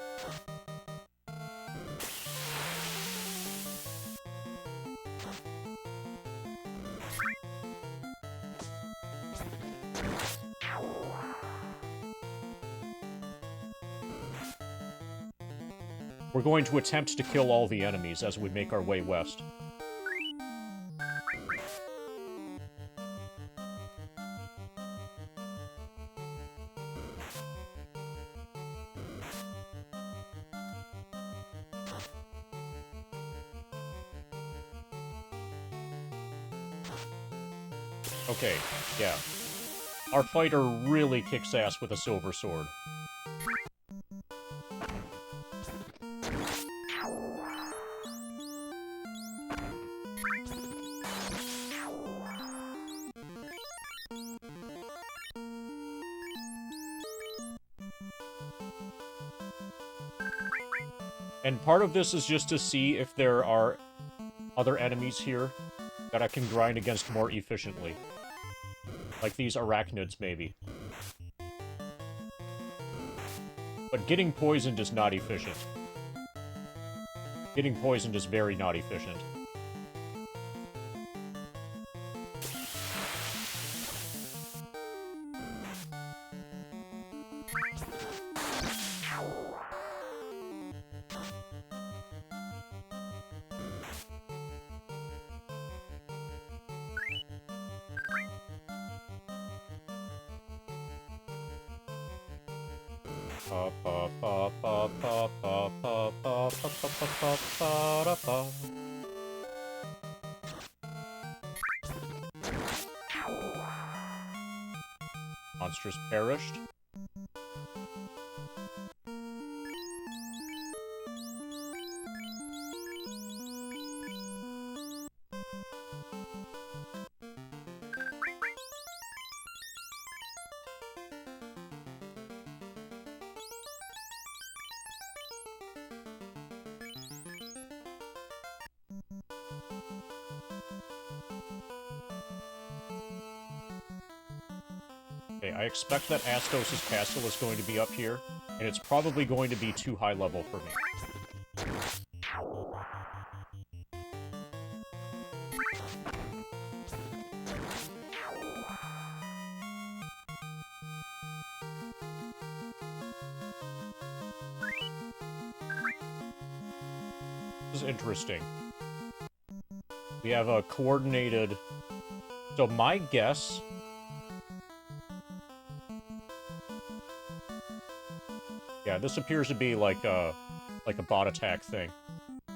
We're going to attempt to kill all the enemies as we make our way west. Okay, yeah. Our fighter really kicks ass with a silver sword. And part of this is just to see if there are other enemies here that I can grind against more efficiently. Like these arachnids, maybe. But getting poisoned is not efficient. Getting poisoned is very not efficient. Monsters perished. Okay, I expect that Astos' castle is going to be up here, and it's probably going to be too high level for me. This is interesting. We have a coordinated... So my guess... Yeah, this appears to be like a bot attack thing.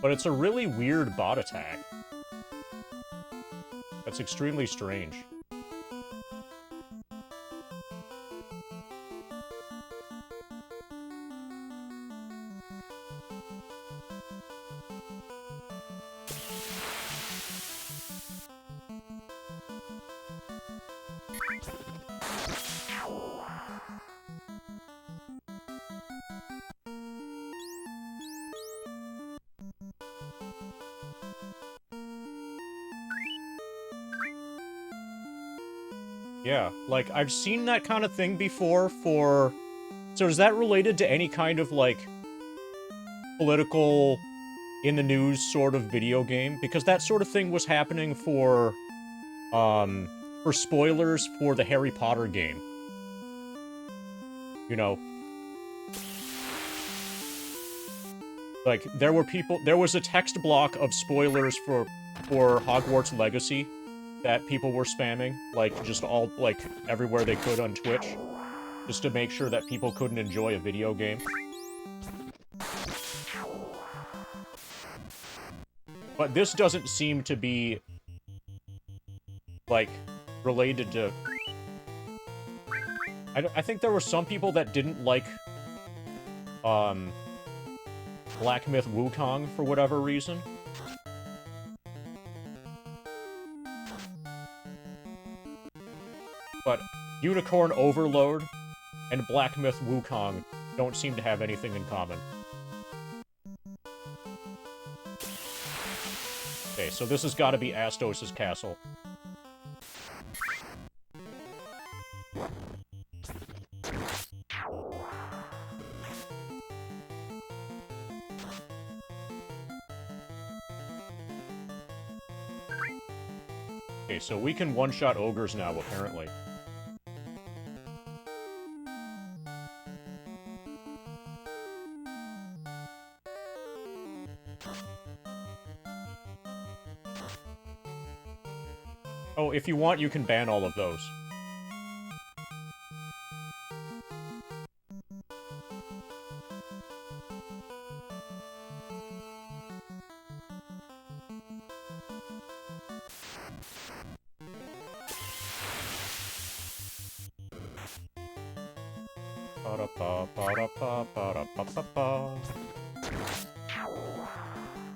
But it's a really weird bot attack. That's extremely strange. Yeah, like, I've seen that kind of thing before for... So is that related to any kind of, like, political, in-the-news sort of video game? Because that sort of thing was happening for spoilers for the Harry Potter game. You know? Like, there was a text block of spoilers for Hogwarts Legacy that people were spamming, like, just all, like, everywhere they could on Twitch, just to make sure that people couldn't enjoy a video game. But this doesn't seem to be, like, related to... I think there were some people that didn't like, Black Myth Wukong for whatever reason. But Unicorn Overload and Black Myth Wukong don't seem to have anything in common. Okay, so this has got to be Astos' castle. Okay, so we can one-shot ogres now, apparently. Oh, if you want, you can ban all of those.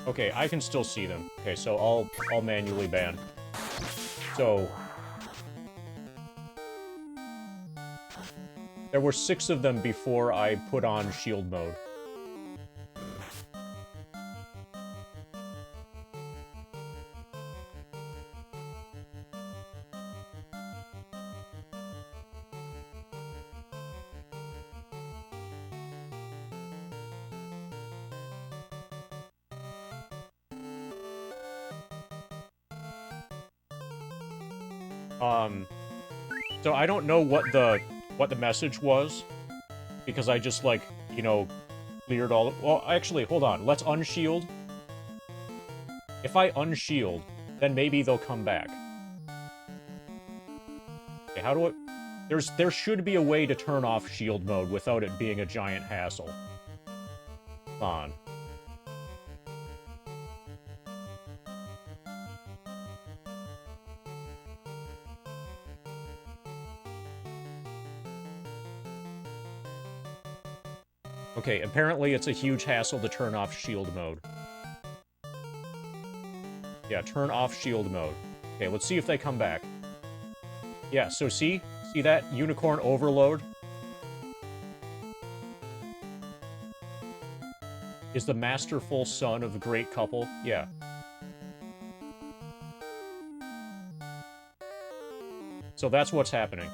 Okay, I can still see them. Okay, so I'll manually ban. So there were 6 of them before I put on shield mode. So I don't know what the message was, because I just, like, you know, cleared all... Well, actually, hold on. Let's unshield. If I unshield, then maybe they'll come back. Okay, how do I... There should be a way to turn off shield mode without it being a giant hassle. Come on. Okay, apparently it's a huge hassle to turn off shield mode. Yeah, turn off shield mode. Okay, let's see if they come back. Yeah, so see? See that? Unicorn Overload? Is the masterful son of the great couple? Yeah. So that's what's happening.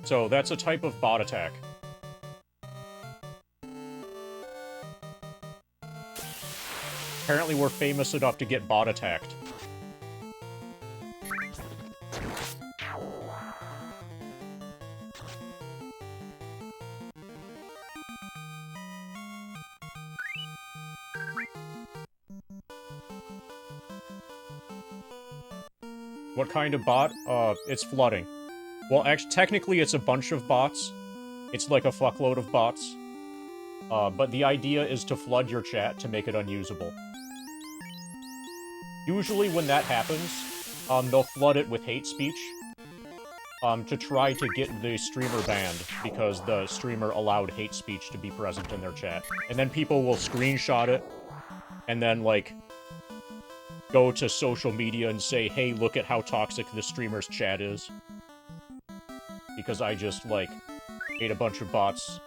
So that's a type of bot attack. Apparently we're famous enough to get bot attacked. What kind of bot? It's flooding. Well, actually, technically it's a bunch of bots. It's like a fuckload of bots. But the idea is to flood your chat to make it unusable. Usually when that happens, they'll flood it with hate speech, to try to get the streamer banned, because the streamer allowed hate speech to be present in their chat. And then people will screenshot it, and then, like, go to social media and say, hey, look at how toxic this streamer's chat is. Because I just, like, made a bunch of bots,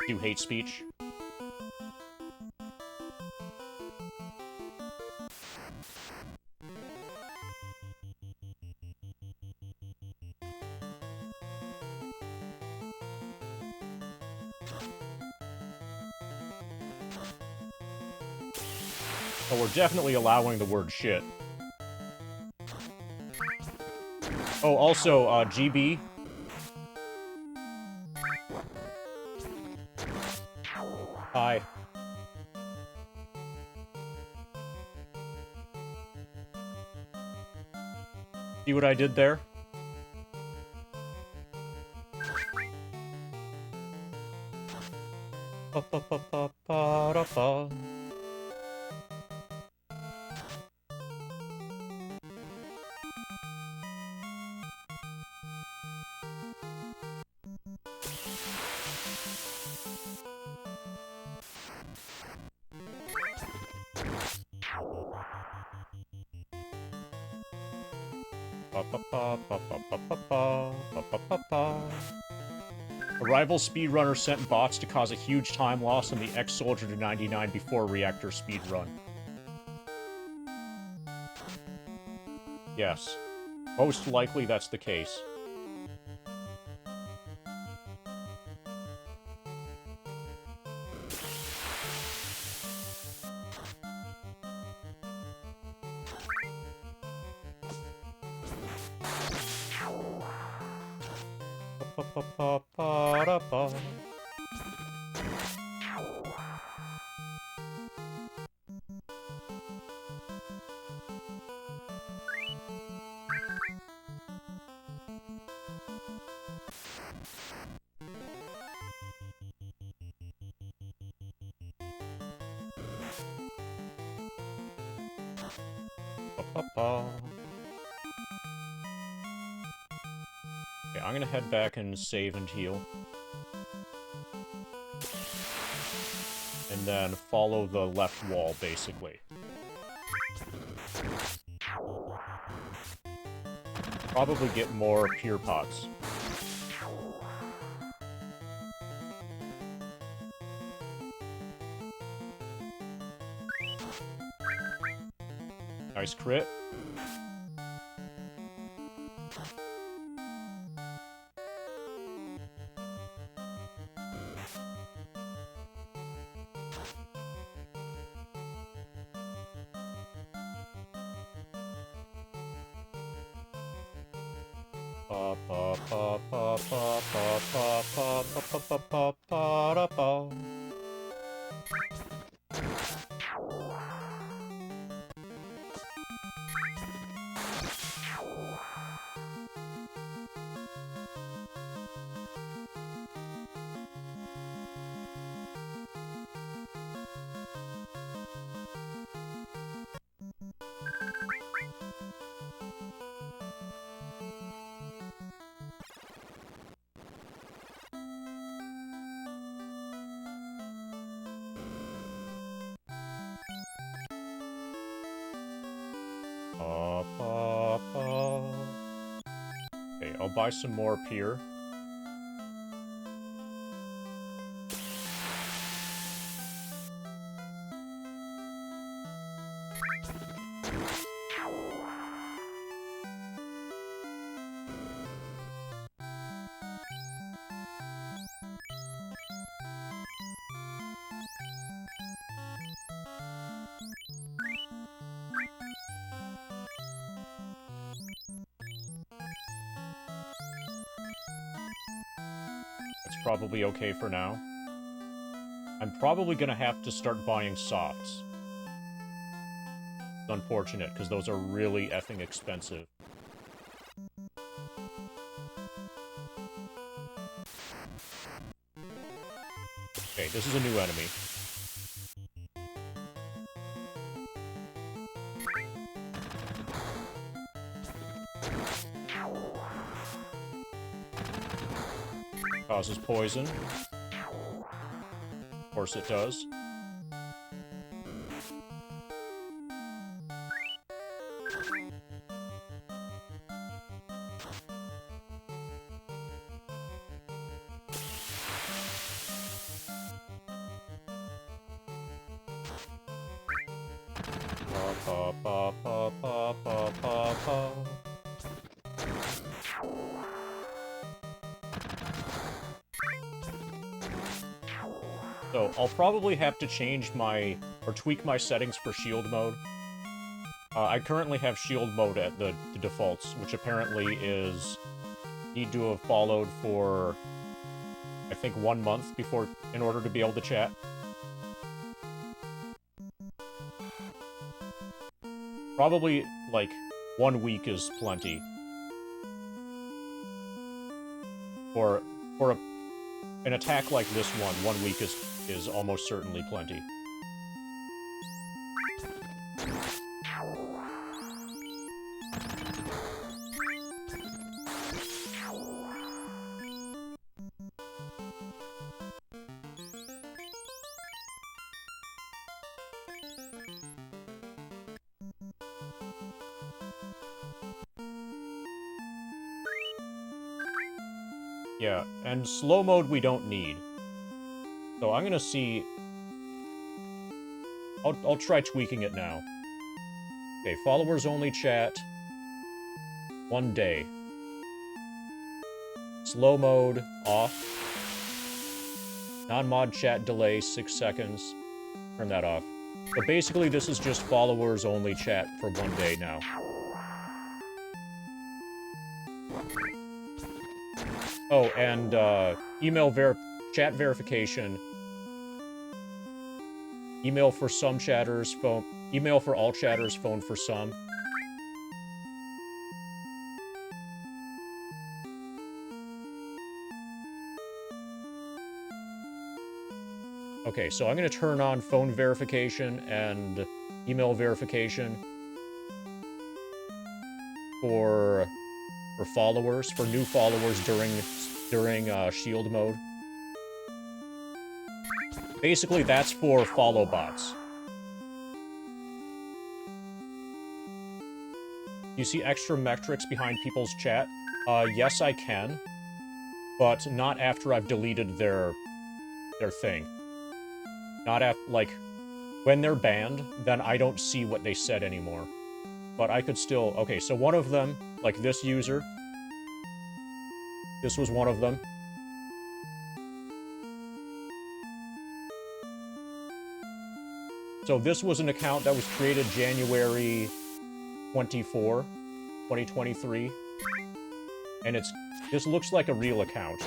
do hate speech. So we're definitely allowing the word shit. Oh, also, GB. Hi. See what I did there? Ba-ba-ba-ba-ba-da-ba. A rival speedrunner sent bots to cause a huge time loss on the Ex-Soldier to 99 before reactor speedrun. Yes. Most likely that's the case. Ba-ba-ba-ba-da-ba. Ba-ba-ba. Okay, I'm gonna head back and save and heal. And then follow the left wall, basically. Probably get more pier pots. Nice crit. Ba ba ba ba ba ba ba ba ba ba ba ba da ba. Okay, I'll buy some more pier. Probably okay for now. I'm probably gonna have to start buying softs. It's unfortunate, because those are really effing expensive. Okay, this is a new enemy. Causes poison. Of course it does. Pa pa pa pa pa pa pa. So, I'll probably have to change my, or tweak my settings for shield mode. I currently have shield mode at the defaults, which apparently is need to have followed for, I think, 1 month before, in order to be able to chat. Probably, like, 1 week is plenty. For an attack like this one, 1 week is almost certainly plenty. Yeah, and slow mode we don't need. So I'm gonna see... I'll try tweaking it now. Okay, followers only chat. 1 day. Slow mode off. Non-mod chat delay 6 seconds. Turn that off. But basically this is just followers only chat for 1 day now. Oh, and chat verification. Email for some chatters, email for all chatters, phone for some. Okay, so I'm gonna turn on phone verification and email verification for followers, for new followers during shield mode. Basically, that's for follow bots. You see extra metrics behind people's chat? Yes, I can, but not after I've deleted their thing. Not like, when they're banned, then I don't see what they said anymore. But I could still... Okay, so one of them, like this user, this was one of them. So this was an account that was created January 24, 2023. And this looks like a real account.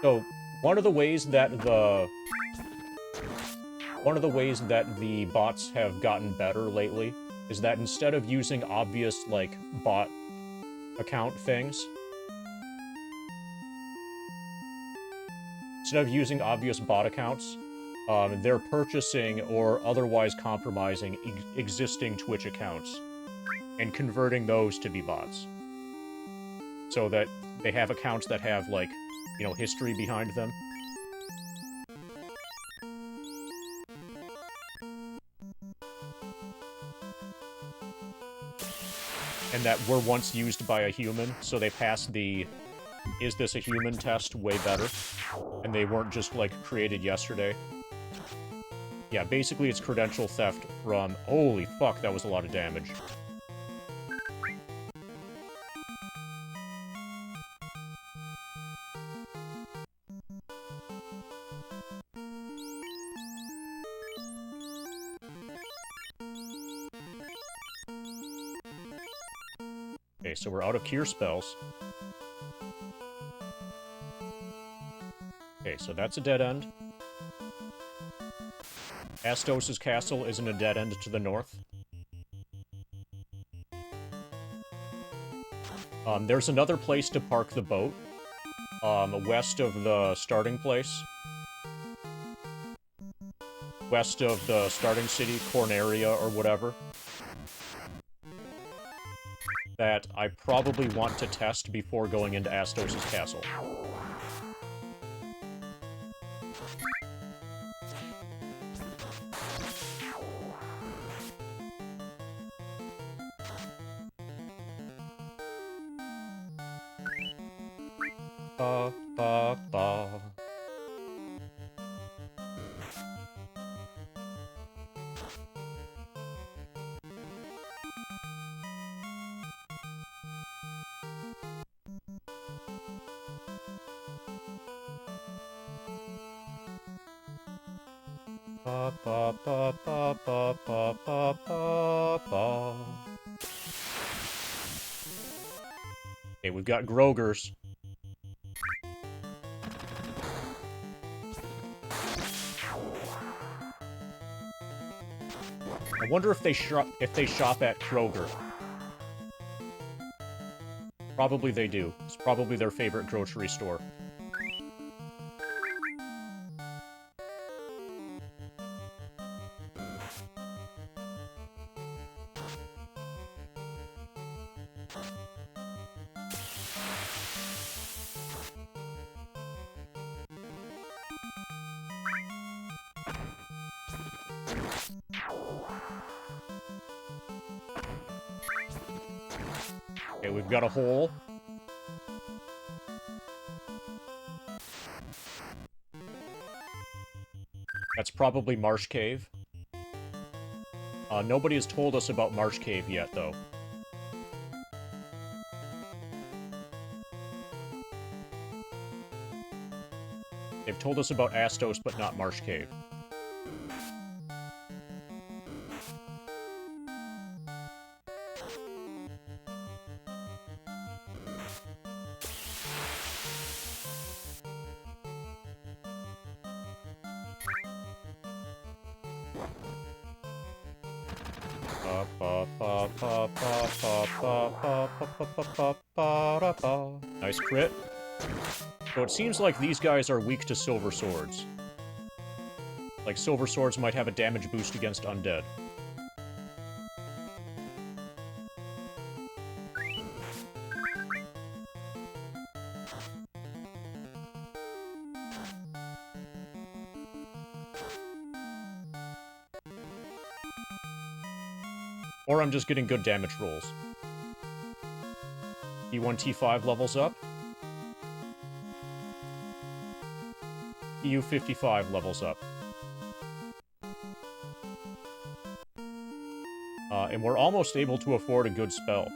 So one of the ways that the bots have gotten better lately is that instead of using obvious, like, bot account things, instead of using obvious bot accounts, they're purchasing or otherwise compromising existing Twitch accounts and converting those to be bots. So that they have accounts that have, like, you know, history behind them. And that were once used by a human, so they passed the "is this a human" test way better. And they weren't just, like, created yesterday. Yeah, basically it's credential theft from... Holy fuck, that was a lot of damage. Okay, so we're out of cure spells. Okay, so that's a dead end. Astos' castle is in a dead end to the north. There's another place to park the boat, west of the starting place. West of the starting city, Corneria, or whatever. That I probably want to test before going into Astos' castle. Ba, ba, ba. Ba, ba, ba, ba, ba, ba, ba, ba, ba. Okay, we've got Grogers. I wonder if they shop at Kroger. Probably they do. It's probably their favorite grocery store. Okay, we've got a hole. That's probably Marsh Cave. Nobody has told us about Marsh Cave yet, though. They've told us about Astos, but not Marsh Cave. Nice crit. So it seems like these guys are weak to silver swords. Like silver swords might have a damage boost against undead. Or I'm just getting good damage rolls. T1, T5 levels up. EU55 levels up. And we're almost able to afford a good spell.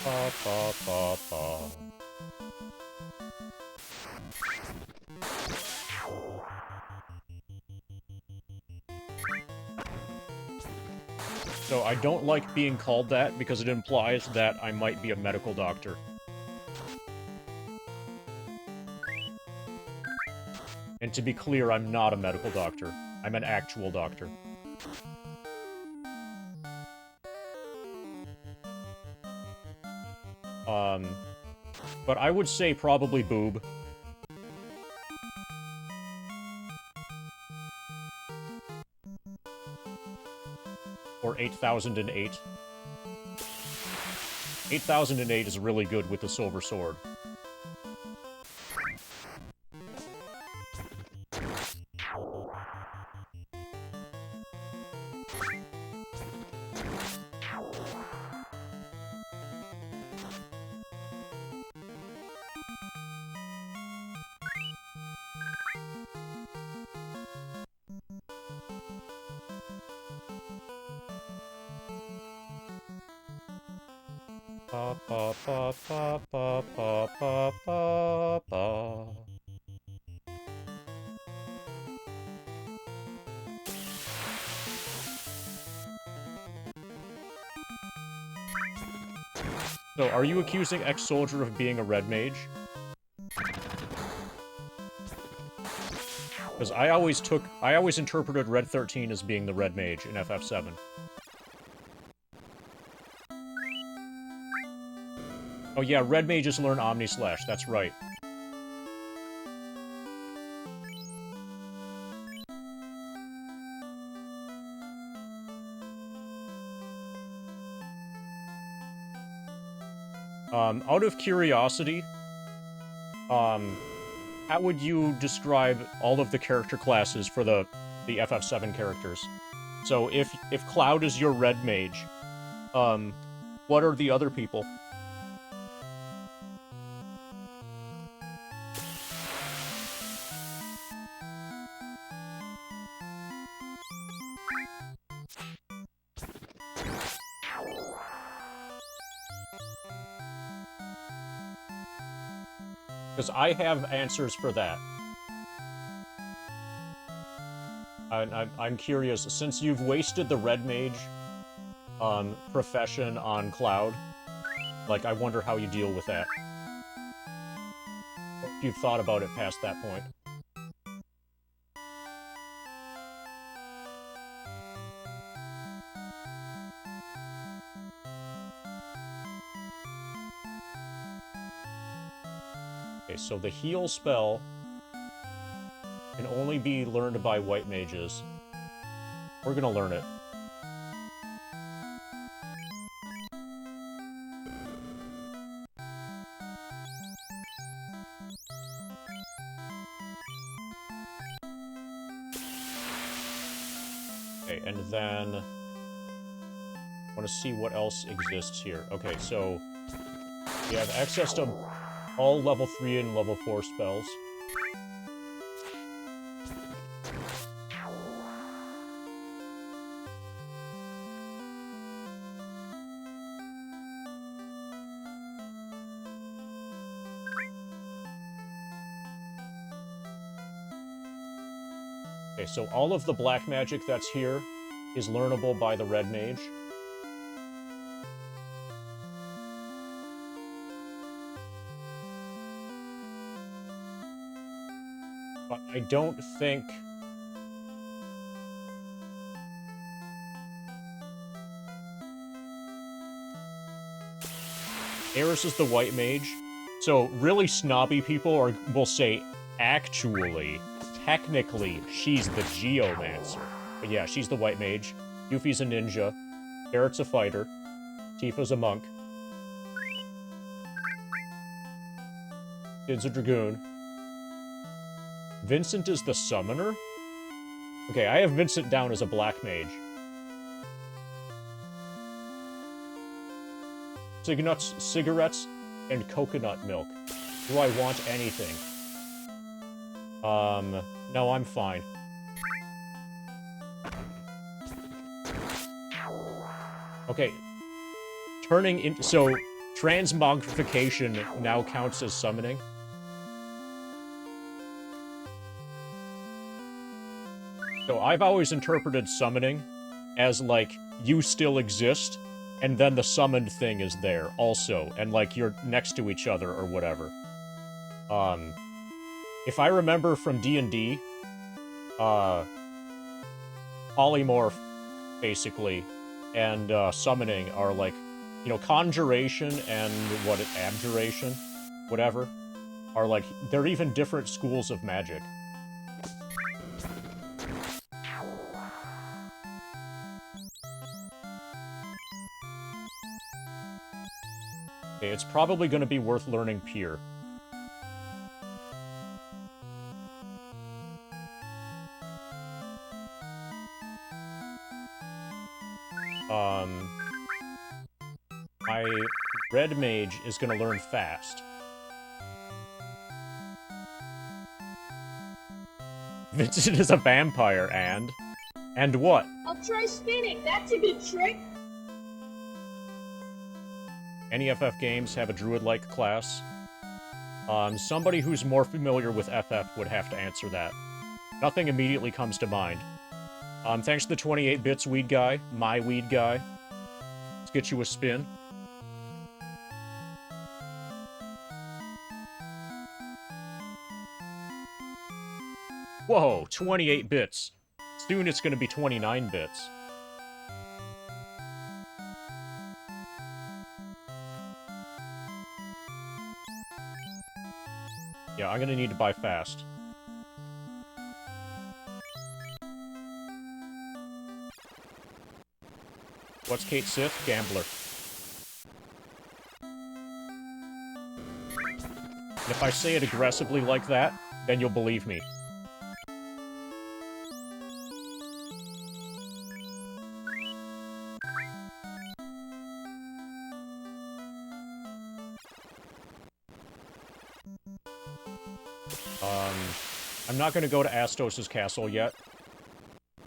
Ba, ba, ba, ba. So I don't like being called that because it implies that I might be a medical doctor. And to be clear, I'm not a medical doctor. I'm an actual doctor. But I would say probably boob. Or 8008. 8008 is really good with the silver sword. Ba, ba, ba, ba, ba, ba, ba, ba, ba. So, are you accusing Ex-Soldier of being a red mage? Because I always interpreted Red 13 as being the red mage in FF7. Oh yeah, red mages learn Omni Slash, that's right. Out of curiosity, how would you describe all of the character classes for the FF7 characters? So if Cloud is your red mage, what are the other people? Because I have answers for that. I'm curious, since you've wasted the red mage profession on Cloud, like, I wonder how you deal with that. If you've thought about it past that point. Okay, so the heal spell can only be learned by white mages. We're gonna learn it. Okay, and then I want to see what else exists here. Okay, so we have access to all level 3 and level 4 spells. Okay, so all of the black magic that's here is learnable by the red mage. But I don't think... Eris is the white mage, so really snobby people will say, actually, technically, she's the Geomancer. But yeah, she's the white mage. Yuffie's a ninja. Barrett's a fighter. Tifa's a monk. Sid's a dragoon. Vincent is the summoner? Okay, I have Vincent down as a black mage. Cigarettes, and coconut milk. Do I want anything? No, I'm fine. Okay. Turning into... So, transmogrification now counts as summoning? So, I've always interpreted summoning as, like, you still exist, and then the summoned thing is there, also, and, like, you're next to each other or whatever. If I remember from D&D, polymorph, basically, and summoning are like, you know, conjuration and abjuration, whatever, are like, they're even different schools of magic. Okay, it's probably going to be worth learning Pier. My red mage is gonna learn fast. Vincent is a vampire, and? And what? I'll try spinning. That's a good trick. Any FF games have a druid-like class? Somebody who's more familiar with FF would have to answer that. Nothing immediately comes to mind. Thanks to the 28 bits weed guy, my weed guy. Let's get you a spin. Whoa, 28 bits. Soon it's gonna be 29 bits. Yeah, I'm gonna need to buy fast. What's Kate Sith? Gambler. And if I say it aggressively like that, then you'll believe me. I'm not going to go to Astos' castle yet.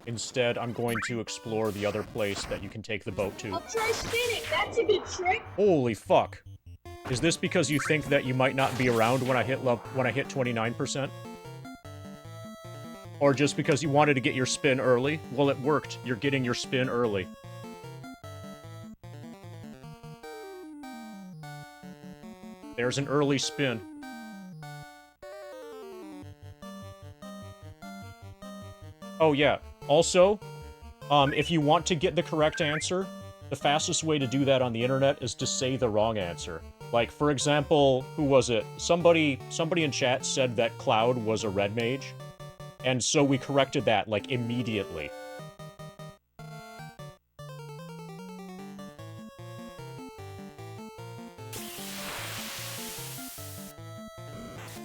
Instead, I'm going to explore the other place that you can take the boat to. I'll try spinning. That's a good trick. Holy fuck. Is this because you think that you might not be around when I hit 29%? Or just because you wanted to get your spin early? Well, it worked. You're getting your spin early. There's an early spin. Oh, yeah. Also, if you want to get the correct answer, the fastest way to do that on the internet is to say the wrong answer. Like, for example, who was it? Somebody in chat said that Cloud was a red mage, and so we corrected that, like, immediately.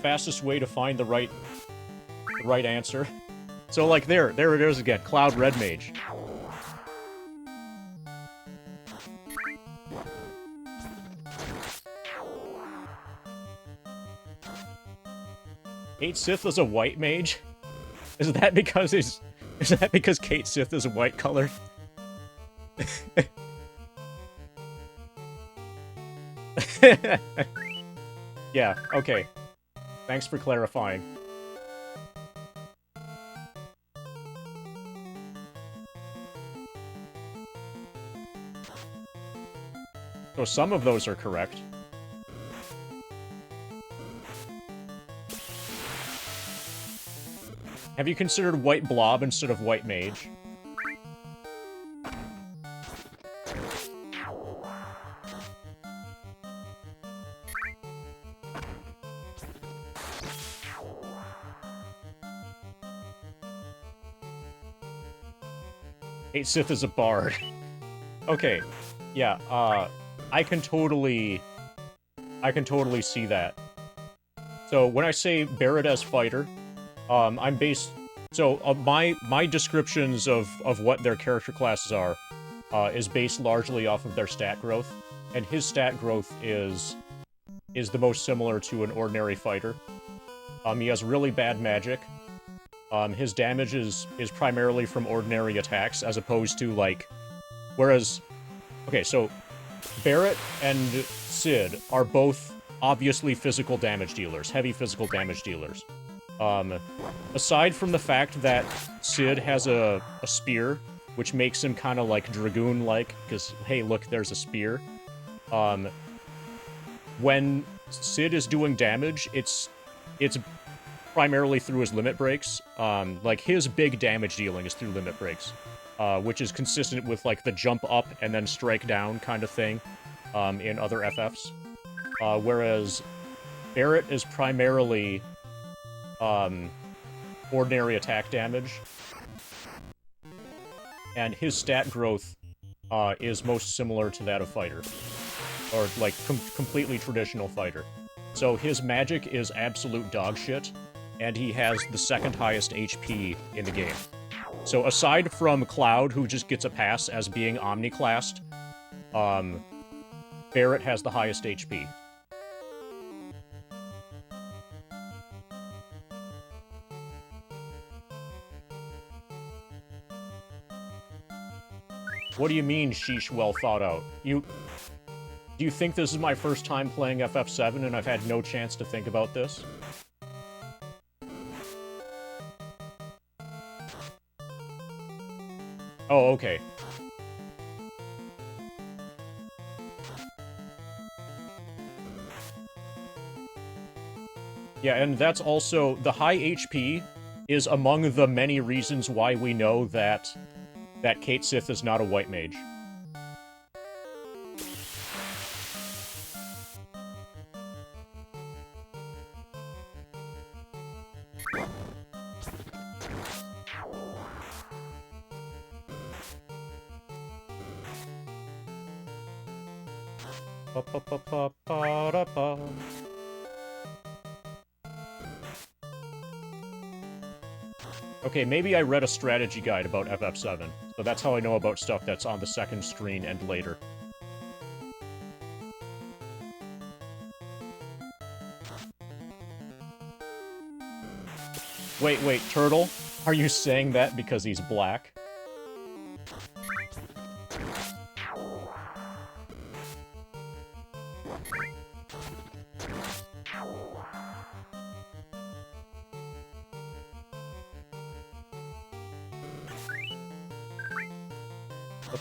Fastest way to find the right answer. So, like, there it is again. Cloud Red Mage. Kate Sith is a white mage? Is that because Kate Sith is a white color? Yeah, okay. Thanks for clarifying. So some of those are correct. Have you considered White Blob instead of White Mage? Kate Sith is a bard. Okay, yeah, I can totally see that. So when I say Barret as fighter, I'm based. So my descriptions of what their character classes are is based largely off of their stat growth, and his stat growth is the most similar to an ordinary fighter. He has really bad magic. His damage is primarily from ordinary attacks, as opposed to, like, whereas, okay, so Barret and Cid are both obviously physical damage dealers, heavy physical damage dealers. Aside from the fact that Cid has a spear, which makes him kind of like Dragoon-like, because, hey, look, there's a spear. When Cid is doing damage, it's primarily through his limit breaks. Like, his big damage dealing is through limit breaks, which is consistent with, like, the jump up and then strike down kind of thing in other FFs. Whereas Barret is primarily ordinary attack damage, and his stat growth is most similar to that of fighter, or, like, completely traditional fighter. So his magic is absolute dog shit, and he has the second highest HP in the game. So aside from Cloud, who just gets a pass as being Omniclassed, Barret has the highest HP. What do you mean, sheesh, well thought out? Do you think this is my first time playing FF7 and I've had no chance to think about this? Oh, okay. Yeah, and that's also... The high HP is among the many reasons why we know that Cait Sith is not a white mage. Ba-ba-ba-ba-ba-da-ba. Okay, maybe I read a strategy guide about FF7, so that's how I know about stuff that's on the second screen and later. Wait, Turtle? Are you saying that because he's black?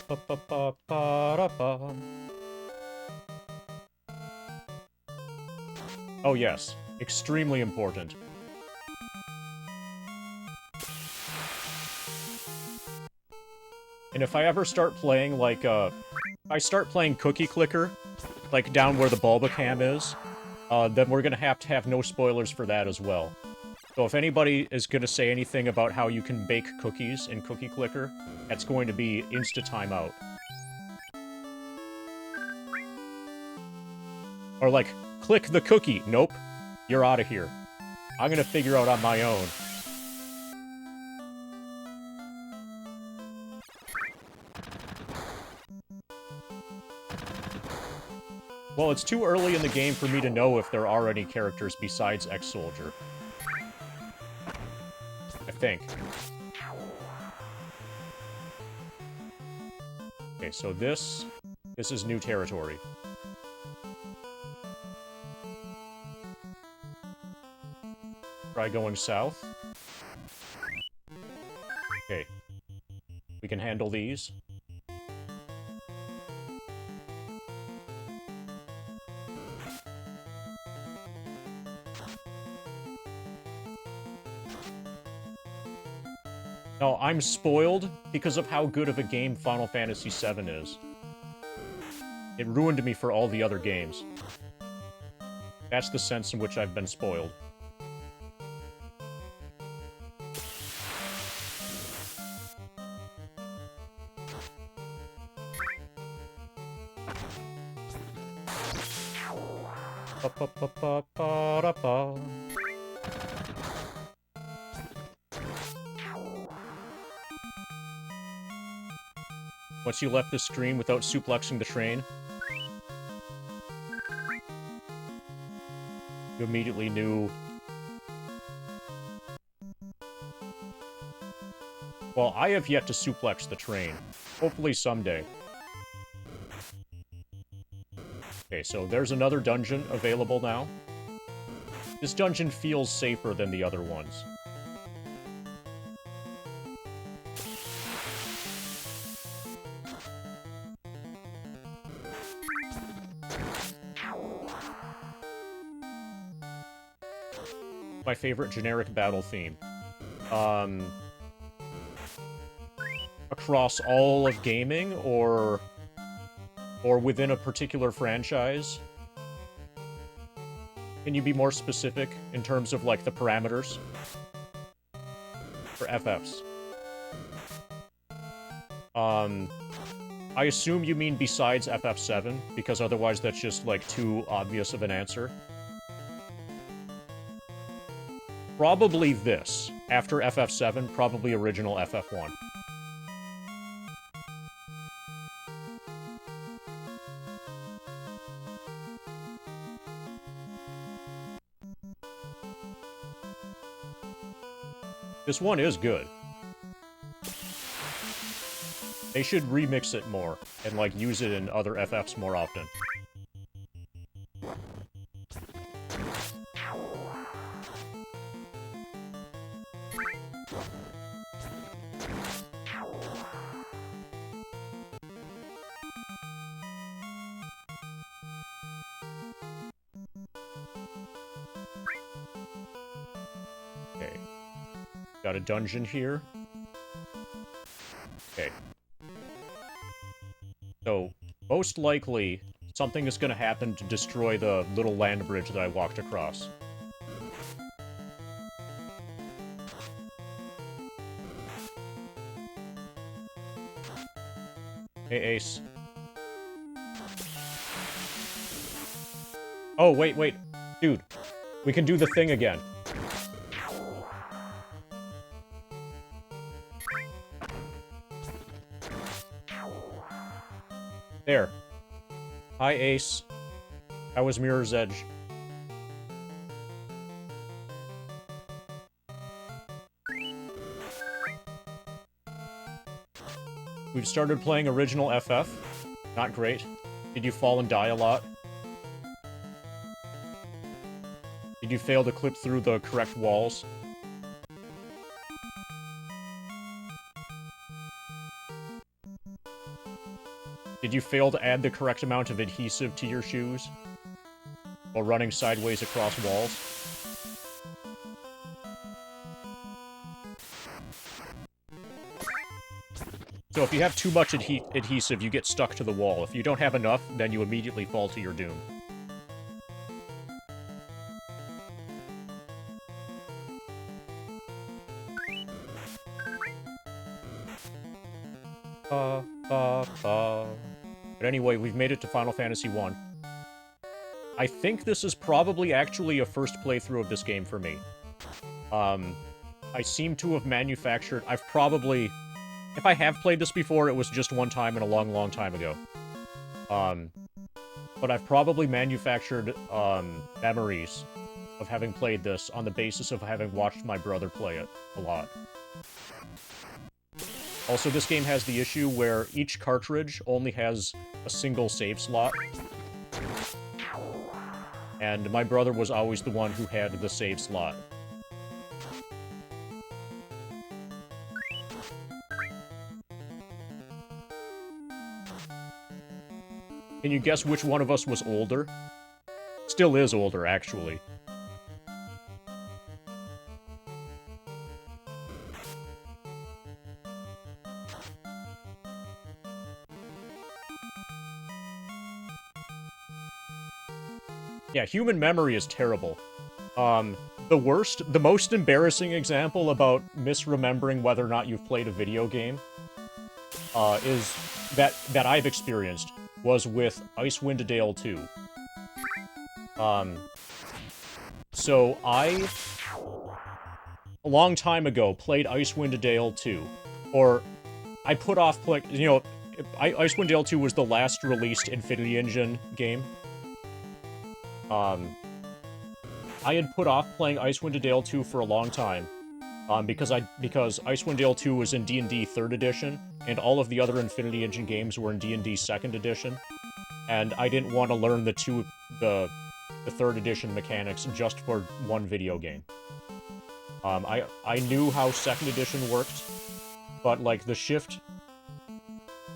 Ba-ba-ba-ba-da-ba. Oh yes, extremely important. And if I ever start playing, like, I start playing Cookie Clicker, like, down where the Bulbacam is, then we're gonna have to have no spoilers for that as well. So if anybody is gonna say anything about how you can bake cookies in Cookie Clicker, that's going to be insta-timeout. Or like, click the cookie. Nope. You're out of here. I'm gonna figure out on my own. Well, it's too early in the game for me to know if there are any characters besides Ex-Soldier. I think. Okay, so this is new territory. Try going south. Okay. We can handle these. No, I'm spoiled because of how good of a game Final Fantasy VII is. It ruined me for all the other games. That's the sense in which I've been spoiled. Ba-ba-ba-ba-ba-da-ba. Once you left the screen without suplexing the train, you immediately knew... Well, I have yet to suplex the train. Hopefully someday. Okay, so there's another dungeon available now. This dungeon feels safer than the other ones. My favorite generic battle theme. Across all of gaming, or within a particular franchise? Can you be more specific in terms of, like, the parameters? For FFs. I assume you mean besides FF7, because otherwise that's just, like, too obvious of an answer. Probably this. After FF7, probably original FF1. This one is good. They should remix it more, and, like, use it in other FFs more often. Okay. Got a dungeon here. Okay. So, most likely, something is gonna happen to destroy the little land bridge that I walked across. Hey, Ace. Oh, wait. Dude, we can do the thing again. There. Hi, Ace. How was Mirror's Edge? We've started playing original FF. Not great. Did you fall and die a lot? Did you fail to clip through the correct walls? Did you fail to add the correct amount of adhesive to your shoes while running sideways across walls? So if you have too much adhesive, you get stuck to the wall. If you don't have enough, then you immediately fall to your doom. But anyway, we've made it to Final Fantasy 1. I think this is probably actually a first playthrough of this game for me. I seem to have manufactured... I've probably... If I have played this before, it was just one time and a long, long time ago. But I've probably manufactured, memories of having played this on the basis of having watched my brother play it a lot. Also, this game has the issue where each cartridge only has a single save slot. And my brother was always the one who had the save slot. Can you guess which one of us was older? Still is older, actually. Yeah, human memory is terrible. The most embarrassing example about misremembering whether or not you've played a video game, is that I've experienced was with Icewind Dale 2. So I, a long time ago, played Icewind Dale 2. Or, I put off playing, you know, Icewind Dale 2 was the last released Infinity Engine game. I had put off playing Icewind Dale 2 for a long time, because Icewind Dale 2 was in D&D 3rd edition, and all of the other Infinity Engine games were in D&D 2nd edition, and I didn't want to learn the 3rd edition mechanics just for one video game. I knew how 2nd edition worked, but, like, the shift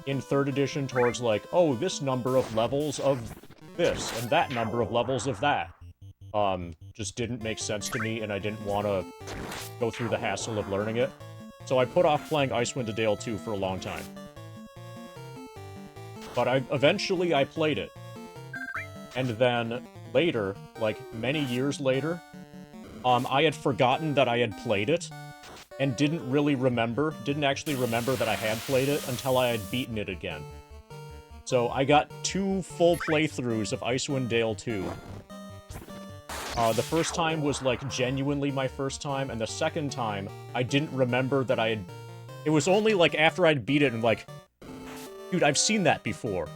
in 3rd edition towards, like, oh, this number of levels of this, and that number of levels of that, just didn't make sense to me, and I didn't want to go through the hassle of learning it. So I put off playing Icewind Dale 2 for a long time. But eventually I played it. And then, later, like, many years later, I had forgotten that I had played it, and didn't actually remember that I had played it until I had beaten it again. So I got 2 full playthroughs of Icewind Dale 2. The first time was, like, genuinely my first time, and the second time, I didn't remember that I had... It was only, like, after I'd beat it and, like, dude, I've seen that before.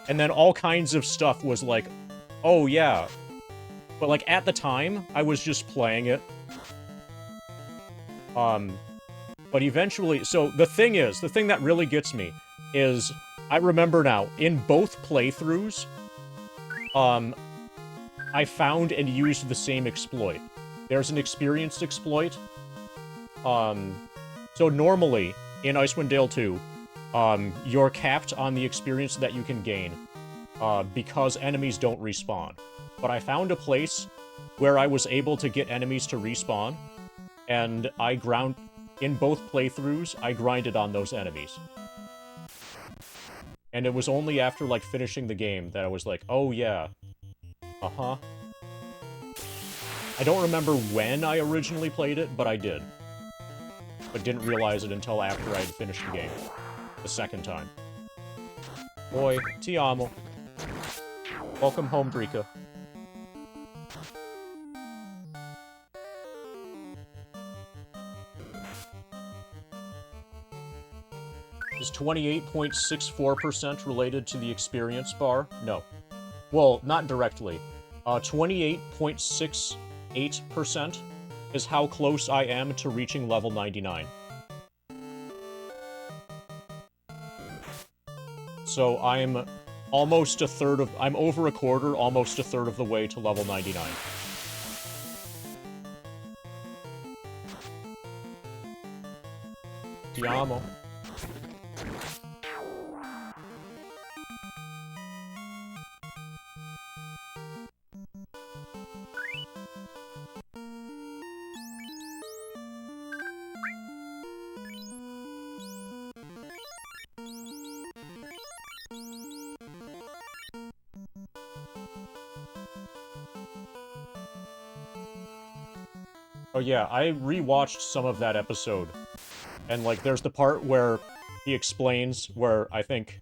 And then all kinds of stuff was like, oh, yeah. But, like, at the time, I was just playing it. But eventually... So, the thing that really gets me is... I remember now, in both playthroughs, I found and used the same exploit. There's an experienced exploit. So normally, in Icewind Dale 2, you're capped on the experience that you can gain, because enemies don't respawn. But I found a place where I was able to get enemies to respawn, And in both playthroughs, I grinded on those enemies. And it was only after, like, finishing the game that I was like, oh yeah. Uh-huh. I don't remember when I originally played it, but I did. But didn't realize it until after I had finished the game. The second time. Boy, ti amo. Welcome home, Drika. Is 28.64% related to the experience bar? No. Well, not directly. 28.68% is how close I am to reaching level 99. So I'm almost a third of... I'm over a quarter, almost a third of the way to level 99. Ti amo. Oh yeah, I rewatched some of that episode. And, like, there's the part where he explains where I think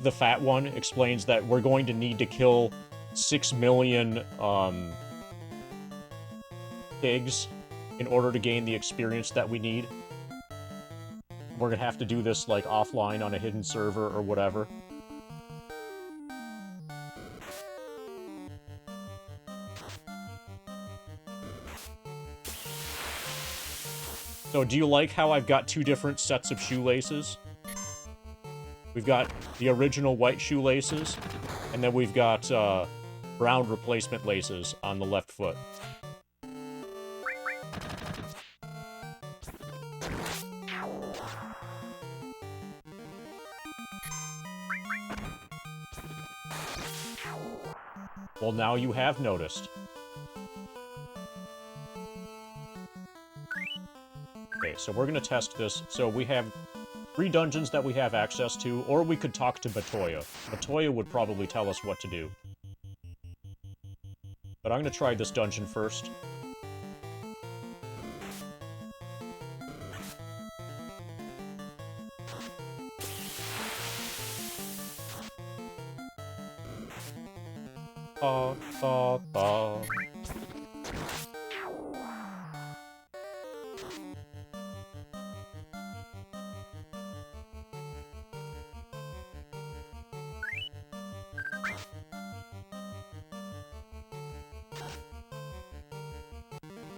the fat one explains that we're going to need to kill 6 million, pigs in order to gain the experience that we need. We're gonna have to do this, like, offline on a hidden server or whatever. So, do you like how I've got two different sets of shoelaces? We've got the original white shoelaces, and then we've got, brown replacement laces on the left foot. Well, now you have noticed. Okay, so we're gonna test this. So we have 3 dungeons that we have access to, or we could talk to Matoya. Matoya would probably tell us what to do. But I'm gonna try this dungeon first. Ba, ba, ba.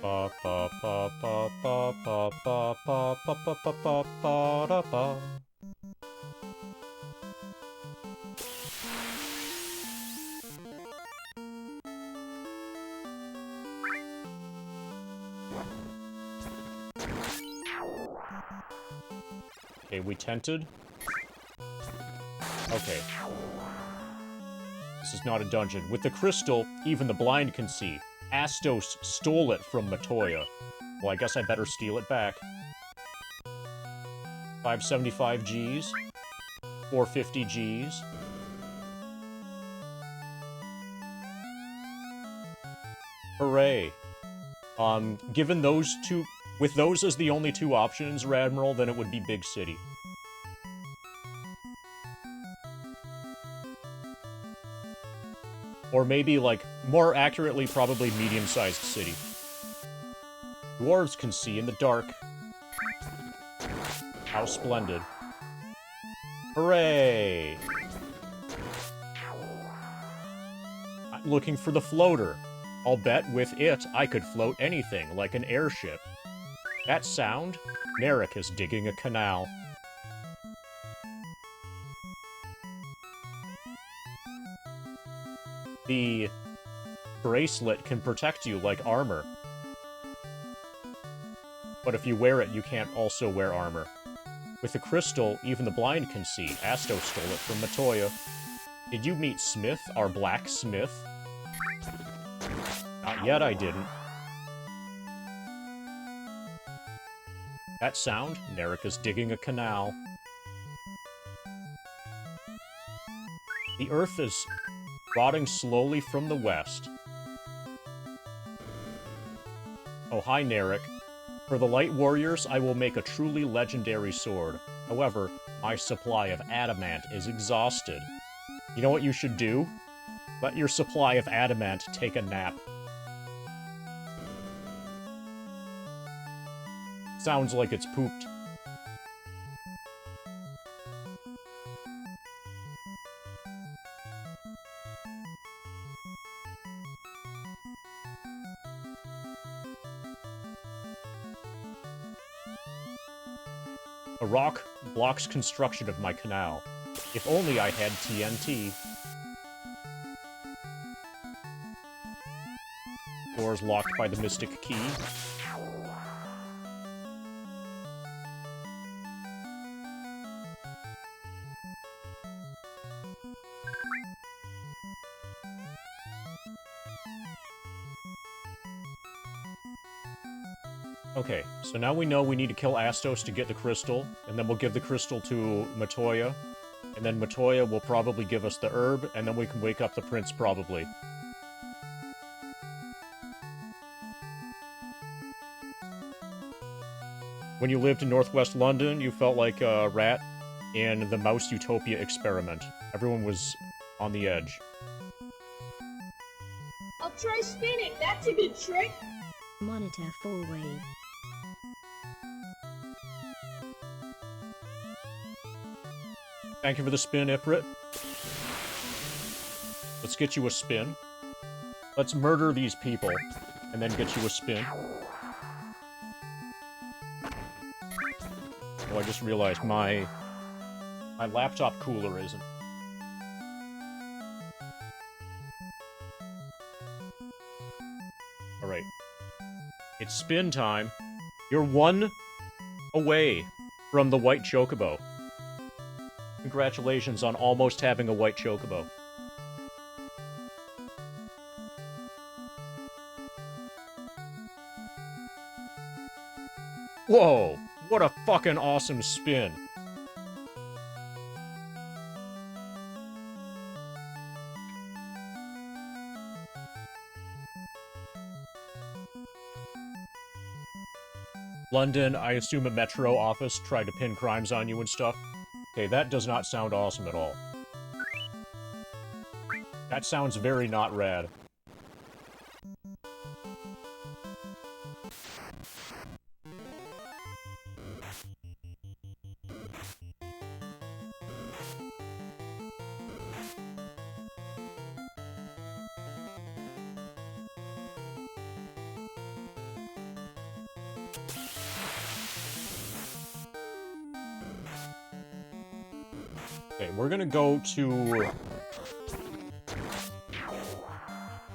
Ba ba ba ba ba ba ba ba ba ba ba ba ba da ba. Okay, we tented. Okay. This is not a dungeon. With the crystal, even the blind can see. Astos stole it from Matoya. Well, I guess I better steal it back. 575 Gs. 450 Gs. Hooray. Given those two... With those as the only 2 options, Radmiral, then it would be Big City. Or maybe, like, more accurately, probably medium-sized city. Dwarves can see in the dark. How splendid. Hooray! I'm looking for the floater. I'll bet with it, I could float anything, like an airship. That sound? Merrick is digging a canal. The bracelet can protect you like armor. But if you wear it, you can't also wear armor. With the crystal, even the blind can see. Astos stole it from Matoya. Did you meet Smith, our blacksmith? Not yet, I didn't. That sound? Nerika's digging a canal. The Earth is rotting slowly from the west. Oh, hi, Nerik. For the Light Warriors, I will make a truly legendary sword. However, my supply of adamant is exhausted. You know what you should do? Let your supply of adamant take a nap. Sounds like it's pooped. A rock blocks construction of my canal. If only I had TNT. Door is locked by the mystic key. Okay, so now we know we need to kill Astos to get the crystal, and then we'll give the crystal to Matoya, and then Matoya will probably give us the herb, and then we can wake up the prince, probably. When you lived in northwest London, you felt like a rat in the Mouse Utopia experiment. Everyone was on the edge. I'll try spinning. That's a good trick. Monitor full wave. Thank you for the spin, Ifrit. Let's get you a spin. Let's murder these people, and then get you a spin. Oh, I just realized my laptop cooler isn't. Alright. It's spin time. You're one away from the white chocobo. Congratulations on almost having a white chocobo. Whoa! What a fucking awesome spin. London, I assume a metro office tried to pin crimes on you and stuff. Okay, that does not sound awesome at all. That sounds very not rad. Okay, we're gonna go to...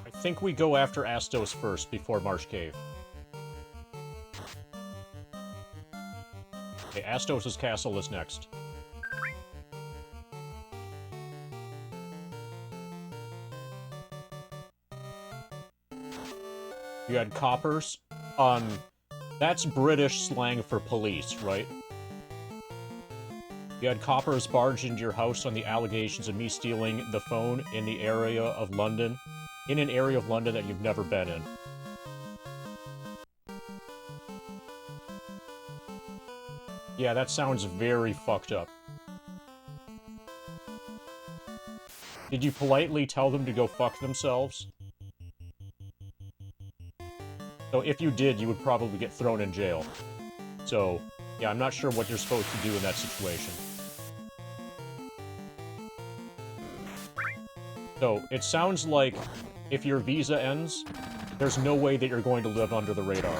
I think we go after Astos first, before Marsh Cave. Okay, Astos' castle is next. You had coppers? That's British slang for police, right? You had coppers barge into your house on the allegations of me stealing the phone in the area of London. In an area of London that you've never been in. Yeah, that sounds very fucked up. Did you politely tell them to go fuck themselves? So if you did, you would probably get thrown in jail. So, yeah, I'm not sure what you're supposed to do in that situation. So, it sounds like if your visa ends, there's no way that you're going to live under the radar.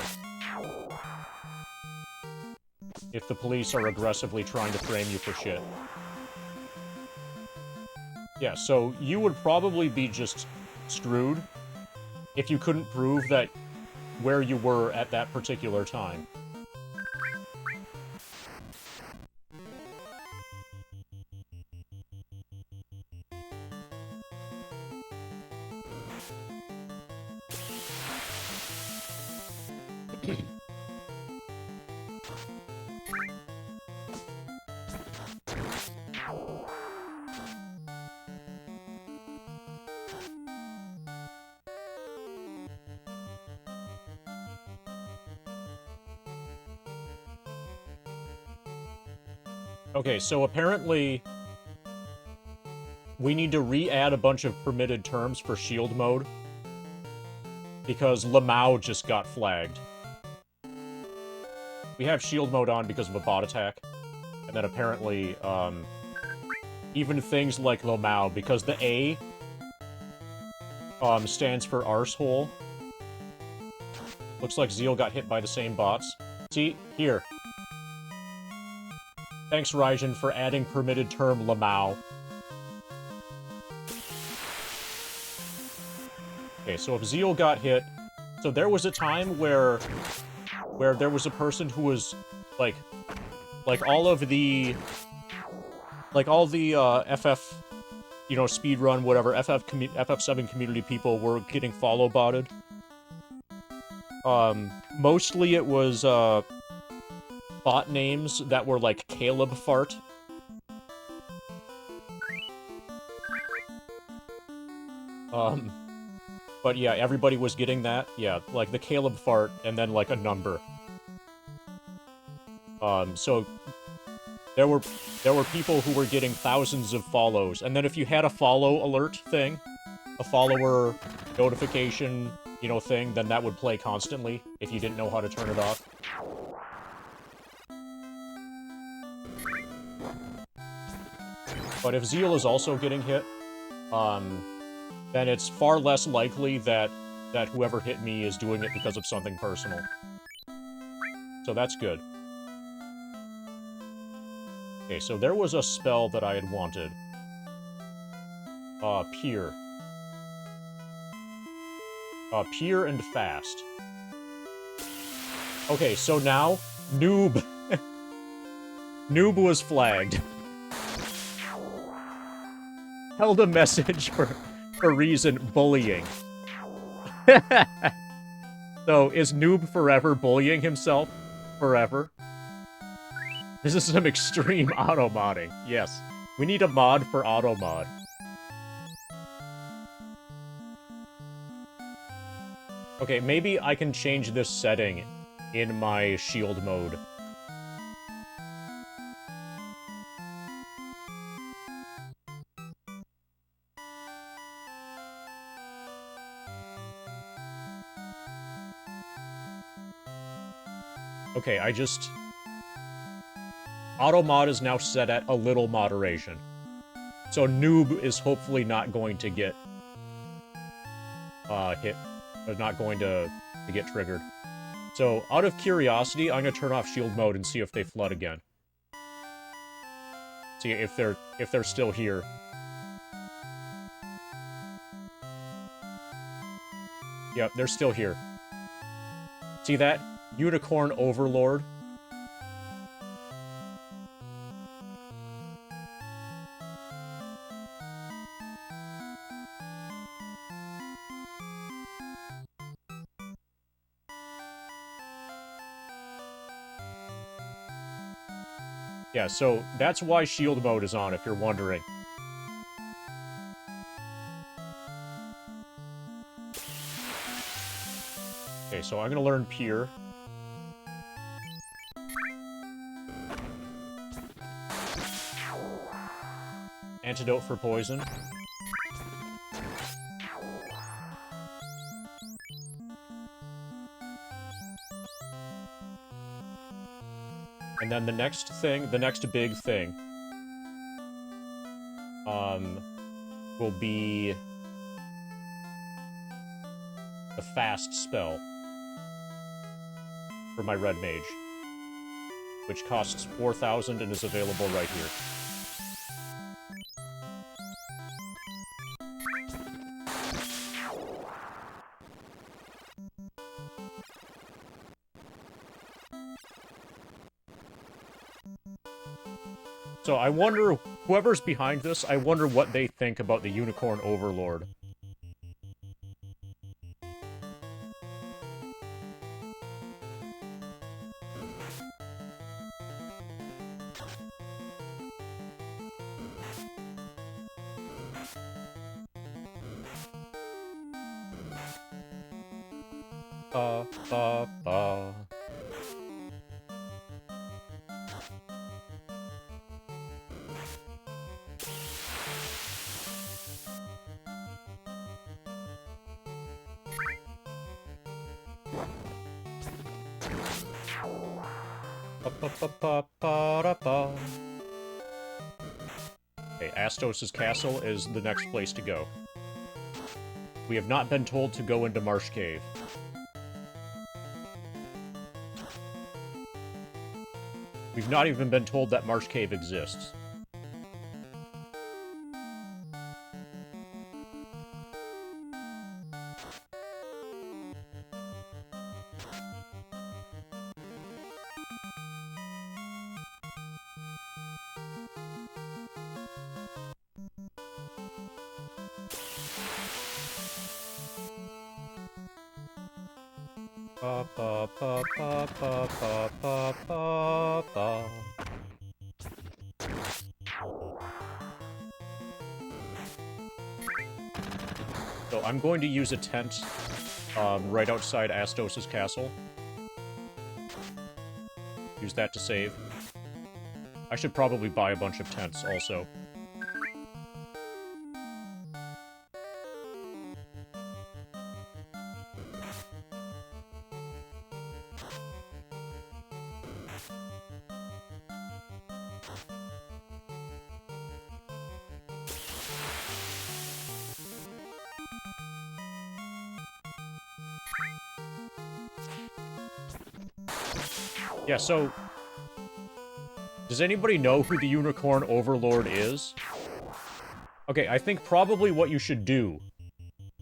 If the police are aggressively trying to frame you for shit. Yeah, so you would probably be just screwed if you couldn't prove that where you were at that particular time. Okay, so apparently we need to re-add a bunch of permitted terms for shield mode because Lamau just got flagged. We have shield mode on because of a bot attack, and then apparently, even things like Lamau, because the A, stands for arsehole. Looks like Zeal got hit by the same bots. See? Here. Thanks, Raijin, for adding permitted term Lamau. Okay, so if Zeal got hit... So there was a time where there was a person who was, like all the FF, you know, speedrun, whatever, FF7 community people were getting follow-botted. Mostly it was, bot names that were like Caleb Fart. But yeah, everybody was getting that. Yeah, like the Caleb Fart and then like a number. So there were people who were getting thousands of follows, and then if you had a follow alert thing, a follower notification, you know, thing, then that would play constantly if you didn't know how to turn it off. But if Zeal is also getting hit, then it's far less likely that whoever hit me is doing it because of something personal. So that's good. Okay, so there was a spell that I had wanted. Peer. Peer and fast. Okay, so now, Noob. Noob was flagged. Held a message for reason bullying. So, is Noob forever bullying himself? Forever? This is some extreme auto-modding. Yes. We need a mod for auto-mod. Okay, maybe I can change this setting in my shield mode. Okay, auto-mod is now set at a little moderation. So Noob is hopefully not going to get... hit. Or not going to get triggered. So, out of curiosity, I'm gonna turn off shield mode and see if they flood again. See if they're still here. Yep, they're still here. See that? Unicorn Overlord. Yeah, so that's why shield mode is on, if you're wondering. Okay, so I'm gonna learn Peer. Antidote for poison. And then the next big thing, will be the fast spell for my red mage, which costs 4,000 and is available right here. So I wonder, whoever's behind this, I wonder what they think about the Unicorn Overlord. Ba, ba, ba. Ba-ba-ba-ba-ba-da-ba. Okay, Astos' castle is the next place to go. We have not been told to go into Marsh Cave. We've not even been told that Marsh Cave exists. Ba ba ba ba ba ba ba ba ba. So I'm going to use a tent right outside Astos' castle. Use that to save. I should probably buy a bunch of tents also. Yeah, so... does anybody know who the Unicorn Overlord is? Okay, I think probably what you should do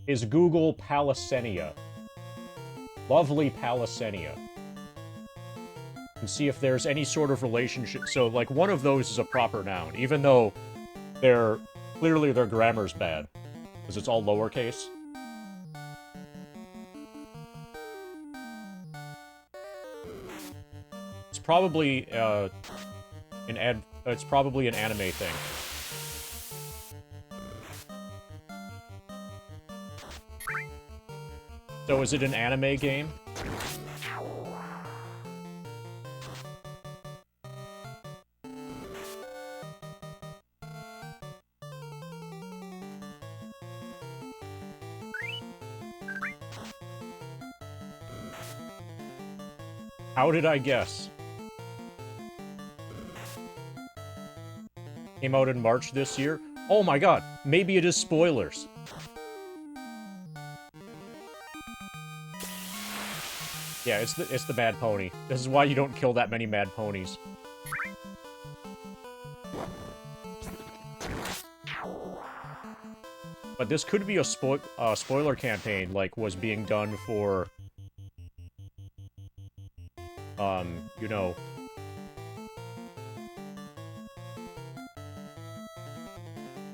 is Google Palisenia. Lovely Palisenia. And see if there's any sort of relationship. So, like, one of those is a proper noun, even though clearly their grammar's bad. Because it's all lowercase. It's probably, it's probably an anime thing. So is it an anime game? How did I guess? Came out in March this year? Oh my god, maybe it is spoilers. Yeah, it's the Mad Pony. This is why you don't kill that many Mad Ponies. But this could be a spoiler campaign, like was being done for, you know,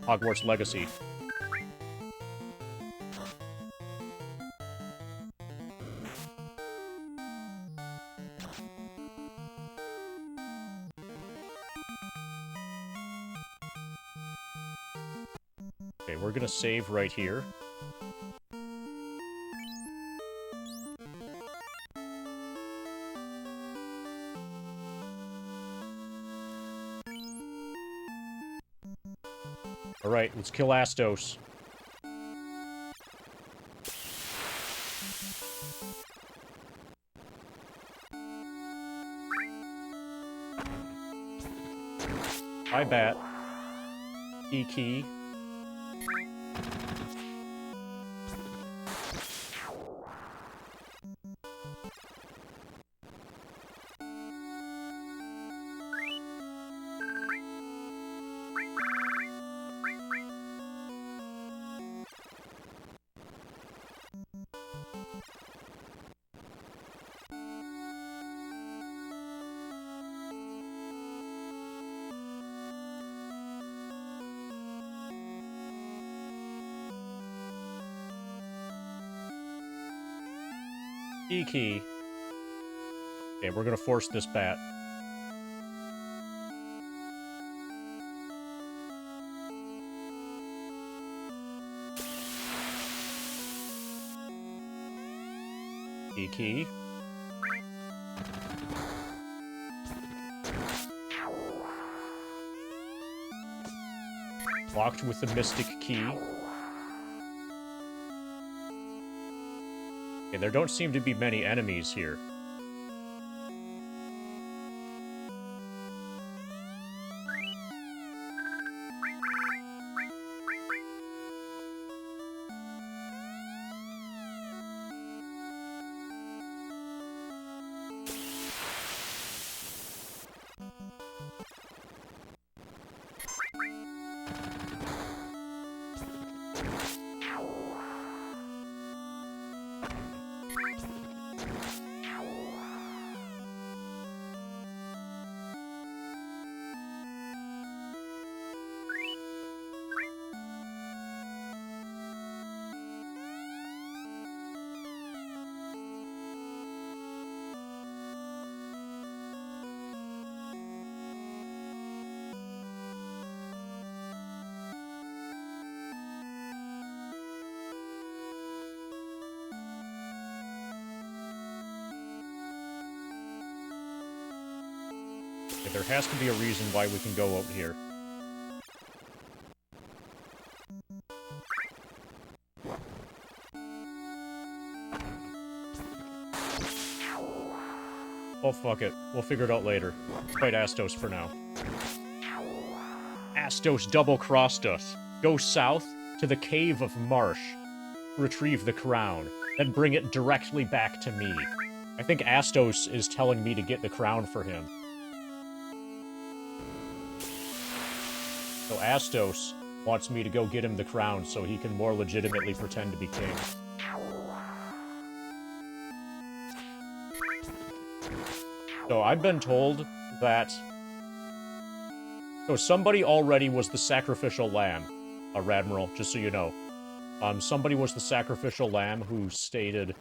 Hogwarts Legacy. Okay, we're gonna save right here. Alright, let's kill Astos. Hi, Bat. E-key. E-key. Okay, we're gonna force this bat. E-key. Locked with the Mystic Key. Okay, there don't seem to be many enemies here. there has to be a reason why we can go out here. Oh, fuck it. We'll figure it out later. Let's fight Astos for now. Astos double-crossed us. Go south to the Cave of Marsh. Retrieve the crown. Then bring it directly back to me. I think Astos is telling me to get the crown for him. So Astos wants me to go get him the crown so he can more legitimately pretend to be king. So I've been told that... So somebody already was the sacrificial lamb, Radmiral, just so you know. Somebody was the sacrificial lamb who stated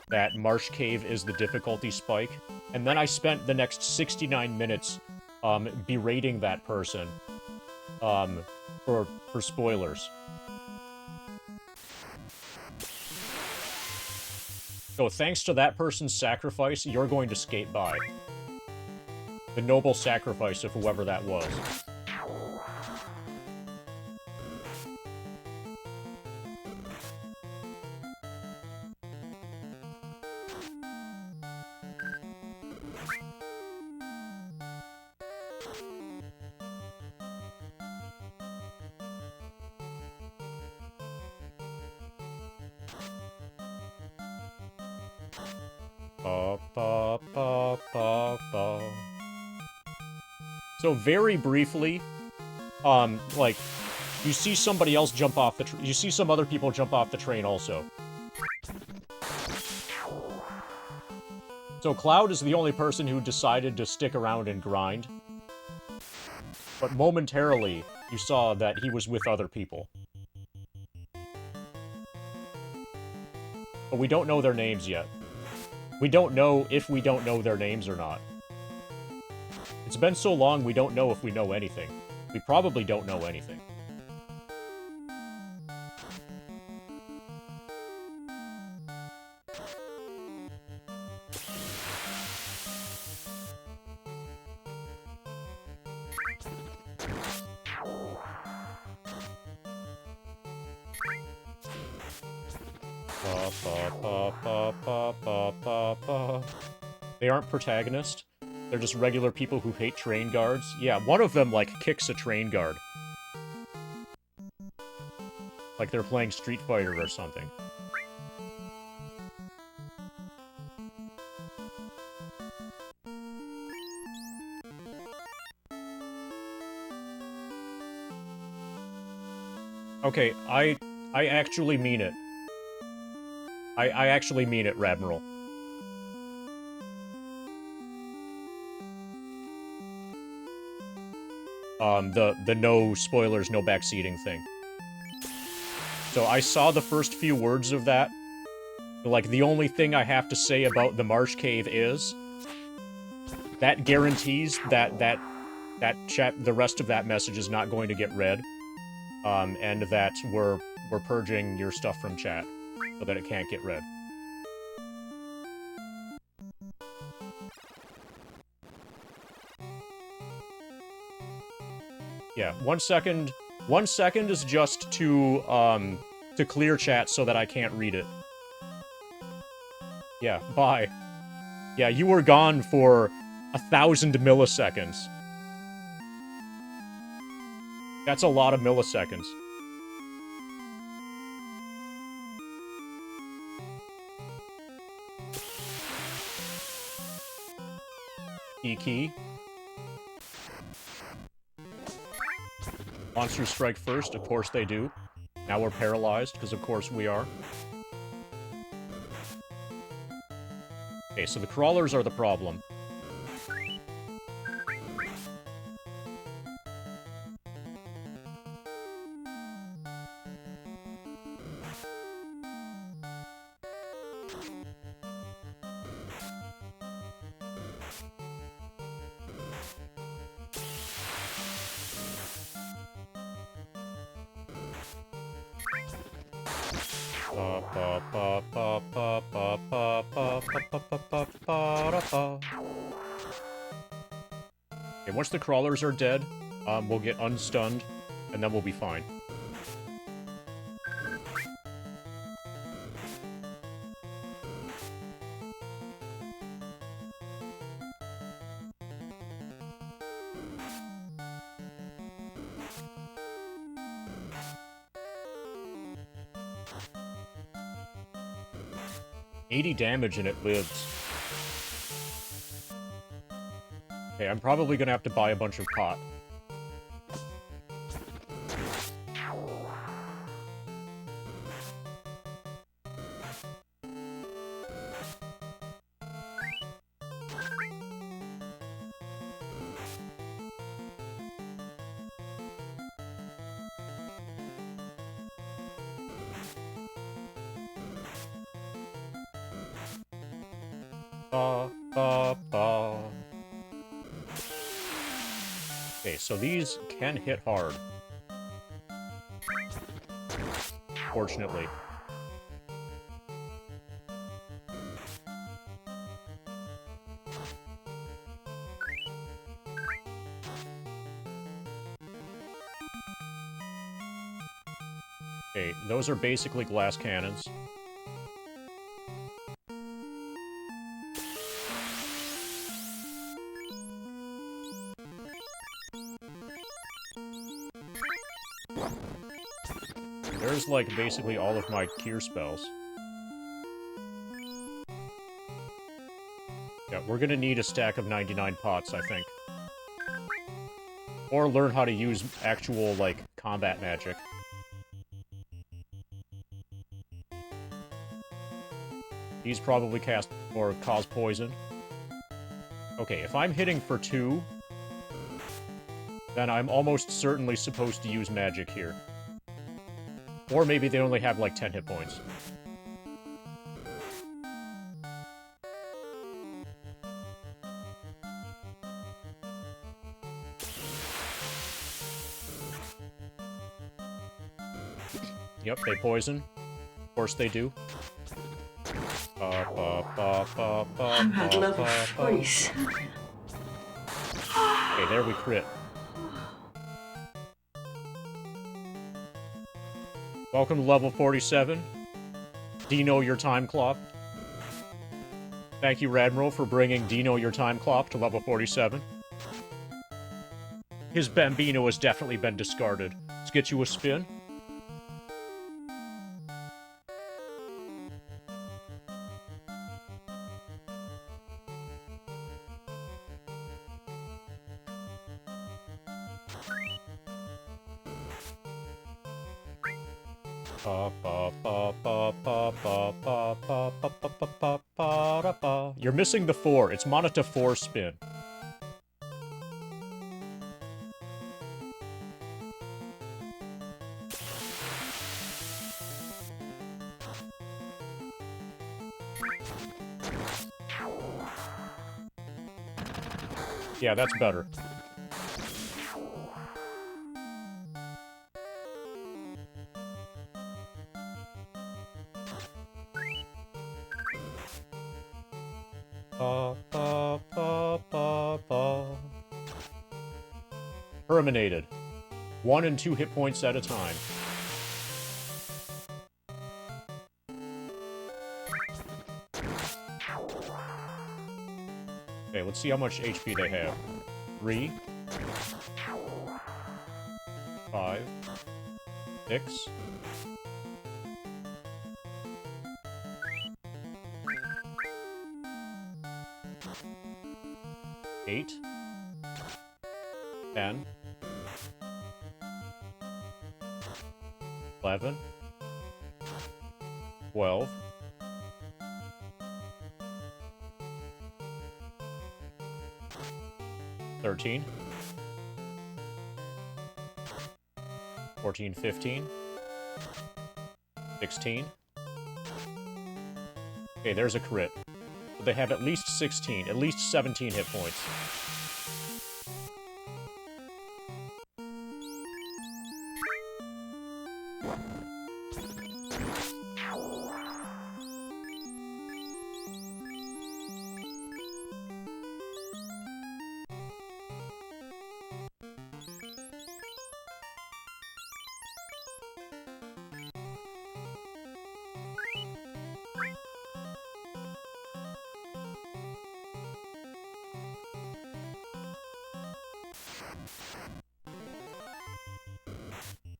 that Marsh Cave is the difficulty spike. And then I spent the next 69 minutes berating that person for spoilers. So thanks to that person's sacrifice, you're going to skate by. The noble sacrifice of whoever that was. So very briefly, like, you see somebody else jump off the you see some other people jump off the train also. So Cloud is the only person who decided to stick around and grind. But momentarily, you saw that he was with other people. But we don't know their names yet. We don't know if we don't know their names or not. It's been so long, we don't know if we know anything. We probably don't know anything. They aren't protagonists. They're just regular people who hate train guards. Yeah, one of them, like, kicks a train guard. Like they're playing Street Fighter or something. Okay, I actually mean it. I actually mean it, Radmiral. The no spoilers, no backseating thing. So I saw the first few words of that. Like, the only thing I have to say about the Marsh Cave is... that guarantees that chat, the rest of that message is not going to get read. And that we're purging your stuff from chat, so that it can't get read. Yeah, 1 second. 1 second is just to clear chat so that I can't read it. Yeah, bye. Yeah, you were gone for 1,000 milliseconds. That's a lot of milliseconds. E-key. Monsters strike first, of course they do. Now we're paralyzed, because of course we are. Okay, so the crawlers are the problem. Okay, once the crawlers are dead, we'll get unstunned, and then we'll be fine. $80 damage and it lives. Okay, I'm probably gonna have to buy a bunch of pot. Okay, so these can hit hard. Fortunately. Okay, those are basically glass cannons. There's, like, basically all of my cure spells. Yeah, we're gonna need a stack of 99 pots, I think. Or learn how to use actual, like, combat magic. These probably cast or cause poison. Okay, if I'm hitting for 2, then I'm almost certainly supposed to use magic here. Or maybe they only have, like, 10 hit points. Yep, they poison. Of course they do. I'm at level 47. Okay, there we crit. Welcome to level 47. Dino your time clock. Thank you, Radmiral, for bringing Dino your time clock to level 47. His Bambino has definitely been discarded. Let's get you a spin. You're missing the 4. It's Moneta 4 spin. Yeah, that's better. Terminated. 1 and 2 hit points at a time. Okay, let's see how much HP they have. 3. 5. 6. 8. 10. 11. 12. 13. 14, 15. 16. Okay, there's a crit. But they have at least 16, at least 17 hit points.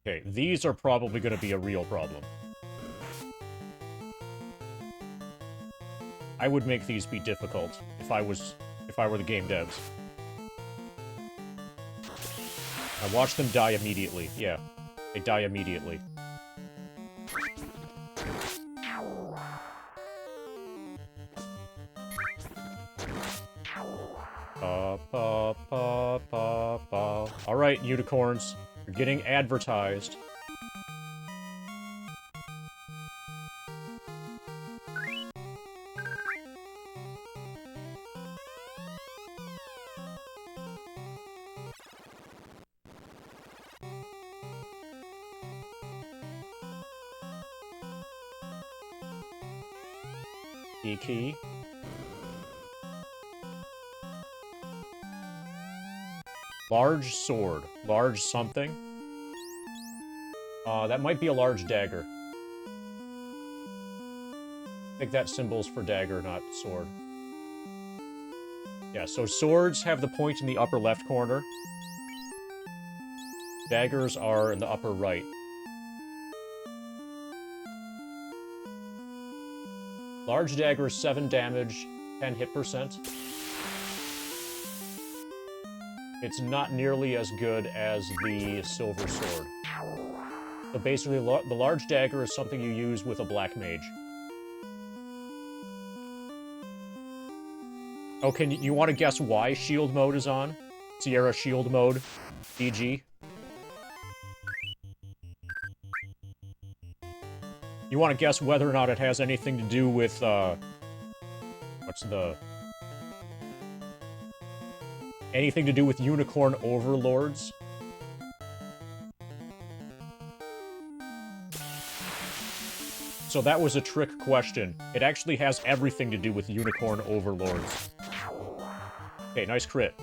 Okay, these are probably going to be a real problem. I would make these be difficult if I were the game devs. I watch them die immediately. Yeah, they die immediately. Alright, unicorns. You're getting advertised. Key. Large sword. Large something. That might be a large dagger. I think that symbol's for dagger, not sword. Yeah, so swords have the point in the upper left corner. Daggers are in the upper right. Large dagger, 7 damage, 10 hit percent. It's not nearly as good as the silver sword. So basically, the large dagger is something you use with a black mage. Oh, you want to guess why shield mode is on? Sierra shield mode, DG. You want to guess whether or not it has anything to do with, anything to do with unicorn overlords? So that was a trick question. It actually has everything to do with unicorn overlords. Okay, nice crit.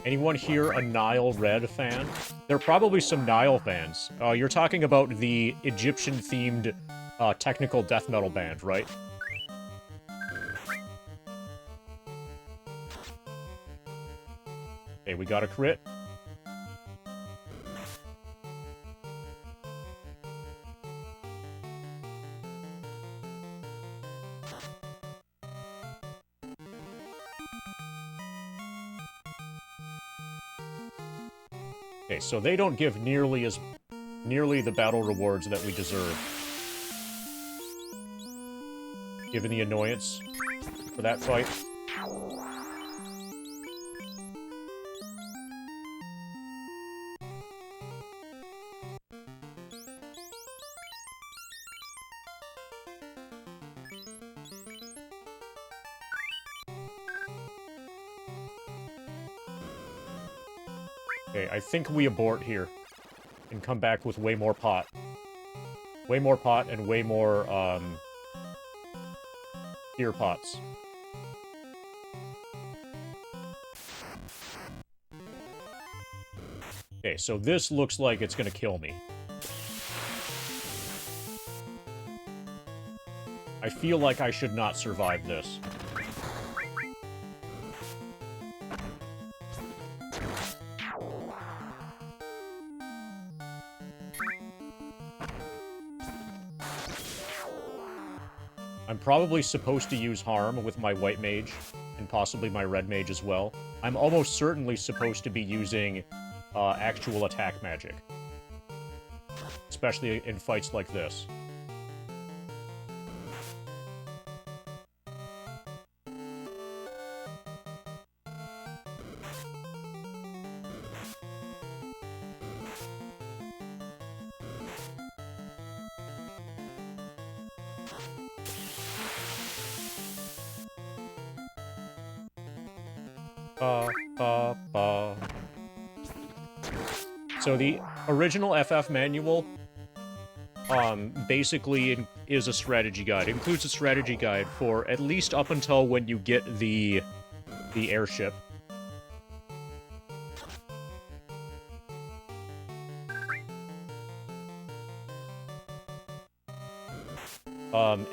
Anyone here a Nile Red fan? There are probably some Nile fans. You're talking about the Egyptian-themed technical death metal band, right? Okay, we got a crit. Okay, so they don't give nearly the battle rewards that we deserve. Given the annoyance for that fight. Okay, I think we abort here. And come back with way more pot. Way more pot and way more, beer pots. Okay, so this looks like it's gonna kill me. I feel like I should not survive this. I'm probably supposed to use harm with my white mage, and possibly my red mage as well. I'm almost certainly supposed to be using actual attack magic. Especially in fights like this. So the original FF manual, basically is a strategy guide. It includes a strategy guide for at least up until when you get the airship.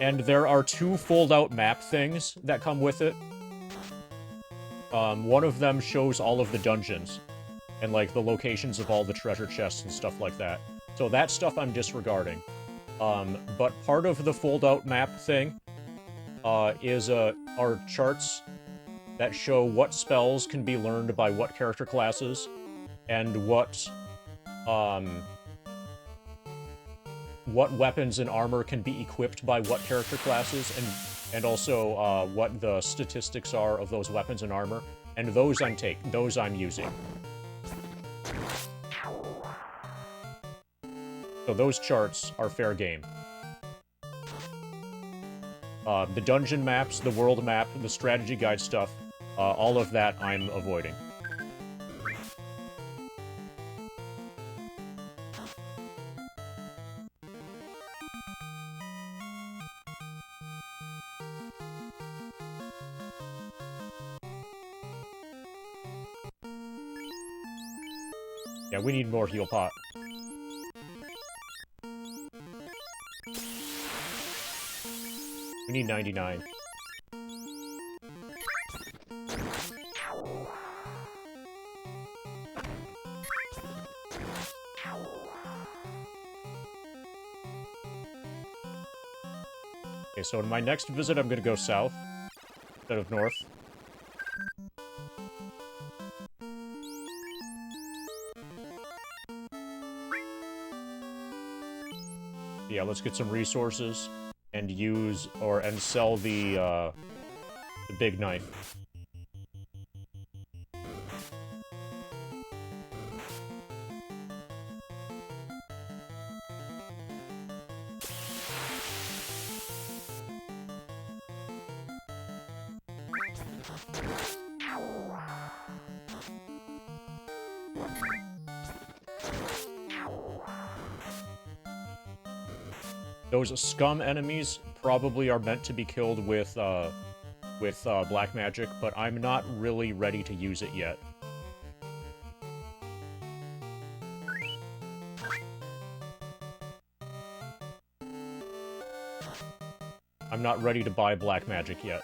And there are 2 fold-out map things that come with it. One of them shows all of the dungeons, and, like, the locations of all the treasure chests and stuff like that. So that stuff I'm disregarding. But part of the fold-out map thing, are charts that show what spells can be learned by what character classes, and what weapons and armor can be equipped by what character classes, and also what the statistics are of those weapons and armor. And those I'm using. So those charts are fair game. The dungeon maps, the world map, the strategy guide stuff, all of that I'm avoiding. Yeah, we need more heal pot. We need 99. Okay, so in my next visit, I'm gonna go south instead of north. Yeah, let's get some resources and sell the big knife. Those scum enemies probably are meant to be killed with black magic, but I'm not really ready to use it yet. I'm not ready to buy black magic yet.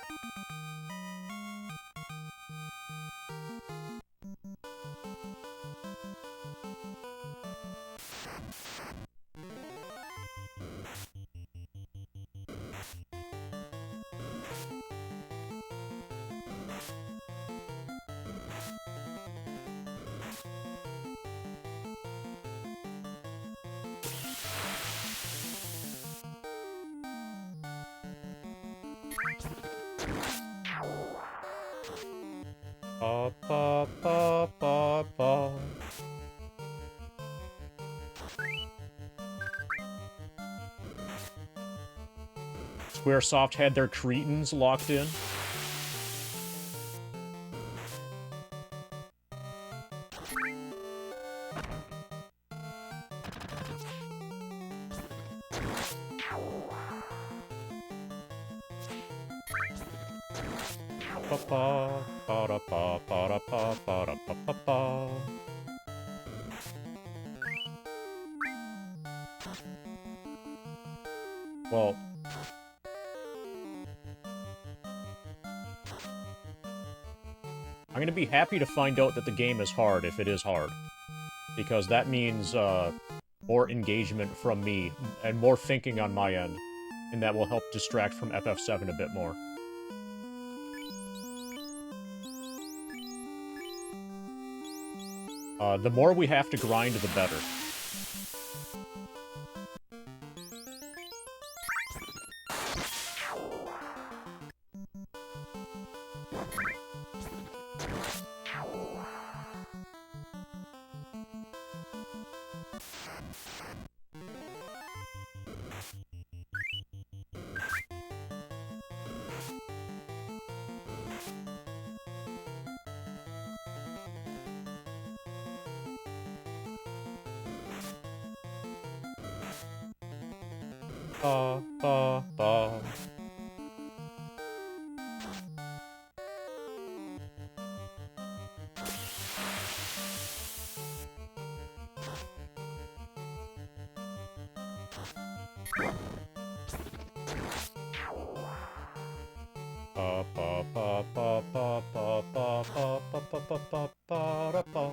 Ba, ba, ba, ba, ba. Squaresoft had their cretins locked in. Well, I'm gonna be happy to find out that the game is hard if it is hard, because that means more engagement from me and more thinking on my end, and that will help distract from FF7 a bit more. The more we have to grind, the better. ba ba ba. Ba ba ba ba ba ba ba ba ba ba ba ba ba ba.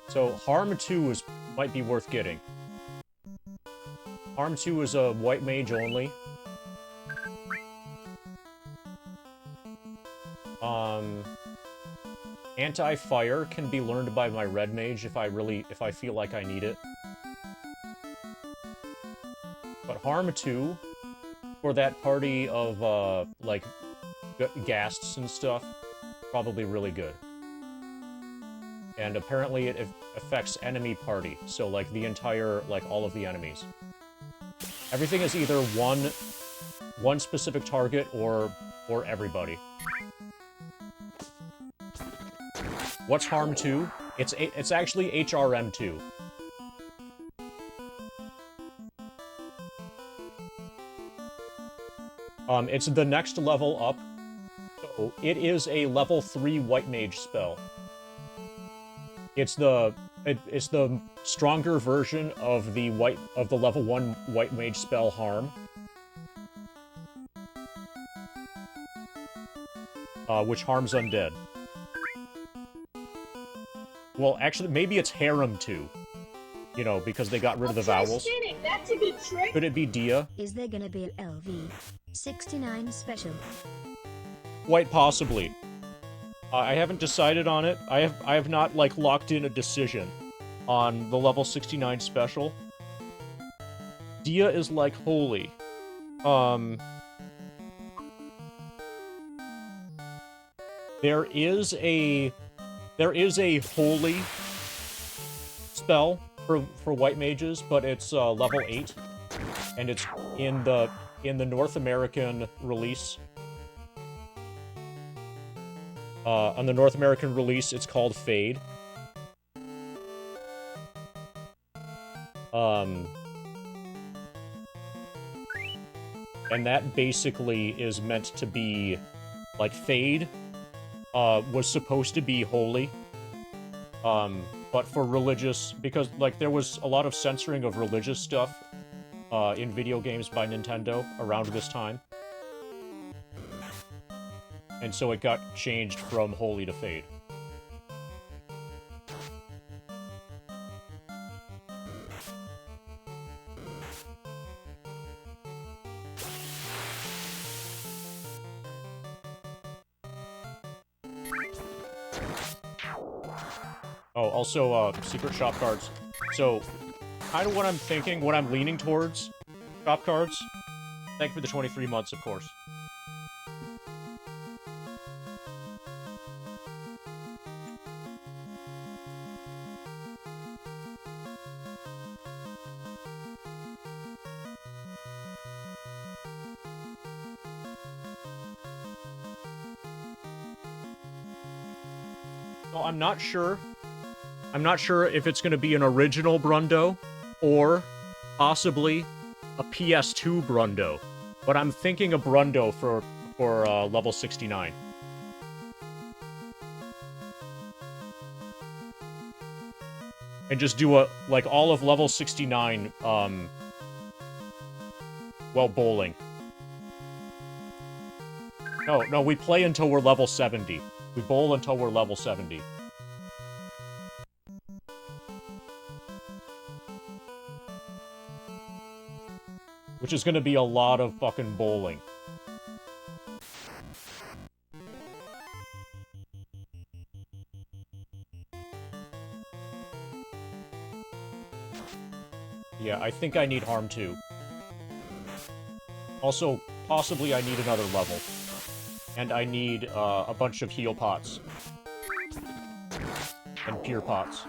So Harm 2 might be worth getting. Harm 2 is a white mage only. Anti-fire can be learned by my red mage if I feel like I need it. But Harm 2, for that party of, like, ghasts and stuff, probably really good. And apparently it affects enemy party, so, like, the entire, like, all of the enemies. Everything is either one specific target or everybody. What's Harm 2? It's actually HRM 2. It's the next level up. So it is a level 3 white mage spell. It's the stronger version of the level 1 white mage spell Harm. Which harms undead. Well, actually, maybe it's Harem 2. You know, because they got rid of the vowels. Spinning. That's a good trick. Could it be Dia? Is there gonna be an LV69 special? Quite possibly. I haven't decided on it. I have not, like, locked in a decision on the level 69 special. Dia is like holy. There is a holy spell for white mages, but it's level 8, and it's in the North American release. On the North American release, it's called Fade. And that basically is meant to be, like, Fade was supposed to be holy. But for religious, because, like, there was a lot of censoring of religious stuff in video games by Nintendo around this time. And so it got changed from holy to Fade. Oh, also, secret shop cards. So, kind of what I'm thinking, what I'm leaning towards, shop cards. Thank you for the 23 months, of course. So I'm not sure. I'm not sure if it's going to be an original Brundo or possibly a PS2 Brundo, but I'm thinking a Brundo for level 69. And just do like all of level 69 well, bowling. No, we play until we're level 70. We bowl until we're level 70. Which is gonna be a lot of fucking bowling. Yeah, I think I need Harm 2. Also, possibly I need another level. And I need a bunch of heal pots. And pure pots.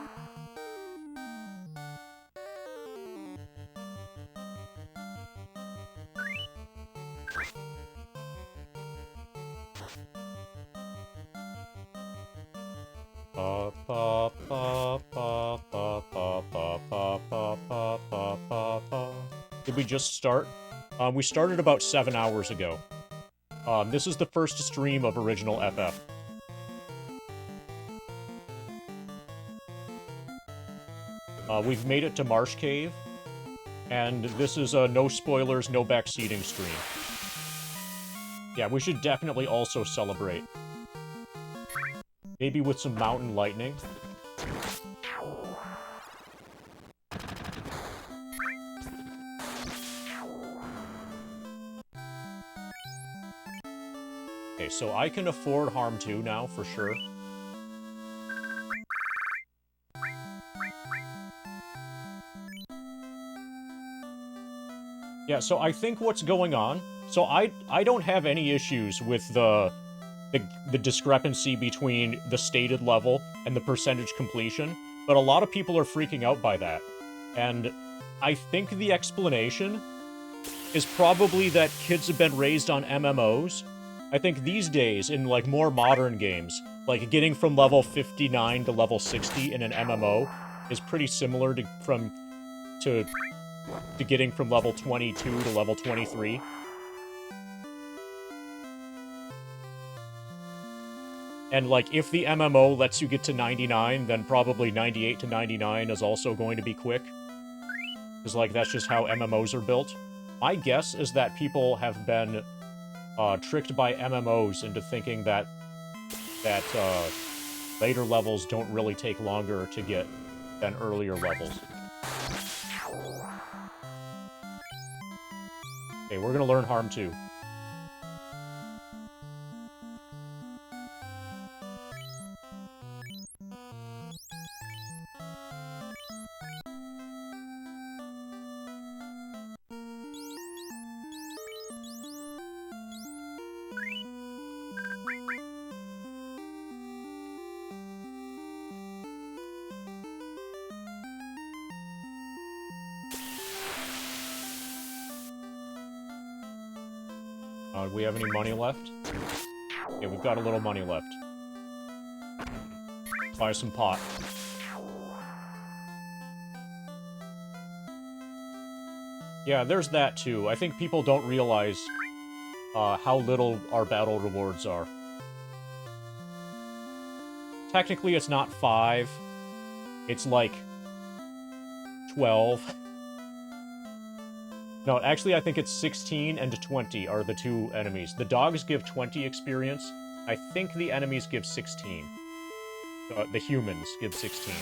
Ba ba ba ba we just start? We started about 7 hours ago. This is the first stream of Original FF. We've made it to Marsh Cave, and this is a no spoilers, no backseating stream. Yeah, we should definitely also celebrate. Maybe with some mountain lightning. Okay, so I can afford Harm 2 now, for sure. Yeah, so I think what's going on... So I don't have any issues with the discrepancy between the stated level and the percentage completion, but a lot of people are freaking out by that. And I think the explanation is probably that kids have been raised on MMOs. I think these days, in, like, more modern games, like, getting from level 59 to level 60 in an MMO is pretty similar to getting from level 22 to level 23. And, like, if the MMO lets you get to 99, then probably 98 to 99 is also going to be quick. Because, like, that's just how MMOs are built. My guess is that people have been tricked by MMOs into thinking that later levels don't really take longer to get than earlier levels. Okay, we're gonna learn Harm 2. Do we have any money left? Yeah, we've got a little money left. Buy some pot. Yeah, there's that too. I think people don't realize how little our battle rewards are. Technically, it's not 5. It's like 12. No, actually, I think it's 16 and 20 are the two enemies. The dogs give 20 experience. I think the enemies give 16. The humans give 16.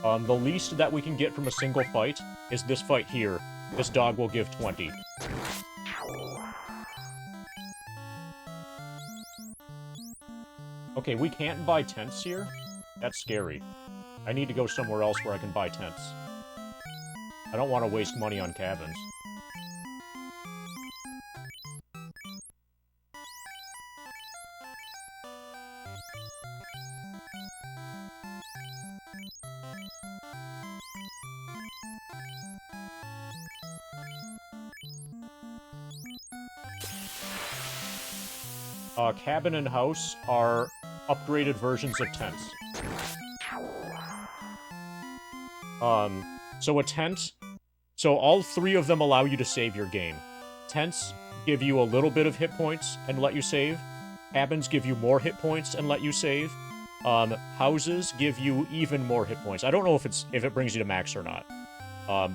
The least that we can get from a single fight is this fight here. This dog will give 20. Okay, we can't buy tents here? That's scary. I need to go somewhere else where I can buy tents. I don't want to waste money on cabins. Cabin and house are upgraded versions of tents. So a tent... So all 3 of them allow you to save your game. Tents give you a little bit of hit points and let you save. Cabins give you more hit points and let you save. Houses give you even more hit points. I don't know if it brings you to max or not.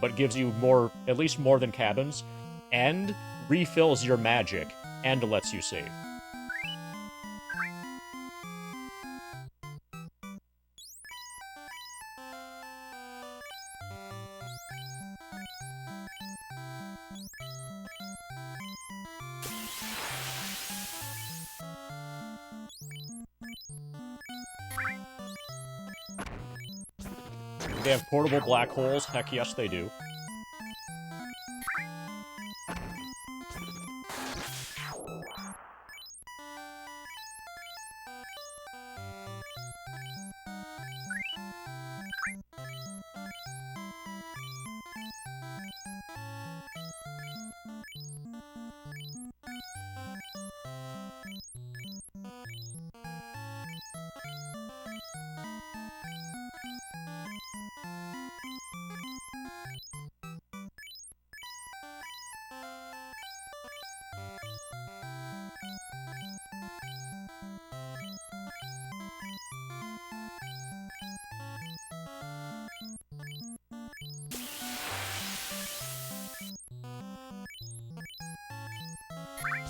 But gives you more, at least more than cabins. And refills your magic and lets you save. They have portable black holes? Heck yes, they do.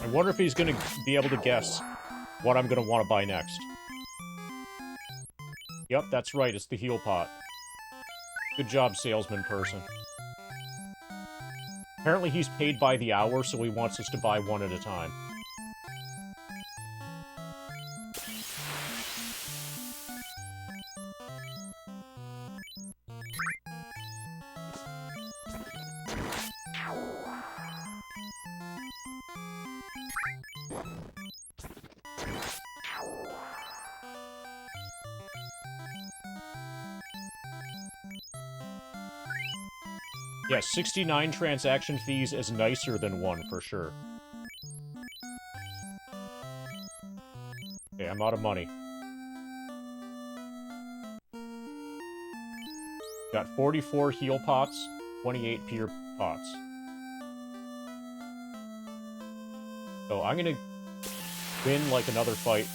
I wonder if he's gonna be able to guess what I'm gonna want to buy next. Yep, that's right, it's the heal pot. Good job, salesman person. Apparently he's paid by the hour, so he wants us to buy one at a time. Yeah, 69 transaction fees is nicer than 1, for sure. Okay, I'm out of money. Got 44 heal pots, 28 pier pots. So I'm gonna win, like, another fight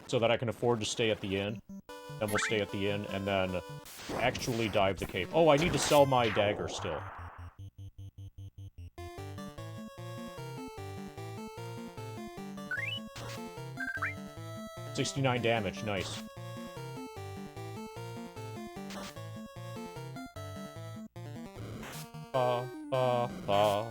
so that I can afford to stay at the inn. Then we'll stay at the inn, and then actually dive the cave. Oh, I need to sell my dagger still. $69 damage, nice. Ba, ba, ba.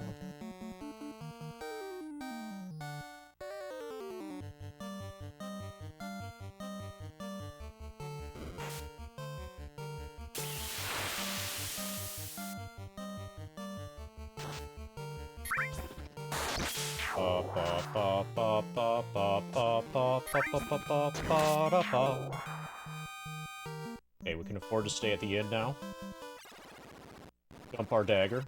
Okay, we can afford to stay at the inn now. Dump our dagger.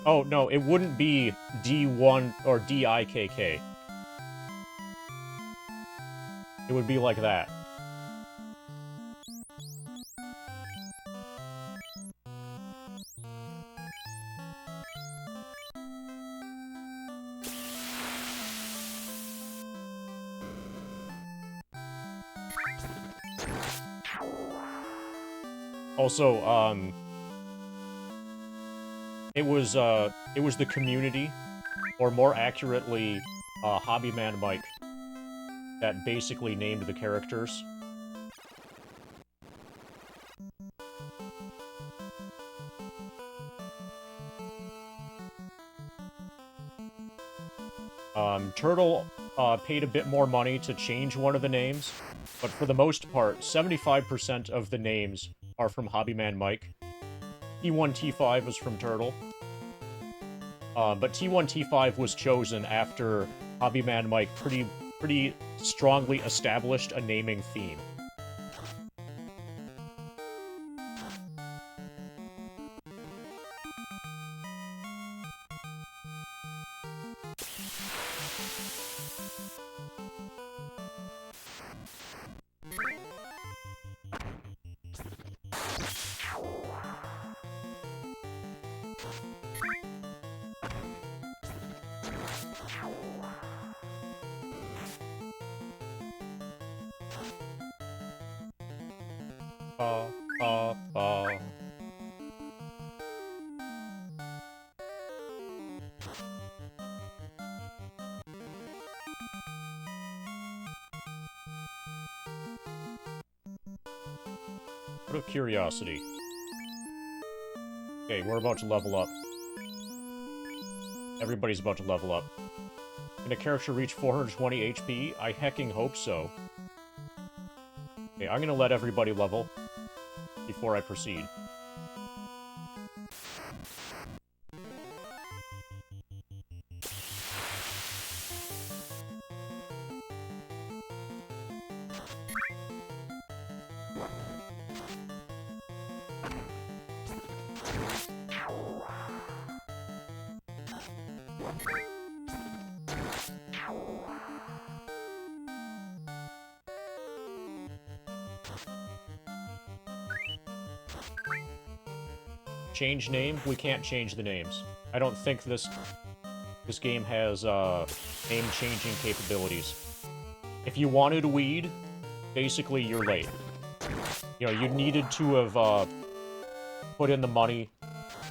Oh, no, it wouldn't be D1 or DIKK. It would be like that. Also, it was the community, or more accurately, Hobbyman Mike, that basically named the characters. Turtle, paid a bit more money to change one of the names, but for the most part, 75% of the names are from Hobbyman Mike. T1, T5 is from Turtle. But T1, T5 was chosen after Hobbyman Mike pretty strongly established a naming theme. Out of curiosity. Okay, we're about to level up. Everybody's about to level up. Can a character reach 420 HP? I hecking hope so. Okay, I'm gonna let everybody level before I proceed. Change name? We can't change the names. I don't think this game has name-changing capabilities. If you wanted a weed, basically you're late. You know, you needed to have put in the money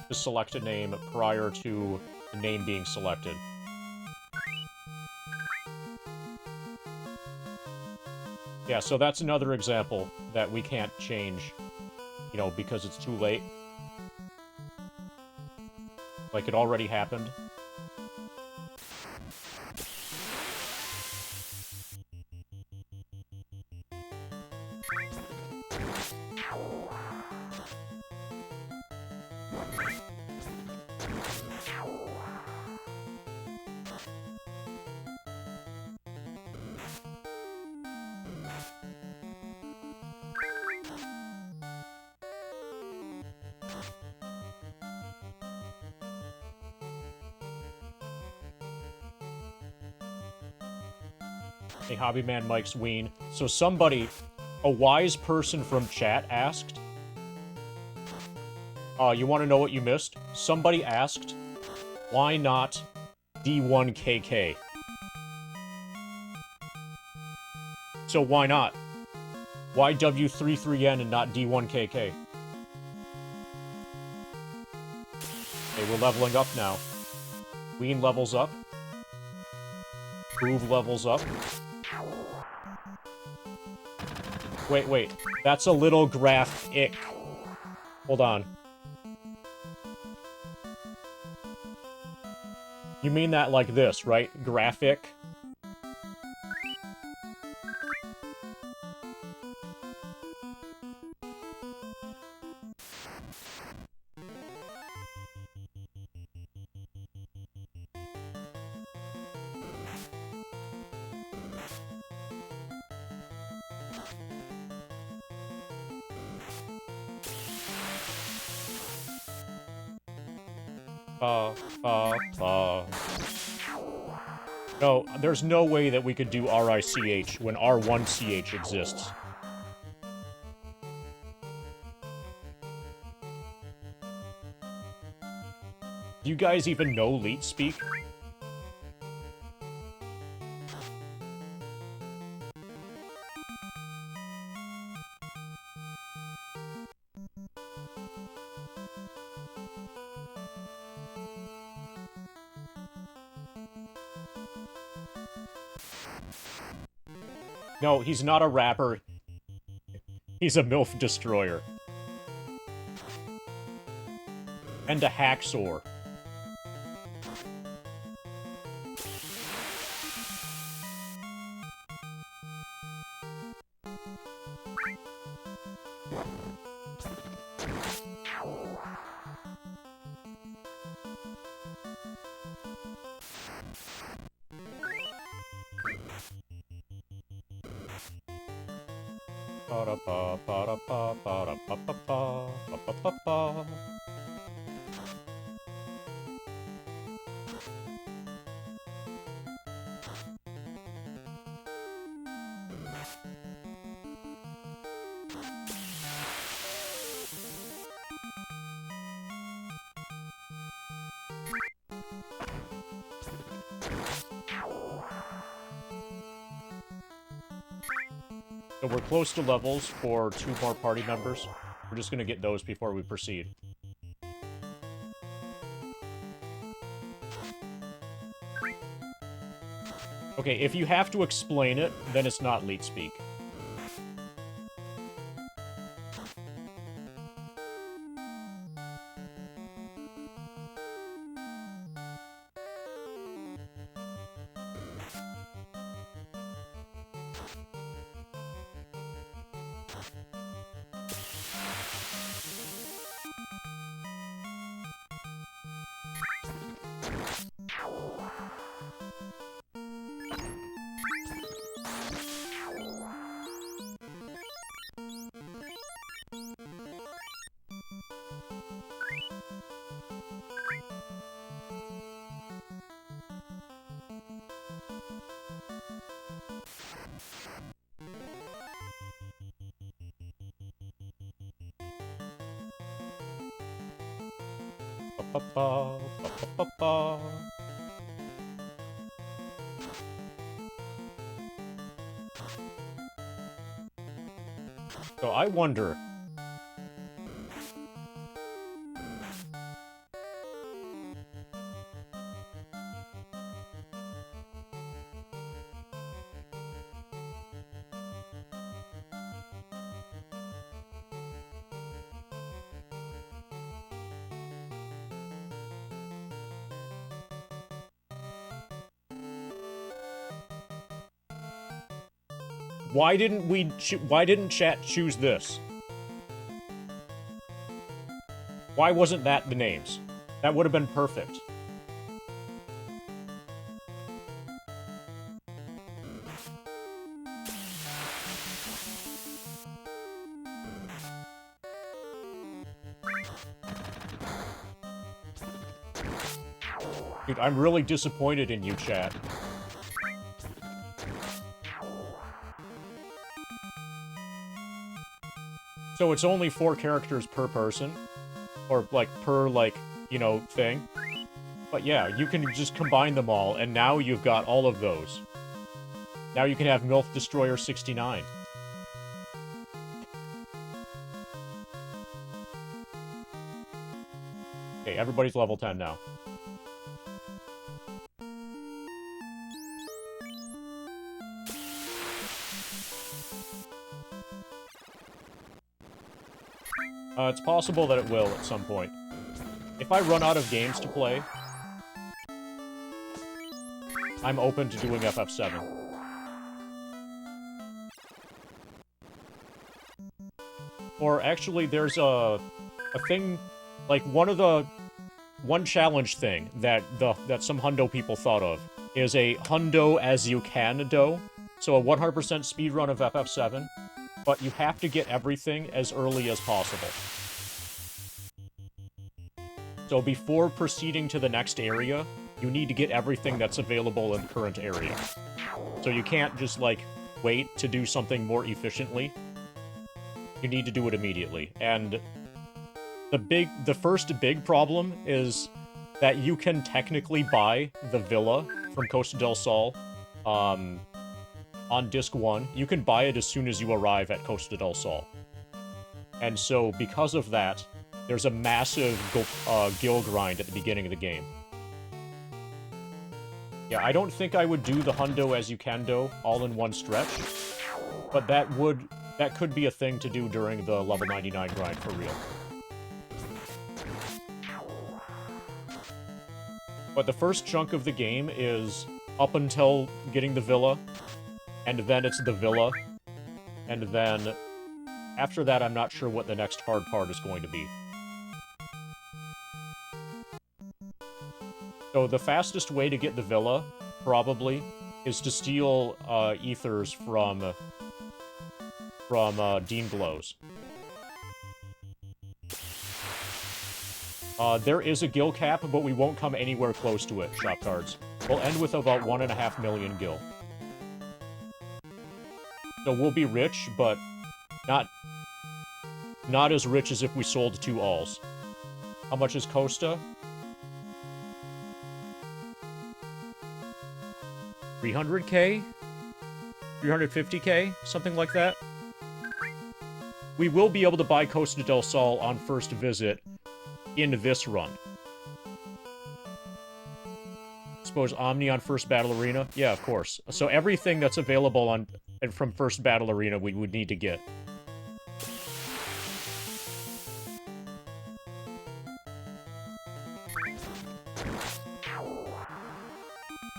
to select a name prior to the name being selected. Yeah, so that's another example that we can't change, you know, because it's too late. Like, it already happened. A Hobbyman Mike's Ween. So somebody, a wise person from chat asked, you want to know what you missed? Somebody asked, why not D1KK? So why not? Why W33N and not D1KK? Okay, we're leveling up now. Ween levels up. Groove levels up. Wait. That's a little graphic. Hold on. You mean that like this, right? Graphic? No, there's no way that we could do RICH when R1CH exists. Do you guys even know Leet speak? No, he's not a rapper. He's a MILF destroyer. And a hacksaw. So we're close to levels for 2 more party members. We're just gonna get those before we proceed. Okay, if you have to explain it, then it's not Leet speak. So I wonder... Why didn't chat choose this? Why wasn't that the names? That would have been perfect. Dude, I'm really disappointed in you, chat. So it's only 4 characters per person? Or, like, per, like, you know, thing? But yeah, you can just combine them all, and now you've got all of those. Now you can have MILF Destroyer 69. Okay, everybody's level 10 now. It's possible that it will at some point. If I run out of games to play, I'm open to doing FF7. Or actually, there's a thing, like one challenge thing that some hundo people thought of is a hundo as you can do. So a 100% speedrun of FF7. But you have to get everything as early as possible. So before proceeding to the next area, you need to get everything that's available in the current area. So you can't just, like, wait to do something more efficiently. You need to do it immediately. And the first big problem is that you can technically buy the villa from Costa del Sol, on Disc 1, you can buy it as soon as you arrive at Costa del Sol. And so, because of that, there's a massive gil grind at the beginning of the game. Yeah, I don't think I would do the hundo as you can do all in one stretch, but that could be a thing to do during the level 99 grind for real. But the first chunk of the game is up until getting the villa, and then it's the villa, and then after that I'm not sure what the next hard part is going to be. So the fastest way to get the villa, probably, is to steal ethers from Dean Glows. There is a gil cap, but we won't come anywhere close to it, shop cards. We'll end with about 1.5 million gil. So we'll be rich, but not as rich as if we sold 2 alls. How much is Costa? 300k? 350k? Something like that? We will be able to buy Costa del Sol on first visit in this run. Suppose Omni on first battle arena? Yeah, of course. So everything that's available from first battle arena we would need to get.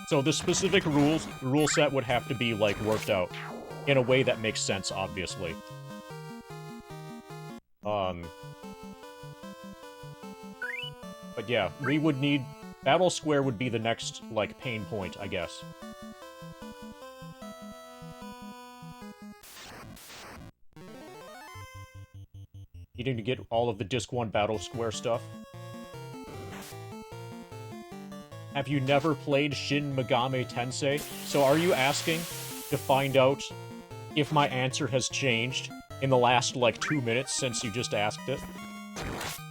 So the specific rule set would have to be, like, worked out in a way that makes sense, obviously. But yeah, we would need... Battle Square would be the next, like, pain point, I guess. Needing to get all of the Disc 1 Battle Square stuff. Have you never played Shin Megami Tensei? So are you asking to find out if my answer has changed in the last, like, 2 minutes since you just asked it?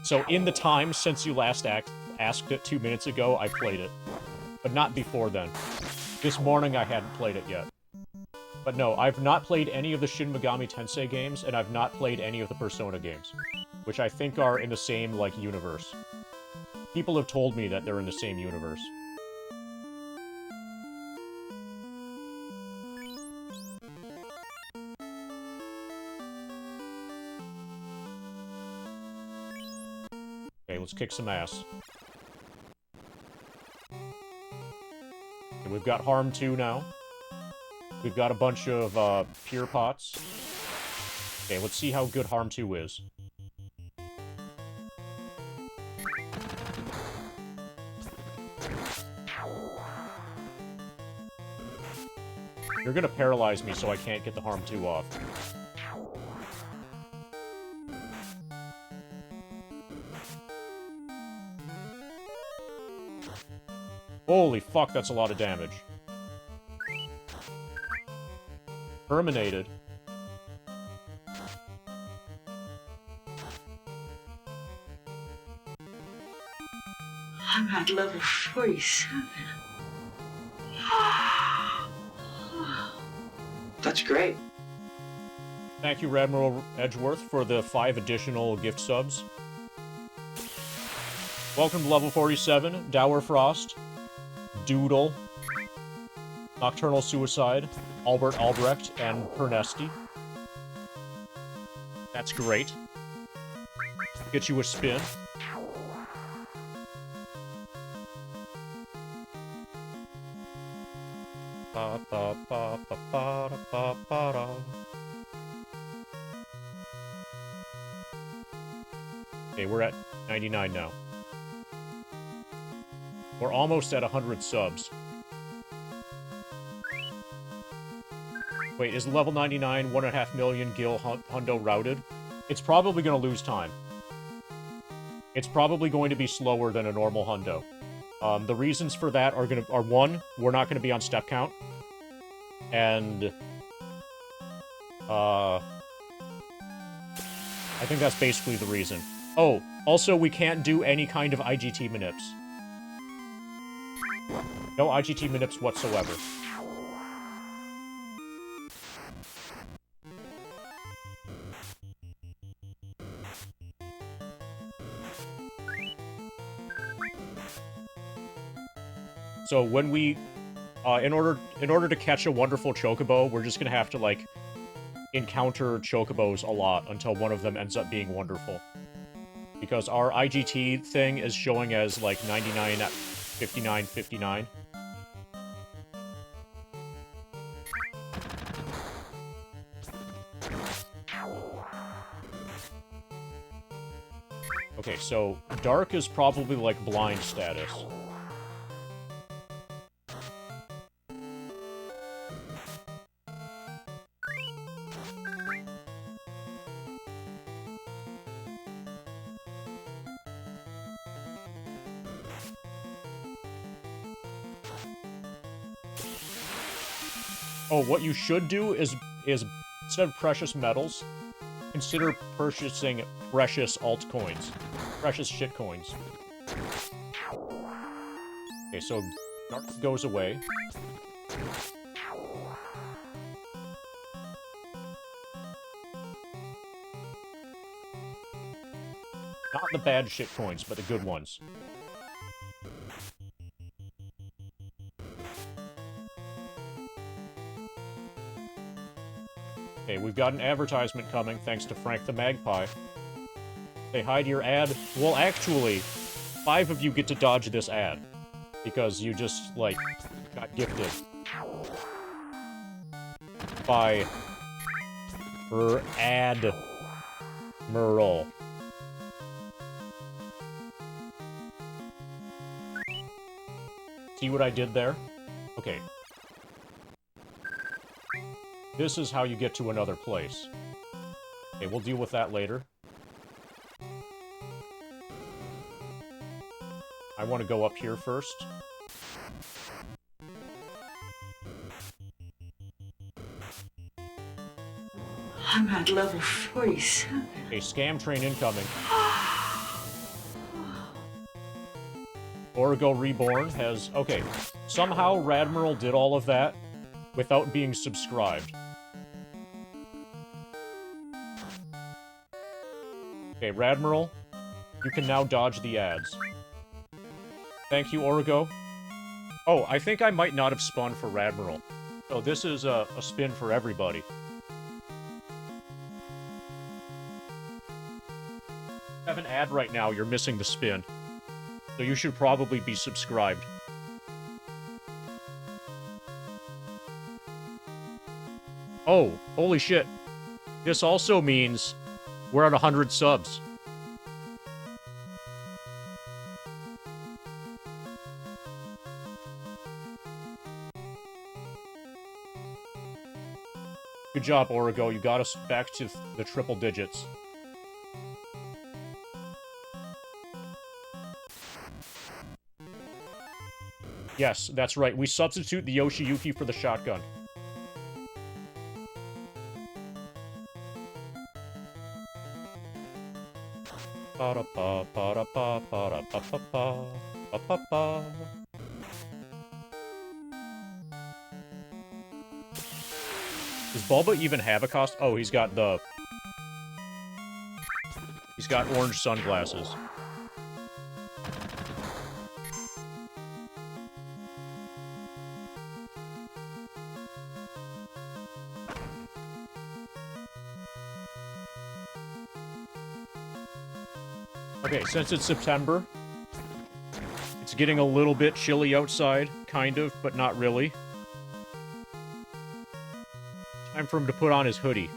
So in the time since you last asked it 2 minutes ago, I played it. But not before then. This morning I hadn't played it yet. But no, I've not played any of the Shin Megami Tensei games, and I've not played any of the Persona games. Which I think are in the same, like, universe. People have told me that they're in the same universe. Okay, let's kick some ass. Okay, we've got Harm 2 now. We've got a bunch of, pure pots. Okay, let's see how good Harm 2 is. You're gonna paralyze me so I can't get the Harm 2 off. Holy fuck, that's a lot of damage. Terminated. I'm at level 47. That's great. Thank you, Radmiral Edgeworth, for the 5 additional gift subs. Welcome to level 47, Dower Frost, Doodle, Nocturnal Suicide, Albert Albrecht, and Pernesti. That's great. Get you a spin. Ba, ba, ba, ba, ba, ba, ba, da. Okay, we're at 99 now. We're almost at 100 subs. Wait, is level 99 1.5 million gil hundo routed? It's probably going to lose time. It's probably going to be slower than a normal hundo. The reasons for that are one, we're not going to be on step count. And I think that's basically the reason. Oh, also we can't do any kind of IGT manips. No IGT manips whatsoever. So when we, in order to catch a wonderful chocobo, we're just gonna have to, like, encounter chocobos a lot until one of them ends up being wonderful. Because our IGT thing is showing as, like, 99 at 59.59. Okay, so Dark is probably, like, blind status. Oh, what you should do is instead of precious metals, consider purchasing precious altcoins. Precious shitcoins. Okay, so Dark goes away. Not the bad shitcoins, but the good ones. Okay, we've got an advertisement coming, thanks to Frank the Magpie. Say hi to your ad. Well, actually, 5 of you get to dodge this ad. Because you just, like, got gifted. By... Admiral. See what I did there? Okay. This is how you get to another place. Okay, we'll deal with that later. I want to go up here first. I'm at level 47. Okay, scam train incoming. Origo Reborn has... Okay, somehow Radmiral did all of that without being subscribed. Okay, Radmiral, you can now dodge the ads. Thank you, Origo. Oh, I think I might not have spun for Radmiral. So this is a spin for everybody. You have an ad right now, you're missing the spin. So you should probably be subscribed. Oh, holy shit. This also means we're at 100 subs. Good job, Origo. You got us back to the triple digits. Yes, that's right. We substitute the Yoshiyuki for the shotgun. Ba-da-ba, ba-da-ba, ba-da-ba-ba-ba, ba-ba-ba. Does Bulba even have a cost? Oh, he's got the... He's got orange sunglasses. Okay, since it's September, it's getting a little bit chilly outside, kind of, but not really. Time for him to put on his hoodie.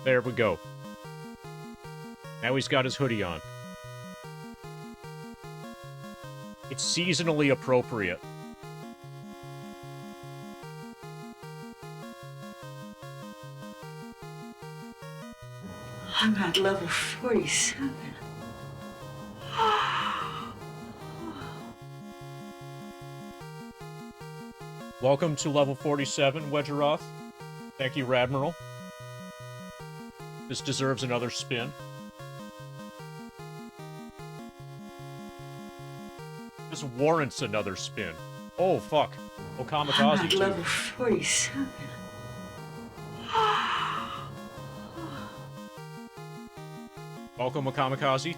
There we go. Now he's got his hoodie on. It's seasonally appropriate. I'm at level 47. Welcome to level 47, Wedgeroth. Thank you, Radmiral. This deserves another spin. This warrants another spin. Oh, fuck. Oh, I'm Kamikaze, at too. level 47. Welcome, Kamikaze.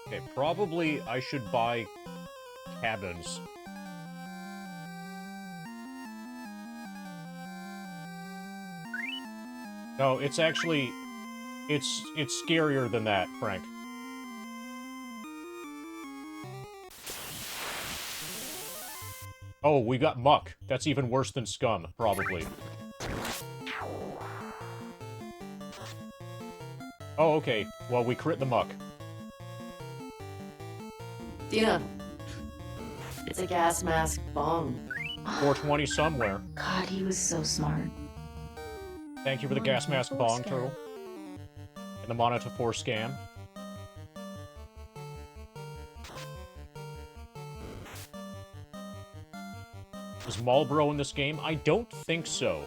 Okay, probably I should buy cabins. No, it's actually... It's scarier than that, Frank. Oh, we got Muck. That's even worse than Scum, probably. Oh, okay. Well, we crit the Muck. Dina. It's a gas mask bomb. 420 somewhere. God, he was so smart. Thank you for the gas mask bong, Turtle. And the Mana to 4 scam. Is Marlboro in this game? I don't think so.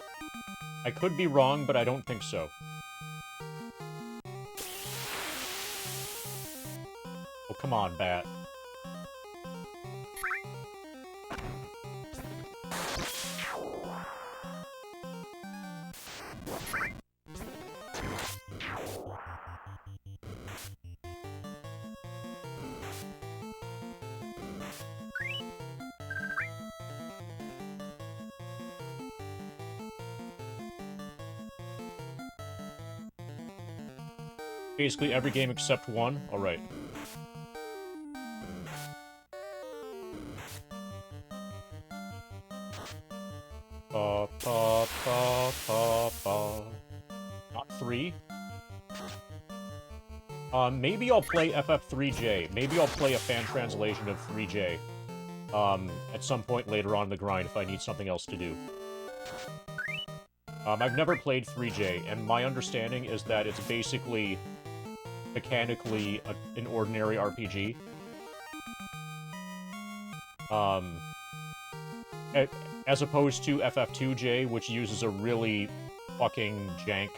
I could be wrong, but I don't think so. Oh, come on, Bat. Basically every game except one? Alright. Ba, ba, ba, ba, ba. Not 3? Maybe I'll play FF3J. Maybe I'll play a fan translation of 3J. At some point later on in the grind if I need something else to do. I've never played 3J, and my understanding is that it's basically mechanically an ordinary RPG. As opposed to FF2J, which uses a really fucking jank,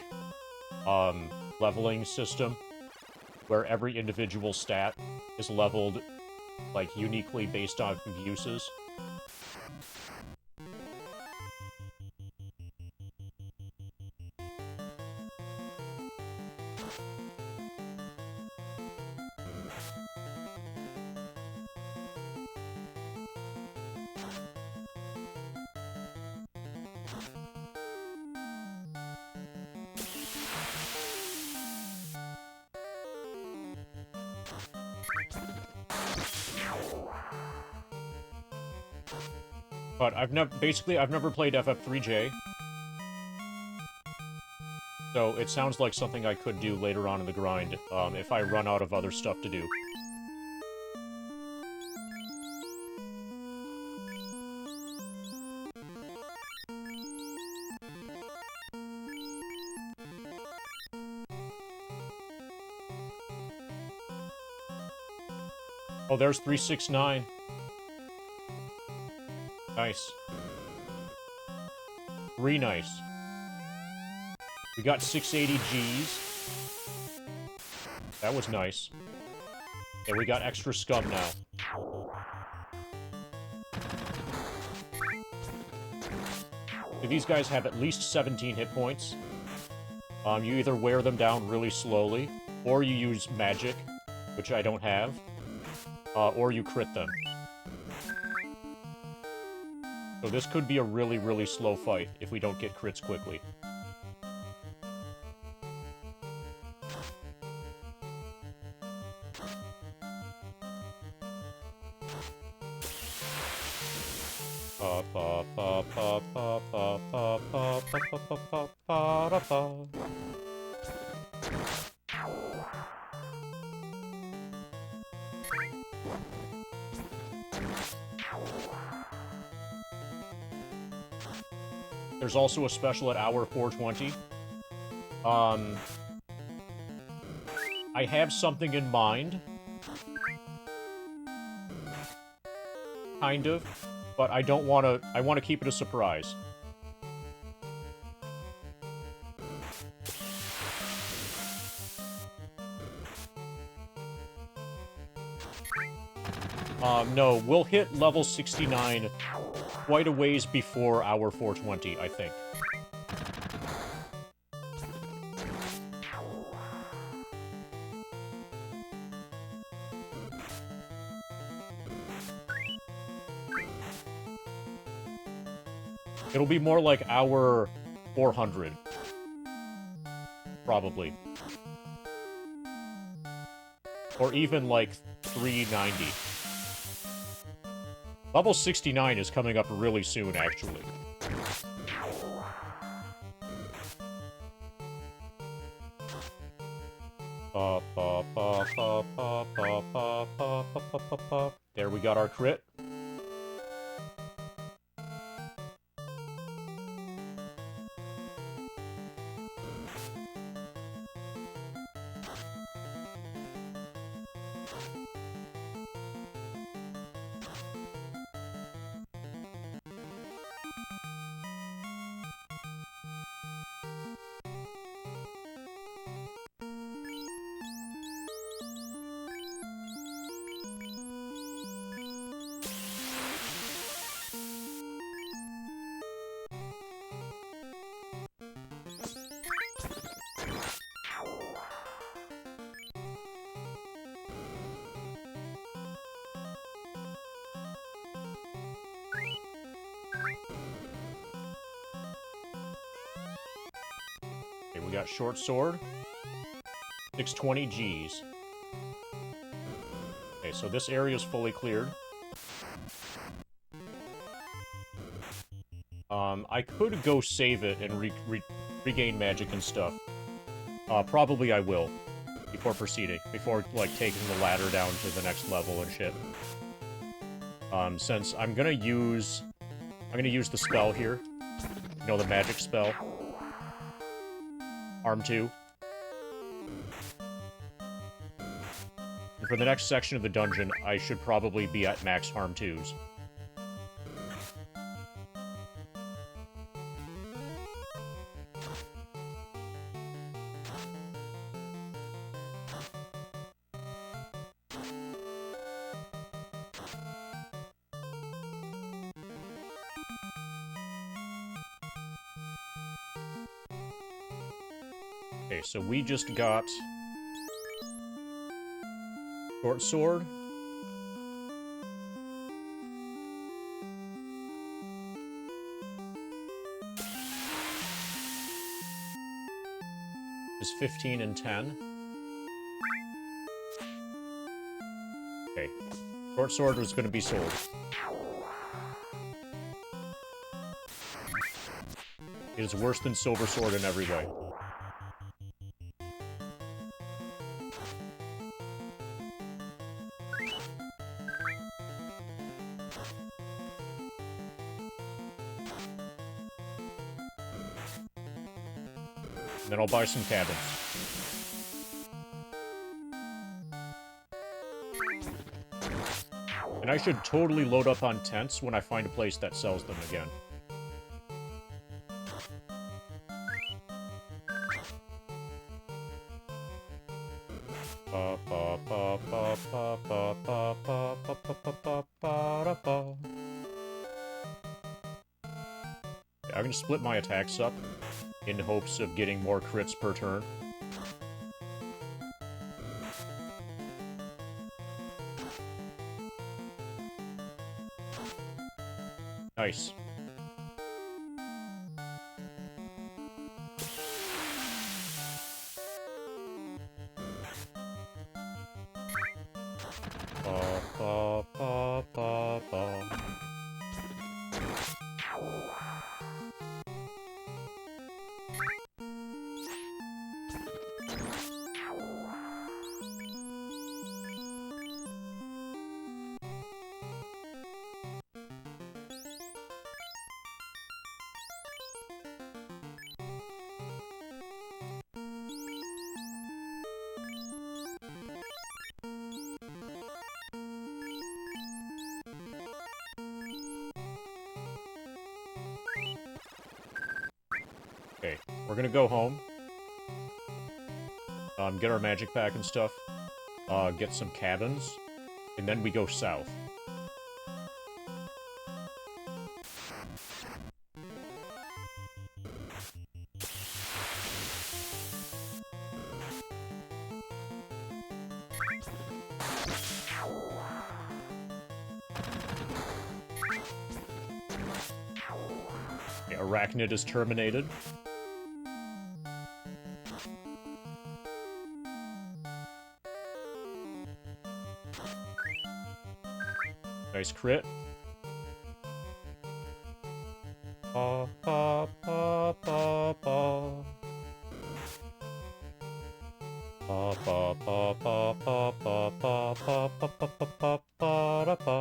leveling system, where every individual stat is leveled, like, uniquely based on uses. But I've never played FF3J. So it sounds like something I could do later on in the grind, if I run out of other stuff to do. Oh, there's 369. Nice. 3 nice. We got 680 Gs. That was nice. And we got extra scum now. So these guys have at least 17 hit points. You either wear them down really slowly, or you use magic, which I don't have, or you crit them. So this could be a really, really slow fight if we don't get crits quickly. There's also a special at hour 420. I have something in mind. Kind of. But I don't want to... I want to keep it a surprise. No, we'll hit level 69 quite a ways before hour 420, I think. It'll be more like hour 400. Probably. Or even like 390. Level 69 is coming up really soon, actually. There, we got our crit. Okay, we got short sword. 620 Gs. Okay, so this area is fully cleared. I could go save it and regain magic and stuff. Probably I will. before proceeding, before, like, taking the ladder down to the next level and shit. Since I'm gonna use the spell here. You know, the magic spell. Arm 2. And for the next section of the dungeon, I should probably be at max harm 2s. Okay, so we just got short sword. Is 15 and 10. Okay. Short sword was going to be sold. It is worse than silver sword in every way. And then I'll buy some cabins. And I should totally load up on tents when I find a place that sells them again. I'm gonna split my attacks up in hopes of getting more crits per turn. Nice. Okay, we're gonna go home. Get our magic pack and stuff. Get some cabins. And then we go south. Okay, Arachnid is terminated. Nice crit. Pa pa pa pa pa. Pa pa pa pa pa pa pa pa pa pa pa pa pa.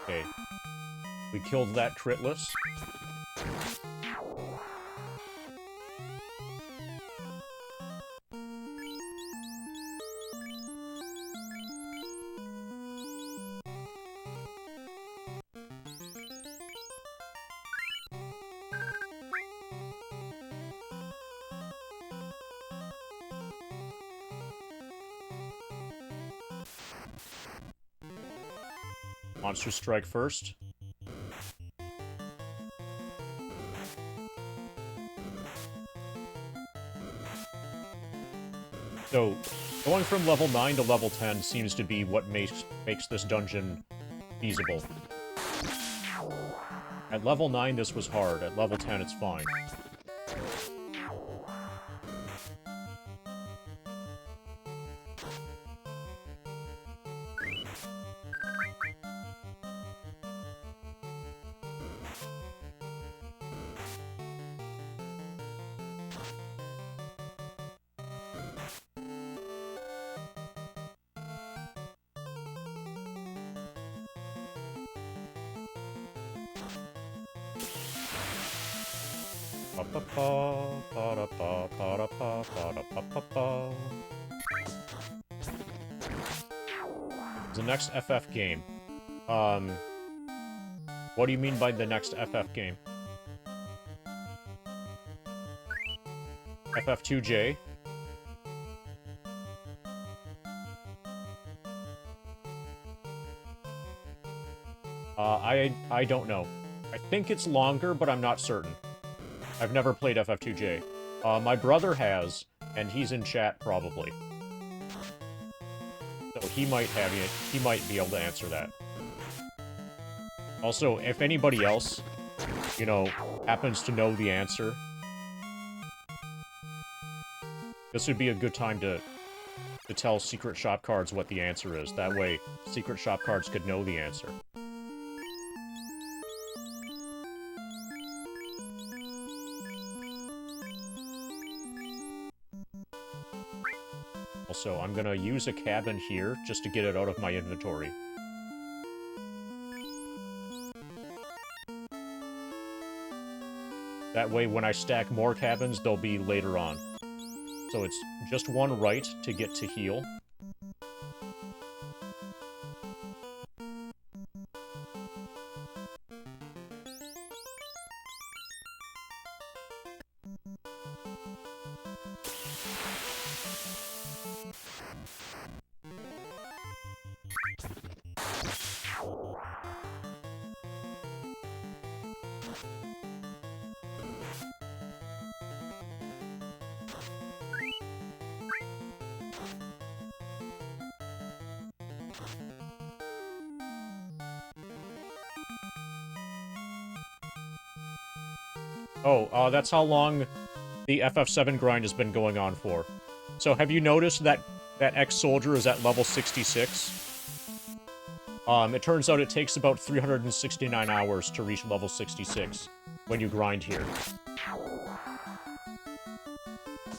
Okay. We killed that critless. Monster Strike first. So, going from level 9 to level 10 seems to be what makes this dungeon feasible. At level 9, this was hard. At level 10, it's fine. The next FF game. What do you mean by the next FF game? FF2J? I don't know. I think it's longer, but I'm not certain. I've never played FF2J. My brother has, and he's in chat probably. So he might have it. He might be able to answer that. Also, if anybody else, you know, happens to know the answer, this would be a good time to tell Secret Shop Cards what the answer is. That way, Secret Shop Cards could know the answer. Also, I'm gonna use a cabin here just to get it out of my inventory. That way, when I stack more cabins, they'll be later on. So it's just one right to get to heal. Oh, that's how long the FF7 grind has been going on for. So have you noticed that Ex-Soldier is at level 66? It turns out it takes about 369 hours to reach level 66 when you grind here.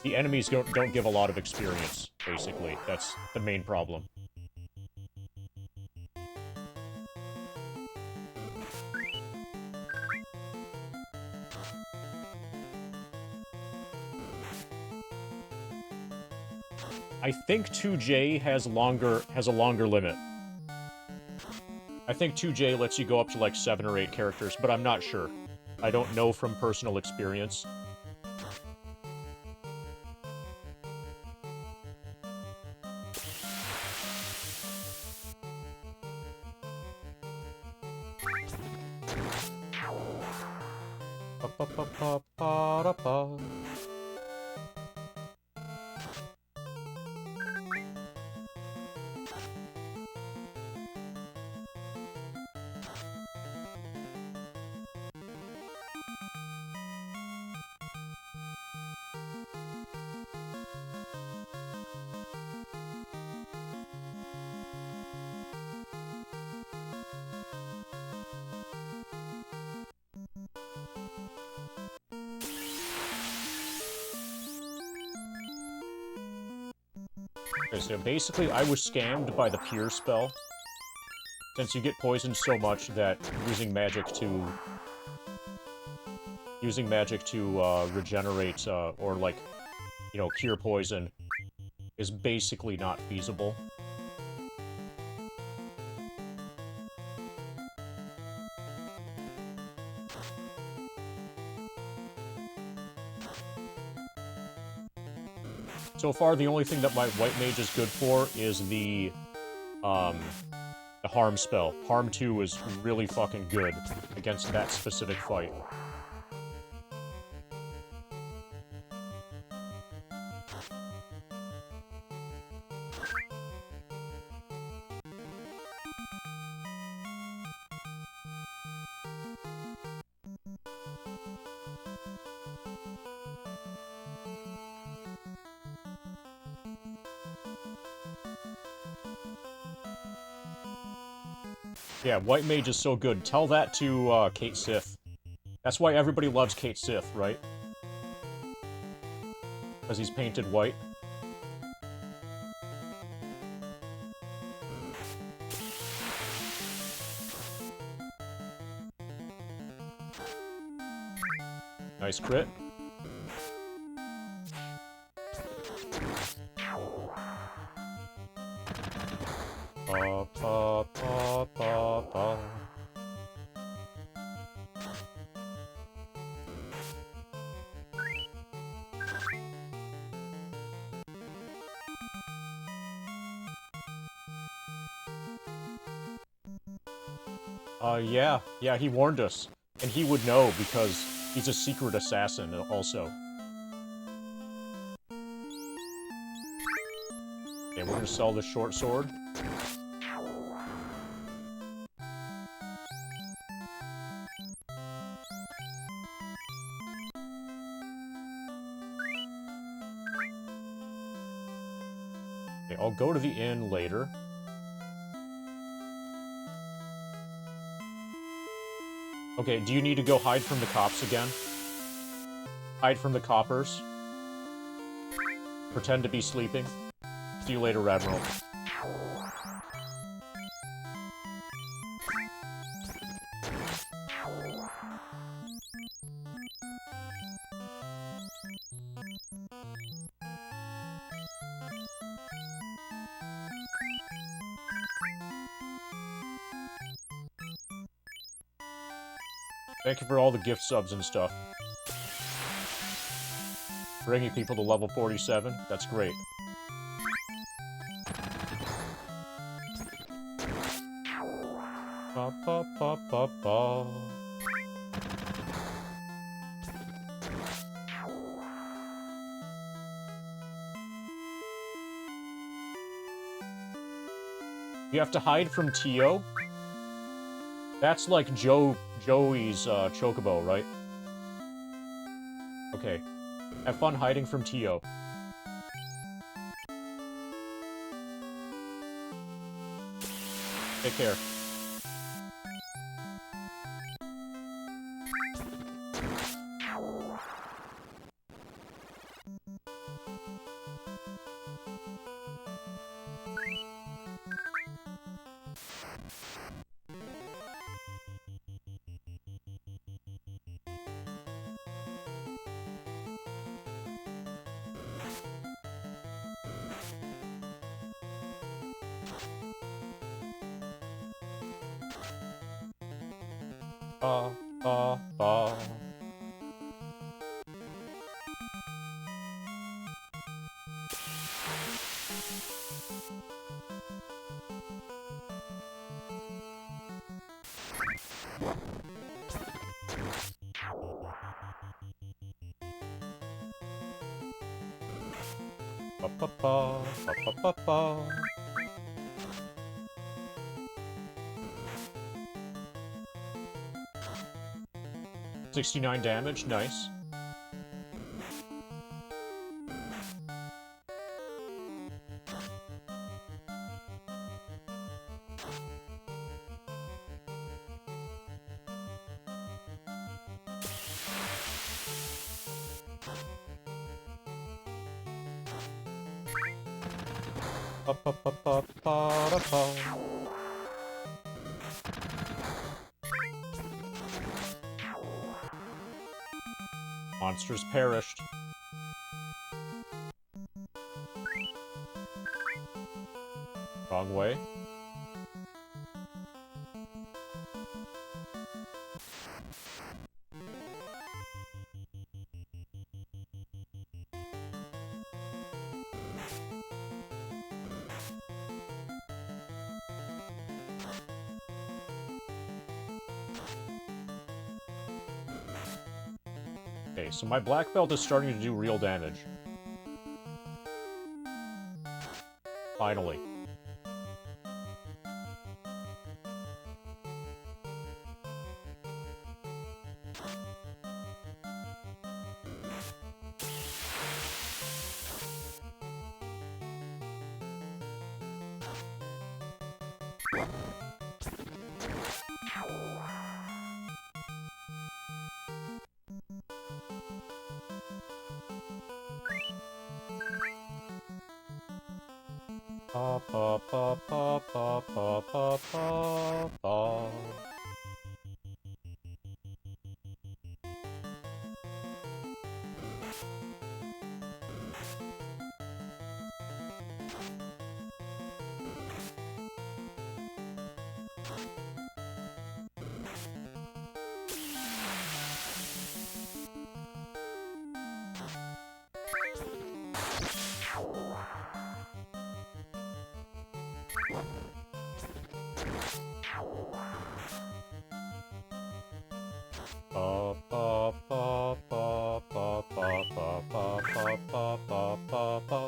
The enemies don't give a lot of experience, basically. That's the main problem. I think 2J has a longer limit. I think 2J lets you go up to like 7 or 8 characters, but I'm not sure. I don't know from personal experience. Ba-ba-ba-ba-ba-da-ba. Okay, so basically I was scammed by the Pier spell. Since you get poisoned so much that using magic to regenerate, or like, you know, cure poison is basically not feasible. So far, the only thing that my White Mage is good for is the Harm spell. Harm 2 is really fucking good against that specific fight. Yeah, White Mage is so good. Tell that to, Kate Sith. That's why everybody loves Kate Sith, right? Because he's painted white. Nice crit. Pa, pa, pa, pa, pa. Yeah. Yeah, he warned us. And he would know because he's a secret assassin also. Okay, we're gonna sell the short sword. Okay, I'll go to the inn later. Okay, do you need to go hide from the cops again? Hide from the coppers. Pretend to be sleeping. See you later, Radmiral. Thank you for all the gift subs and stuff. Bringing people to level 47, that's great. Ba ba ba ba ba. You have to hide from Tio? That's like Joey's chocobo, right? Okay. Have fun hiding from Tio. Take care. Ba, ba, ba. Ba, ba, ba, ba, ba, ba, ba. 69 damage, nice. Ba, ba, ba, ba, ba, da, ba. Monsters perished. Wrong way. Okay, so my black belt is starting to do real damage. Finally. Pa pa pa pa pa pa pa pa pa. Pa pa pa pa pa pa pa pa pa pa pa pa.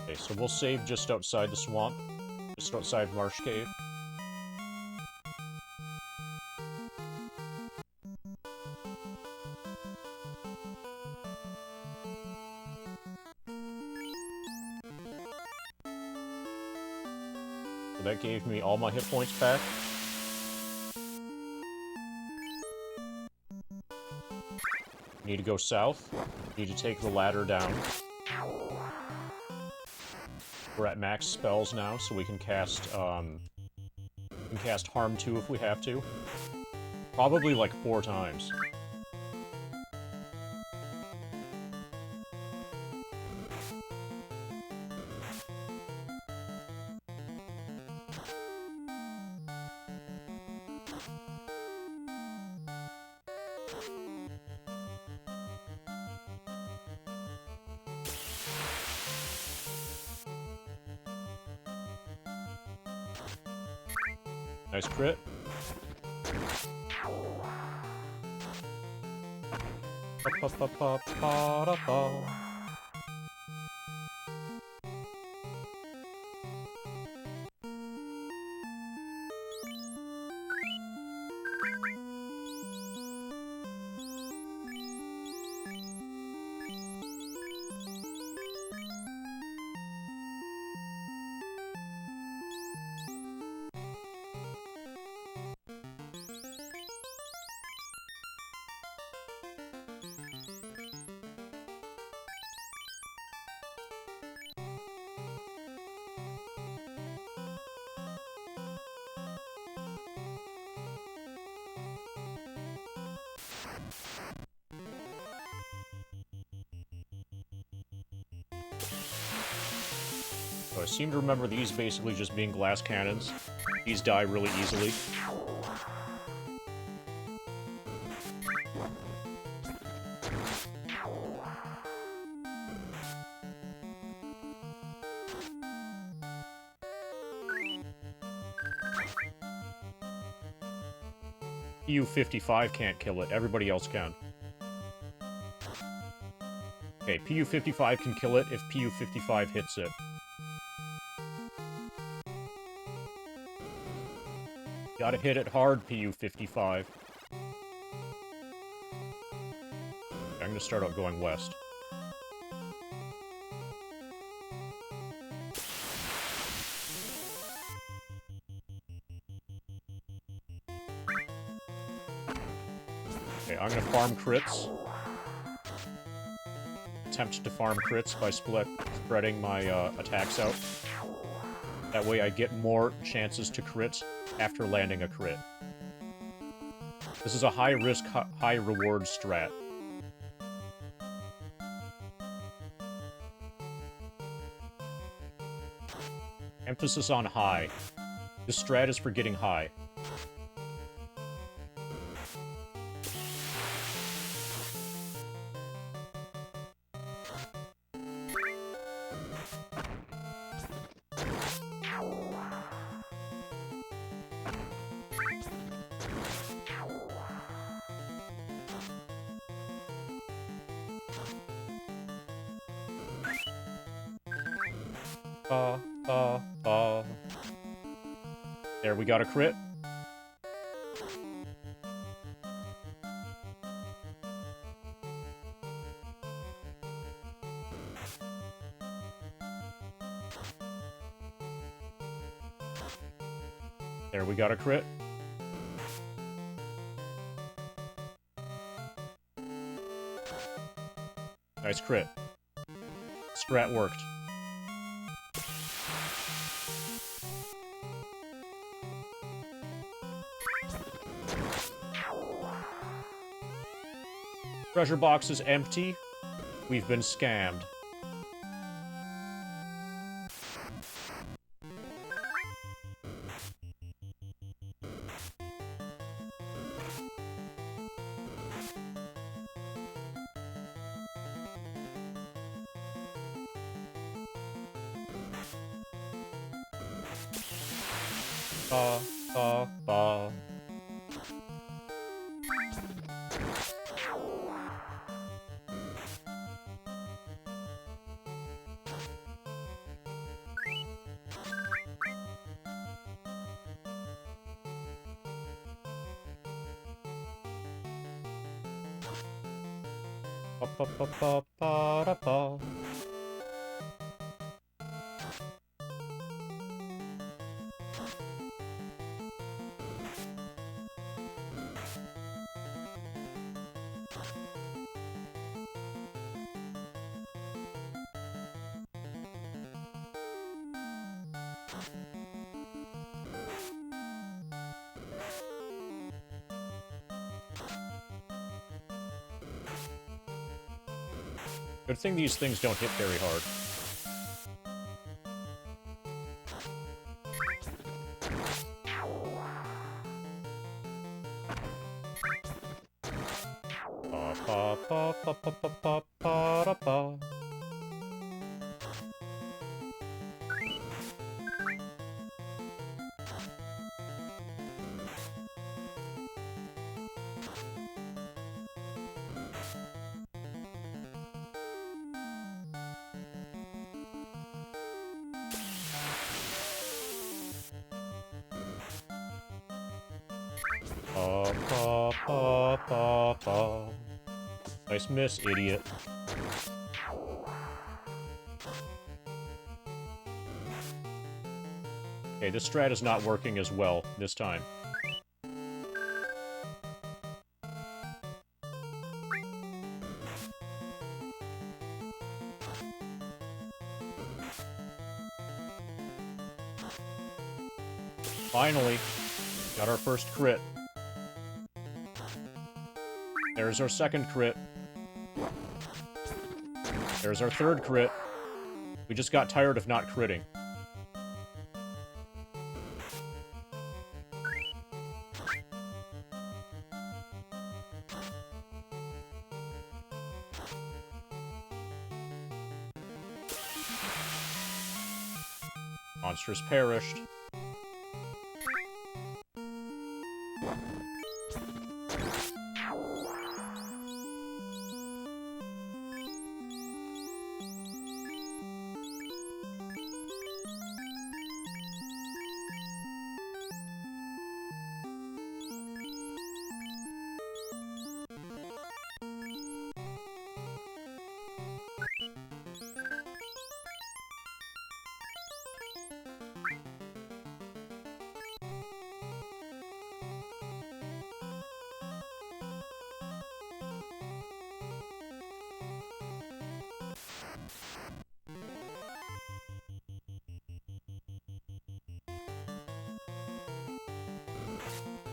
Okay, so we'll save just outside the swamp, just outside Marsh Cave. So that gave me all my hit points back. Need to go south. Need to take the ladder down. We're at max spells now, so we can cast Harm 2 if we have to. Probably like 4 times. Nice crit. So I seem to remember these basically just being glass cannons. These die really easily. PU-55 can't kill it, everybody else can. Okay, PU-55 can kill it if PU-55 hits it. Gotta hit it hard, PU-55. I'm gonna start out going west. Okay, I'm gonna farm crits. Attempt to farm crits by spreading my attacks out. That way I get more chances to crit after landing a crit. This is a high-risk, high-reward strat. Emphasis on high. This strat is for getting high. There, we got a crit. There, we got a crit. Nice crit. Strat worked. Treasure box is empty. We've been scammed. Ba. Ba ba ba ba ba da ba. Good thing these things don't hit very hard. Ba ba ba ba ba ba ba ba da ba. Ba ba ba ba ba. Nice miss, idiot. Okay, this strat is not working as well this time. Finally, got our first crit. There's our second crit. There's our third crit. We just got tired of not critting. Monsters perished.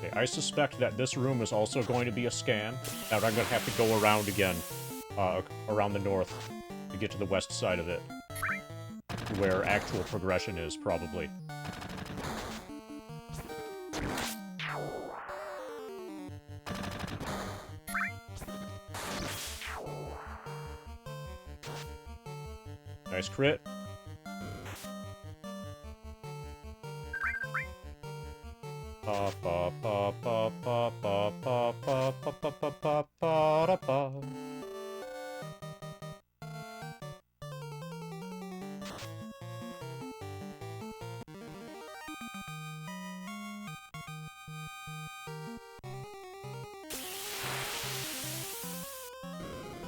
Okay, I suspect that this room is also going to be a scan, and I'm going to have to go around again, around the north, to get to the west side of it, where actual progression is, probably. Nice crit. Ba ba ba ba ba ba ba ba ba ba ba ba ba da ba.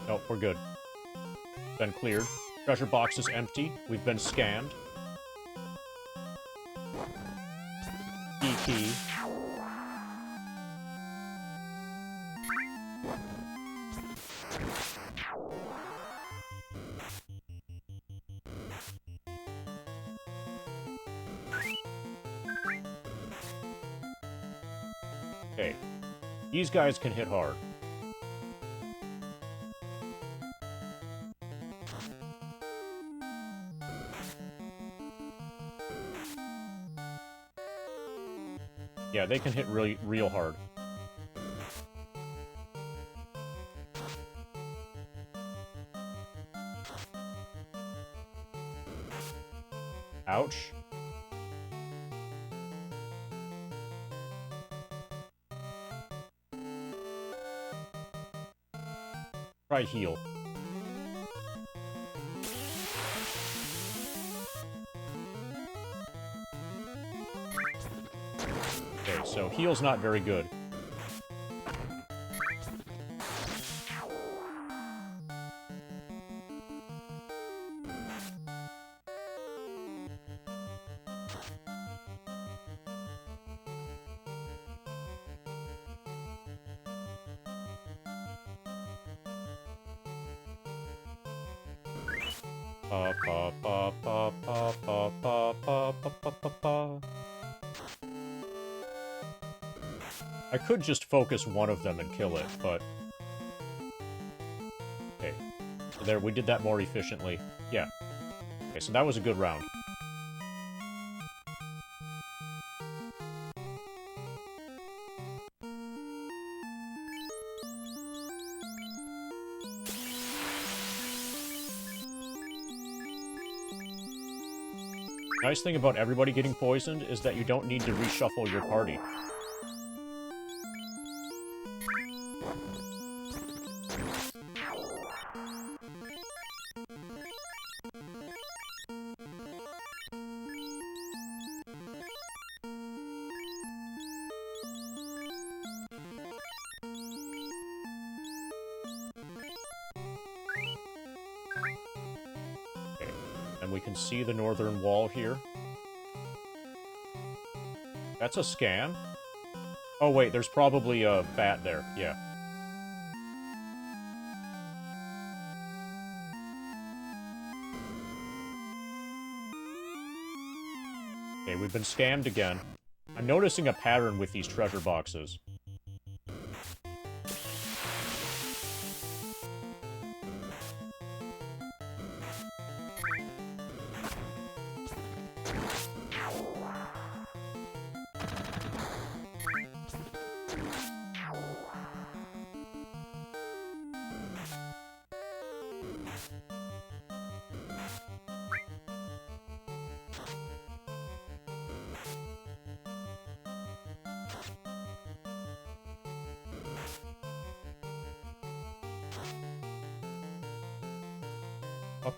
Nope, we're good. Been cleared. Treasure box is empty. We've been scanned. Key. Okay. These guys can hit hard. Yeah, they can hit real hard. Ouch. Try heal. Okay, so heal's not very good. I could just focus one of them and kill it, but... Okay. So there, we did that more efficiently. Yeah. Okay, so that was a good round. Nice thing about everybody getting poisoned is that you don't need to reshuffle your party. And we can see the northern wall here. That's a scan? Oh wait, there's probably a bat there, yeah. Okay, we've been scammed again. I'm noticing a pattern with these treasure boxes.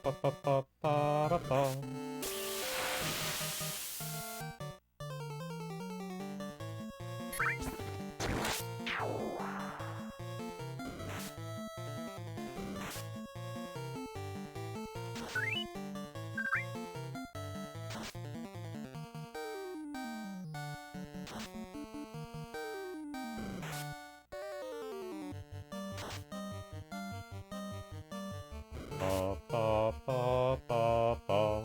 Ba-ba-ba-ba-ba-da-ba. Ba-ba-ba-ba-ba.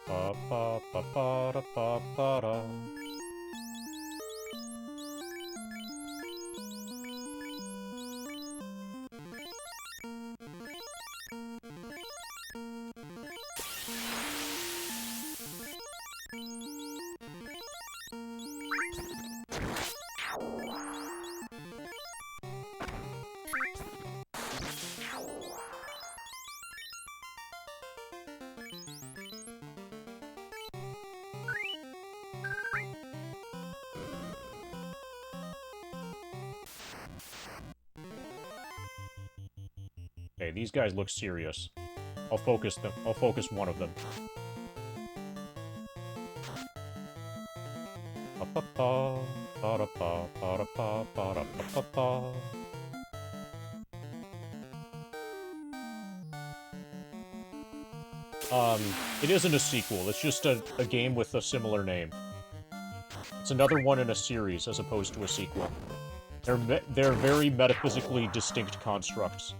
Ba-ba-ba-ba-da-ba-ba-da. Okay, these guys look serious. I'll focus them. I'll focus one of them. Pa-pa-pa, pa-da-pa, pa-da-pa, pa-da-pa-pa-pa. It isn't a sequel. It's just a game with a similar name. It's another one in a series as opposed to a sequel. They're very metaphysically distinct constructs.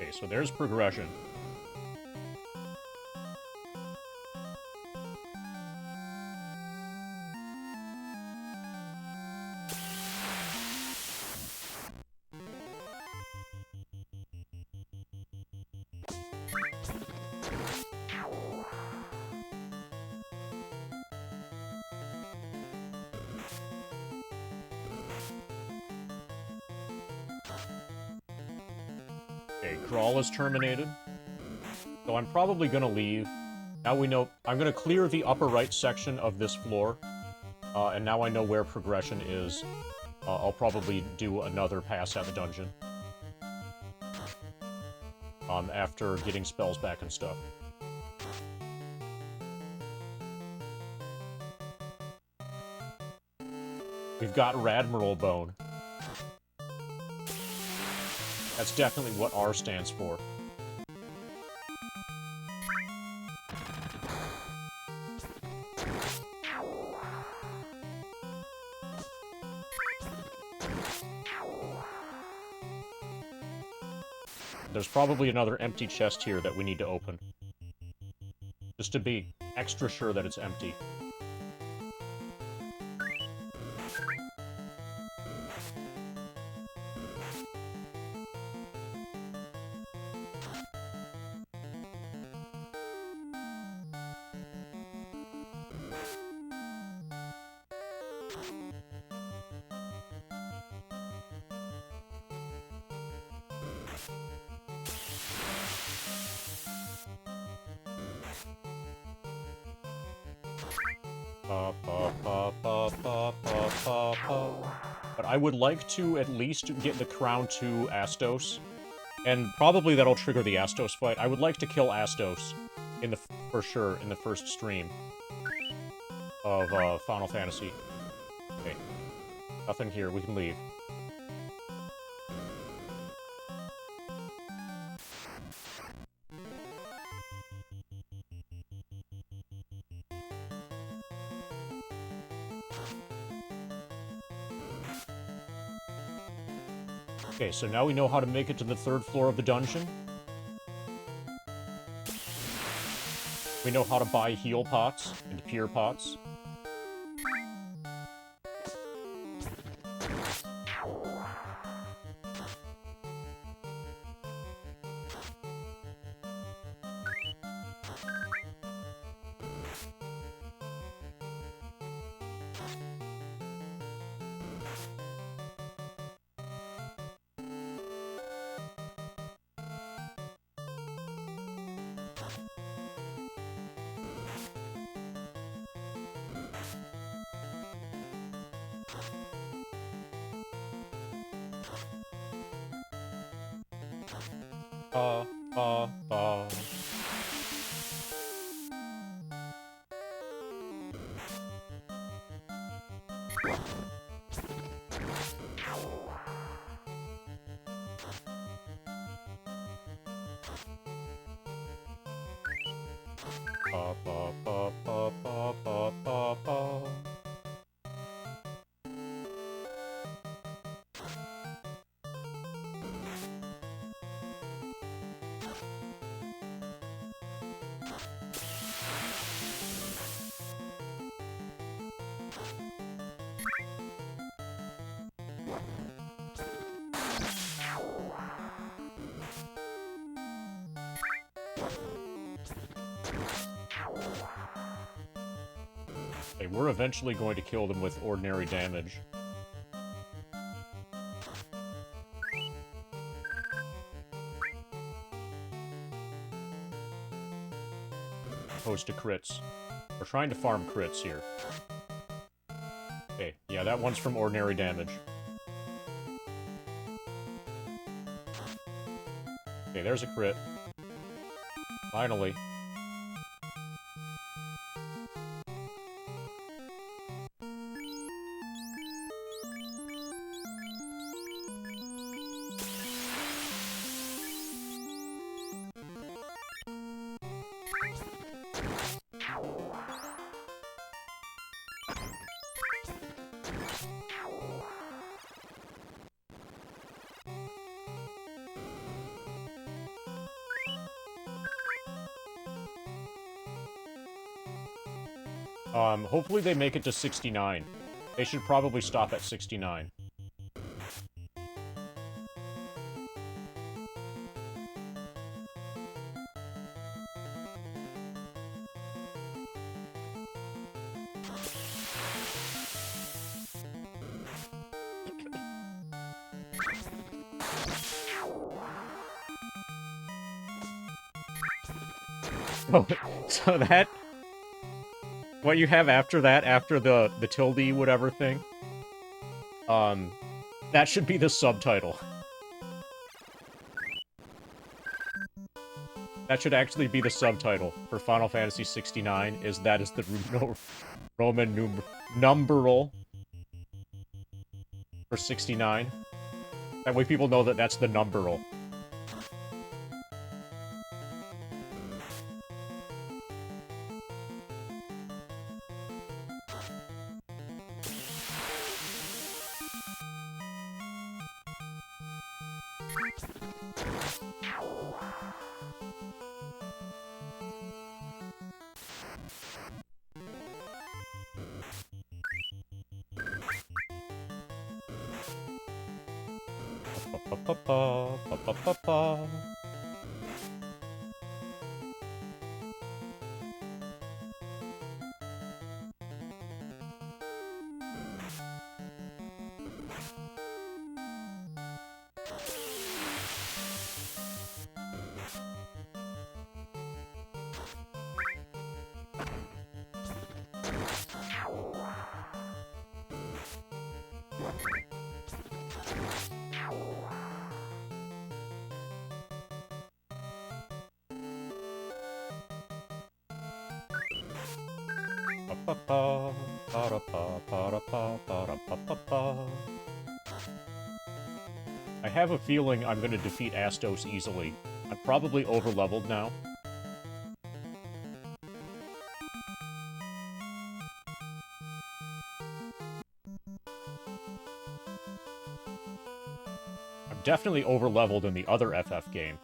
Okay, so there's progression. Okay, crawl is terminated. So I'm probably gonna leave. Now we know... I'm gonna clear the upper right section of this floor. And now I know where progression is. I'll probably do another pass at the dungeon. After getting spells back and stuff. We've got Radmiral Bone. That's definitely what R stands for. There's probably another empty chest here that we need to open. Just to be extra sure that it's empty. But I would like to at least get the crown to Astos. And probably that'll trigger the Astos fight. I would like to kill Astos in the for sure in the first stream of Final Fantasy. Okay. Nothing here, we can leave. Okay, so now we know how to make it to the third floor of the dungeon. We know how to buy heal pots and pier pots. Okay, we're eventually going to kill them with ordinary damage. opposed to crits. We're trying to farm crits here. Okay, yeah, that one's from ordinary damage. Okay, there's a crit. Finally. Hopefully they make it to 69. They should probably stop at 69. Oh, so that... What you have after that, after the tilde whatever thing, that should be the subtitle. That should actually be the subtitle for Final Fantasy 69, is that is the Roman numeral for 69. That way people know that that's the numeral. I have a feeling I'm going to defeat Astos easily. I'm probably over-leveled now. I'm definitely over-leveled in the other FF game.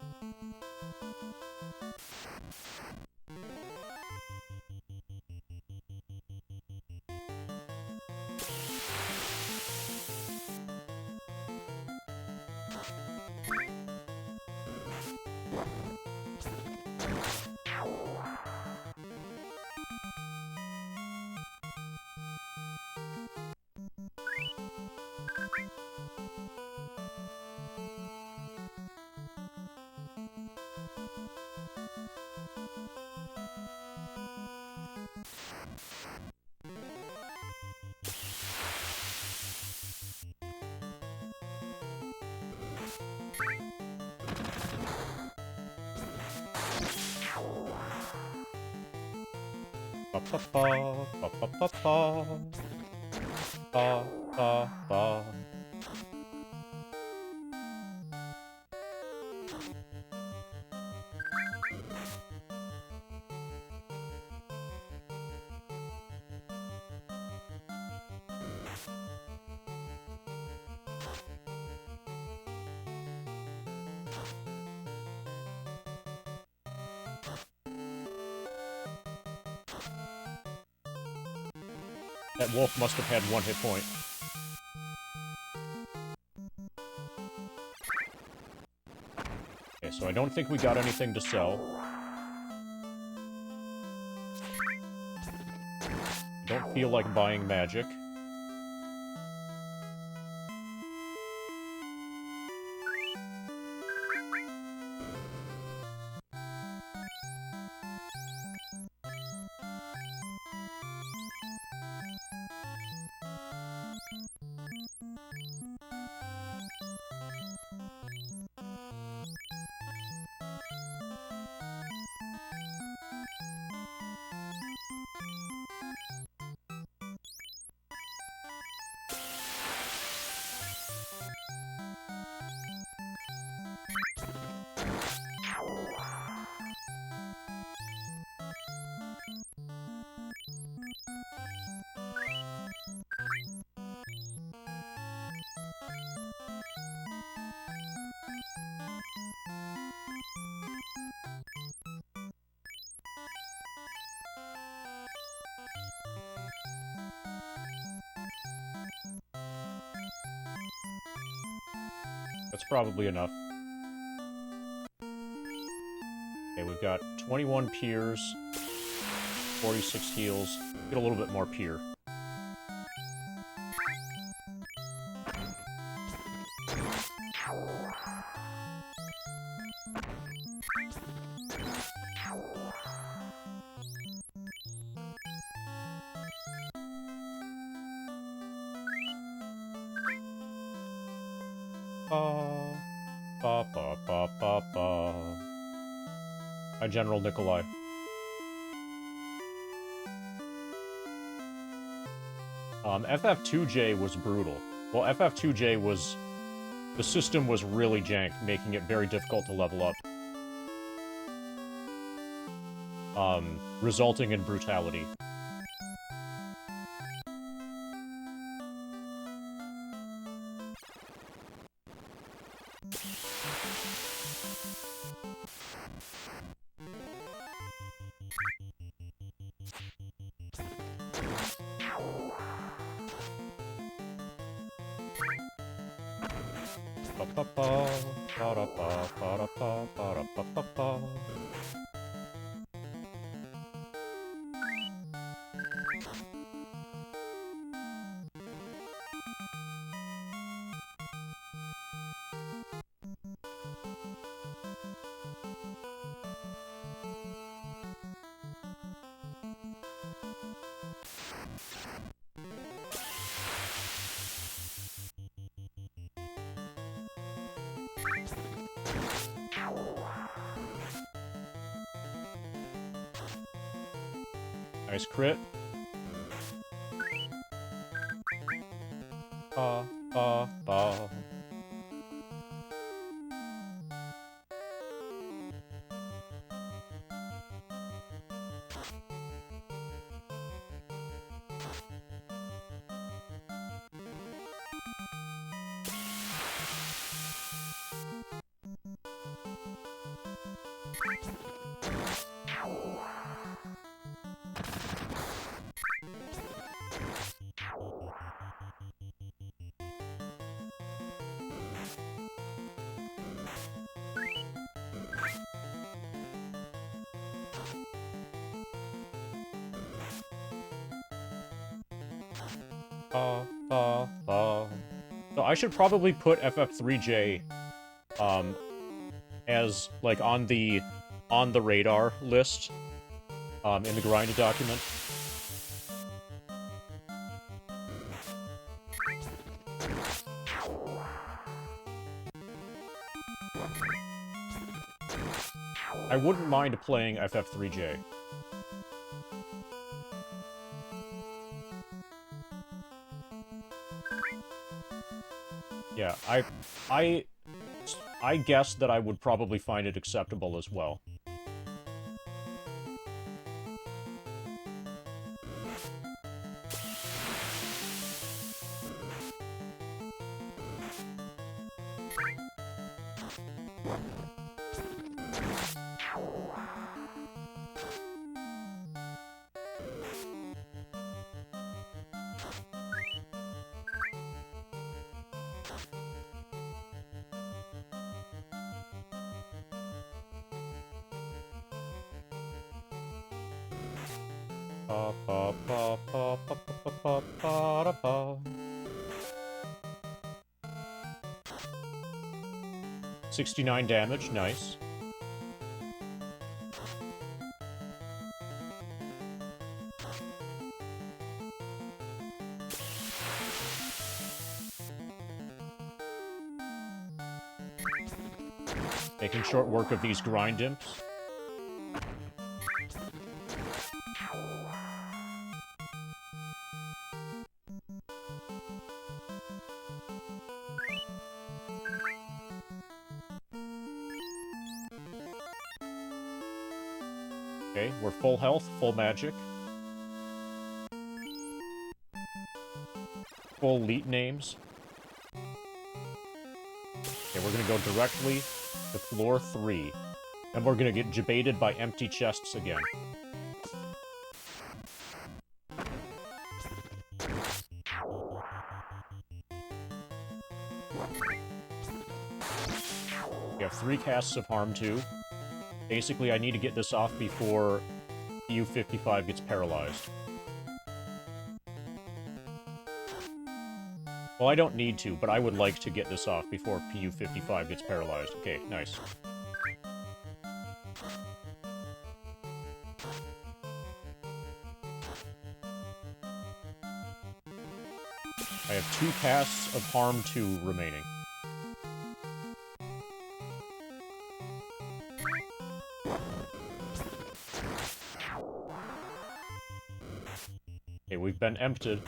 That wolf must have had 1 hit point. Okay, so I don't think we got anything to sell. Don't feel like buying magic. That's probably enough. Okay, we've got 21 piers, 46 heals. Get a little bit more pier. Ba ba ba ba ba. Hi, General Nikolai. FF2J was brutal. Well, FF2J was... The system was really jank, making it very difficult to level up. Resulting in brutality. Nice crit. Ba, ba, ba. So I should probably put FF3J, as, like, on the radar list, in the grinded document. I wouldn't mind playing FF3J. Yeah, I guess that I would probably find it acceptable as well. Ba, ba, ba, ba, ba, ba, ba, ba, da, ba. 69 damage, nice. Making short work of these grind imps. Okay, we're full health, full magic. Full elite names. Okay, we're gonna go directly to floor 3. And we're gonna get debated by empty chests again. We have 3 casts of harm too. Basically, I need to get this off before PU-55 gets paralyzed. Well, I don't need to, but I would like to get this off before PU-55 gets paralyzed. Okay, nice. I have 2 casts of harm 2 remaining. Okay, we've been emptied.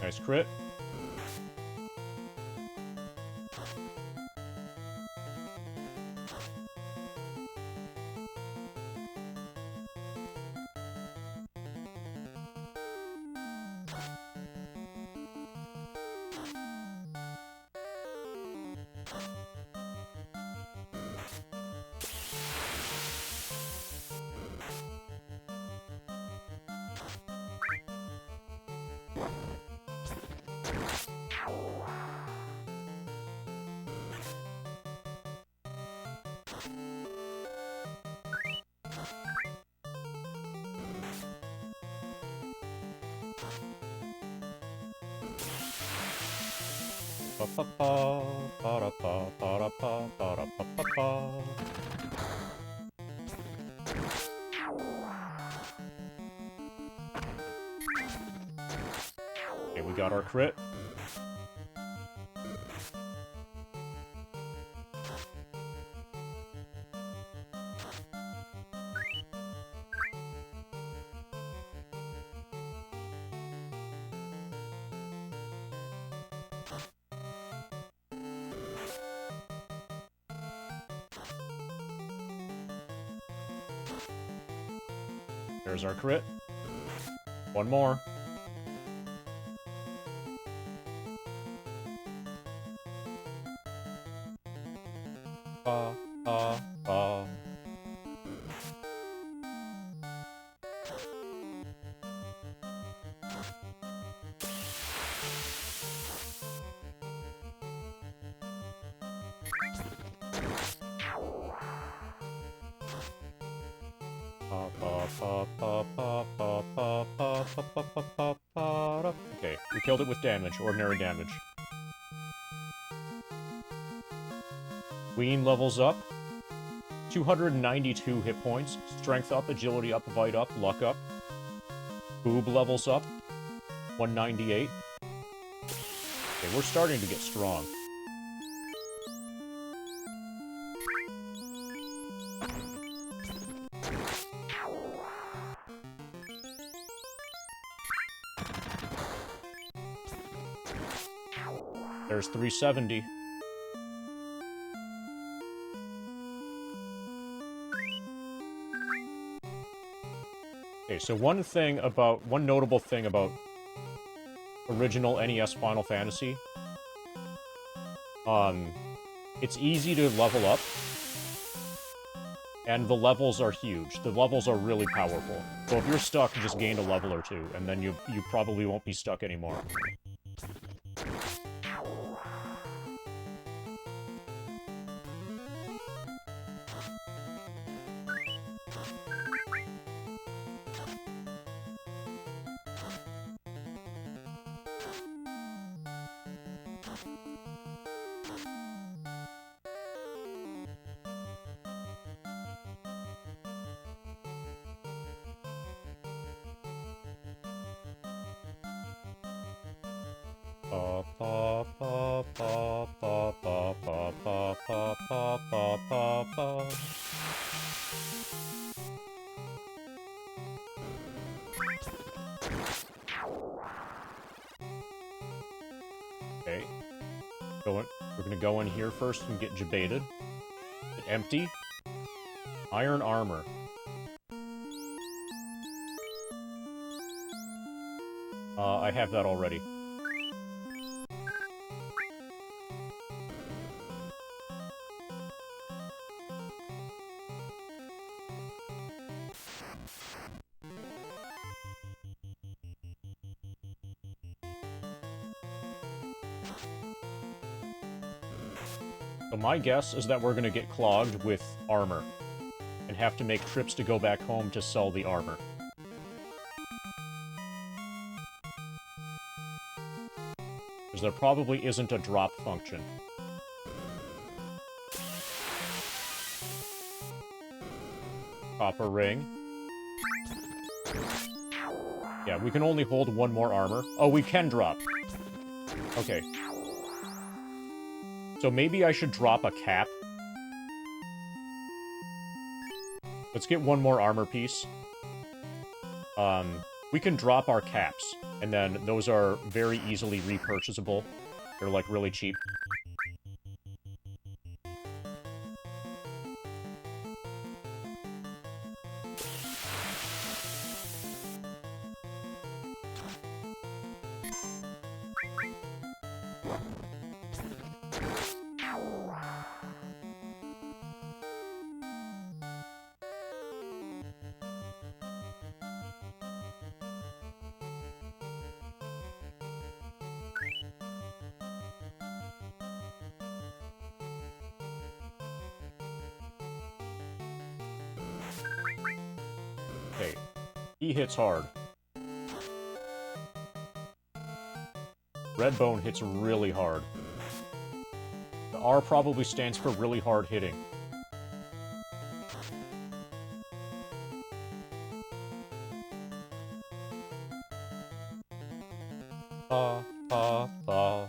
Nice crit. Ba-ba-ba, ba-da-ba, ba-da-ba, ba-da-ba-ba-ba. Okay, we got our crit. There's our crit. One more. Ba, ba, ba. Okay, we killed it with damage, ordinary damage. Queen levels up. 292 hit points. Strength up, agility up, bite up, luck up. Boob levels up. 198. Okay, we're starting to get strong. There's 370. Okay, so one notable thing about original NES Final Fantasy, it's easy to level up, and the levels are huge. The levels are really powerful. So if you're stuck, just gain a level or 2, and then you probably won't be stuck anymore. Pa pa pa pa pa pa pa pa pa pa pa pa pa. Okay. We're gonna go in here first and get debated. Empty. Iron armor. I have that already. So my guess is that we're gonna get clogged with armor, and have to make trips to go back home to sell the armor. Because there probably isn't a drop function. Copper ring. Yeah, we can only hold one more armor. Oh, we can drop. Okay. So maybe I should drop a cap. Let's get one more armor piece. We can drop our caps, and then those are very easily repurchasable. They're, like, really cheap. Okay. He hits hard. Redbone hits really hard. The R probably stands for really hard hitting. Pa, pa, pa.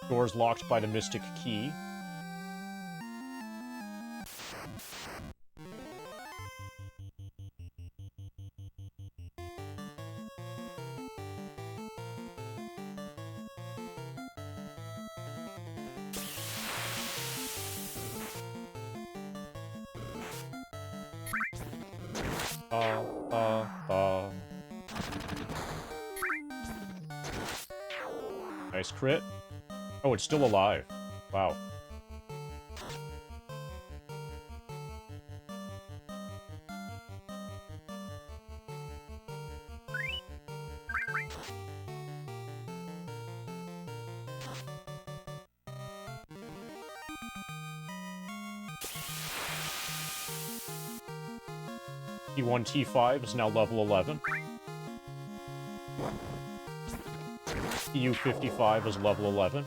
Doors locked by the mystic key. Nice crit. Oh, it's still alive. Wow. T1, T5 is now level 11. TU-55 is level 11.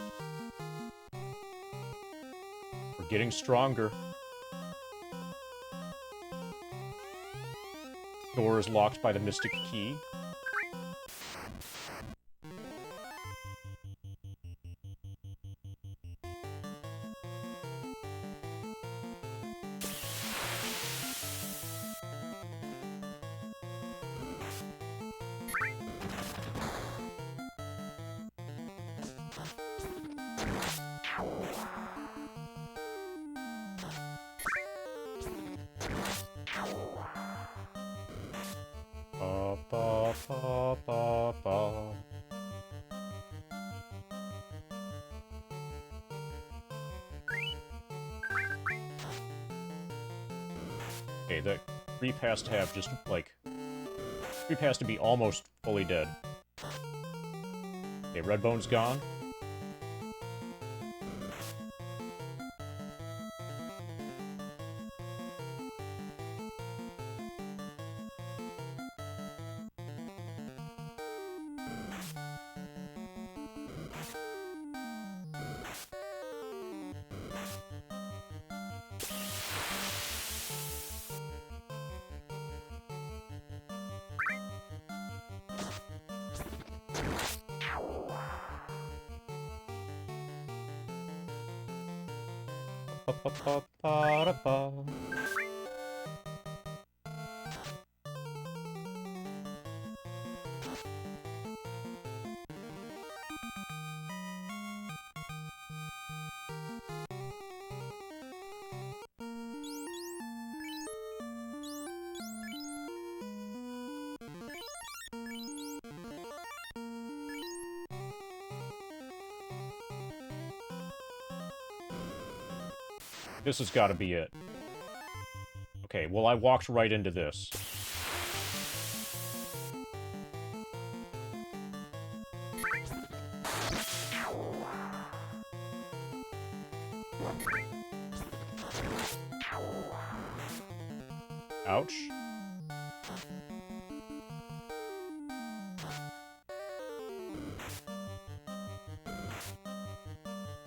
We're getting stronger. Door is locked by the mystic key. Ba, ba, ba, ba, ba. Okay, the creep has to have just, like... Creep has to be almost fully dead. Okay, Redbone's gone. Ba-ba-ba-ba-da-ba. This has got to be it. Okay, well, I walked right into this. Ouch.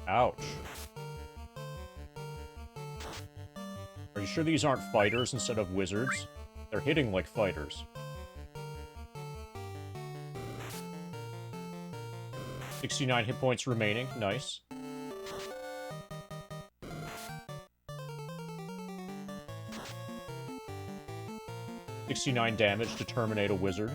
Ouch. Are you sure these aren't fighters instead of wizards? They're hitting like fighters. 69 hit points remaining. Nice. $69 damage to terminate a wizard.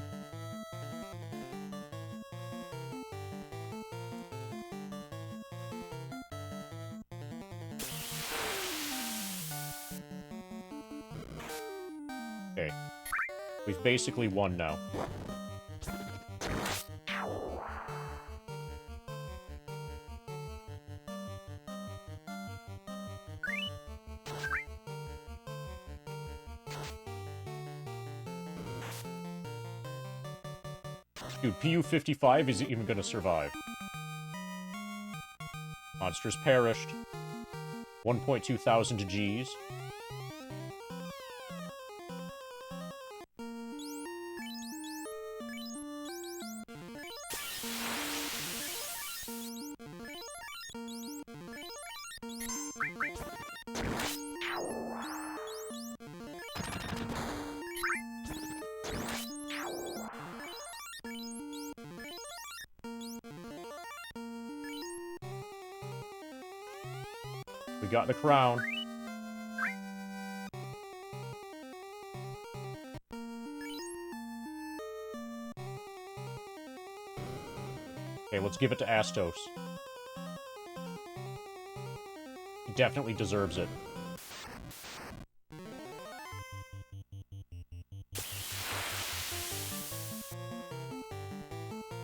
Okay. We've basically won now. Dude, PU-55 isn't even gonna survive. Monsters perished. 1.2 thousand Gs. We got the crown. Okay, let's give it to Astos. He definitely deserves it.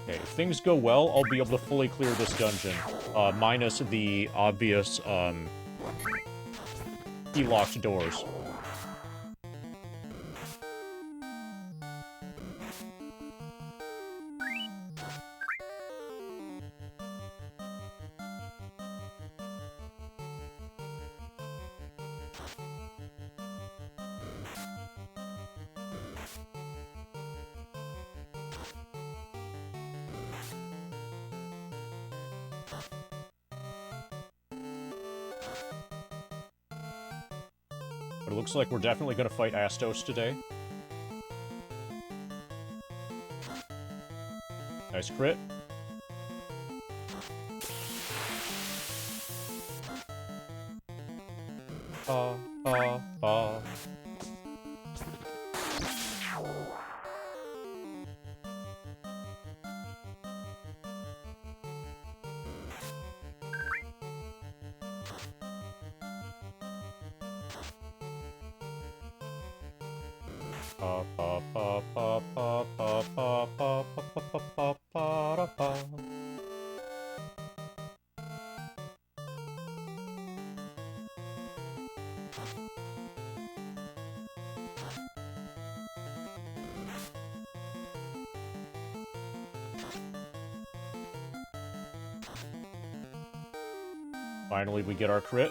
Okay, if things go well, I'll be able to fully clear this dungeon. Minus the obvious, key-locked doors. But it looks like we're definitely gonna fight Astos today. Nice crit. Ba, ba, ba. Ba, ba, ba, ba, ba, ba, ba, ba, ba, ba, ba, ba, da, ba. Finally, we get our crit.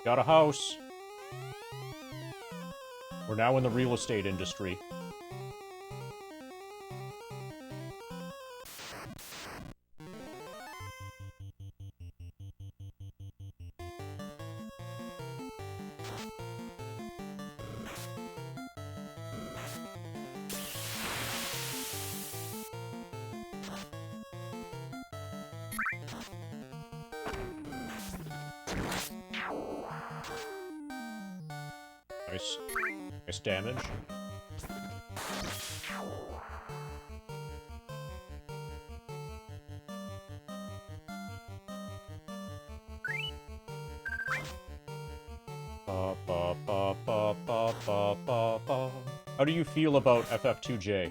Got a house. We're now in the real estate industry. Nice. Nice damage. How do you feel about FF2J?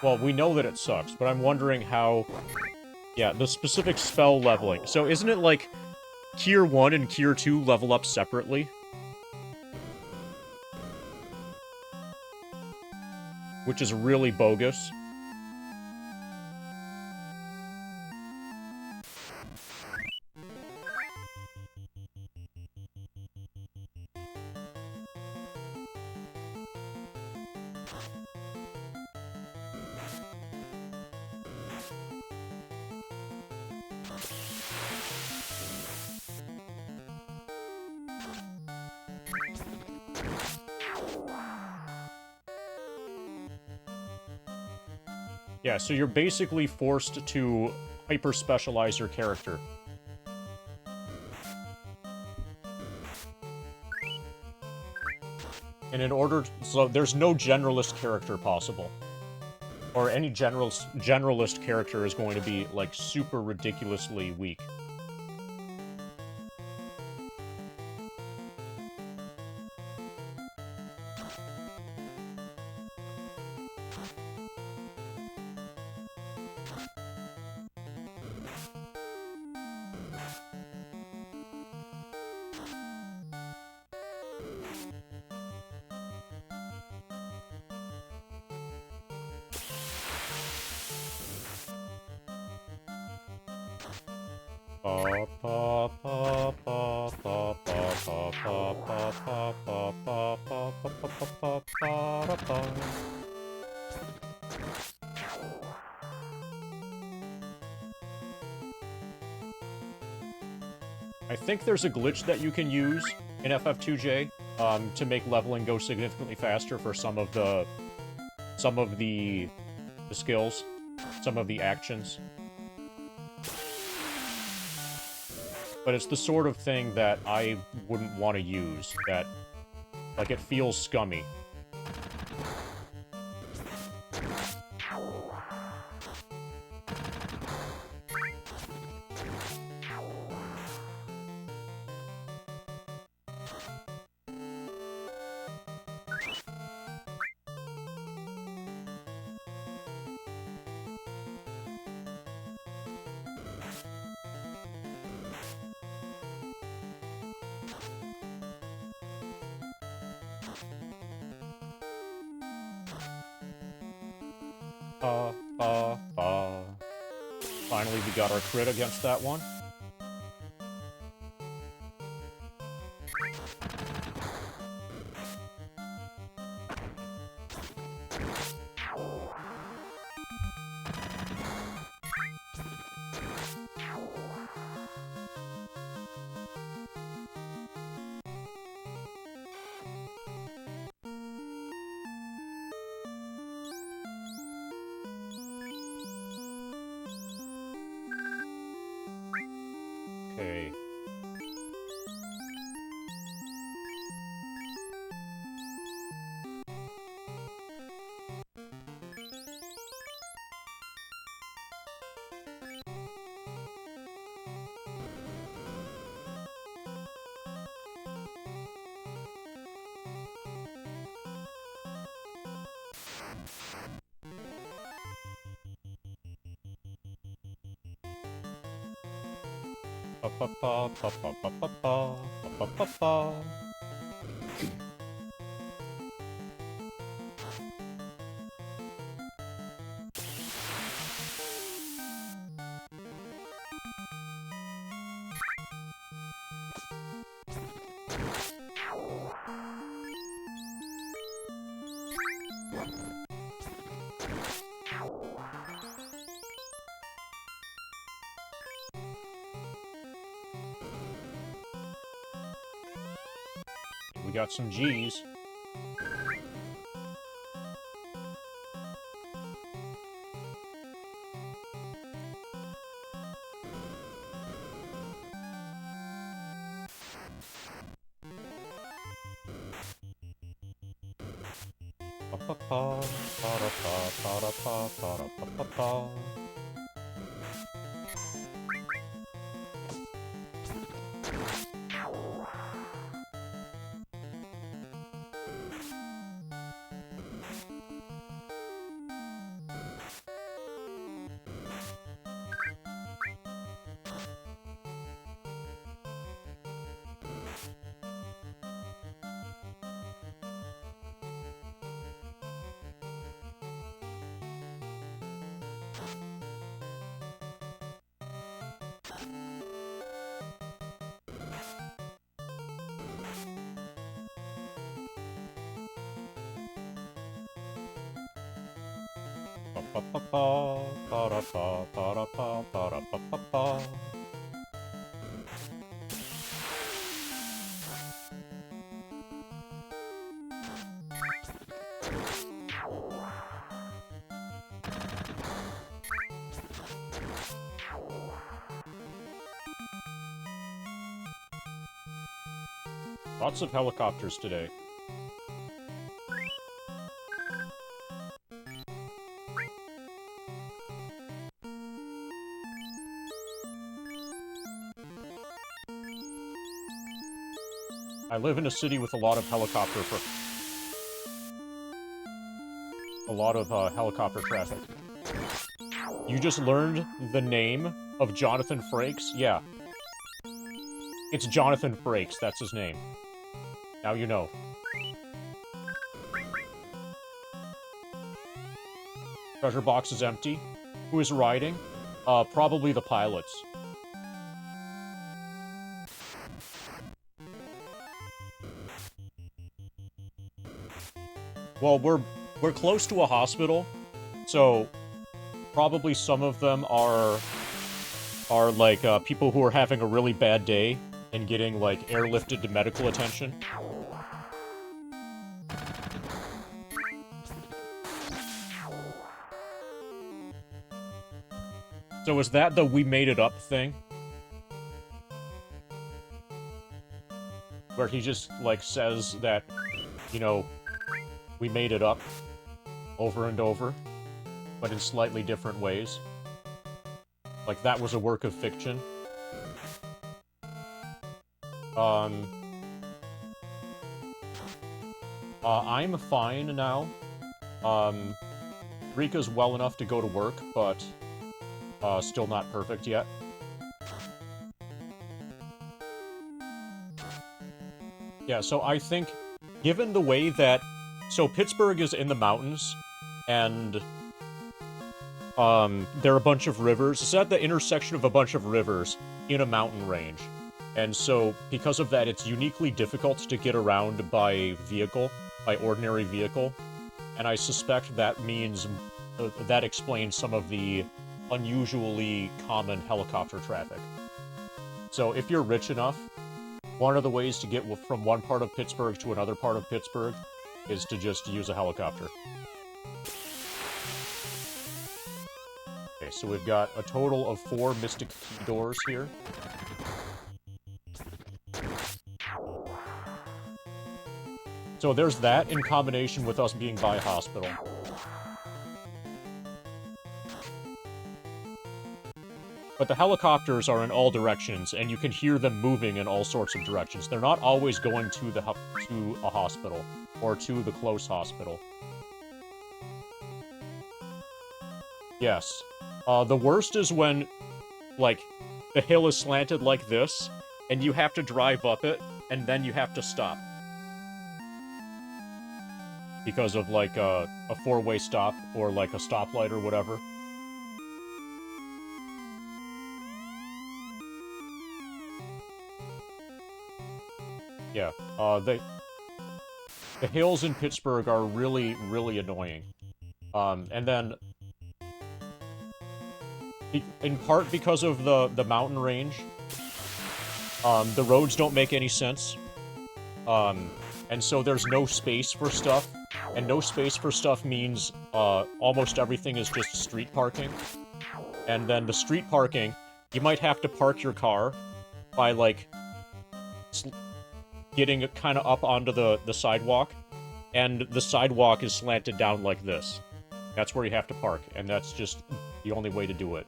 Well, we know that it sucks, but I'm wondering how... Yeah, the specific spell leveling. So isn't it like Tier 1 and Tier 2 level up separately? Which is really bogus. Yeah, so you're basically forced to hyper-specialize your character. And in order... So there's no generalist character possible. Or any generalist character is going to be, like, super ridiculously weak. I think there's a glitch that you can use in FF2J to make leveling go significantly faster for some of the skills, some of the actions. But it's the sort of thing that I wouldn't want to use, that, like, it feels scummy. Finally, we got our crit against that one. Pa pa pa pa pa pa pa pa pa pa pa. We got some G's. Pa pa pa pa da pa pa da pa pa da pa pa pa. Pa pa pa pa da pa pa da pa pa da pa pa pa. Lots of helicopters today. I live in a city with a lot of helicopter traffic. You just learned the name of Jonathan Frakes? Yeah. It's Jonathan Frakes, that's his name. Now you know. Treasure box is empty. Who is riding? Probably the pilots. Well, we're close to a hospital, so probably some of them are like people who are having a really bad day and getting like airlifted to medical attention. So is that the "we made it up" thing? Where he just like says that, you know, we made it up over and over, but in slightly different ways. Like that was a work of fiction. I'm fine now. Rika's well enough to go to work, but still not perfect yet. Yeah, so I think, given the way that... So Pittsburgh is in the mountains, and there are a bunch of rivers. It's at the intersection of a bunch of rivers in a mountain range. And so, because of that, it's uniquely difficult to get around by vehicle, by ordinary vehicle. And I suspect that means, that explains some of the unusually common helicopter traffic. So if you're rich enough, one of the ways to get from one part of Pittsburgh to another part of Pittsburgh is to just use a helicopter. Okay, so we've got a total of 4 Mystic Key doors here. So there's that in combination with us being by hospital. But the helicopters are in all directions, and you can hear them moving in all sorts of directions. They're not always going to a hospital, or to the close hospital. Yes. The worst is when, like, the hill is slanted like this, and you have to drive up it, and then you have to stop. Because of, like, a four-way stop, or, like, a stoplight or whatever. Yeah, the hills in Pittsburgh are really, really annoying. And then, in part because of the mountain range, the roads don't make any sense. And so there's no space for stuff, and no space for stuff means, almost everything is just street parking. And then the street parking, you might have to park your car by, like, getting it kind of up onto the sidewalk, and the sidewalk is slanted down like this. That's where you have to park, and that's just the only way to do it.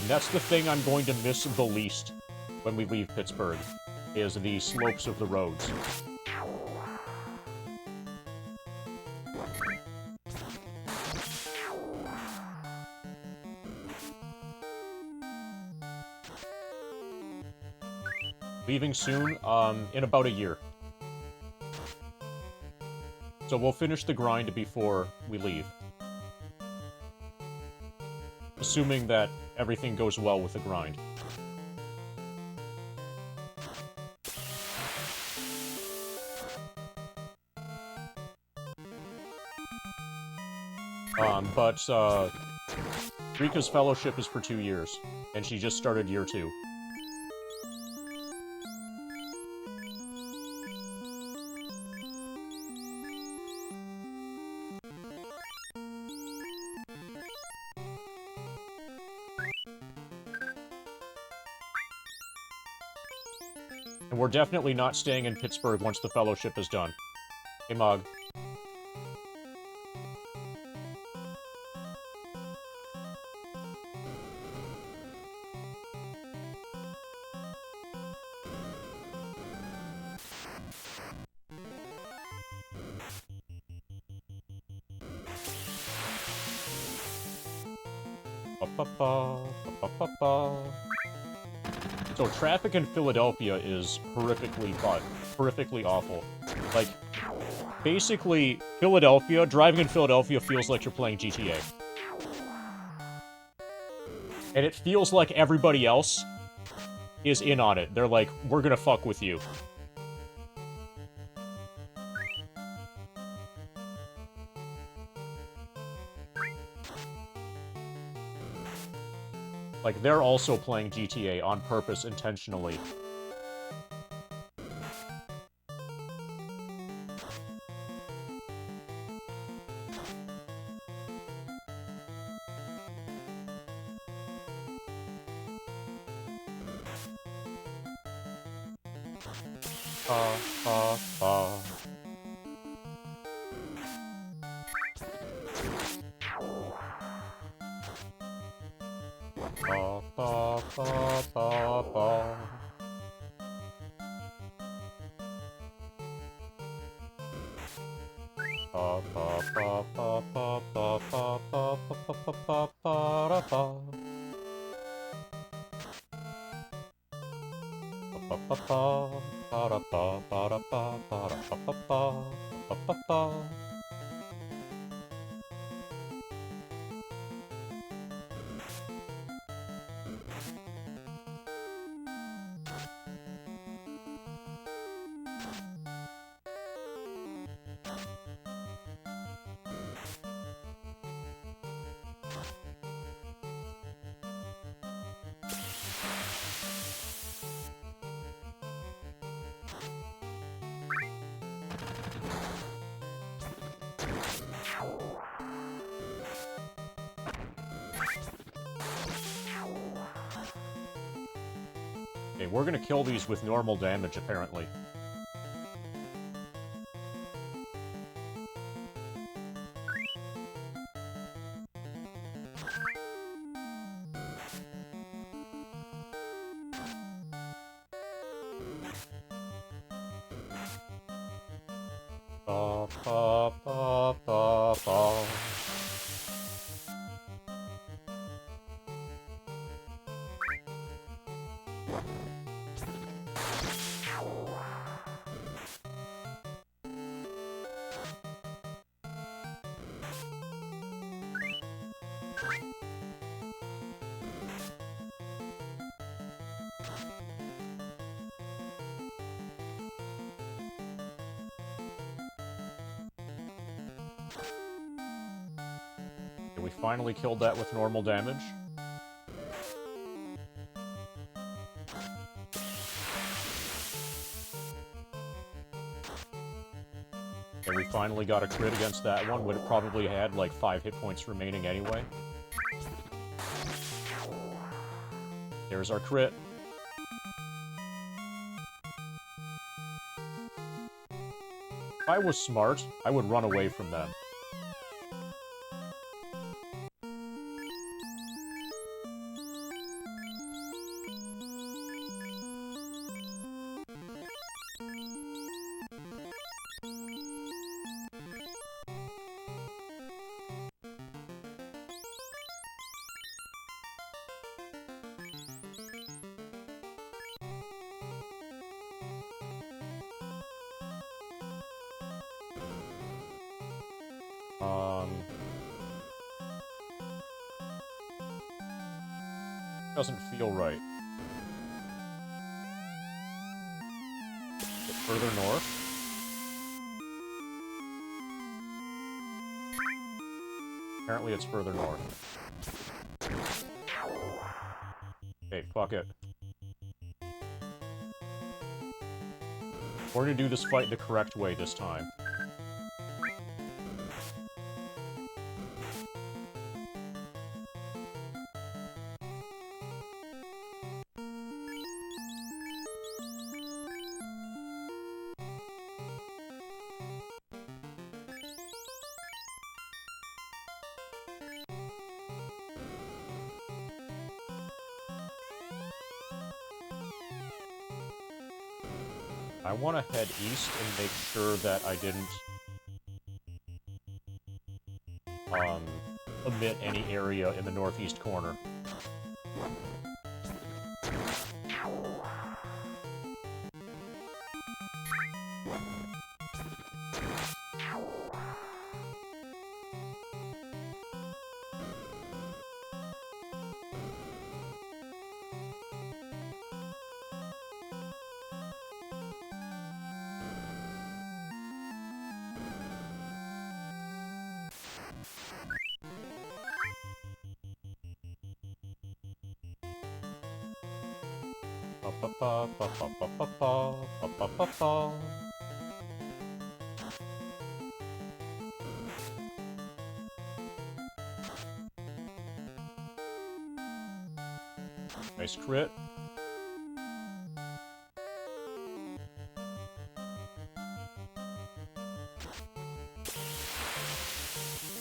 That's the thing I'm going to miss the least when we leave Pittsburgh, is the slopes of the roads. Leaving soon, in about a year. So we'll finish the grind before we leave. Assuming that everything goes well with the grind. But Rika's fellowship is for 2 years, and she just started year 2. And we're definitely not staying in Pittsburgh once the fellowship is done. Hey, Mog. So traffic in Philadelphia is horrifically awful. Like, basically, driving in Philadelphia feels like you're playing GTA. And it feels like everybody else is in on it. They're like, we're gonna fuck with you. Like, they're also playing GTA on purpose, intentionally. Okay, we're gonna kill these with normal damage, apparently. Ba, ba, ba, ba, ba. We finally killed that with normal damage. Okay, we finally got a crit against that one, when it probably had like 5 hit points remaining anyway. There's our crit. If I was smart, I would run away from them. Doesn't feel right. Bit further north. Apparently it's further north. Okay, fuck it. We're gonna do this fight the correct way this time. I want to head east and make sure that I didn't omit any area in the northeast corner. Nice crit.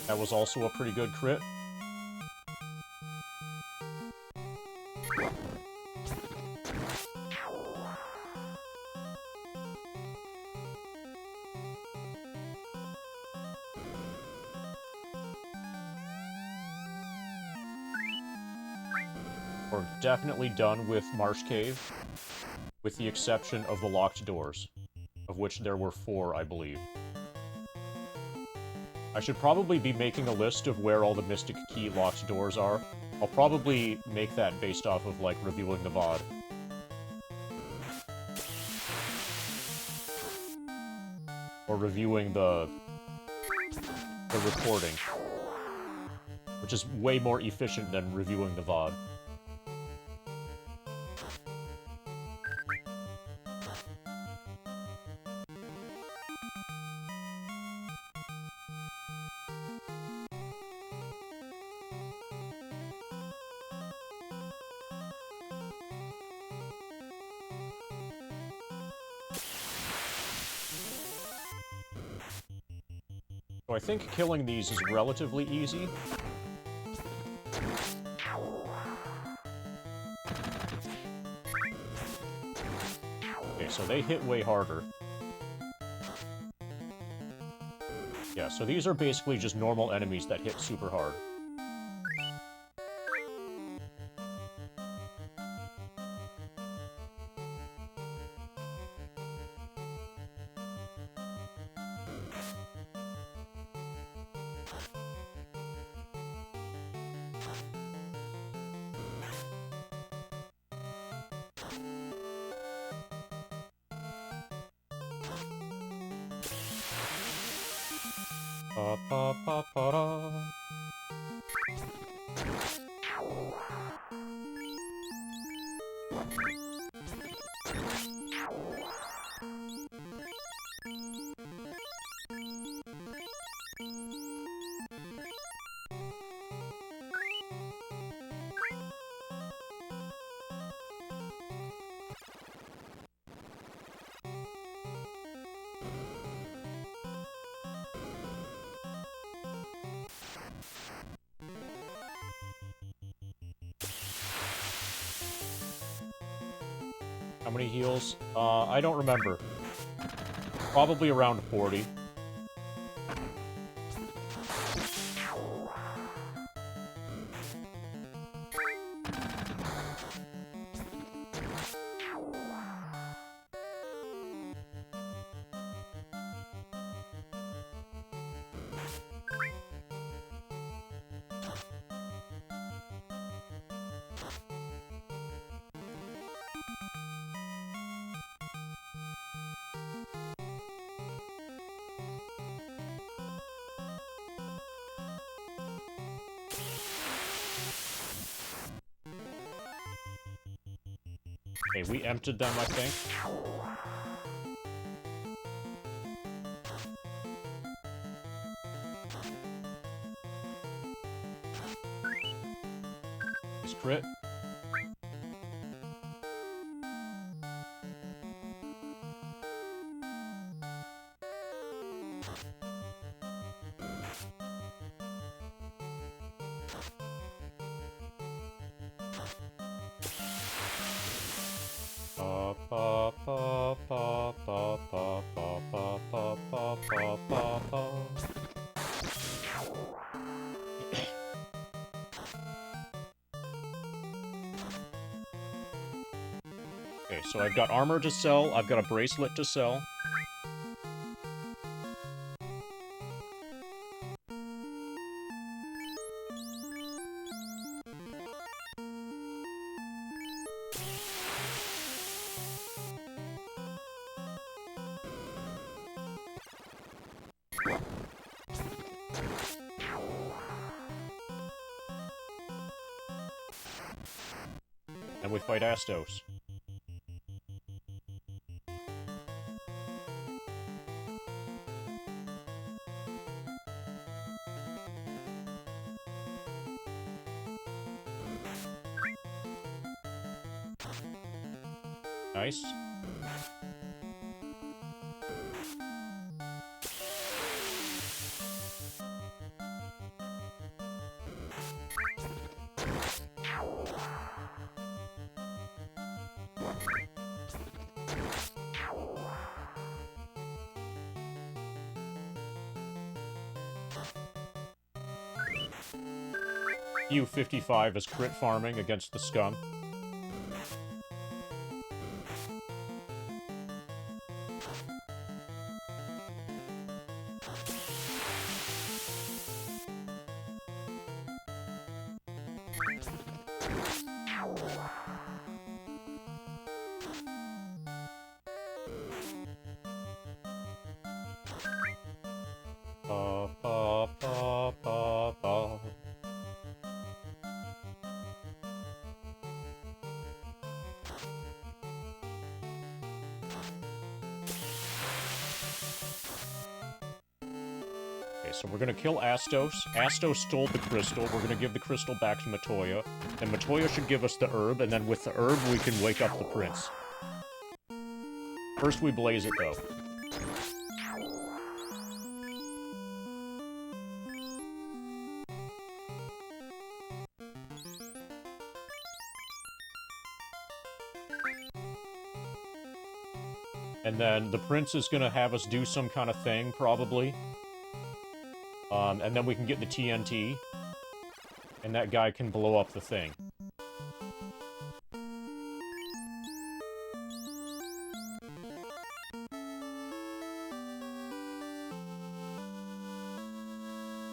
That was also a pretty good crit. We're definitely done with Marsh Cave, with the exception of the locked doors, of which there were 4, I believe. I should probably be making a list of where all the Mystic Key locked doors are. I'll probably make that based off of, like, reviewing the VOD. Or reviewing the recording, which is way more efficient than reviewing the VOD. So I think killing these is relatively easy. Okay, so they hit way harder. Yeah, so these are basically just normal enemies that hit super hard. Pa pa pa pa. How many heals? I don't remember. Probably around 40. Okay, we emptied them, I think. Is crit? Pa pa pa pa pa pa pa pa pa pa pa pa. Okay, so I've got armor to sell, I've got a bracelet to sell. And we fight Astos. Nice. U-55 is crit farming against the scum. Pa pa pa pa pa. Okay, so we're gonna kill Astos. Astos stole the crystal. We're gonna give the crystal back to Matoya. And Matoya should give us the herb, and then with the herb we can wake up the prince. First we blaze it, though. And then the prince is gonna have us do some kind of thing, probably. And then we can get the TNT. And that guy can blow up the thing.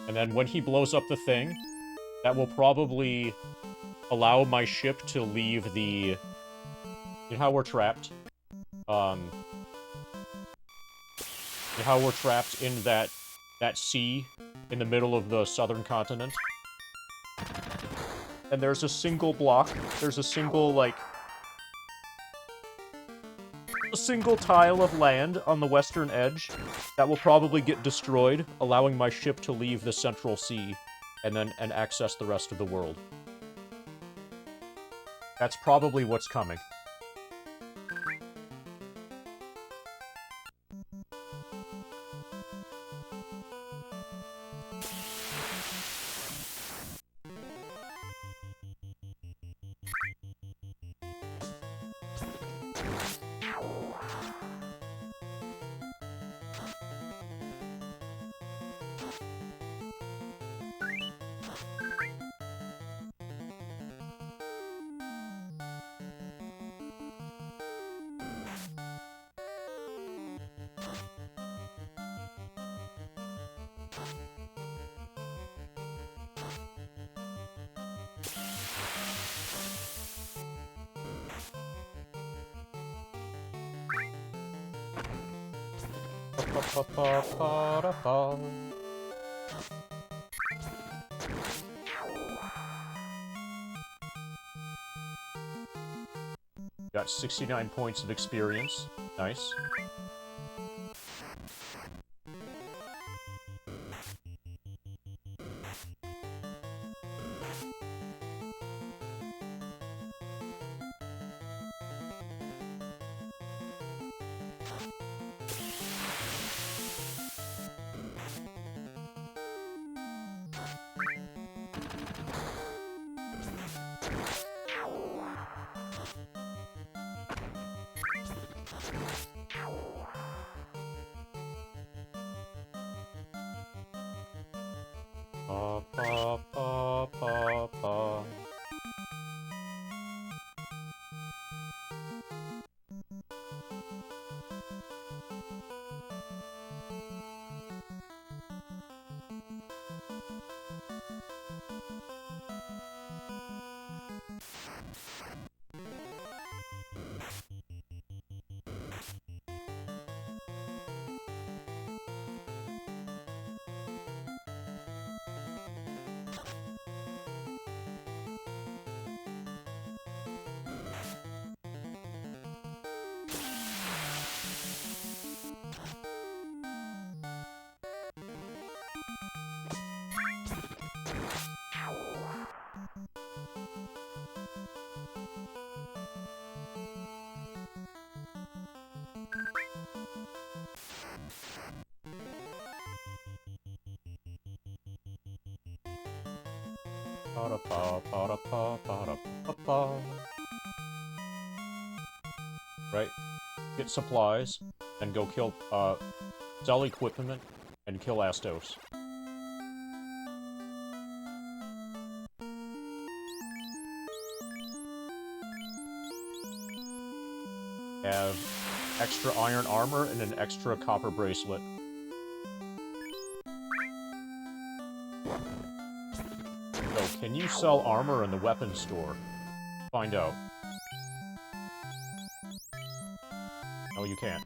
And then when he blows up the thing, that will probably allow my ship to leave the... You know how we're trapped? You know how we're trapped in that sea in the middle of the southern continent? And there's a single block, there's a single, like... a single tile of land on the western edge that will probably get destroyed, allowing my ship to leave the central sea and access the rest of the world. That's probably what's coming. Got 69 points of experience. Nice. Right? Get supplies, and go kill, sell equipment, and kill Astos. Have extra iron armor and an extra copper bracelet. So, can you sell armor in the weapons store? Find out. No, you can't.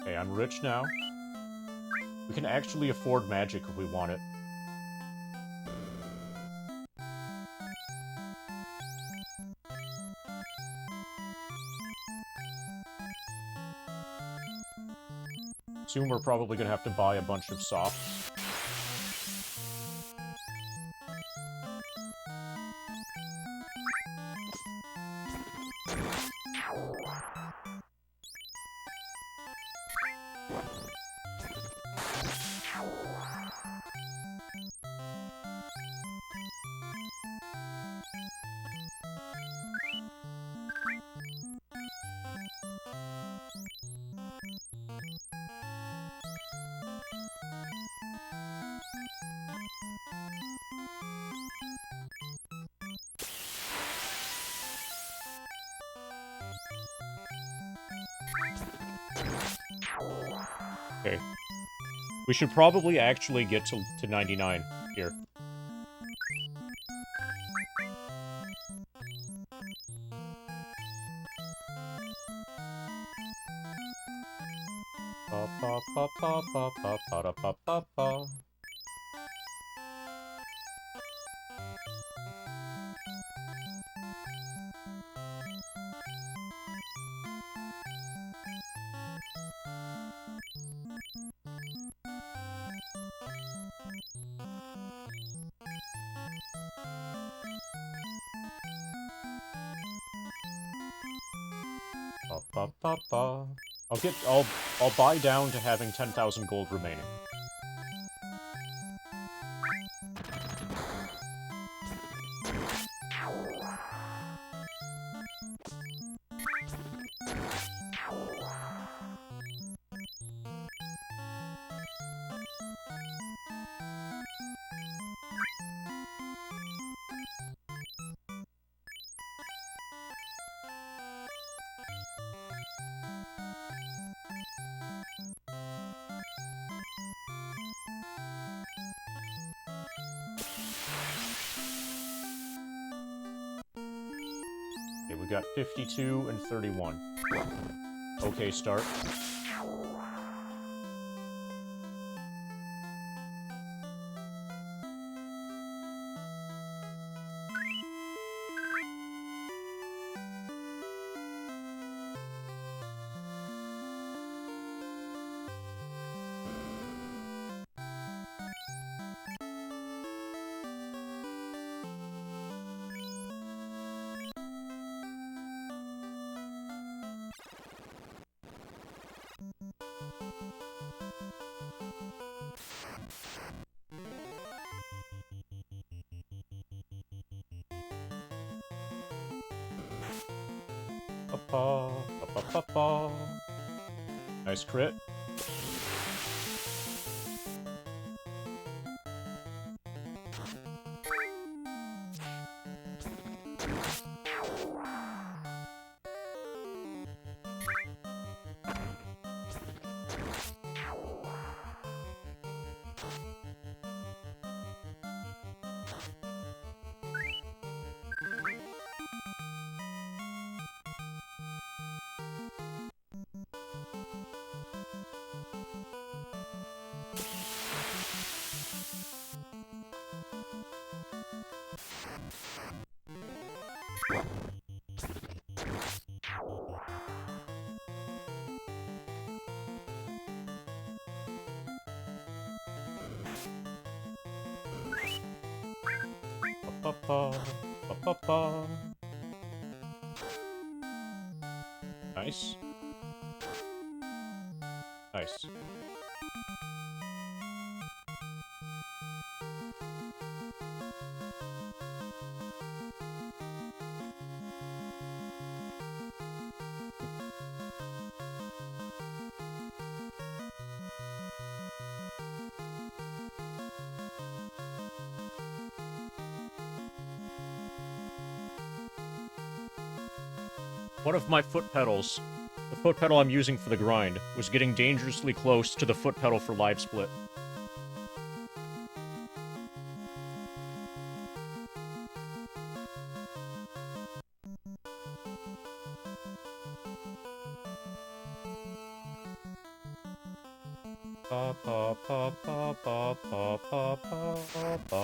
Okay, I'm rich now. We can actually afford magic if we want it. Soon we're probably gonna have to buy a bunch of softs. Okay. We should probably actually get to 99 here. Ba ba ba ba ba ba ba da ba ba ba. Ba ba ba ba. I'll buy down to having 10,000 gold remaining. Okay, we got 52 and 31. Okay, start. Ba ba ba ba ba. Nice crit. Ba ba ba ba ba. Nice. Nice. One of my foot pedals, the foot pedal I'm using for the grind, was getting dangerously close to the foot pedal for live split. Ba ba ba ba ba ba ba ba ba.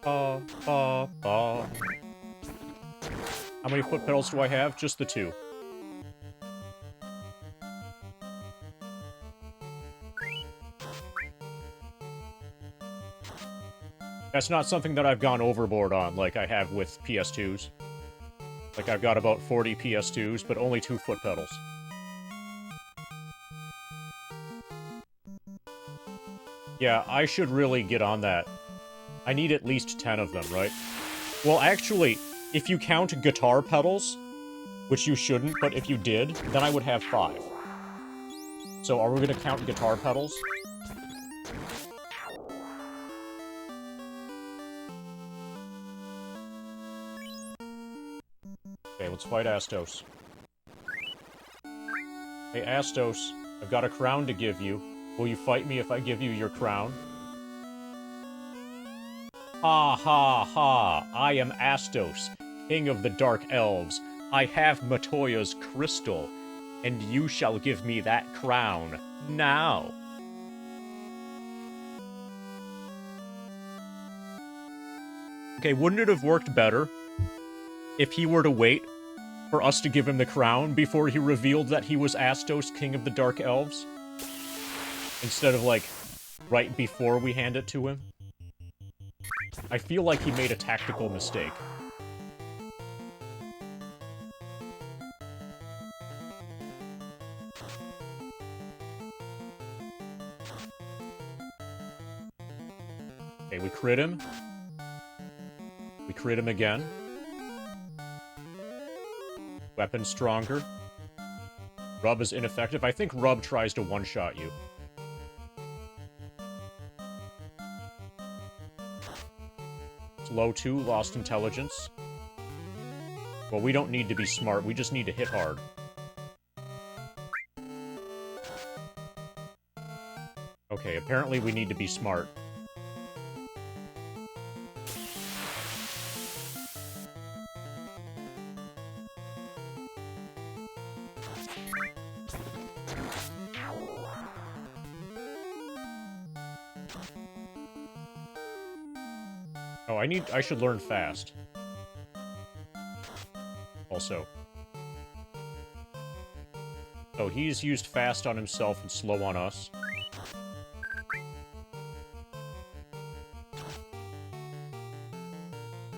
Ba ba ba. How many foot pedals do I have? Just the 2. That's not something that I've gone overboard on like I have with PS2s. Like, I've got about 40 PS2s, but only 2 foot pedals. Yeah, I should really get on that. I need at least 10 of them, right? Well, actually, if you count guitar pedals, which you shouldn't, but if you did, then I would have 5. So are we gonna count guitar pedals? Okay, let's fight Astos. Hey, Astos, I've got a crown to give you. Will you fight me if I give you your crown? Ha ha ha! I am Astos, king of the Dark Elves. I have Matoya's crystal, and you shall give me that crown now. Okay, wouldn't it have worked better if he were to wait for us to give him the crown before he revealed that he was Astos, king of the Dark Elves? Instead of, like, right before we hand it to him? I feel like he made a tactical mistake. Okay, we crit him. We crit him again. Weapon stronger. Rub is ineffective. I think Rub tries to one-shot you. Low 2, lost intelligence. Well, we don't need to be smart, we just need to hit hard. Okay, apparently we need to be smart. Oh, I should learn fast. Also. Oh, he's used fast on himself and slow on us.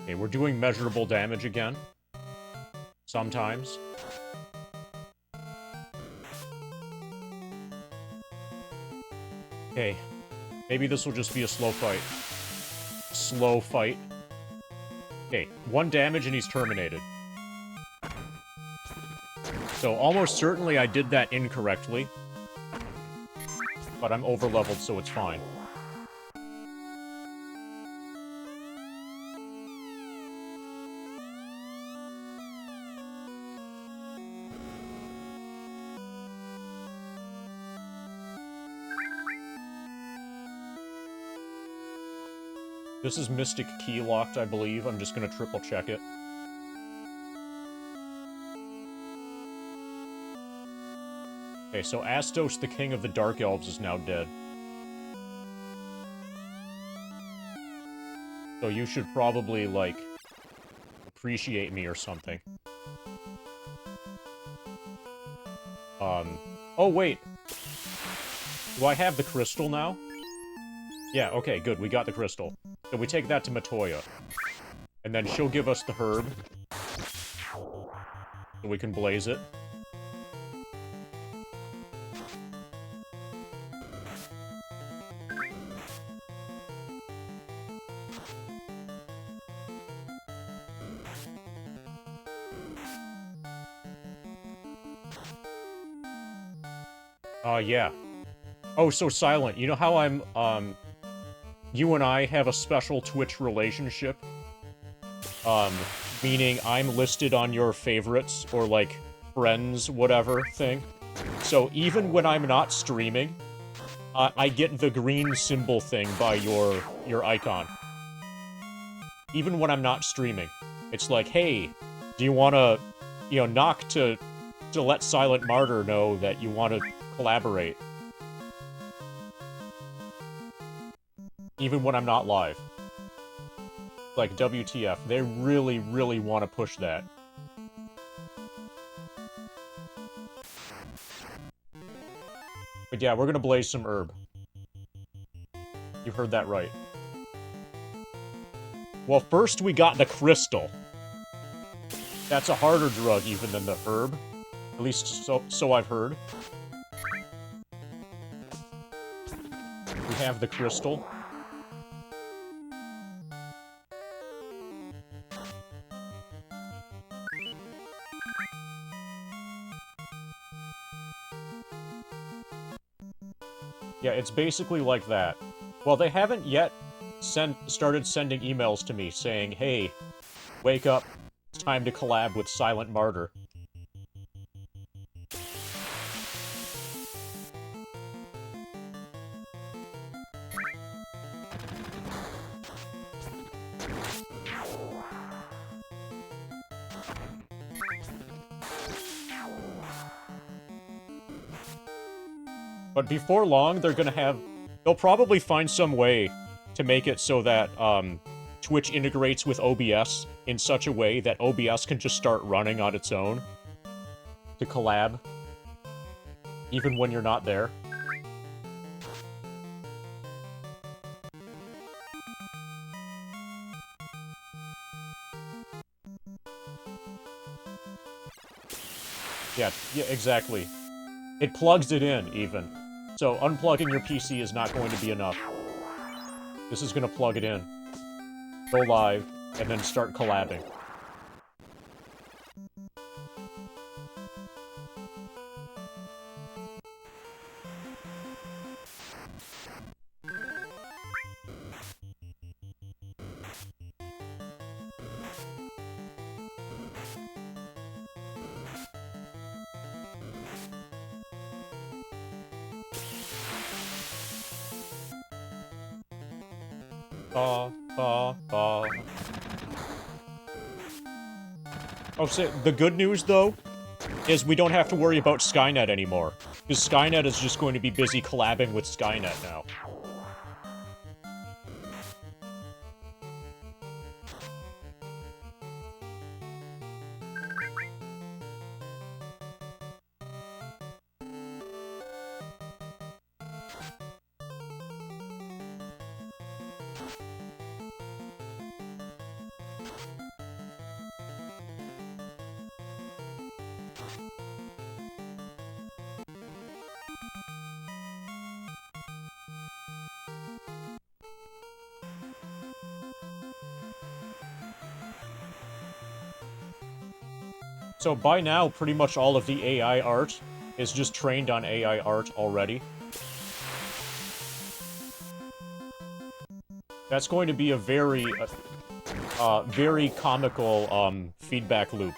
Okay, we're doing measurable damage again. Sometimes. Okay. Maybe this will just be a slow fight. Slow fight. Okay, 1 damage and he's terminated. So almost certainly I did that incorrectly. But I'm over-leveled, so it's fine. This is Mystic Key locked, I believe. I'm just gonna triple check it. Okay, so Astos, the king of the Dark Elves, is now dead. So you should probably, like, appreciate me or something. Oh, wait! Do I have the crystal now? Yeah, okay, good, we got the crystal. So we take that to Matoya. And then she'll give us the herb. So we can blaze it. Yeah. Oh, so Silent, you know how I'm, you and I have a special Twitch relationship? Meaning I'm listed on your favorites, or, like, friends, whatever thing. So even when I'm not streaming, I get the green symbol thing by your icon. Even when I'm not streaming. It's like, hey, do you wanna, you know, knock to let Silent Martyr know that you wanna collaborate. Even when I'm not live. Like, WTF, they really, really want to push that. But yeah, we're gonna blaze some herb. You heard that right. Well, first we got the crystal. That's a harder drug even than the herb. At least so I've heard. We have the crystal. Yeah, it's basically like that. Well, they haven't yet started sending emails to me saying, hey, wake up, it's time to collab with Silent Martyr. But before long, they'll probably find some way to make it so that, Twitch integrates with OBS in such a way that OBS can just start running on its own to collab, even when you're not there. Yeah, exactly. It plugs it in, even. So unplugging your PC is not going to be enough. This is gonna plug it in, go live, and then start collabing. Oh, so the good news, though, is we don't have to worry about Skynet anymore. Because Skynet is just going to be busy collabing with Skynet now. So by now, pretty much all of the AI art is just trained on AI art already. That's going to be a very, very comical, feedback loop.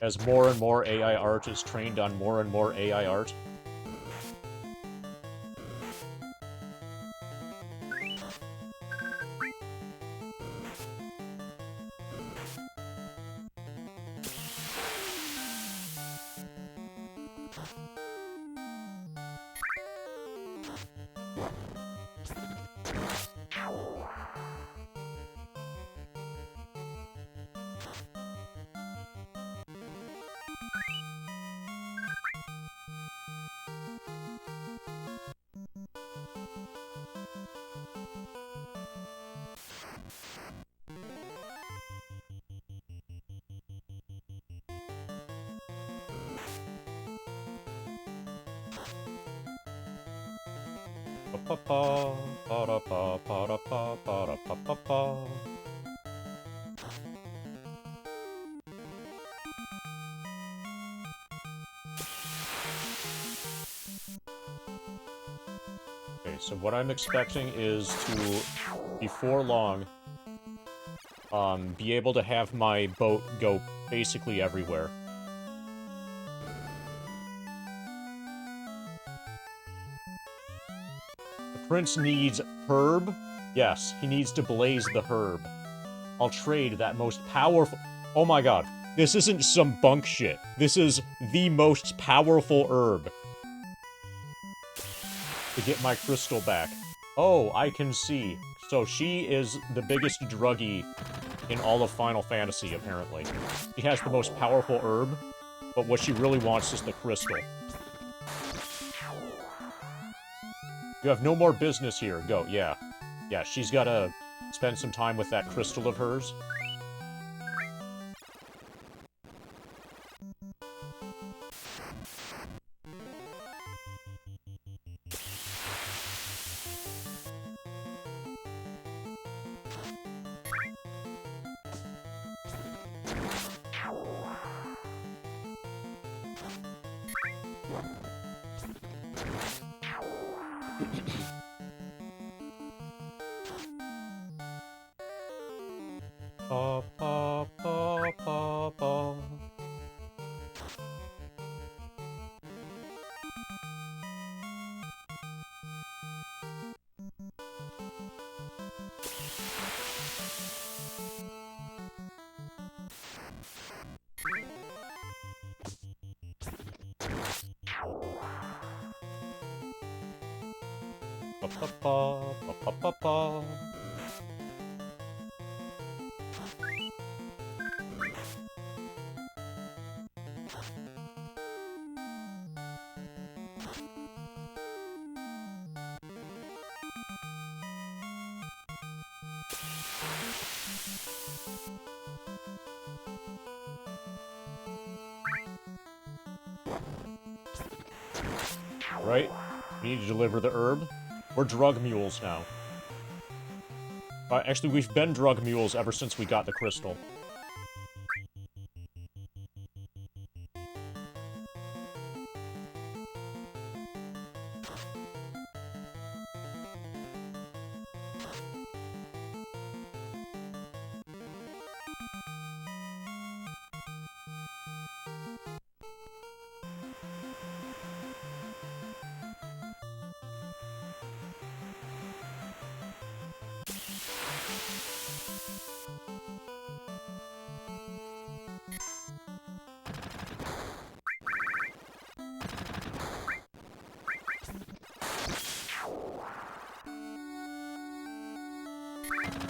As more and more AI art is trained on more and more AI art. Okay, so what I'm expecting is to, before long, be able to have my boat go basically everywhere. The prince needs herb? Yes, he needs to blaze the herb. I'll trade that most powerful— oh my god, this isn't some bunk shit. This is the most powerful herb. To get my crystal back. Oh, I can see. So she is the biggest druggie in all of Final Fantasy, apparently. She has the most powerful herb, but what she really wants is the crystal. You have no more business here. Go, yeah. Yeah, she's gotta spend some time with that crystal of hers. Pa, pa, pa, pa, pa. Pa, pa, pa, pa, pa, pa, pa. Right? We need to deliver the herb. We're drug mules now. Actually, we've been drug mules ever since we got the crystal.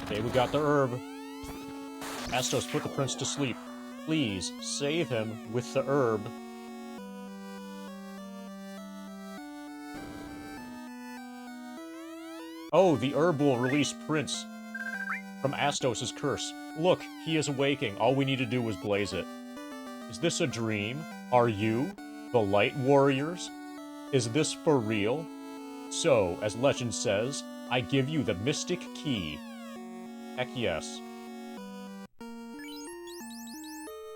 Okay, we got the herb. Astos, put the prince to sleep. Please, save him with the herb. Oh, the herb will release Prince from Astos' curse. Look, he is awaking. All we need to do is blaze it. Is this a dream? Are you the Light Warriors? Is this for real? So, as legend says, I give you the mystic key. Heck yes.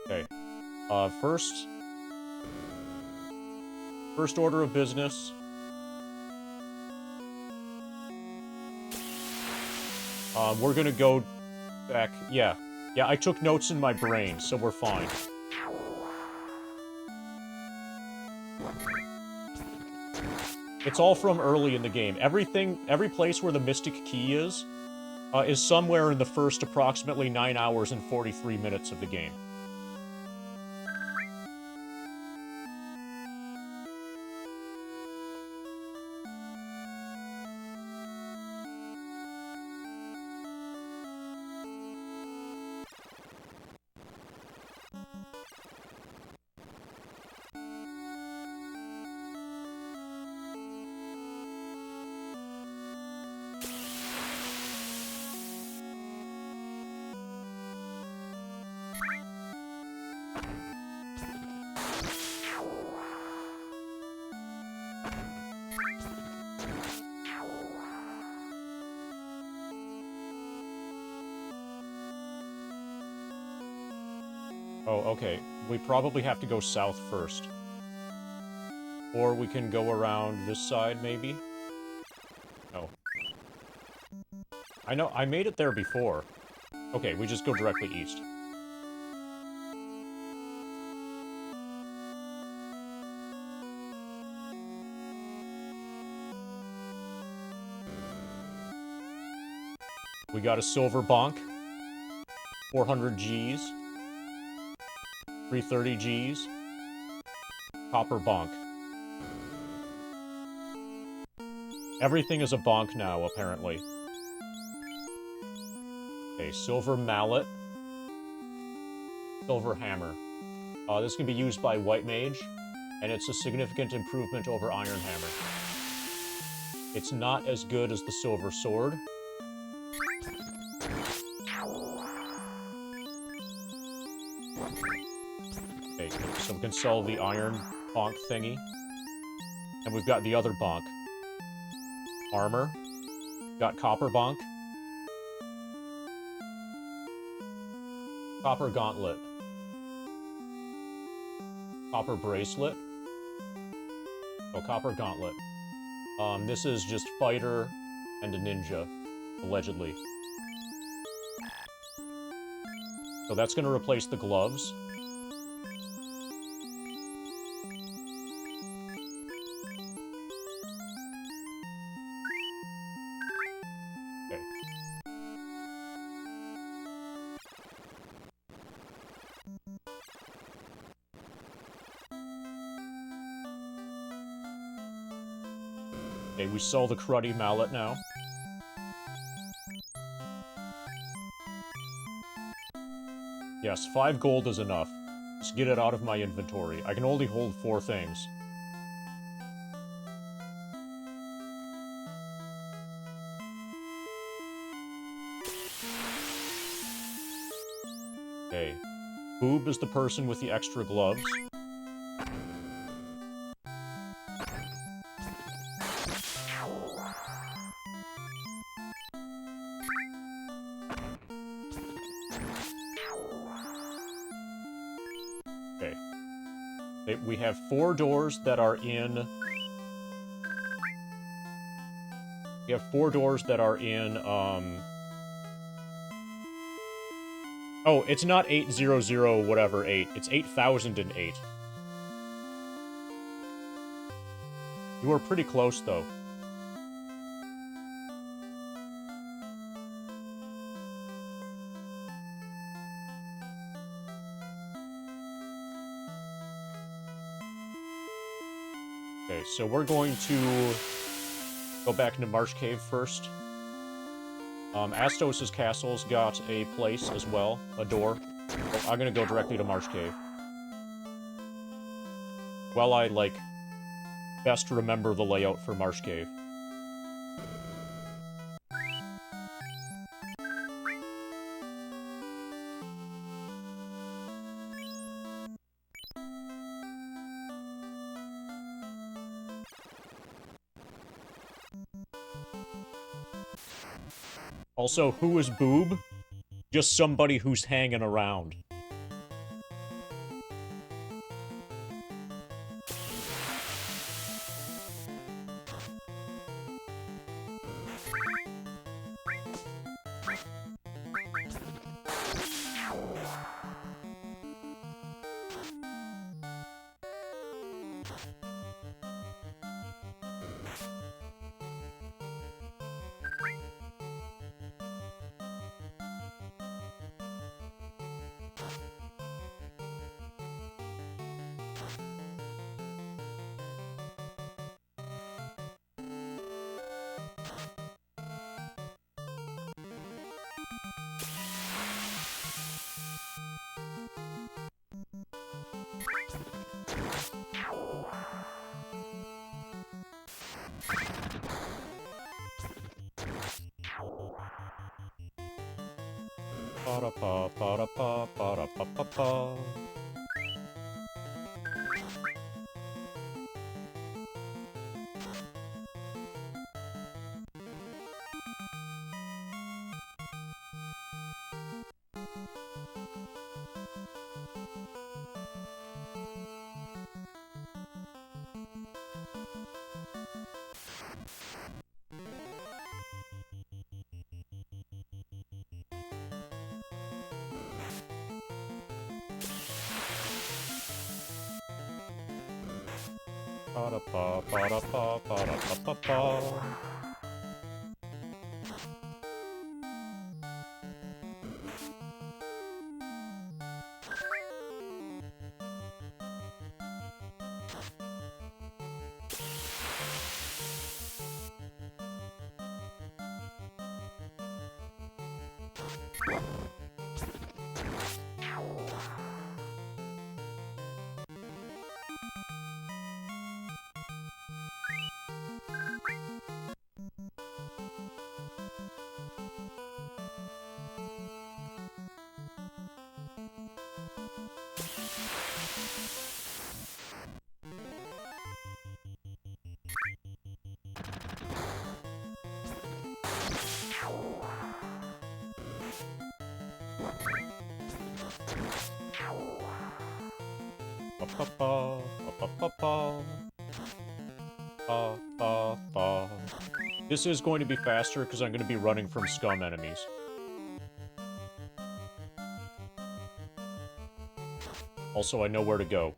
Okay. First order of business. We're gonna go back. Yeah, I took notes in my brain, so we're fine. It's all from early in the game. Every place where the Mystic Key is somewhere in the first approximately 9 hours and 43 minutes of the game. Oh, okay. We probably have to go south first. Or we can go around this side, maybe? No. I know, I made it there before. Okay, we just go directly east. We got a silver bonk. 400 Gs. 330 Gs. Copper bonk. Everything is a bonk now, apparently. Okay, silver mallet. Silver hammer. This can be used by White Mage, and it's a significant improvement over Iron Hammer. It's not as good as the silver sword. Okay, so we can sell the iron bonk thingy. And we've got the other bonk. Armor. Got copper bonk. Copper gauntlet. Copper bracelet. Oh, copper gauntlet. This is just fighter and a ninja, allegedly. So that's gonna replace the gloves. Okay. Okay, we sell the cruddy mallet now. Yes, 5 gold is enough. Just get it out of my inventory. I can only hold 4 things. Okay. Boob is the person with the extra gloves. Okay. We have 4 doors that are in... We have 4 doors that are in, Oh, it's not 800 whatever 8. It's 8008. You were pretty close, though. Okay, so we're going to go back into Marsh Cave first. Astos' castle's got a place as well, a door. Oh, I'm gonna go directly to Marsh Cave. Well, I, like, best remember the layout for Marsh Cave. Also, who is Boob? Just somebody who's hanging around. Ba-da-pa, ba-da-pa, ba-da-pa-pa-pa. Ba-da-pa, ba-da-pa, ba-da-pa-pa-pa. This is going to be faster because I'm going to be running from scum enemies. Also, I know where to go.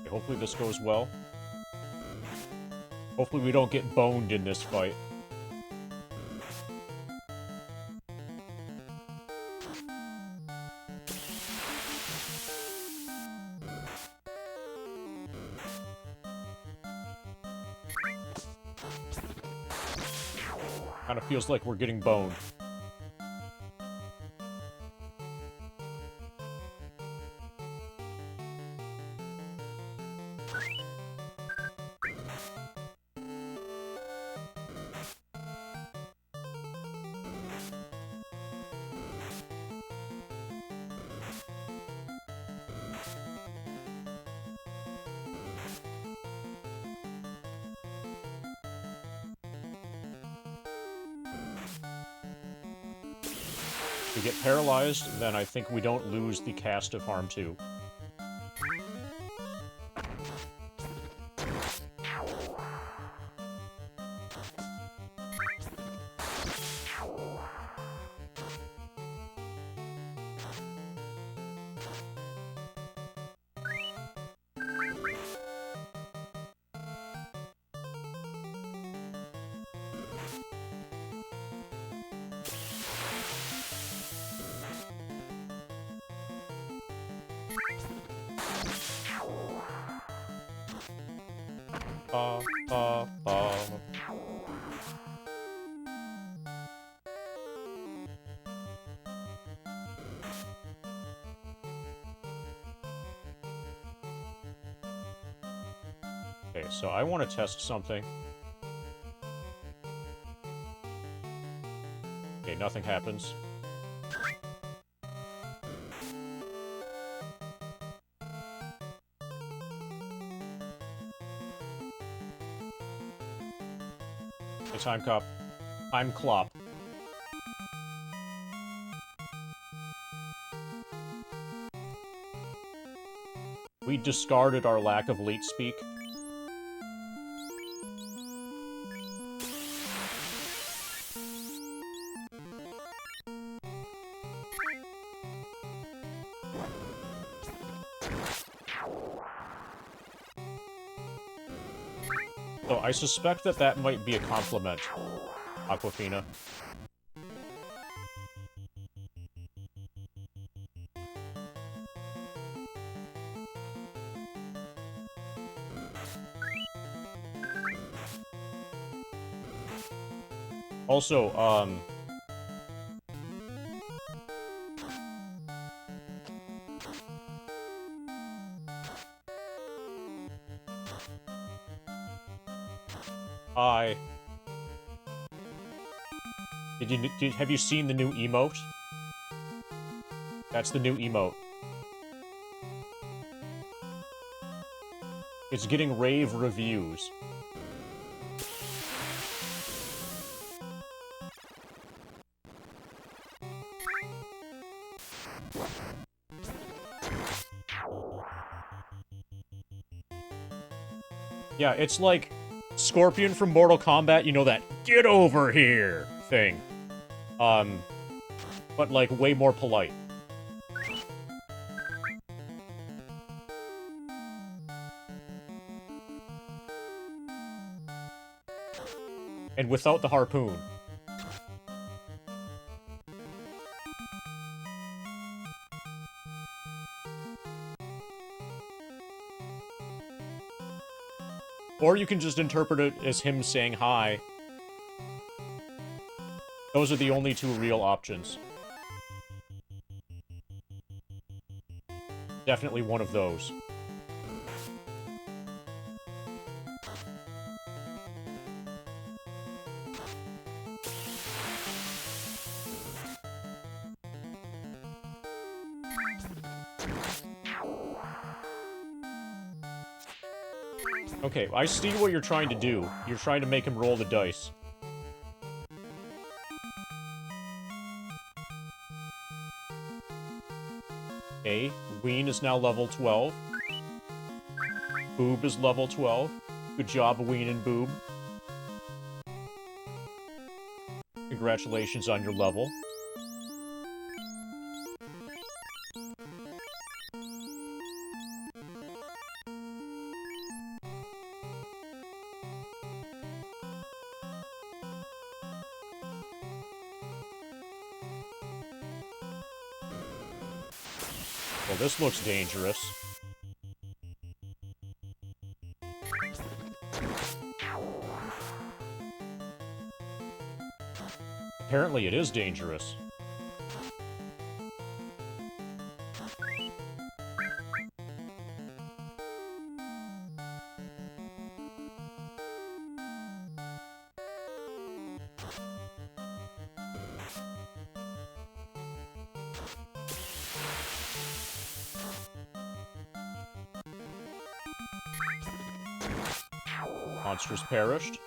Okay, hopefully this goes well. Hopefully we don't get boned in this fight. Kind of feels like we're getting boned. If we get paralyzed, then I think we don't lose the cast of Harm 2. Okay, so I want to test something. Okay, nothing happens. Hey, Time Cop. I'm Clop. We discarded our lack of late speak. So I suspect that that might be a compliment, Aquafina. Also, Hi. Have you seen the new emote? That's the new emote. It's getting rave reviews. Yeah, it's like Scorpion from Mortal Kombat, you know that "get over here" thing. But like way more polite. And without the harpoon. Or you can just interpret it as him saying hi. Those are the only two real options. Definitely one of those. Okay, I see what you're trying to do. You're trying to make him roll the dice. Okay, Ween is now level 12. Boob is level 12. Good job, Ween and Boob. Congratulations on your level. Well, this looks dangerous. Apparently it is dangerous. Monsters perished.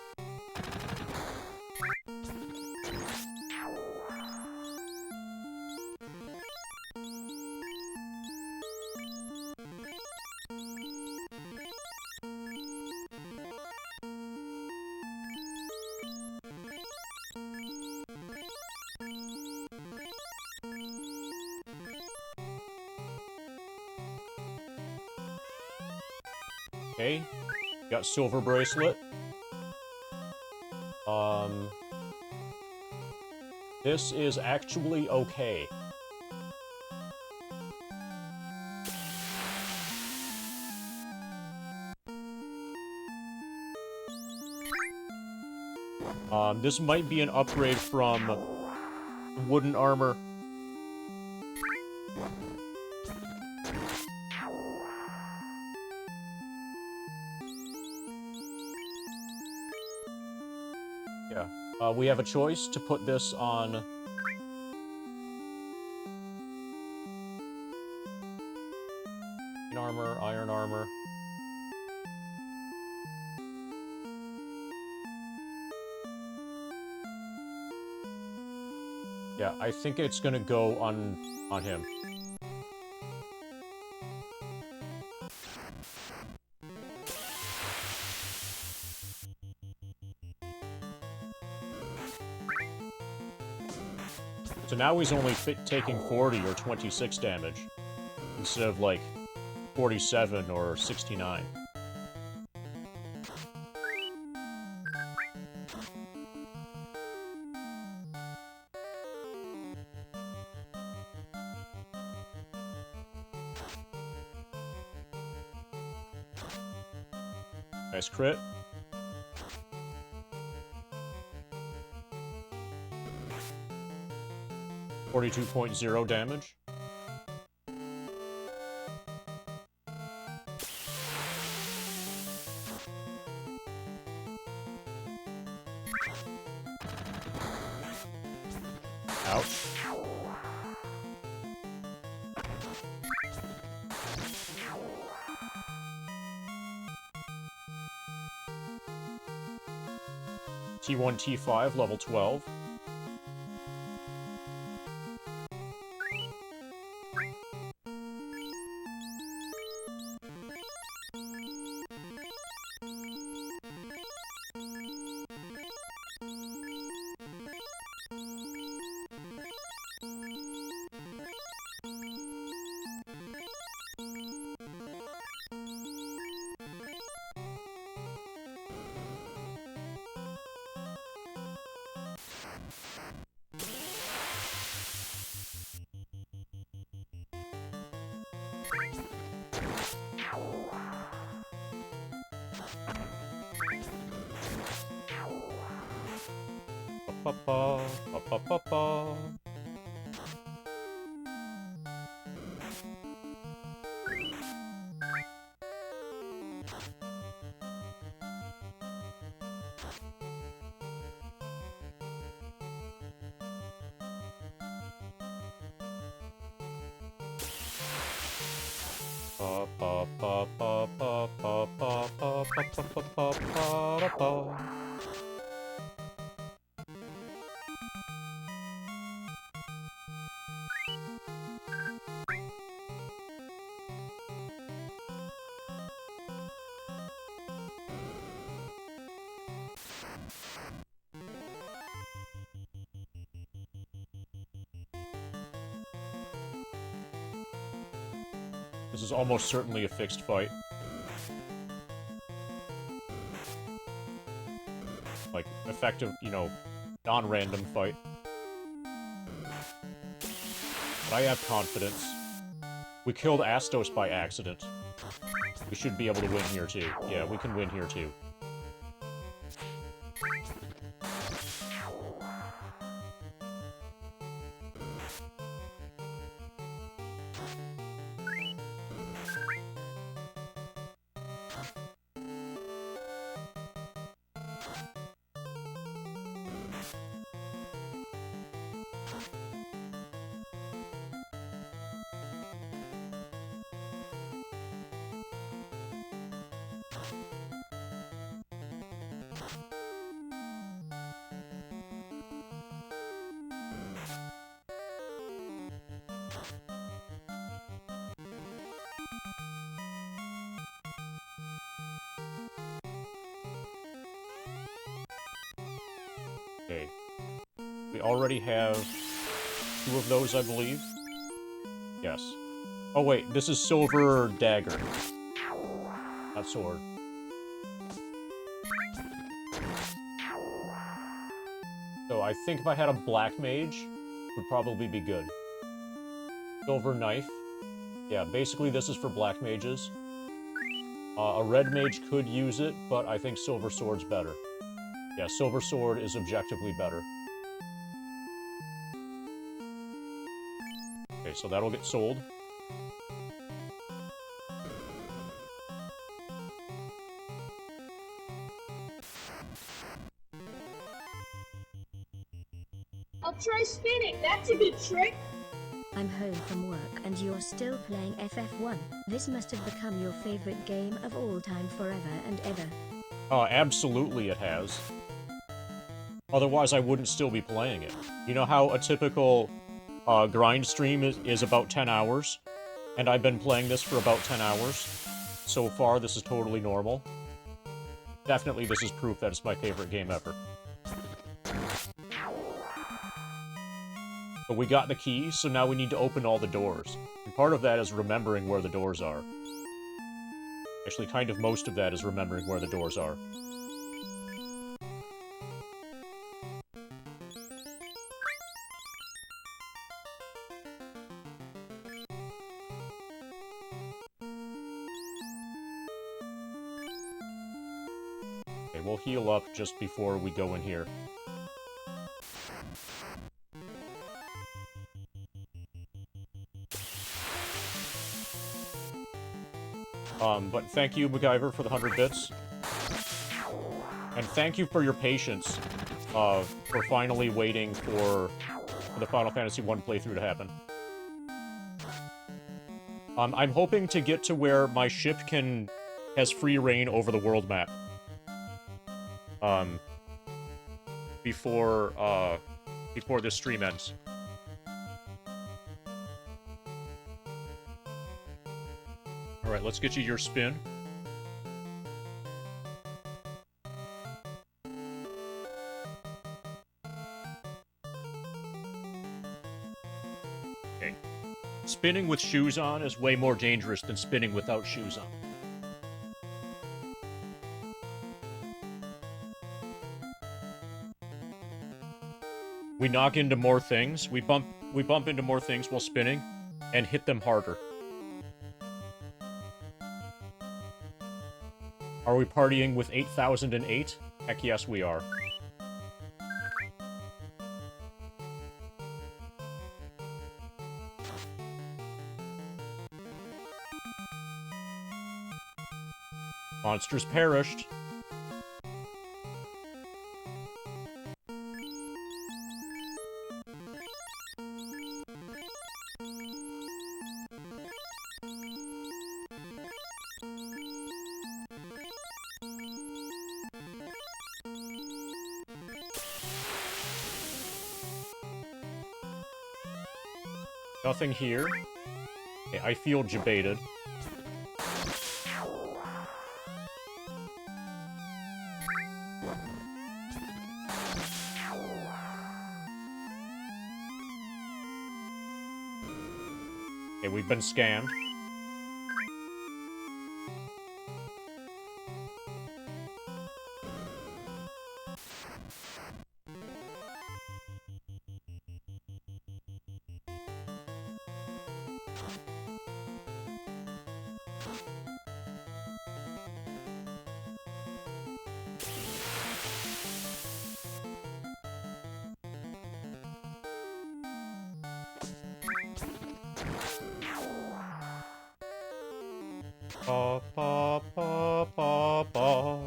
Okay. Got silver bracelet. This is actually okay. This might be an upgrade from wooden armor. Yeah. We have a choice to put this on iron armor. Yeah, I think it's gonna go on him. So now he's only taking 40 or 26 damage, instead of, like, 47 or 69. Nice crit. .0 damage. Ouch. T1, T5, level 12. Ba-ba-ba, ba-ba-ba-ba. Ba-ba-ba-ba-ba-ba-ba-ba-ba-ba-ba-ba-ba-ba. This is almost certainly a fixed fight. Like, effective, you know, non-random fight. But I have confidence. We killed Astos by accident. We should be able to win here too. Yeah, we can win here too. Okay. We already have 2 of those, I believe. Yes. Oh wait, this is silver dagger. Not sword. So I think if I had a black mage, would probably be good. Silver knife. Yeah, basically this is for black mages. A red mage could use it, but I think silver sword's better. Yeah, silver sword is objectively better. Okay, so that'll get sold. I'll try spinning. That's a good trick. I'm home from work and you're still playing FF1. This must have become your favorite game of all time forever and ever. Absolutely it has. Otherwise, I wouldn't still be playing it. You know how a typical grind stream is about 10 hours? And I've been playing this for about 10 hours. So far, this is totally normal. Definitely, this is proof that it's my favorite game ever. But we got the key, so now we need to open all the doors. And part of that is remembering where the doors are. Actually, kind of most of that is remembering where the doors are. Okay, we'll heal up just before we go in here. But thank you, MacGyver, for the 100 bits. And thank you for your patience, for finally waiting for the Final Fantasy 1 playthrough to happen. I'm hoping to get to where my ship has free reign over the world map. before this stream ends. Alright, let's get you your spin. Okay. Spinning with shoes on is way more dangerous than spinning without shoes on. We knock into more things, we bump into more things while spinning, and hit them harder. Are we partying with 8008? Heck yes, we are. Monsters perished. Nothing here. Okay, I feel jebaited. Okay, we've been scammed. Pa, pa, pa, pa, pa.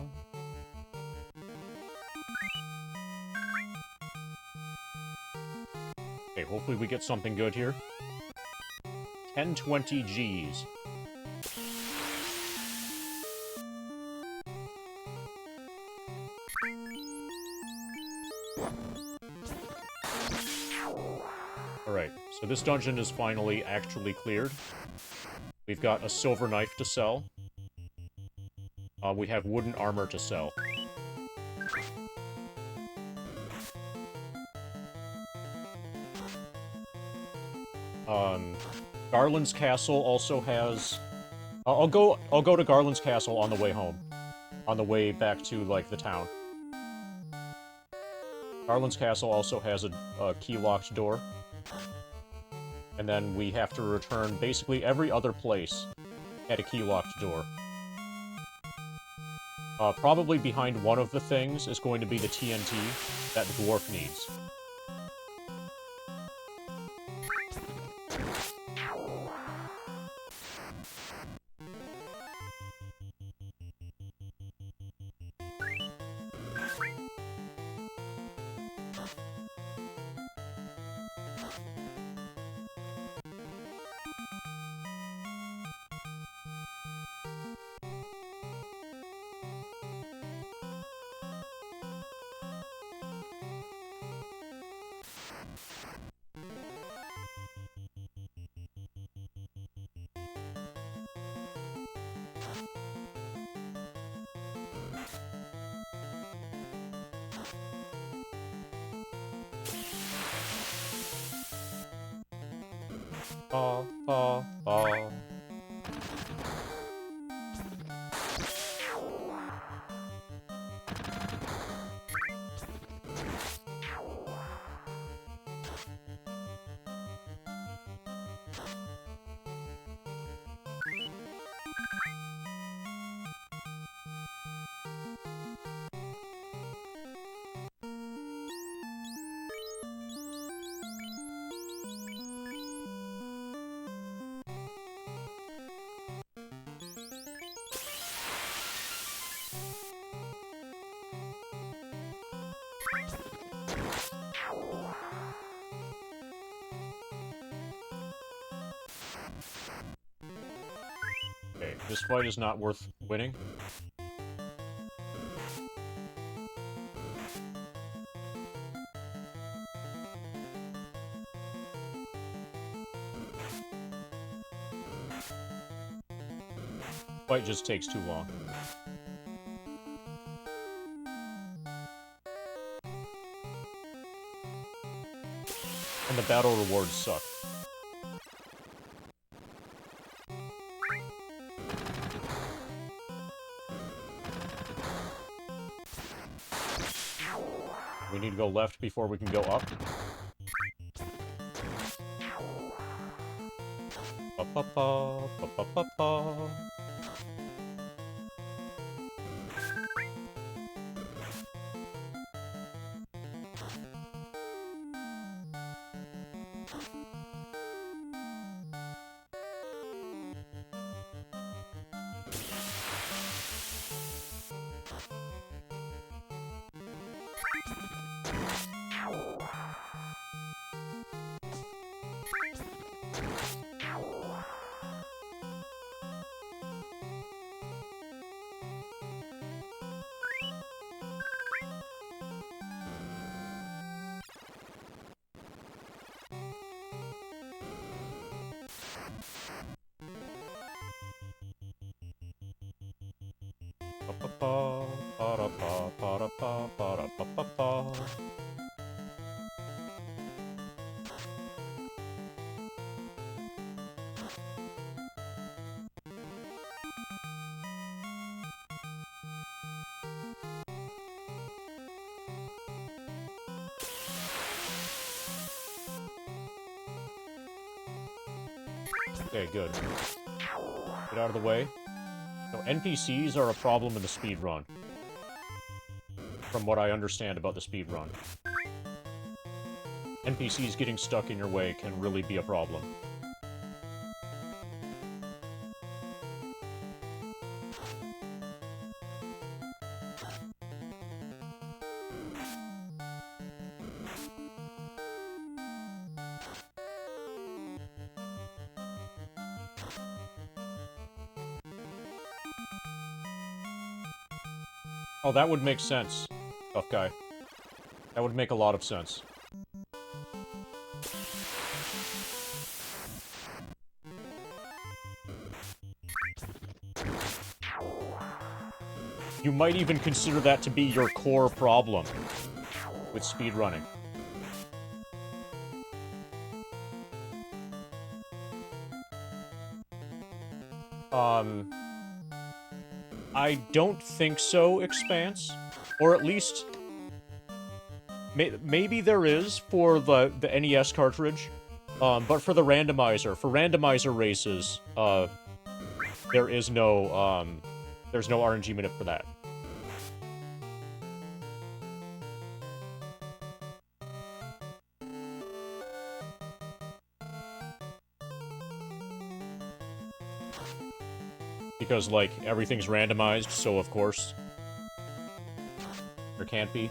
Okay, hopefully we get something good here. 1020 Gs. Alright, so this dungeon is finally actually cleared. We've got a silver knife to sell. We have wooden armor to sell. Garland's Castle also has... I'll go to Garland's Castle on the way home. On the way back to, like, the town. Garland's Castle also has a key-locked door. And then we have to return basically every other place at a key-locked door. Probably behind one of the things is going to be the TNT that the dwarf needs. Ba, ba, ba. Okay, this fight is not worth winning. Fight just takes too long. And the battle rewards suck. We need to go left before we can go up. Ba-ba-ba, ba-ba-ba-ba. Ba-ba-ba, ba-da-ba, ba-da-ba, ba-da-ba-ba-ba. Okay, good. Get out of the way. So NPCs are a problem in the speedrun. From what I understand about the speedrun. NPCs getting stuck in your way can really be a problem. Oh, that would make sense, tough guy. That would make a lot of sense. You might even consider that to be your core problem with speedrunning. I don't think so, Expanse. Or at least... maybe there is for the NES cartridge. But for the randomizer, for randomizer races, there is no, there's no RNG minute for that. Because, like, everything's randomized, so of course... there can't be.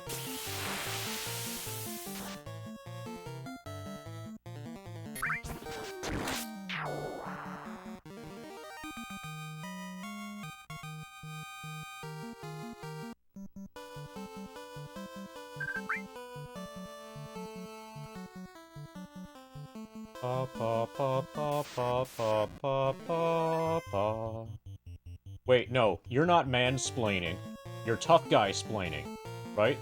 Pa pa pa pa pa pa pa pa pa. Wait, no, you're not mansplaining. You're tough guy splaining, right?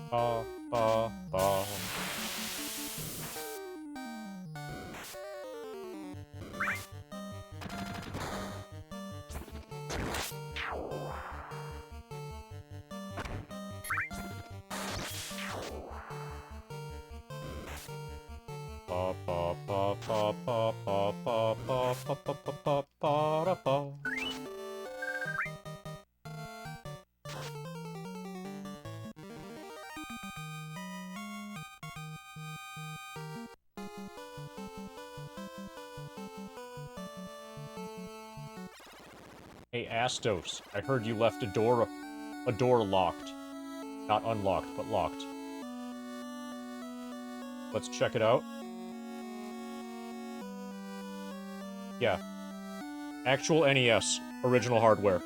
Ba ba ba. Ba ba ba ba ba ba ba ba ba ba ba ba da ba. Hey, Astos, I heard you left a door locked. Not unlocked, but locked. Let's check it out. Yeah. Actual NES, original hardware.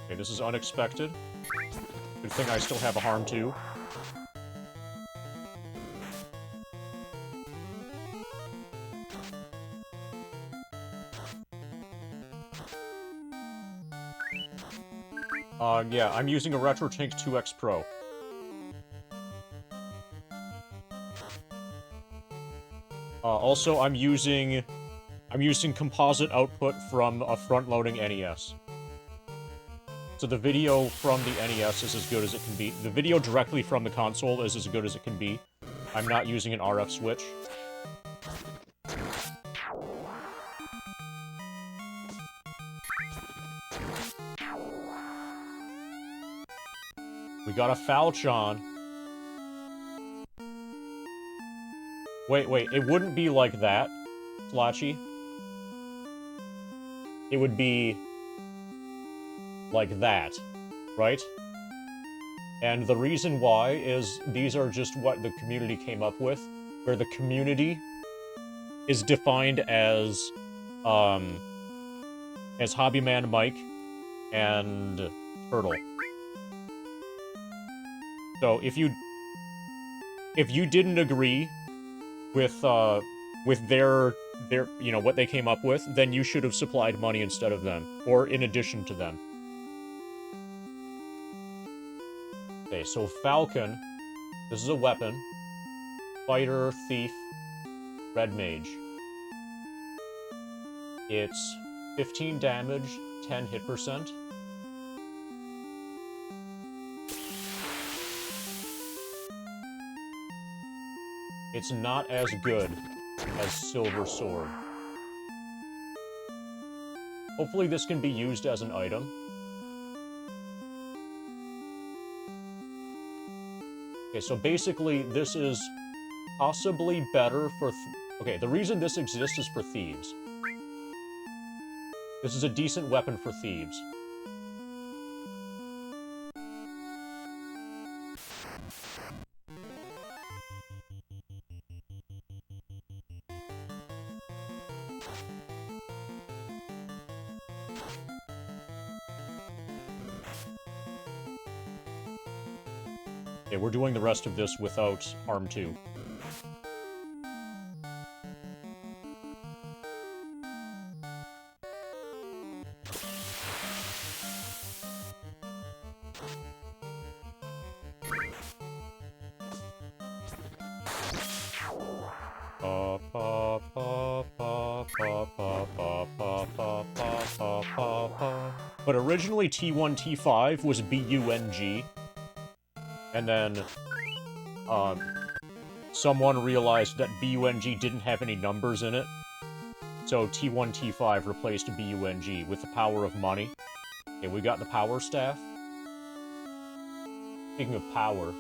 Okay, this is unexpected. Good thing I still have a harm too. Yeah, I'm using a RetroTink 2X Pro. Also, I'm using composite output from a front-loading NES. So the video from the NES is as good as it can be. The video directly from the console is as good as it can be. I'm not using an RF switch. We got a Falchion. Wait, it wouldn't be like that, Slotchy. It would be like that, right? And the reason why is these are just what the community came up with, where the community is defined as Hobbyman Mike and Turtle. So if you didn't agree with their you know what they came up with, then you should have supplied money instead of them, or in addition to them. Okay, so Falcon, this is a weapon. Fighter, Thief, Red Mage. It's 15 damage, 10 hit percent. It's not as good as Silver Sword. Hopefully this can be used as an item. Okay, so basically this is possibly better for... Okay, the reason this exists is for thieves. This is a decent weapon for thieves. Okay, we're doing the rest of this without Arm 2. But originally T1, T5 was BUNG. And then, someone realized that BUNG didn't have any numbers in it. So T1, T5 replaced BUNG with the power of money. Okay, we got the power staff. Speaking of power...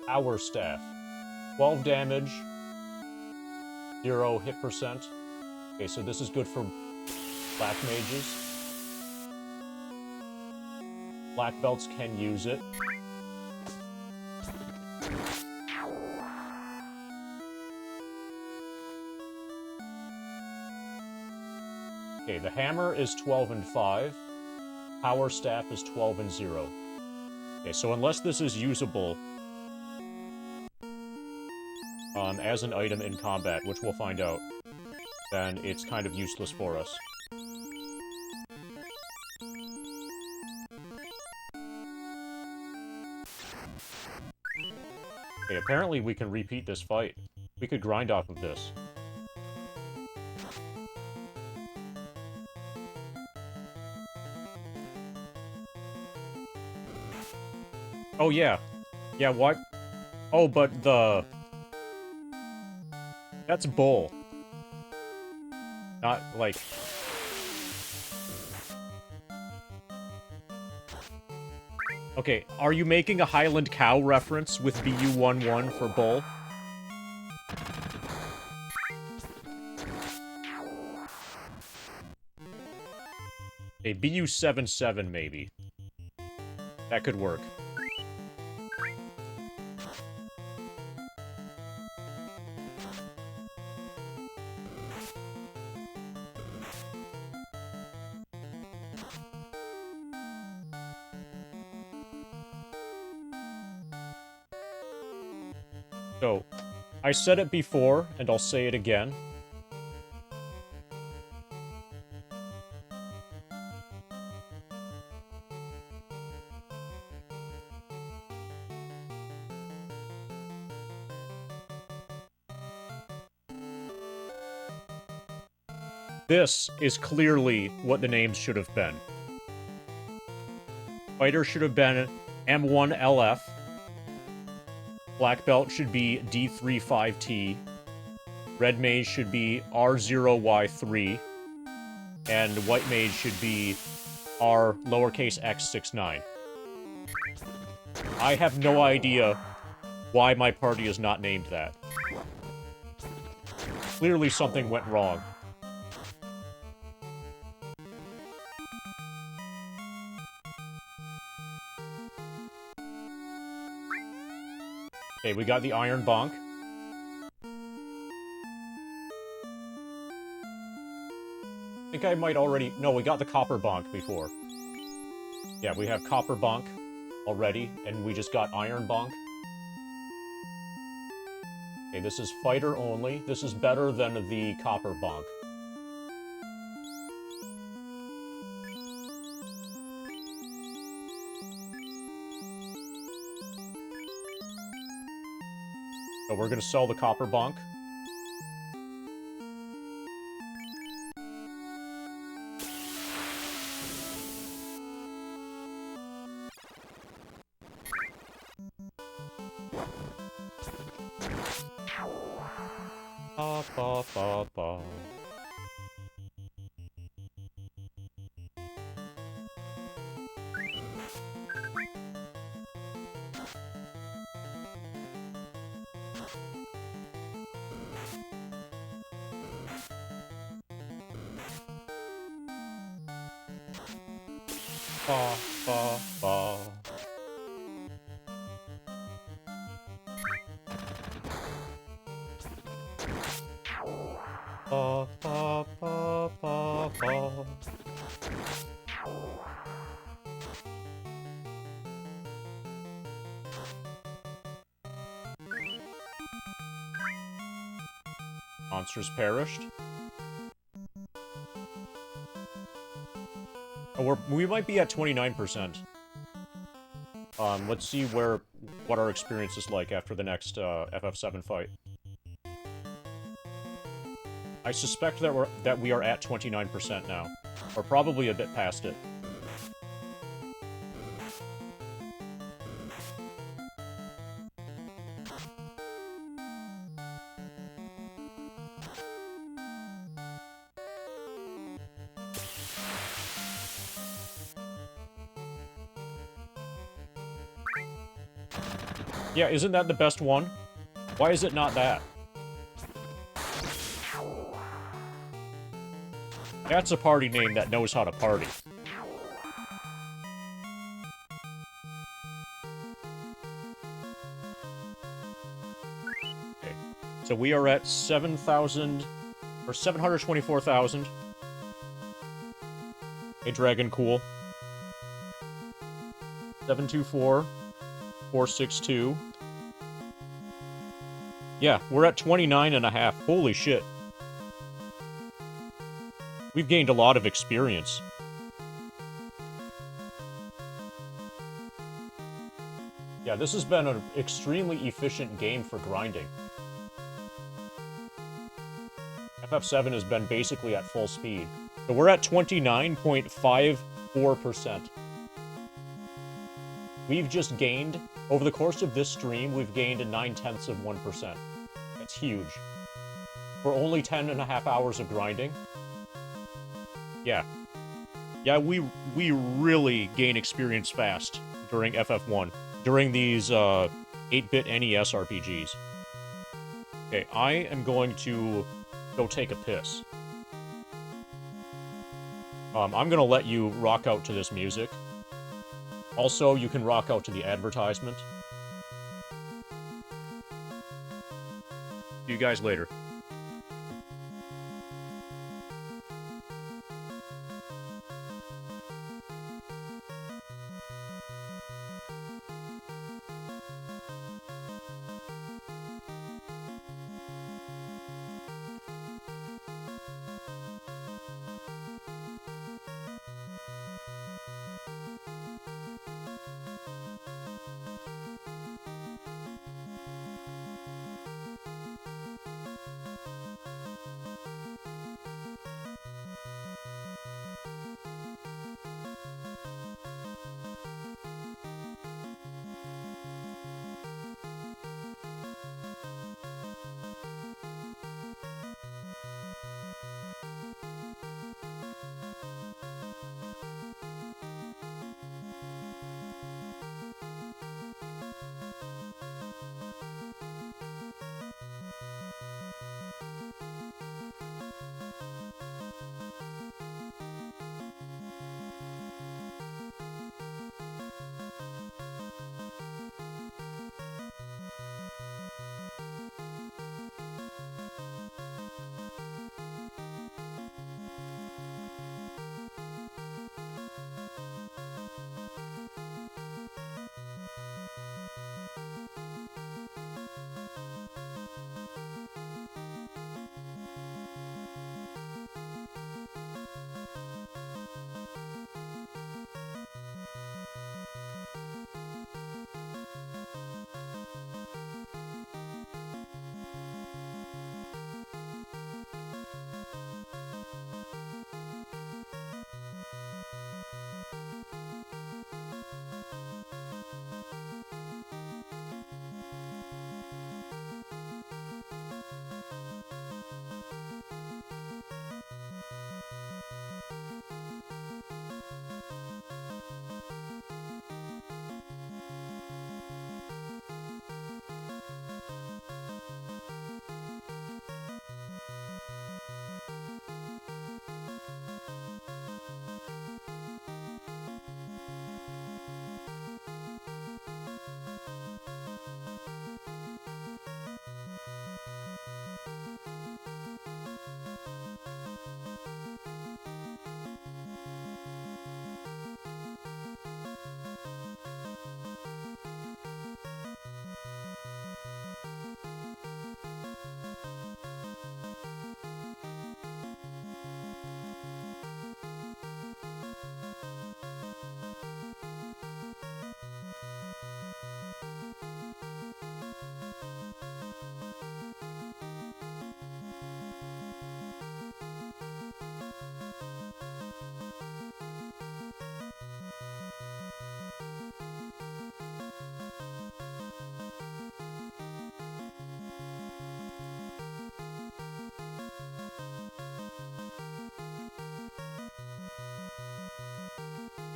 Power staff. 12 damage. 0 hit percent. Okay, so this is good for black mages. Black belts can use it. Okay, the hammer is 12 and 5. Power staff is 12 and 0. Okay, so unless this is usable as an item in combat, which we'll find out, then it's kind of useless for us. Okay, apparently we can repeat this fight. We could grind off of this. Oh, yeah. Yeah, what? Oh, but the... That's bull. Not, like... Okay, are you making a Highland Cow reference with BU11 for bull? A BU77, maybe. That could work. So, I said it before, and I'll say it again. This is clearly what the names should have been. Fighter should have been M1LF. Black Belt should be D35T. Red Mage should be R0Y3. And White Mage should be R lowercase x69. I have no idea why my party is not named that. Clearly something went wrong. Okay, we got the Iron Bonk. I think I might already... No, we got the Copper Bonk before. Yeah, we have Copper Bonk already, and we just got Iron Bonk. Okay, this is fighter only. This is better than the Copper Bonk. So we're gonna sell the Copper Bonk. Ba, ba, ba, ba. Ba, ba, ba. Ba, ba, ba, ba, ba. Monsters perished. Oh, we might be at 29%. Let's see what our experience is like after the next FF7 fight. I suspect that we are at 29% now, or probably a bit past it. Yeah, isn't that the best one? Why is it not that? That's a party name that knows how to party. Okay. So we are at 7,000... or 724,000. Hey, Dragon Cool. 724,462. Yeah, we're at 29.5. Holy shit. We've gained a lot of experience. Yeah, this has been an extremely efficient game for grinding. FF7 has been basically at full speed. So we're at 29.54%. we've just gained, over the course of this stream, we've gained 0.9%. That's huge. For only 10.5 hours of grinding. Yeah. Yeah, we really gain experience fast during FF1. During these 8-bit NES RPGs. Okay, I am going to go take a piss. I'm gonna let you rock out to this music. Also, you can rock out to the advertisement. See you guys later.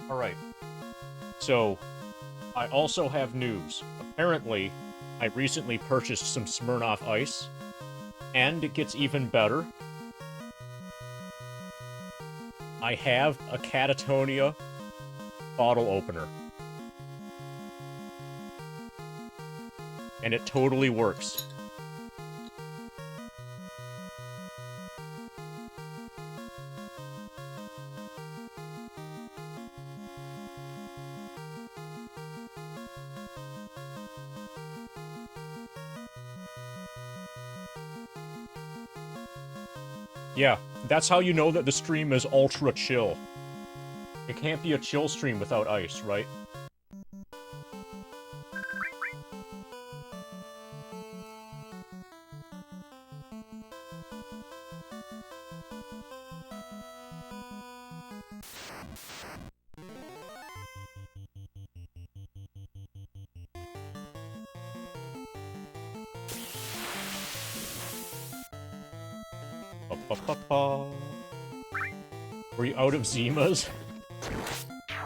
Alright. So, I also have news. Apparently, I recently purchased some Smirnoff Ice, and it gets even better. I have a Catatonia bottle opener. And it totally works. Yeah, that's how you know that the stream is ultra chill. It can't be a chill stream without ice, right? Ba-ba-ba-ba. Were you out of Zimas?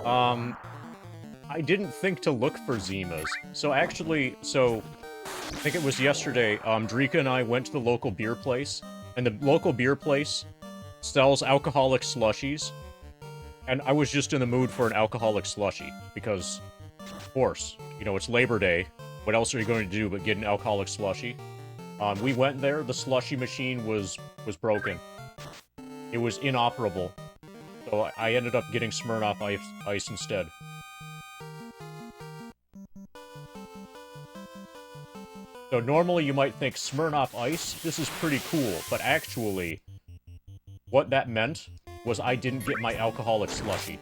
I didn't think to look for Zimas. So actually, I think it was yesterday, Drika and I went to the local beer place, and the local beer place sells alcoholic slushies, and I was just in the mood for an alcoholic slushie, because, of course, you know, it's Labor Day. What else are you going to do but get an alcoholic slushie? We went there, the slushie machine was broken. It was inoperable. So I ended up getting Smirnoff Ice instead. So normally you might think Smirnoff Ice, this is pretty cool, but actually, what that meant was I didn't get my alcoholic slushie.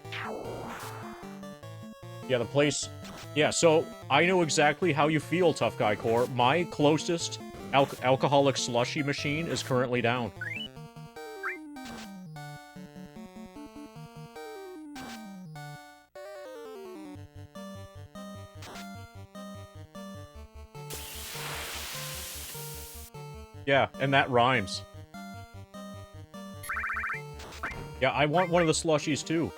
Yeah, the place... Yeah, so I know exactly how you feel, Tough Guy Core. My closest alcoholic slushie machine is currently down. Yeah, and that rhymes. Yeah, I want one of the slushies too.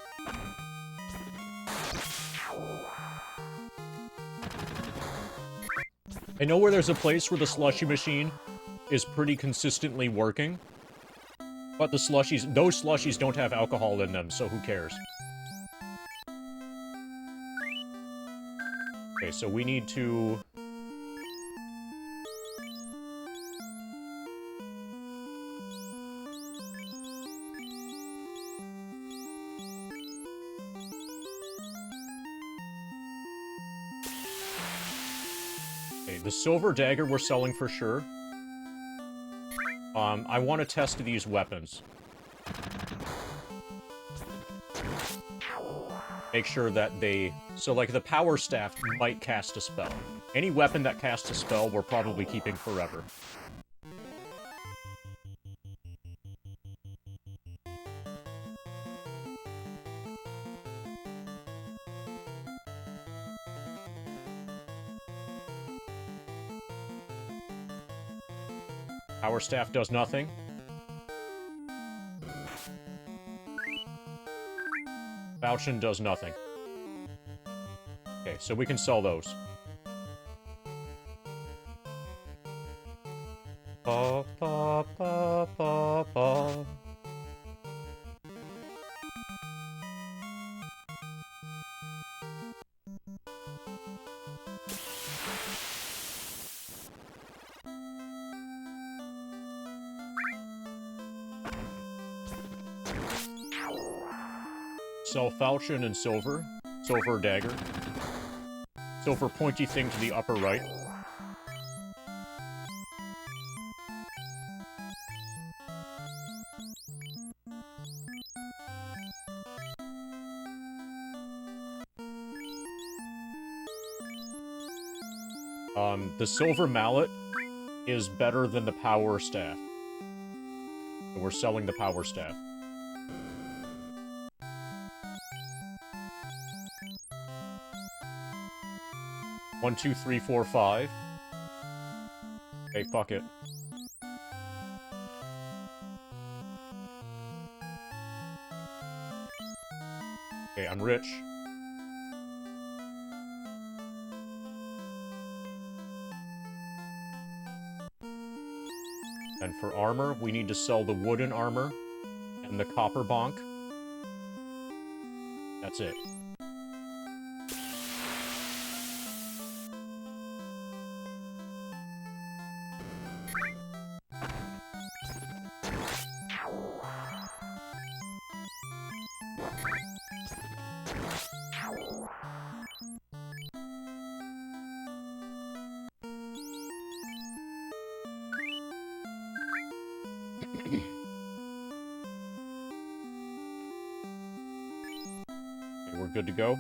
I know where there's a place where the slushie machine is pretty consistently working, but those slushies don't have alcohol in them, so who cares? Okay, so we need to... The silver dagger we're selling for sure. I want to test these weapons. Make sure that they... So, like, the power staff might cast a spell. Any weapon that casts a spell, we're probably keeping forever. Power staff does nothing. Falchion does nothing. Okay, so we can sell those. Ba, ba, ba, ba, ba. Sell falchion and silver. Silver dagger. Silver pointy thing to the upper right. The silver mallet is better than the power staff. So we're selling the power staff. One, two, three, four, five. Okay, fuck it. Okay, I'm rich. And for armor, we need to sell the wooden armor and the copper bonk. That's it. We're good to go.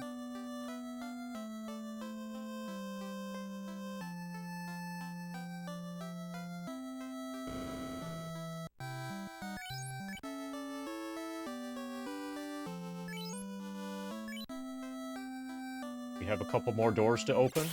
We have a couple more doors to open.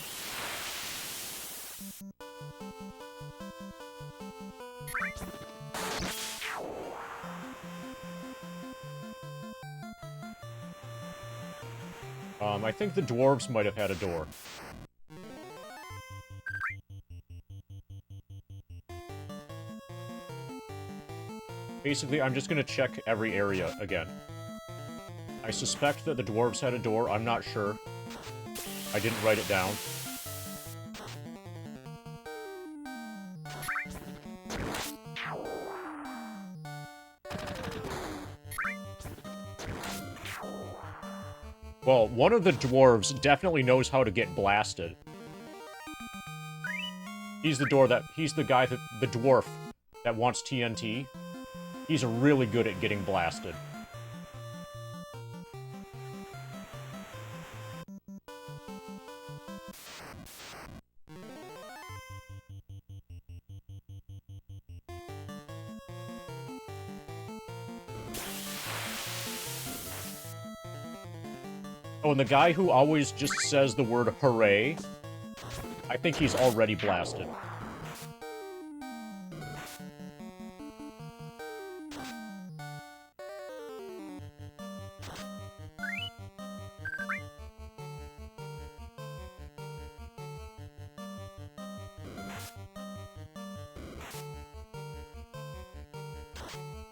I think the dwarves might have had a door. Basically, I'm just gonna check every area again. I suspect that the dwarves had a door, I'm not sure. I didn't write it down. Well, one of the dwarves definitely knows how to get blasted. He's the guy the dwarf that wants TNT. He's really good at getting blasted. Oh, and the guy who always just says the word hooray, I think he's already blasted.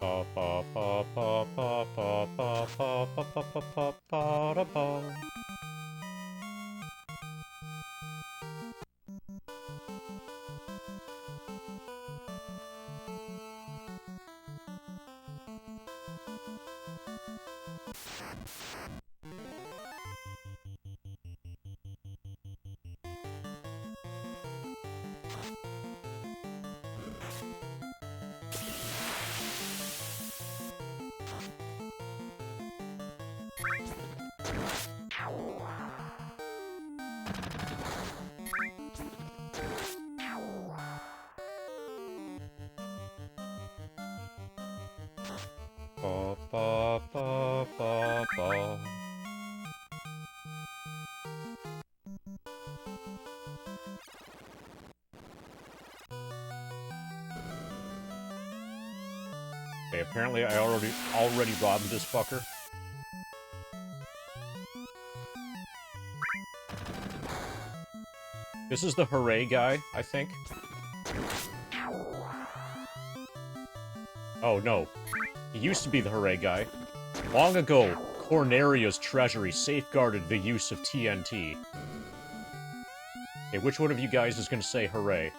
Pa pa pa pa pa pa pa pa pa pa pa pa da pa. Ba ba ba ba ba. Okay, apparently I already robbed this fucker. This is the hooray guy, I think. Oh no. He used to be the hooray guy. Long ago, Corneria's treasury safeguarded the use of TNT. Okay, which one of you guys is gonna say hooray?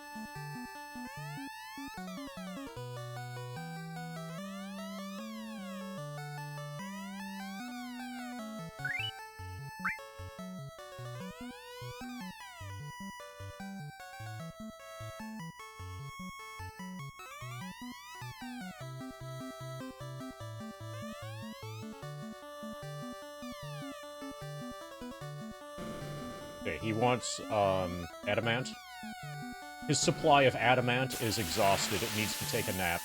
Okay, he wants, adamant. His supply of adamant is exhausted. It needs to take a nap.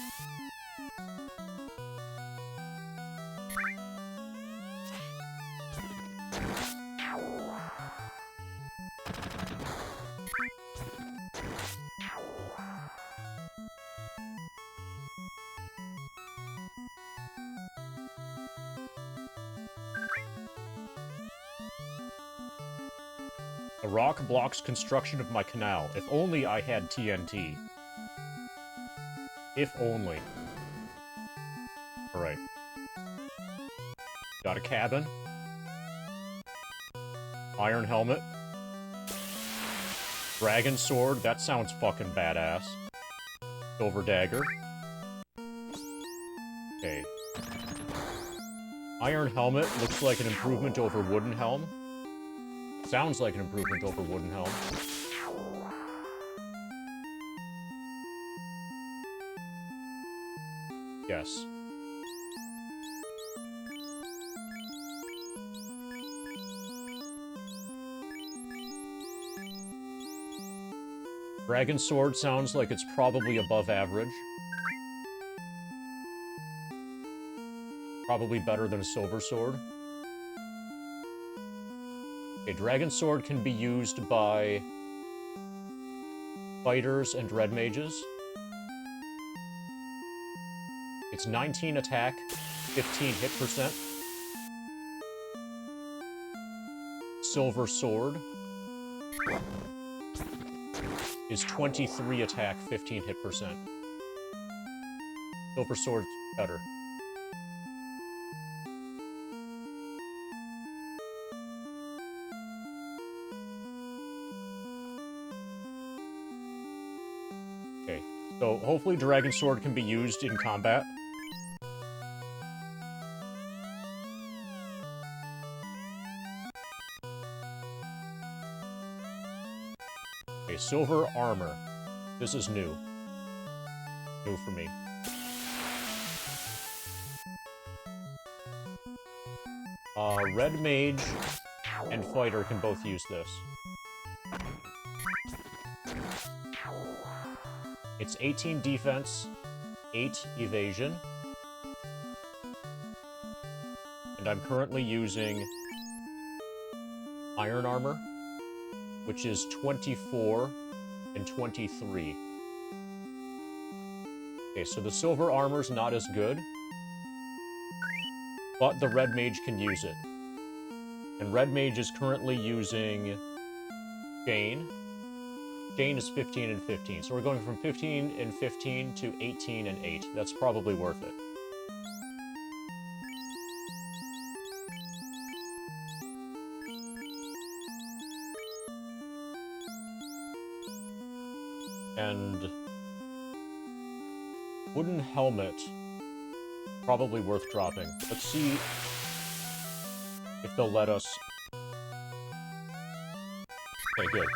A rock blocks construction of my canal. If only I had TNT. If only. Alright. Got a cabin. Iron helmet. Dragon sword. That sounds fucking badass. Silver dagger. Okay. Iron helmet looks like an improvement over wooden helm. Sounds like an improvement over wooden helm. Yes. Dragon sword sounds like it's probably above average. Probably better than a silver sword. A dragon sword can be used by fighters and red mages. It's 19 attack, 15 hit percent. Silver Sword is 23 attack, 15 hit percent. Silver Sword's better. Okay, so hopefully Dragon Sword can be used in combat. Okay, Silver Armor. This is new. New for me. Red Mage and Fighter can both use this. It's 18 defense, 8 evasion. And I'm currently using Iron Armor, which is 24 and 23. Okay, so the Silver Armor's not as good, but the Red Mage can use it. And Red Mage is currently using Jane. Jane is 15 and 15. So we're going from 15 and 15 to 18 and 8. That's probably worth it. And Wooden Helmet, probably worth dropping. Let's see if they'll let us. Okay, good.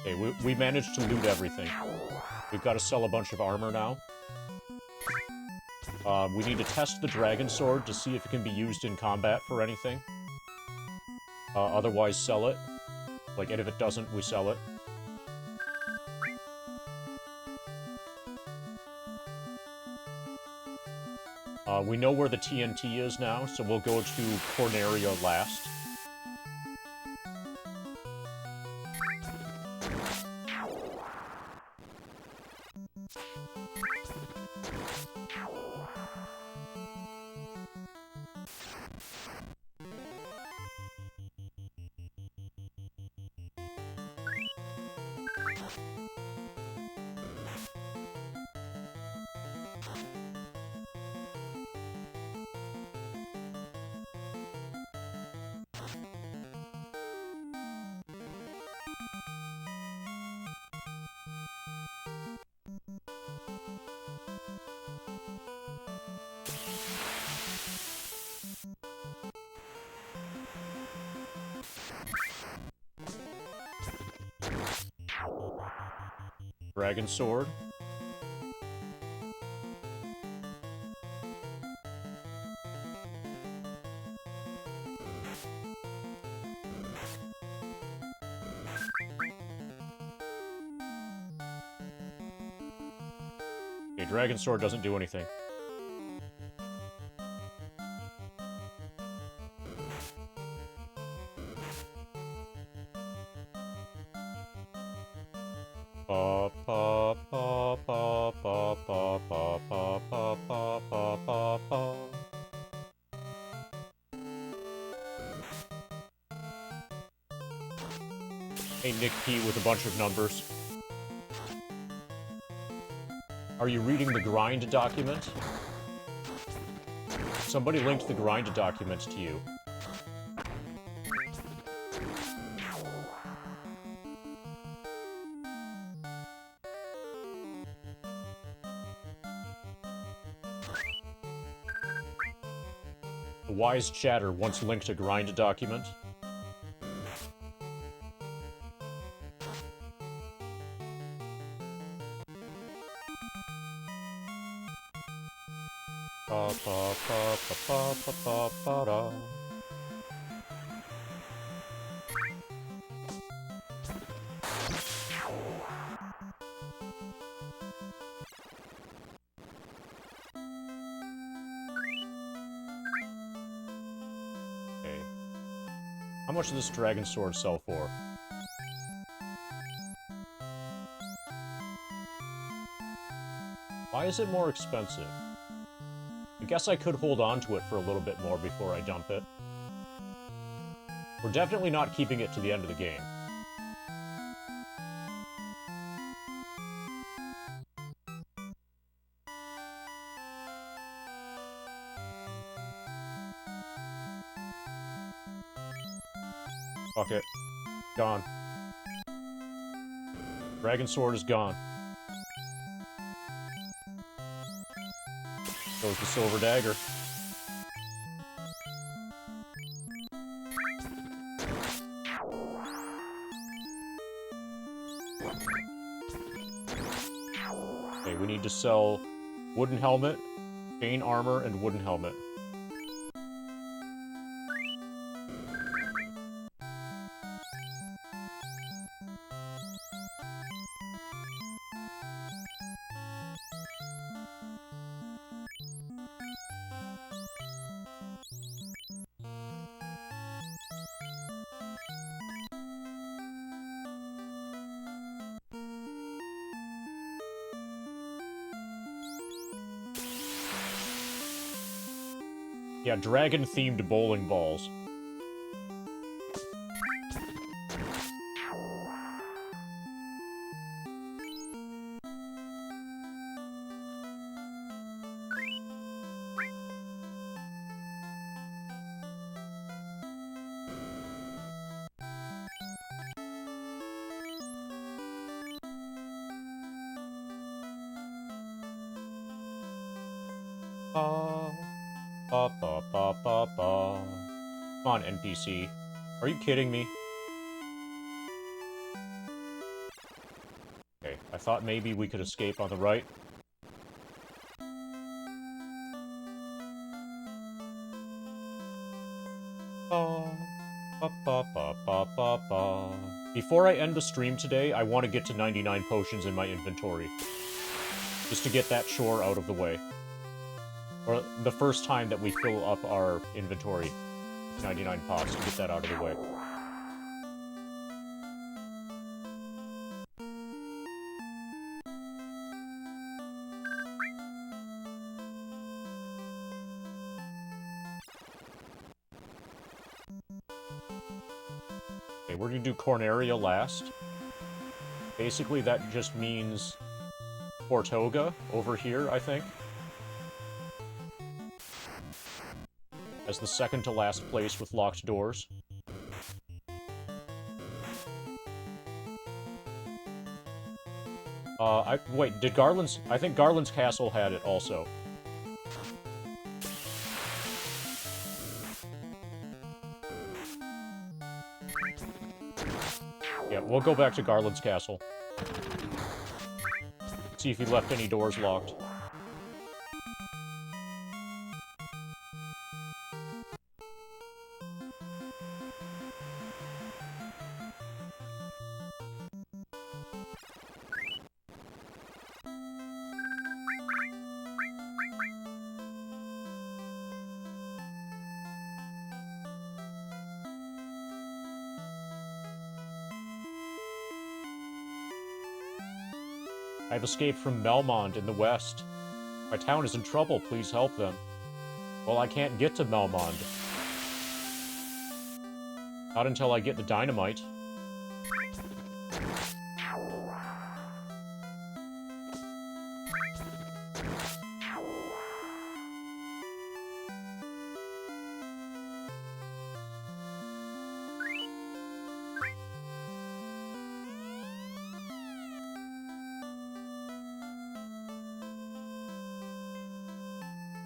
Okay, we managed to loot everything. We've got to sell a bunch of armor now. We need to test the Dragon Sword to see if it can be used in combat for anything. Otherwise, sell it. Like, and if it doesn't, we sell it. We know where the TNT is now, so we'll go to Corneria last. Dragon Sword. Okay, Dragon Sword doesn't do anything. Pa pa pa pa pa pa pa pa pa pa pa pa pa. Hey, Nick P with a bunch of numbers. Are you reading the grind document? Somebody linked the grind document to you. The Wise Chatter once linked a grind document. Pa pa pa pa pa pa pa pa da. Okay. How much does this Dragon Sword sell for? Why is it more expensive? I guess I could hold on to it for a little bit more before I dump it. We're definitely not keeping it to the end of the game. Fuck it. Gone. Dragon Sword is gone. Goes the Silver Dagger. Okay, we need to sell wooden helmet, chain armor, and wooden helmet. Yeah, dragon-themed bowling balls. Ba ba ba ba ba. Come on, NPC. Are you kidding me? Okay, I thought maybe we could escape on the right. Ba ba ba ba ba ba ba. Before I end the stream today, I want to get to 99 potions in my inventory. Just to get that chore out of the way. Or the first time that we fill up our inventory with 99 pots to get that out of the way. Okay, we're gonna do Corneria last. Basically, that just means Portoga over here, I think. As the second to last place with locked doors. Wait, did Garland's... I think Garland's Castle had it also. Yeah, we'll go back to Garland's Castle. See if he left any doors locked. I've escaped from Melmond in the west. My town is in trouble, please help them. Well, I can't get to Melmond. Not until I get the dynamite.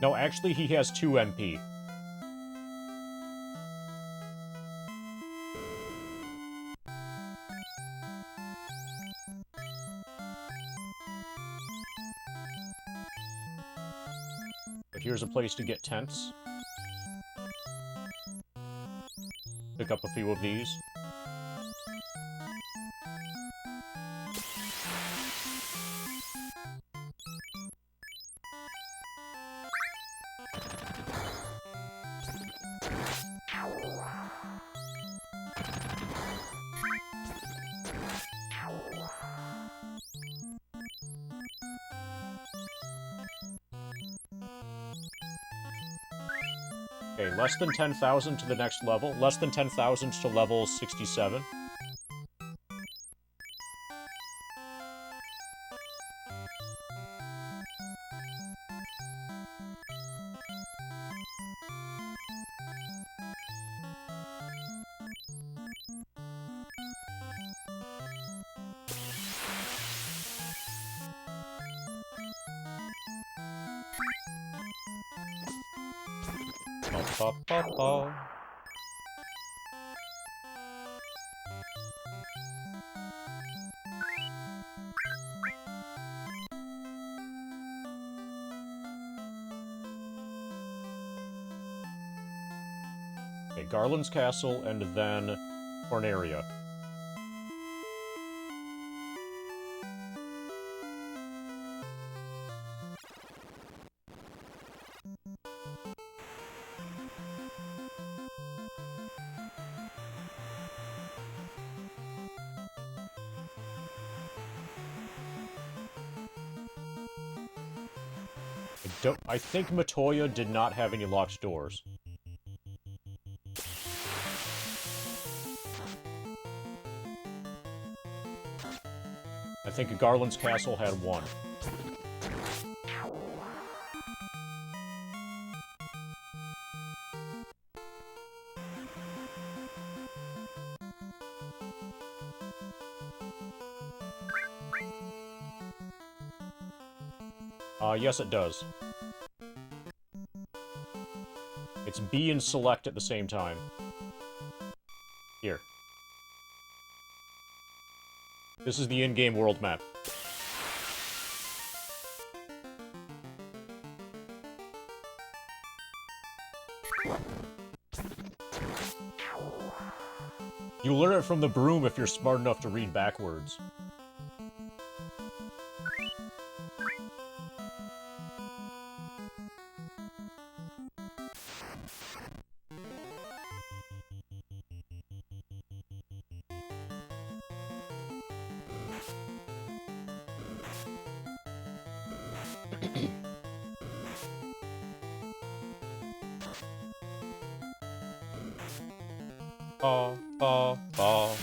No, actually, he has 2 MP. But here's a place to get tents. Pick up a few of these. Okay, less than 10,000 to the next level. Less than 10,000 to level 67. Ba, ba, ba. Okay, Garland's Castle, and then Corneria. I think Matoya did not have any locked doors. I think Garland's Castle had one. Yes it does. It's B and select at the same time. Here. This is the in-game world map. You learn it from the broom if you're smart enough to read backwards. Ba, ba, ba.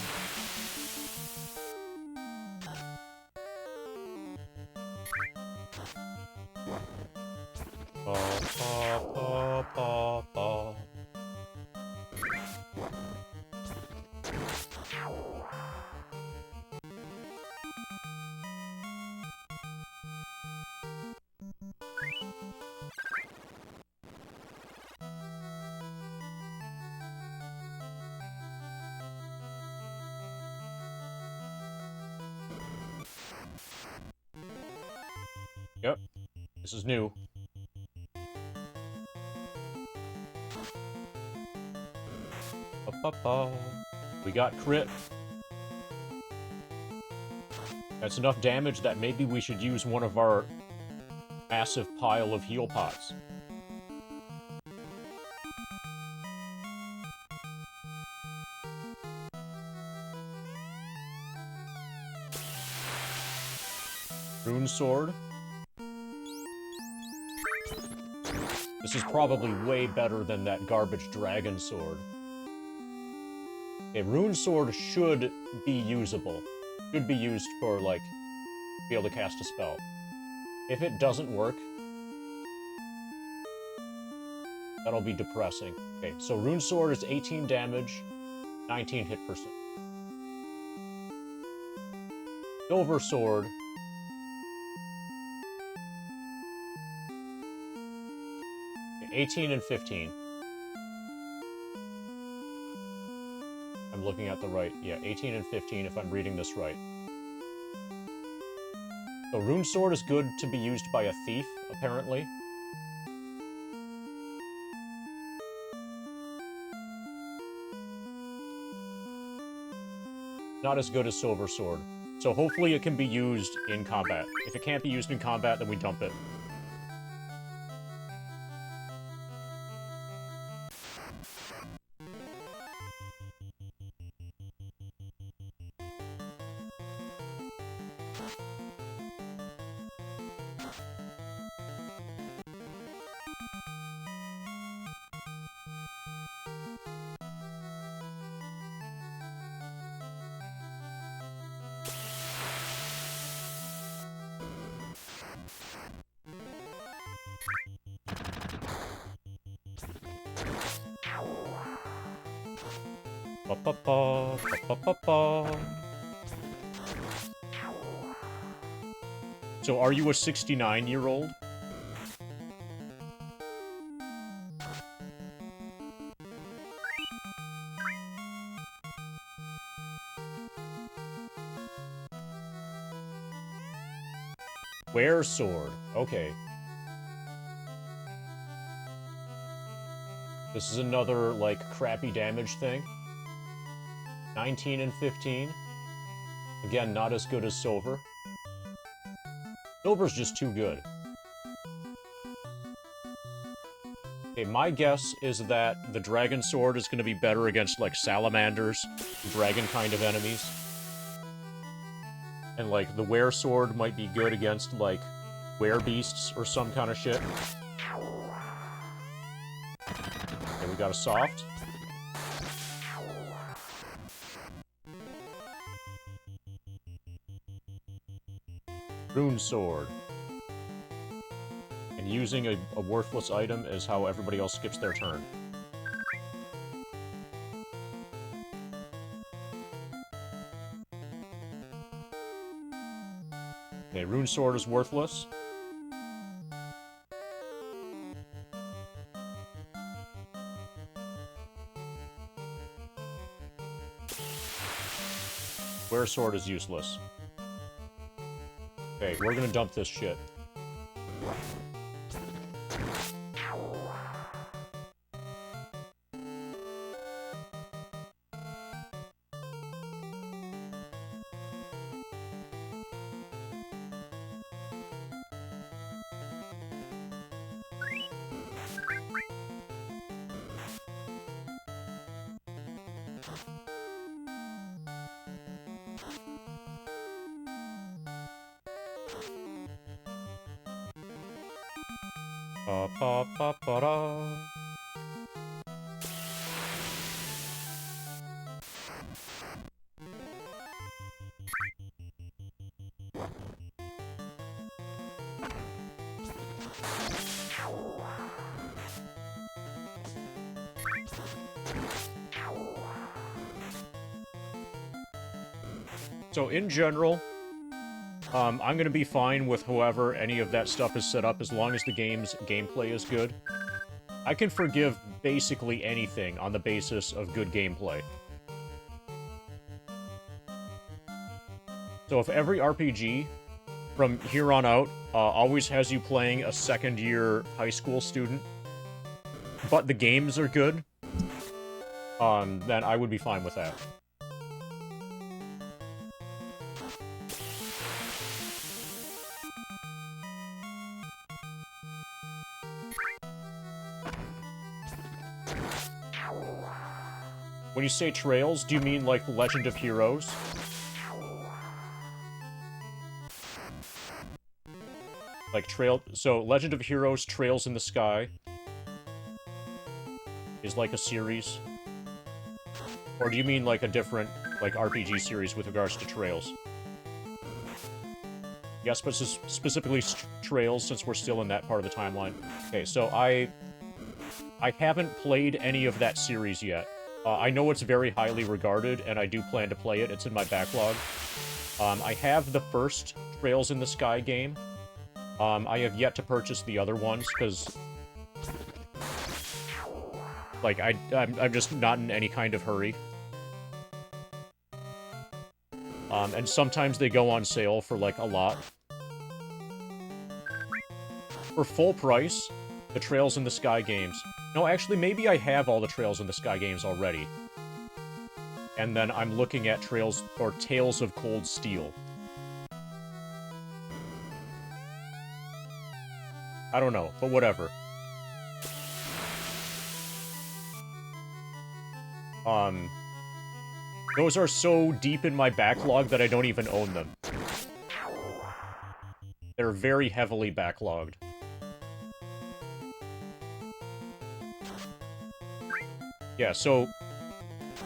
Ba, ba, ba, ba, ba. Yep. This is new. Ba, ba, ba. We got crit. That's enough damage that maybe we should use one of our massive pile of heal pots. Rune Sword. This is probably way better than that garbage Dragon Sword. Okay, Rune Sword should be usable. Should be used for, like, be able to cast a spell. If it doesn't work, that'll be depressing. Okay, so Rune Sword is 18 damage, 19 hit percent. Silver Sword. Okay, 18 and 15. I'm looking at the right. Yeah, 18 and 15 if I'm reading this right. So Rune Sword is good to be used by a thief, apparently. Not as good as Silver Sword. So hopefully it can be used in combat. If it can't be used in combat, then we dump it. Ba-ba-ba, ba-ba-ba-ba. So are you a 69-year-old? Wear sword. Okay. This is another, like, crappy damage thing. 19 and 15. Again, not as good as silver. Silver's just too good. Okay, my guess is that the dragon sword is going to be better against, like, salamanders, dragon kind of enemies. And, like, the wear sword might be good against, like, werebeasts or some kind of shit. Okay, we got a soft. Rune sword. And using a worthless item is how everybody else skips their turn. Okay, rune sword is worthless. Wear sword is useless. Okay, we're gonna dump this shit. Ba-ba-ba-ba-da. So in general, I'm gonna be fine with however any of that stuff is set up as long as the game's gameplay is good. I can forgive basically anything on the basis of good gameplay. So if every RPG from here on out always has you playing a second-year high school student, but the games are good, then I would be fine with that. When you say trails, do you mean like Legend of Heroes? Like so Legend of Heroes Trails in the Sky is like a series? Or do you mean like a different, like, RPG series with regards to Trails? Yes, but specifically Trails, since we're still in that part of the timeline. Okay, so I haven't played any of that series yet. I know it's very highly regarded, and I do plan to play it. It's in my backlog. I have the first Trails in the Sky game. I have yet to purchase the other ones, because... like, I'm just not in any kind of hurry. And sometimes they go on sale for, like, a lot. For full price, the Trails in the Sky games... No, actually, maybe I have all the Trails in the Sky games already. And then I'm looking at Trails, or Tales of Cold Steel. I don't know, but whatever. Those are so deep in my backlog that I don't even own them. They're very heavily backlogged. Yeah, so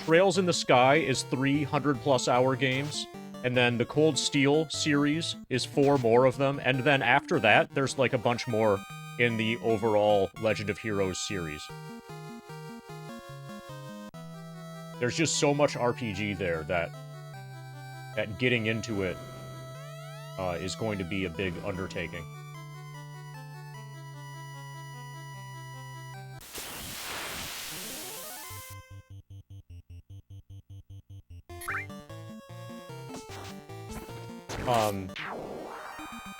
Trails in the Sky is 300+ hour games, and then the Cold Steel series is 4 more of them, and then after that, there's like a bunch more in the overall Legend of Heroes series. there's just so much RPG there that getting into it is going to be a big undertaking.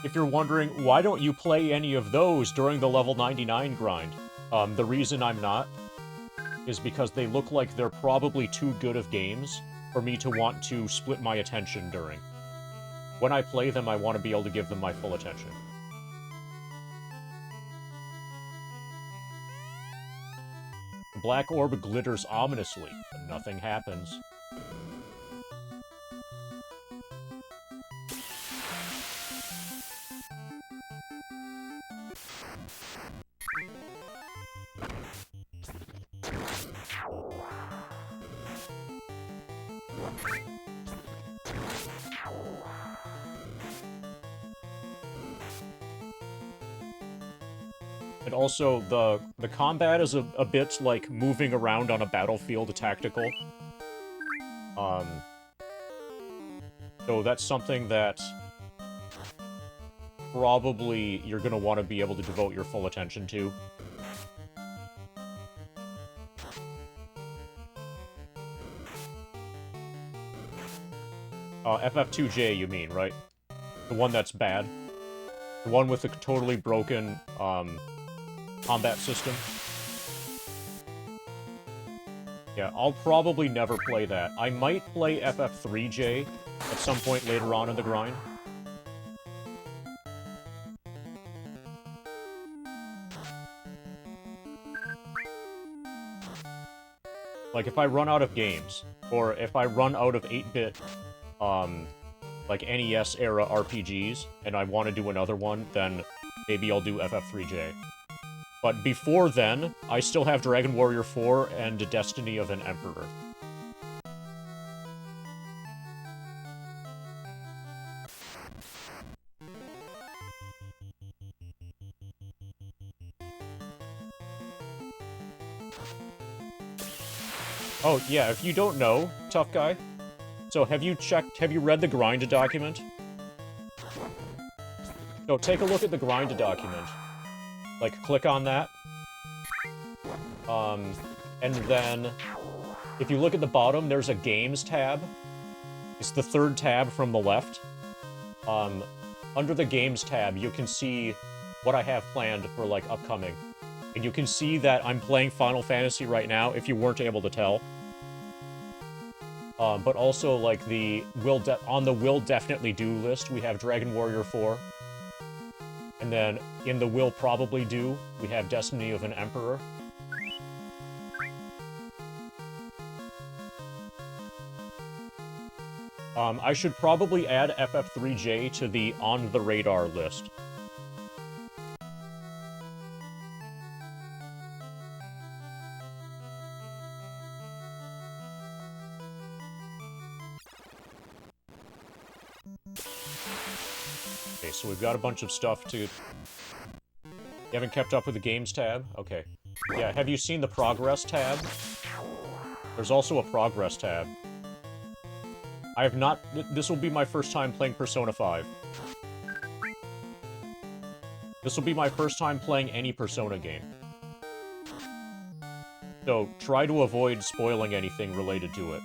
If you're wondering, why don't you play any of those during the level 99 grind? The reason I'm not is because they look like they're probably too good of games for me to want to split my attention during. When I play them, I want to be able to give them my full attention. The black orb glitters ominously, but nothing happens. And also, the combat is a bit like moving around on a battlefield tactical. So that's something that probably you're gonna want to be able to devote your full attention to. FF2J, you mean, right? The one that's bad? The one with the totally broken, combat system? Yeah, I'll probably never play that. I might play FF3J at some point later on in the grind. Like, if I run out of games, or if I run out of 8-bit, like, NES-era RPGs, and I want to do another one, then maybe I'll do FF3J. But before then, I still have Dragon Warrior 4 and Destiny of an Emperor. Oh, yeah, if you don't know, tough guy, so have you read the grind document? So take a look at the grind document. Like, click on that. And then, if you look at the bottom, there's a Games tab. It's the third tab from the left. Under the Games tab, you can see what I have planned for, like, upcoming. And you can see that I'm playing Final Fantasy right now, if you weren't able to tell. But also, like, on the will definitely do list, we have Dragon Warrior 4. And then, in the will probably do, we have Destiny of an Emperor. I should probably add FF3J to the on-the-radar list. Okay, so we've got a bunch of stuff to... You haven't kept up with the Games tab? Okay. Yeah, have you seen the Progress tab? There's also a Progress tab. I have not... This will be my first time playing Persona 5. This will be my first time playing any Persona game. So, try to avoid spoiling anything related to it.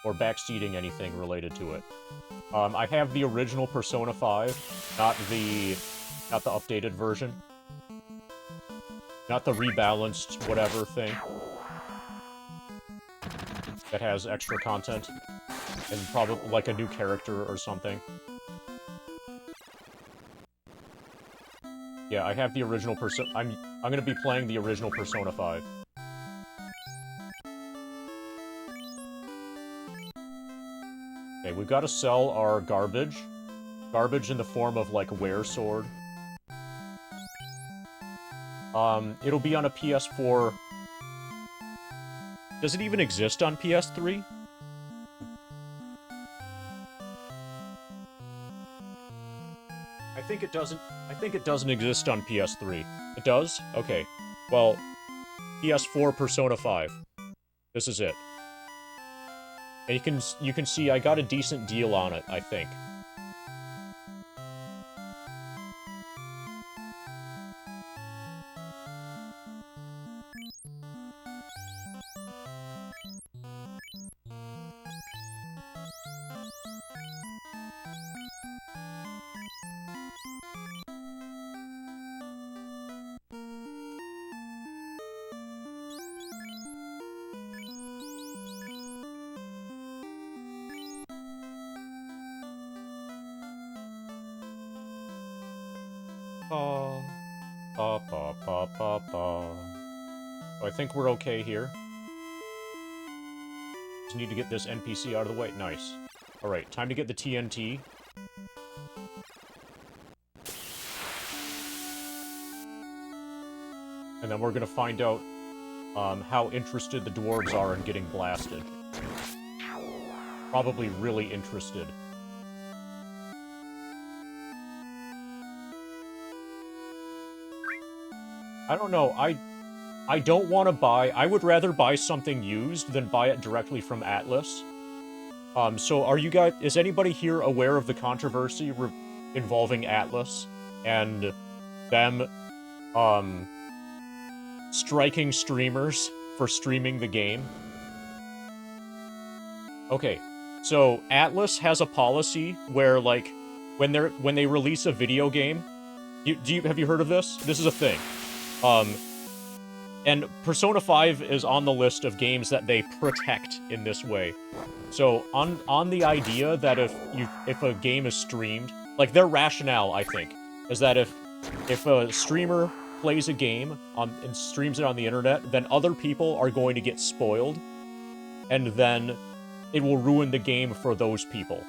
Or backseating anything related to it. I have the original Persona 5, not the updated version. Not the rebalanced whatever thing. That has extra content. And probably, like, a new character or something. Yeah, I have the original Persona... I'm gonna be playing the original Persona 5. Okay, we've got to sell our garbage. Garbage in the form of, like, Wear Sword. It'll be on a PS4... Does it even exist on PS3? I think it doesn't exist on PS3. It does? Okay. Well, PS4 Persona 5. This is it. And you can see I got a decent deal on it, I think. I think we're okay here. Just need to get this NPC out of the way. Nice. Alright, time to get the TNT. And then we're gonna find out how interested the dwarves are in getting blasted. Probably really interested. I don't know, I don't want to buy... I would rather buy something used than buy it directly from Atlas. So are you guys... Is anybody here aware of the controversy involving Atlas and them, striking streamers for streaming the game? Okay, so Atlas has a policy where, like, when they release a video game... have you heard of this? This is a thing. And Persona 5 is on the list of games that they protect in this way. So, on the idea that if a game is streamed, like, their rationale, I think, is that if a streamer plays a game and streams it on the internet, then other people are going to get spoiled, and then it will ruin the game for those people.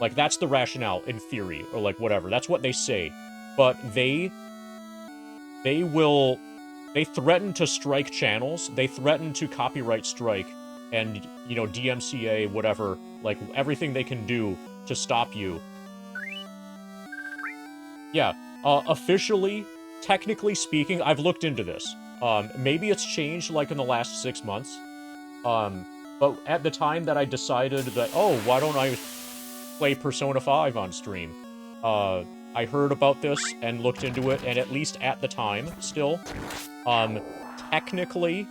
Like, that's the rationale, in theory, or, like, whatever. That's what they say. But they threaten to strike channels, they threaten to copyright strike, and, you know, DMCA, whatever, like, everything they can do to stop you. Yeah, officially, technically speaking, I've looked into this. Maybe it's changed, like, in the last 6 months. But at the time that I decided that, oh, why don't I play Persona 5 on stream? I heard about this and looked into it, and at least at the time, still, technically,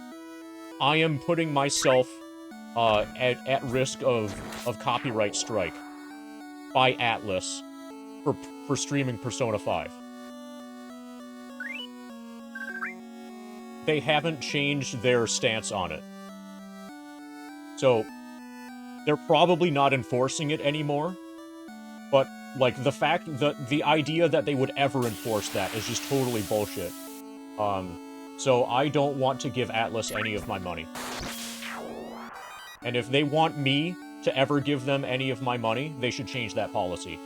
I am putting myself, at risk of copyright strike by Atlas for streaming Persona 5. They haven't changed their stance on it. So, they're probably not enforcing it anymore, but, like, the idea that they would ever enforce that is just totally bullshit. So I don't want to give Atlas any of my money. And if they want me to ever give them any of my money, they should change that policy.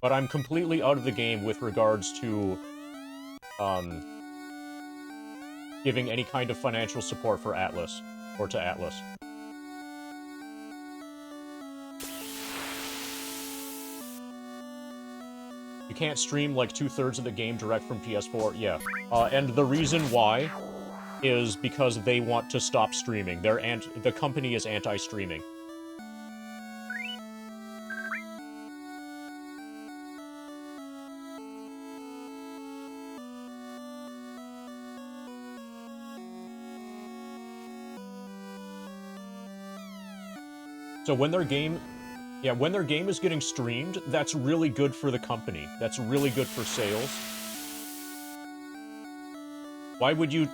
But I'm completely out of the game with regards to giving any kind of financial support for Atlas, or to Atlas. You can't stream like 2/3 of the game direct from PS4, yeah. And the reason why is because they want to stop streaming. The company is anti-streaming. So when their game is getting streamed, that's really good for the company. That's really good for sales. Why would you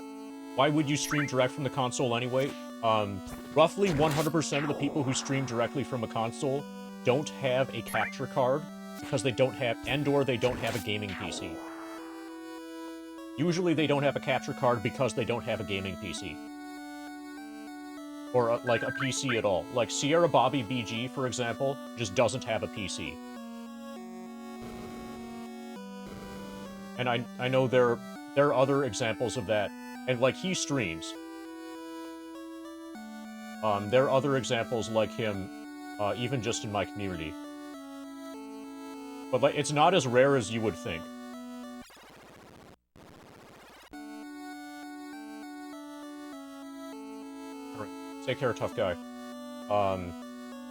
stream direct from the console anyway? Roughly 100% of the people who stream directly from a console don't have a capture card because they don't have, and/or they don't have a gaming PC. Usually they don't have a capture card because they don't have a gaming PC. Or, like, a PC at all. Like, Sierra Bobby BG, for example, just doesn't have a PC. And I know there are other examples of that. And, like, he streams. There are other examples like him, even just in my community. But, like, it's not as rare as you would think. Alright, take care, tough guy.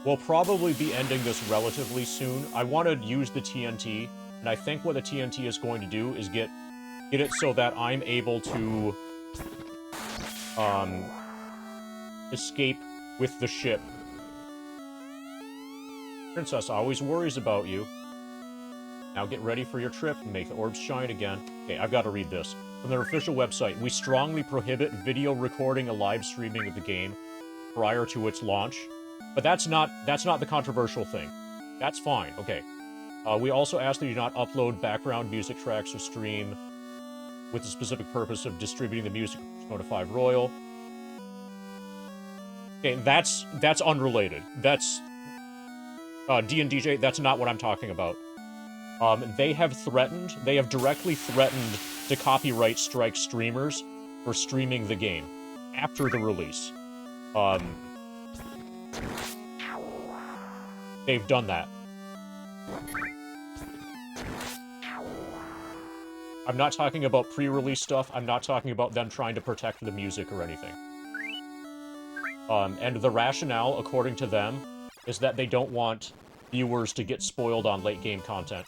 We'll probably be ending this relatively soon. I want to use the TNT, and I think what the TNT is going to do is get it so that I'm able to, escape with the ship. Princess always worries about you. Now get ready for your trip and make the orbs shine again. Okay, I've got to read this. From their official website, we strongly prohibit video recording and live streaming of the game prior to its launch. But that's not the controversial thing. That's fine, okay. We also ask that you not upload background music tracks or stream with the specific purpose of distributing the music to Persona 5 Royal. Okay, that's unrelated. That's D&DJ, that's not what I'm talking about. They have directly threatened to copyright strike streamers for streaming the game after the release. They've done that. I'm not talking about pre-release stuff. I'm not talking about them trying to protect the music or anything. And the rationale, according to them, is that they don't want viewers to get spoiled on late-game content.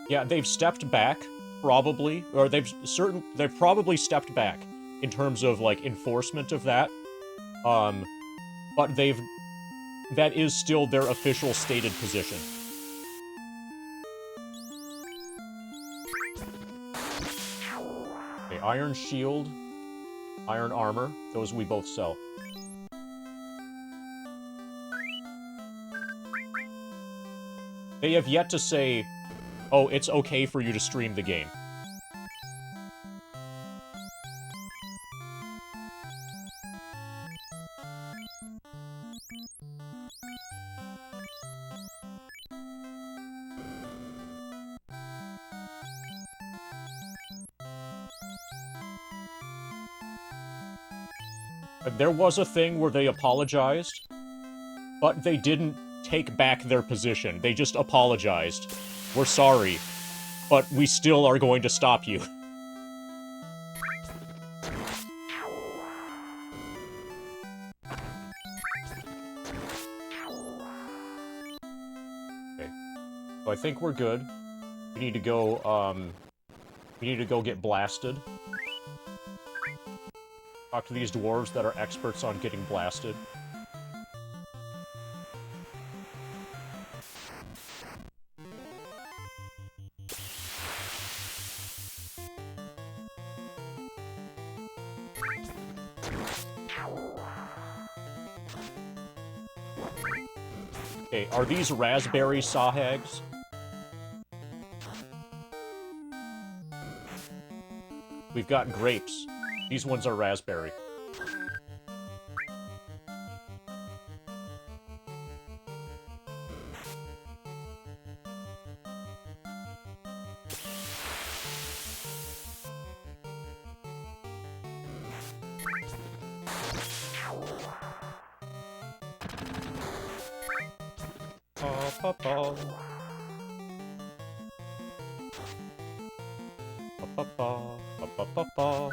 Yeah, they've stepped back, probably, or they've probably stepped back in terms of, like, enforcement of that. But that is still their official stated position. Okay, Iron Shield, Iron Armor, those we both sell. They have yet to say, oh, it's okay for you to stream the game. There was a thing where they apologized, but they didn't take back their position. They just apologized. We're sorry, but we still are going to stop you. Okay. So I think we're good. We need to go, get blasted. Talk to these dwarves that are experts on getting blasted. Okay, are these raspberry sawhags? We've got grapes. These ones are raspberry. Pa-pa-pa. Pa-pa-pa. Pa-pa-pa-pa.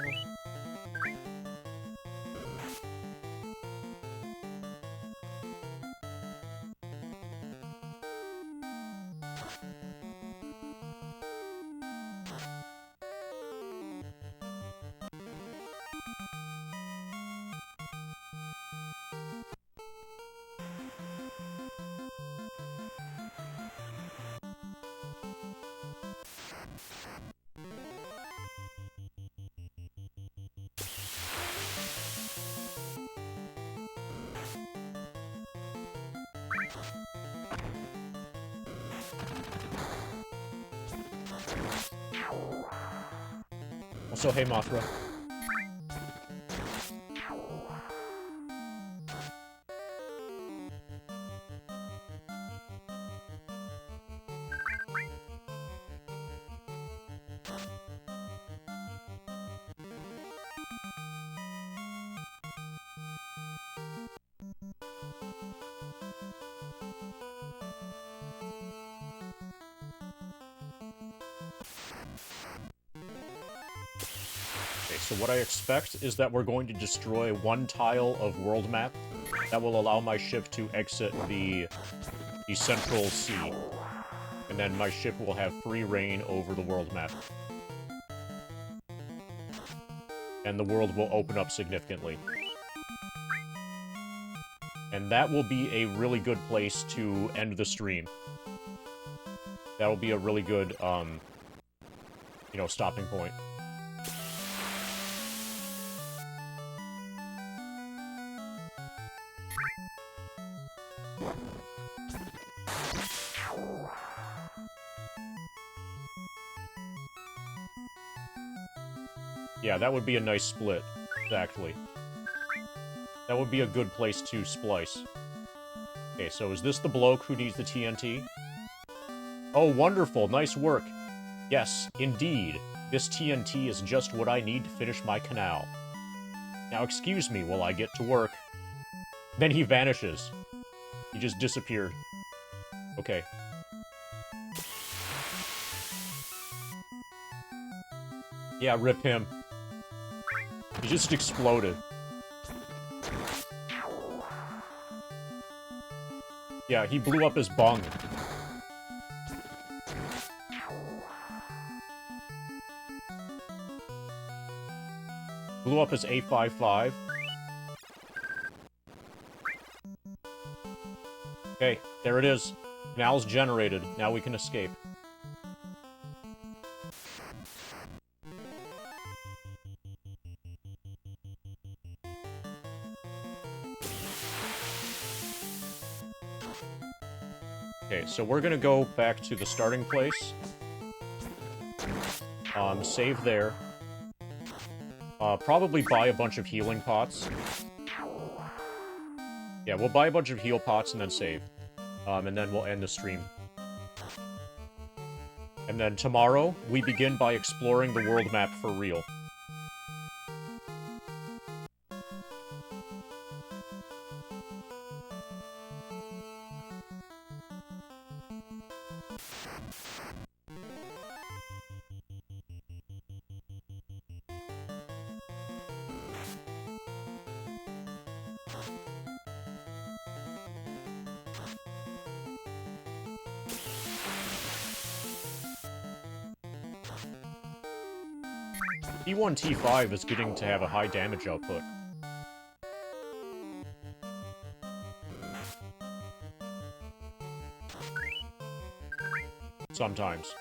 Also, hey, Mothra. so what I expect is that we're going to destroy one tile of world map that will allow my ship to exit the central sea. And then my ship will have free reign over the world map. And the world will open up significantly. And that will be a really good place to end the stream. That'll be a really good, you know, stopping point. Yeah, that would be a nice split, exactly. That would be a good place to splice. Okay, so is this the bloke who needs the TNT? Oh, wonderful, nice work. Yes, indeed. This TNT is just what I need to finish my canal. Now excuse me while I get to work. Then he vanishes. He just disappeared. Okay. Yeah, rip him. He just exploded. Yeah, he blew up his bung. Blew up his A55. Okay, there it is. Canal's generated. Now we can escape. Okay, so we're gonna go back to the starting place. Save there. Probably buy a bunch of healing pots. Yeah, we'll buy a bunch of heal pots and then save. And then we'll end the stream. And then tomorrow, we begin by exploring the world map for real. T1, T5 is getting to have a high damage output. Sometimes.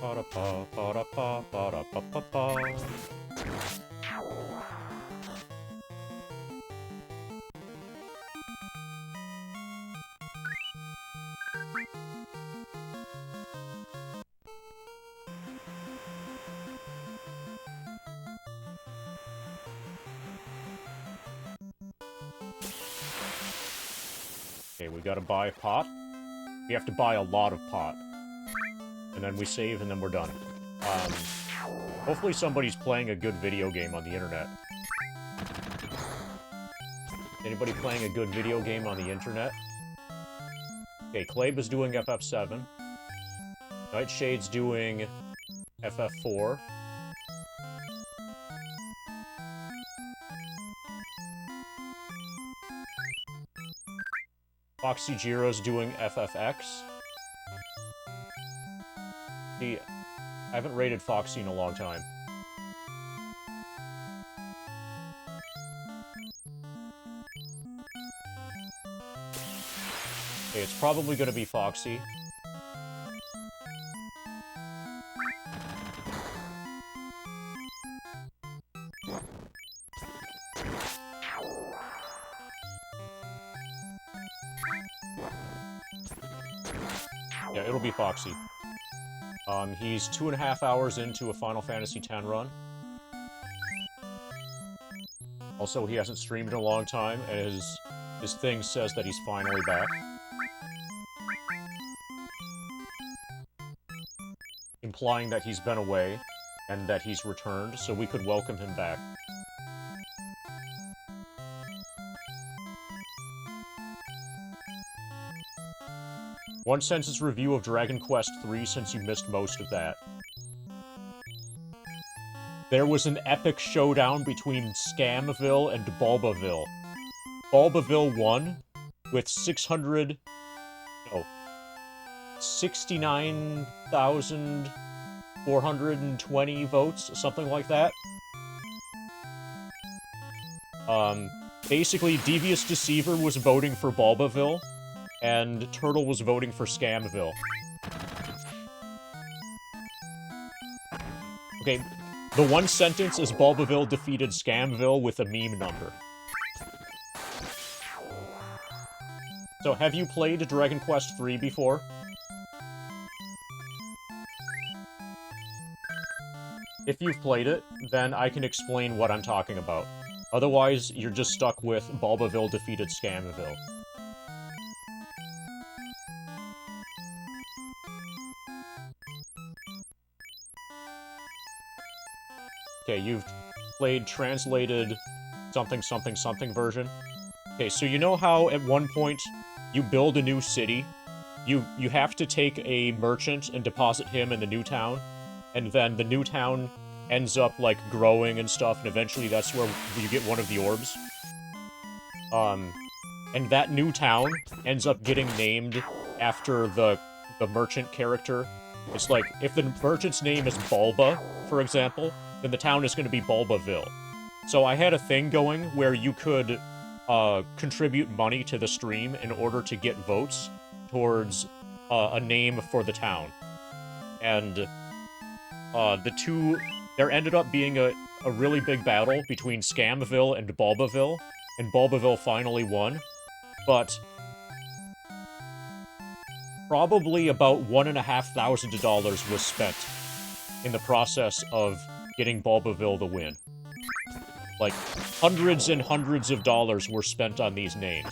Ba-da-pa, ba-da-pa, ba-da-pa-pa-pa. Okay, we gotta buy a pot. We have to buy a lot of pot. And then we save, and then we're done. Hopefully somebody's playing a good video game on the internet. Anybody playing a good video game on the internet? Okay, Clabe is doing FF7. Nightshade's doing FF4. Foxy Jiro's doing FFX. See, I haven't rated Foxy in a long time. Okay, it's probably gonna be Foxy. Yeah, it'll be Foxy. He's 2.5 hours into a Final Fantasy X run. Also, he hasn't streamed in a long time, and his thing says that he's finally back. Implying that he's been away, and that he's returned, so we could welcome him back. One sentence review of Dragon Quest III since you missed most of that. There was an epic showdown between Scamville and Bulbaville. Bulbaville won with 69,420 votes, something like that. Basically, Devious Deceiver was voting for Bulbaville, and Turtle was voting for Scamville. Okay, the one sentence is Bulbaville defeated Scamville with a meme number. So, have you played Dragon Quest III before? If you've played it, then I can explain what I'm talking about. Otherwise, you're just stuck with Bulbaville defeated Scamville. Okay, you've played translated something something something version. Okay, so you know how at one point you build a new city? You have to take a merchant and deposit him in the new town, and then the new town ends up, like, growing and stuff, and eventually that's where you get one of the orbs. And that new town ends up getting named after the merchant character. It's like, if the merchant's name is Bulba, for example, then the town is going to be Bulbaville. So I had a thing going where you could contribute money to the stream in order to get votes towards a name for the town. And there ended up being a really big battle between Scamville and Bulbaville finally won, but probably about $1,500 was spent in the process of getting Bulbaville the win. Like, hundreds and hundreds of dollars were spent on these names.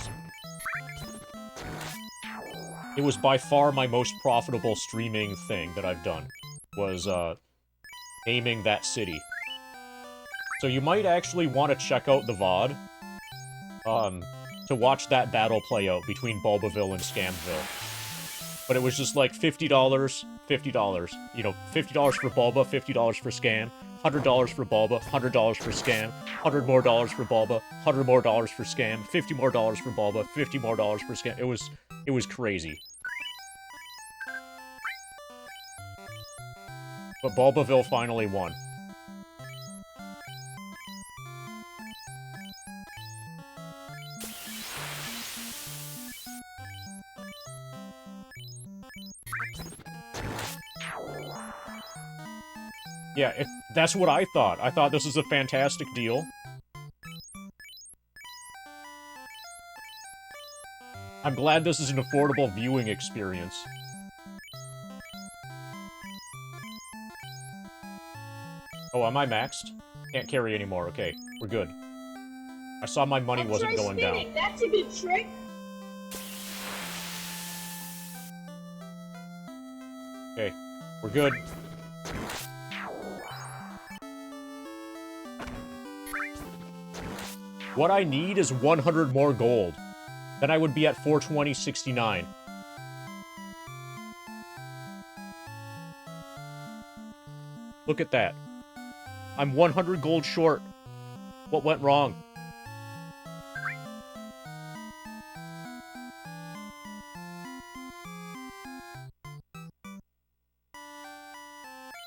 It was by far my most profitable streaming thing that I've done, was, naming that city. So you might actually want to check out the VOD, to watch that battle play out between Bulbaville and Scamville. But it was just like $50, $50. You know, $50 for Bulba, $50 for Scam, $100 for Bulba, $100 for Scam, $100 more for Bulba, $100 more for Scam, $50 more for Bulba, $50 more for Scam. It was crazy. But Bulbaville finally won. Yeah, that's what I thought. I thought this was a fantastic deal. I'm glad this is an affordable viewing experience. Oh, am I maxed? Can't carry anymore. Okay, we're good. I saw my money wasn't going down. That's a good trick. Okay, we're good. What I need is 100 more gold. Then I would be at 420.69. Look at that. I'm 100 gold short. What went wrong?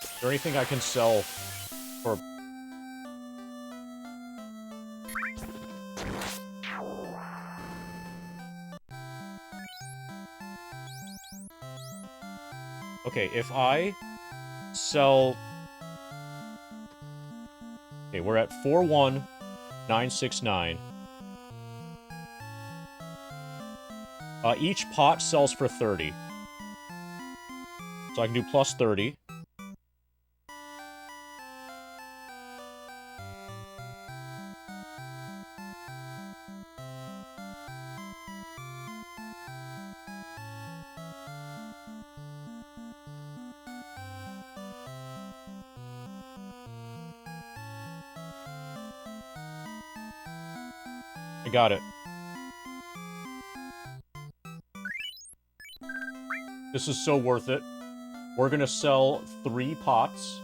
Is there anything I can sell for... Okay, if I sell... Okay, we're at 41969. Each pot sells for 30. So I can do plus 30. I got it. This is so worth it. We're gonna sell 3 pots.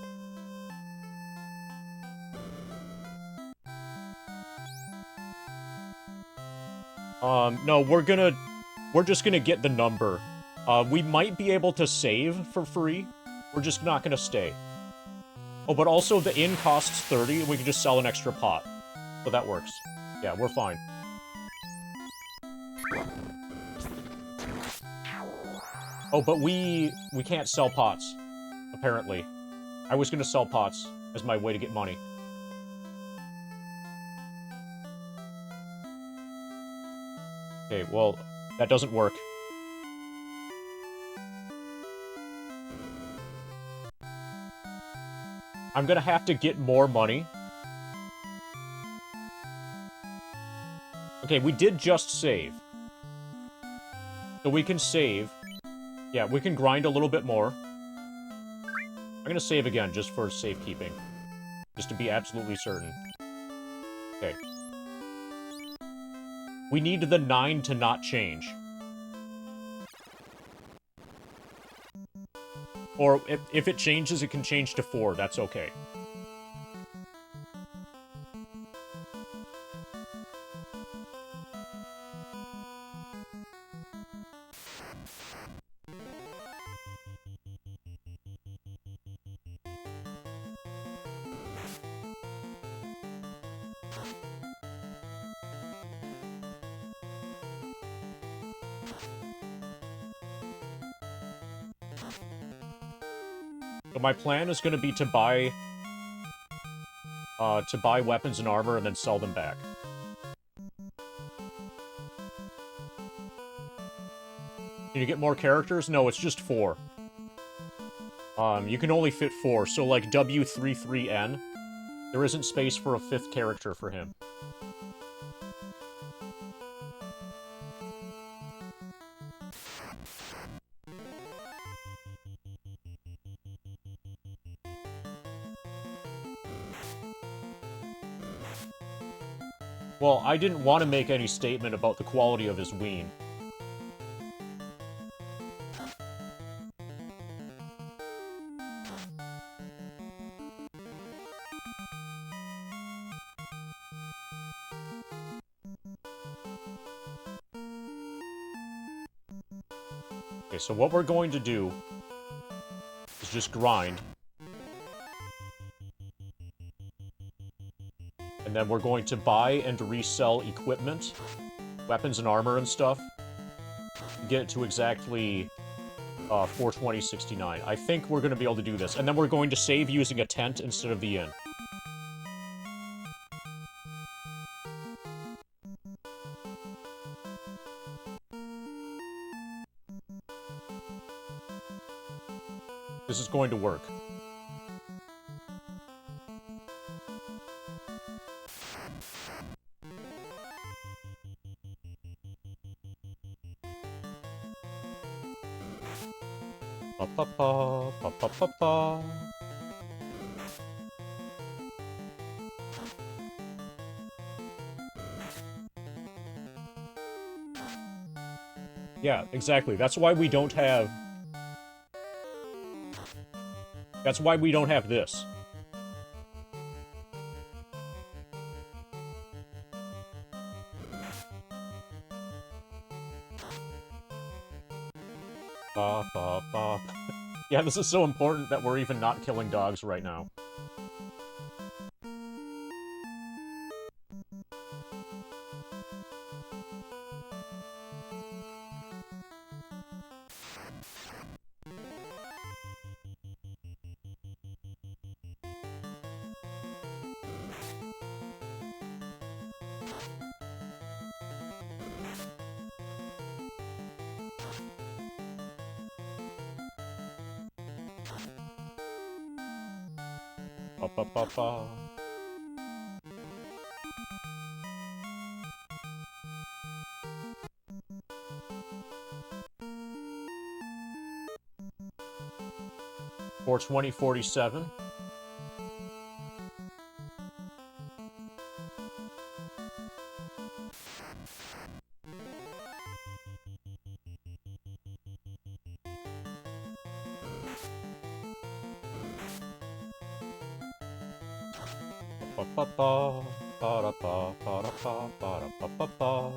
No, we're just gonna get the number. We might be able to save for free. We're just not gonna stay. Oh, but also the inn costs 30, and we can just sell an extra pot. So that works. Yeah, we're fine. Oh, but we can't sell pots, apparently. I was gonna sell pots as my way to get money. Okay, well, that doesn't work. I'm gonna have to get more money. Okay, we did just save. So we can save. Yeah, we can grind a little bit more. I'm gonna save again, just for safekeeping. Just to be absolutely certain. Okay. We need the 9 to not change. Or, if it changes, it can change to 4. That's okay. So my plan is going to be to buy weapons and armor and then sell them back. Can you get more characters? No, it's just 4. You can only fit 4, so like W33N, there isn't space for a 5th character for him. Well, I didn't want to make any statement about the quality of his ween. Okay, so what we're going to do is just grind. And then we're going to buy and resell equipment, weapons and armor and stuff. Get it to exactly 420.69. I think we're going to be able to do this. And then we're going to save using a tent instead of the inn. This is going to work. Pa-pa-pa, pa-pa-pa-pa. Yeah, exactly. That's why we don't have... That's why we don't have this. Ba, ba, ba. Yeah, this is so important that we're even not killing dogs right now. Ba, ba, ba, ba. For 2047. Ba-da-ba-ba-ba, ba-da-ba, ba-da-ba-ba-ba.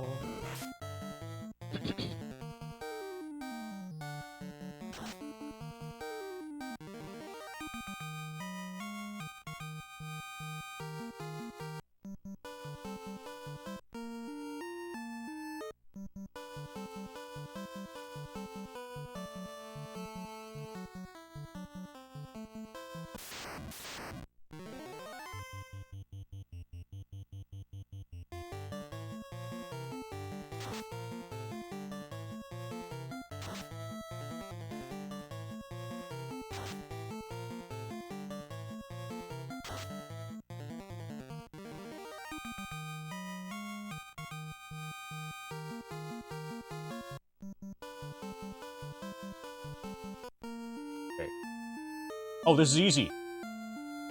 Oh, this is easy.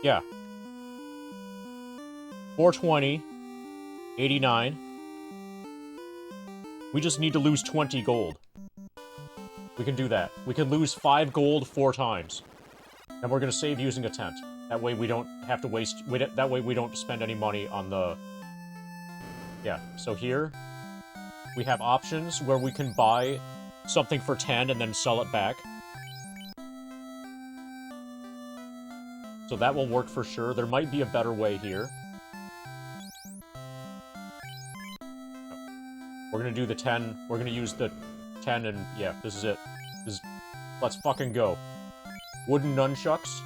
Yeah. 420. 89. We just need to lose 20 gold. We can do that. We can lose 5 gold 4 times. And we're gonna save using a tent. That way we don't have to waste... that way we don't spend any money on the... Yeah, so here... we have options where we can buy something for 10 and then sell it back. So that will work for sure. There might be a better way here. We're gonna do the 10. We're gonna use the 10 and... yeah, this is it. Let's fucking go. Wooden nunchucks.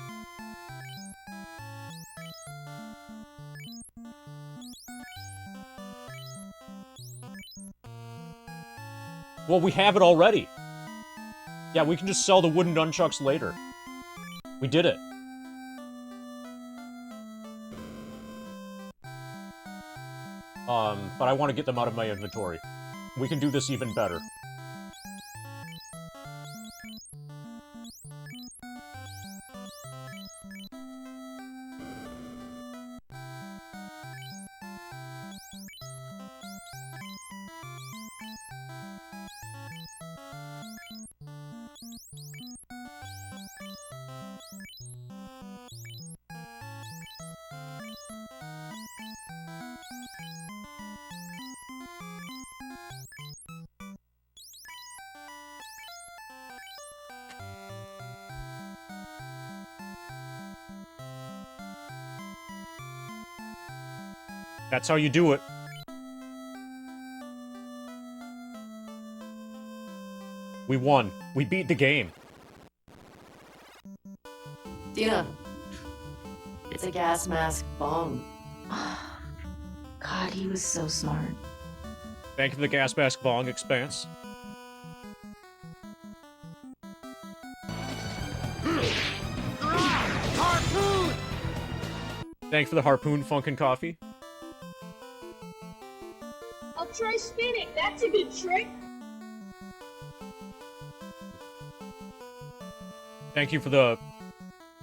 Well, we have it already. Yeah, we can just sell the wooden nunchucks later. We did it. But I want to get them out of my inventory. We can do this even better. That's how you do it. We won. We beat the game. Dina. It's a gas mask bomb. God, he was so smart. Thank you for the gas mask bong, Expanse. Harpoon! Thank you for the harpoon, Funkin' Coffee. I'll try spinning. That's a good trick. Thank you for the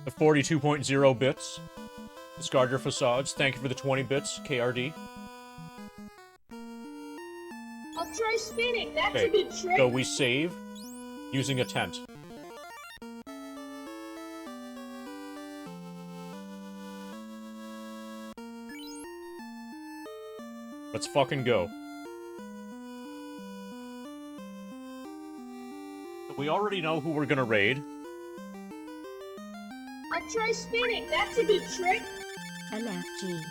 42.0 bits. Discard your facades. Thank you for the 20 bits, KRD. I'll try spinning. That's a Okay, good trick. so we save using a tent. Let's fucking go. We already know who we're gonna raid. I'll try spinning. That's a good trick. LFG.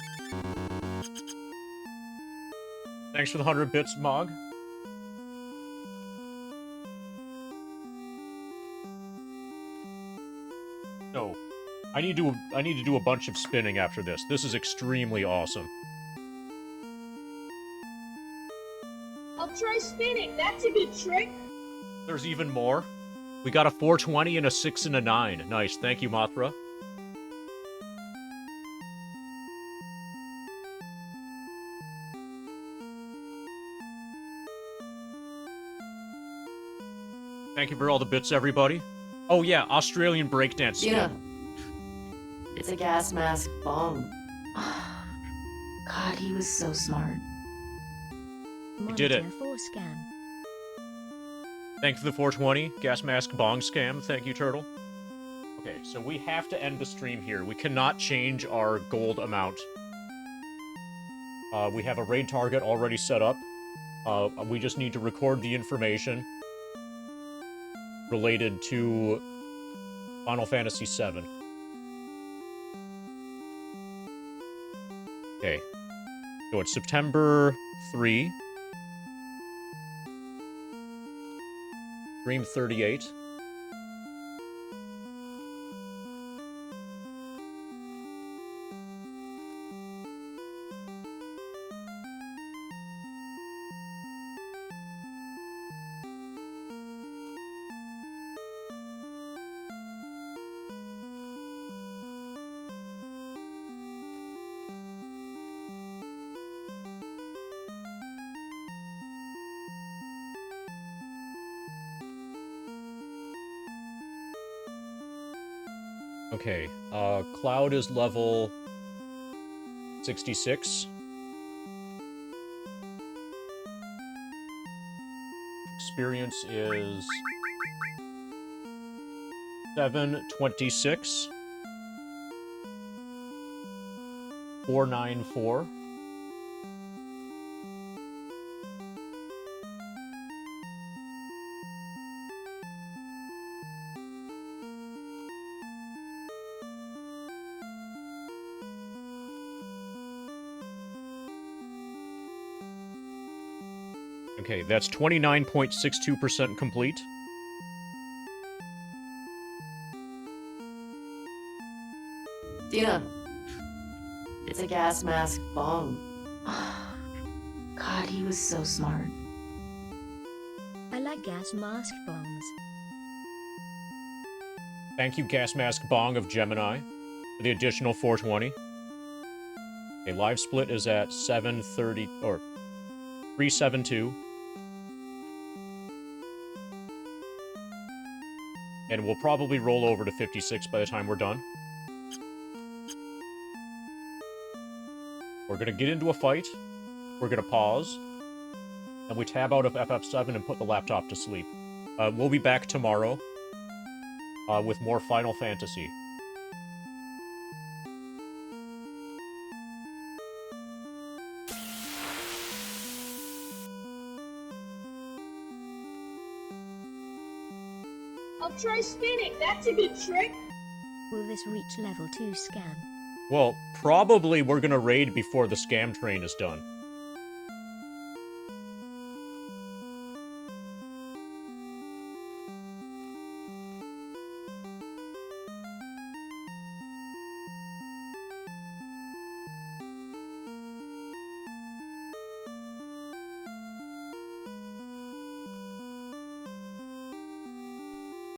Thanks for the 100 bits, Mog. No. I need to do a bunch of spinning after this. This is extremely awesome. I'll try spinning. That's a good trick. There's even more. We got a 420 and a 6 and a 9. Nice. Thank you, Mothra. Thank you for all the bits, everybody. Oh yeah, Australian breakdance skin. Dina. It's a gas mask bomb. God, he was so smart. We did it. Monitor for scan. Thank you for the 420. Gas mask bong scam. Thank you, Turtle. Okay, so we have to end the stream here. We cannot change our gold amount We have a raid target already set up. We just need to record the information related to Final Fantasy VII. Okay. So it's September 3. Stream 38. Okay, Cloud is level 66. Experience is 726. 494. Okay, that's 29.62% complete. Dina. It's a gas mask bong. God, he was so smart. I like gas mask bongs. Thank you, Gas Mask Bong of Gemini, for the additional 420. Okay, live split is at 730, or 372. And we'll probably roll over to 56 by the time we're done. We're gonna get into a fight. We're gonna pause. And we tab out of FF7 and put the laptop to sleep. We'll be back tomorrow with more Final Fantasy. I'll try spinning. That's a good trick. Will this reach level 2 scan? Well, probably we're gonna raid before the scam train is done.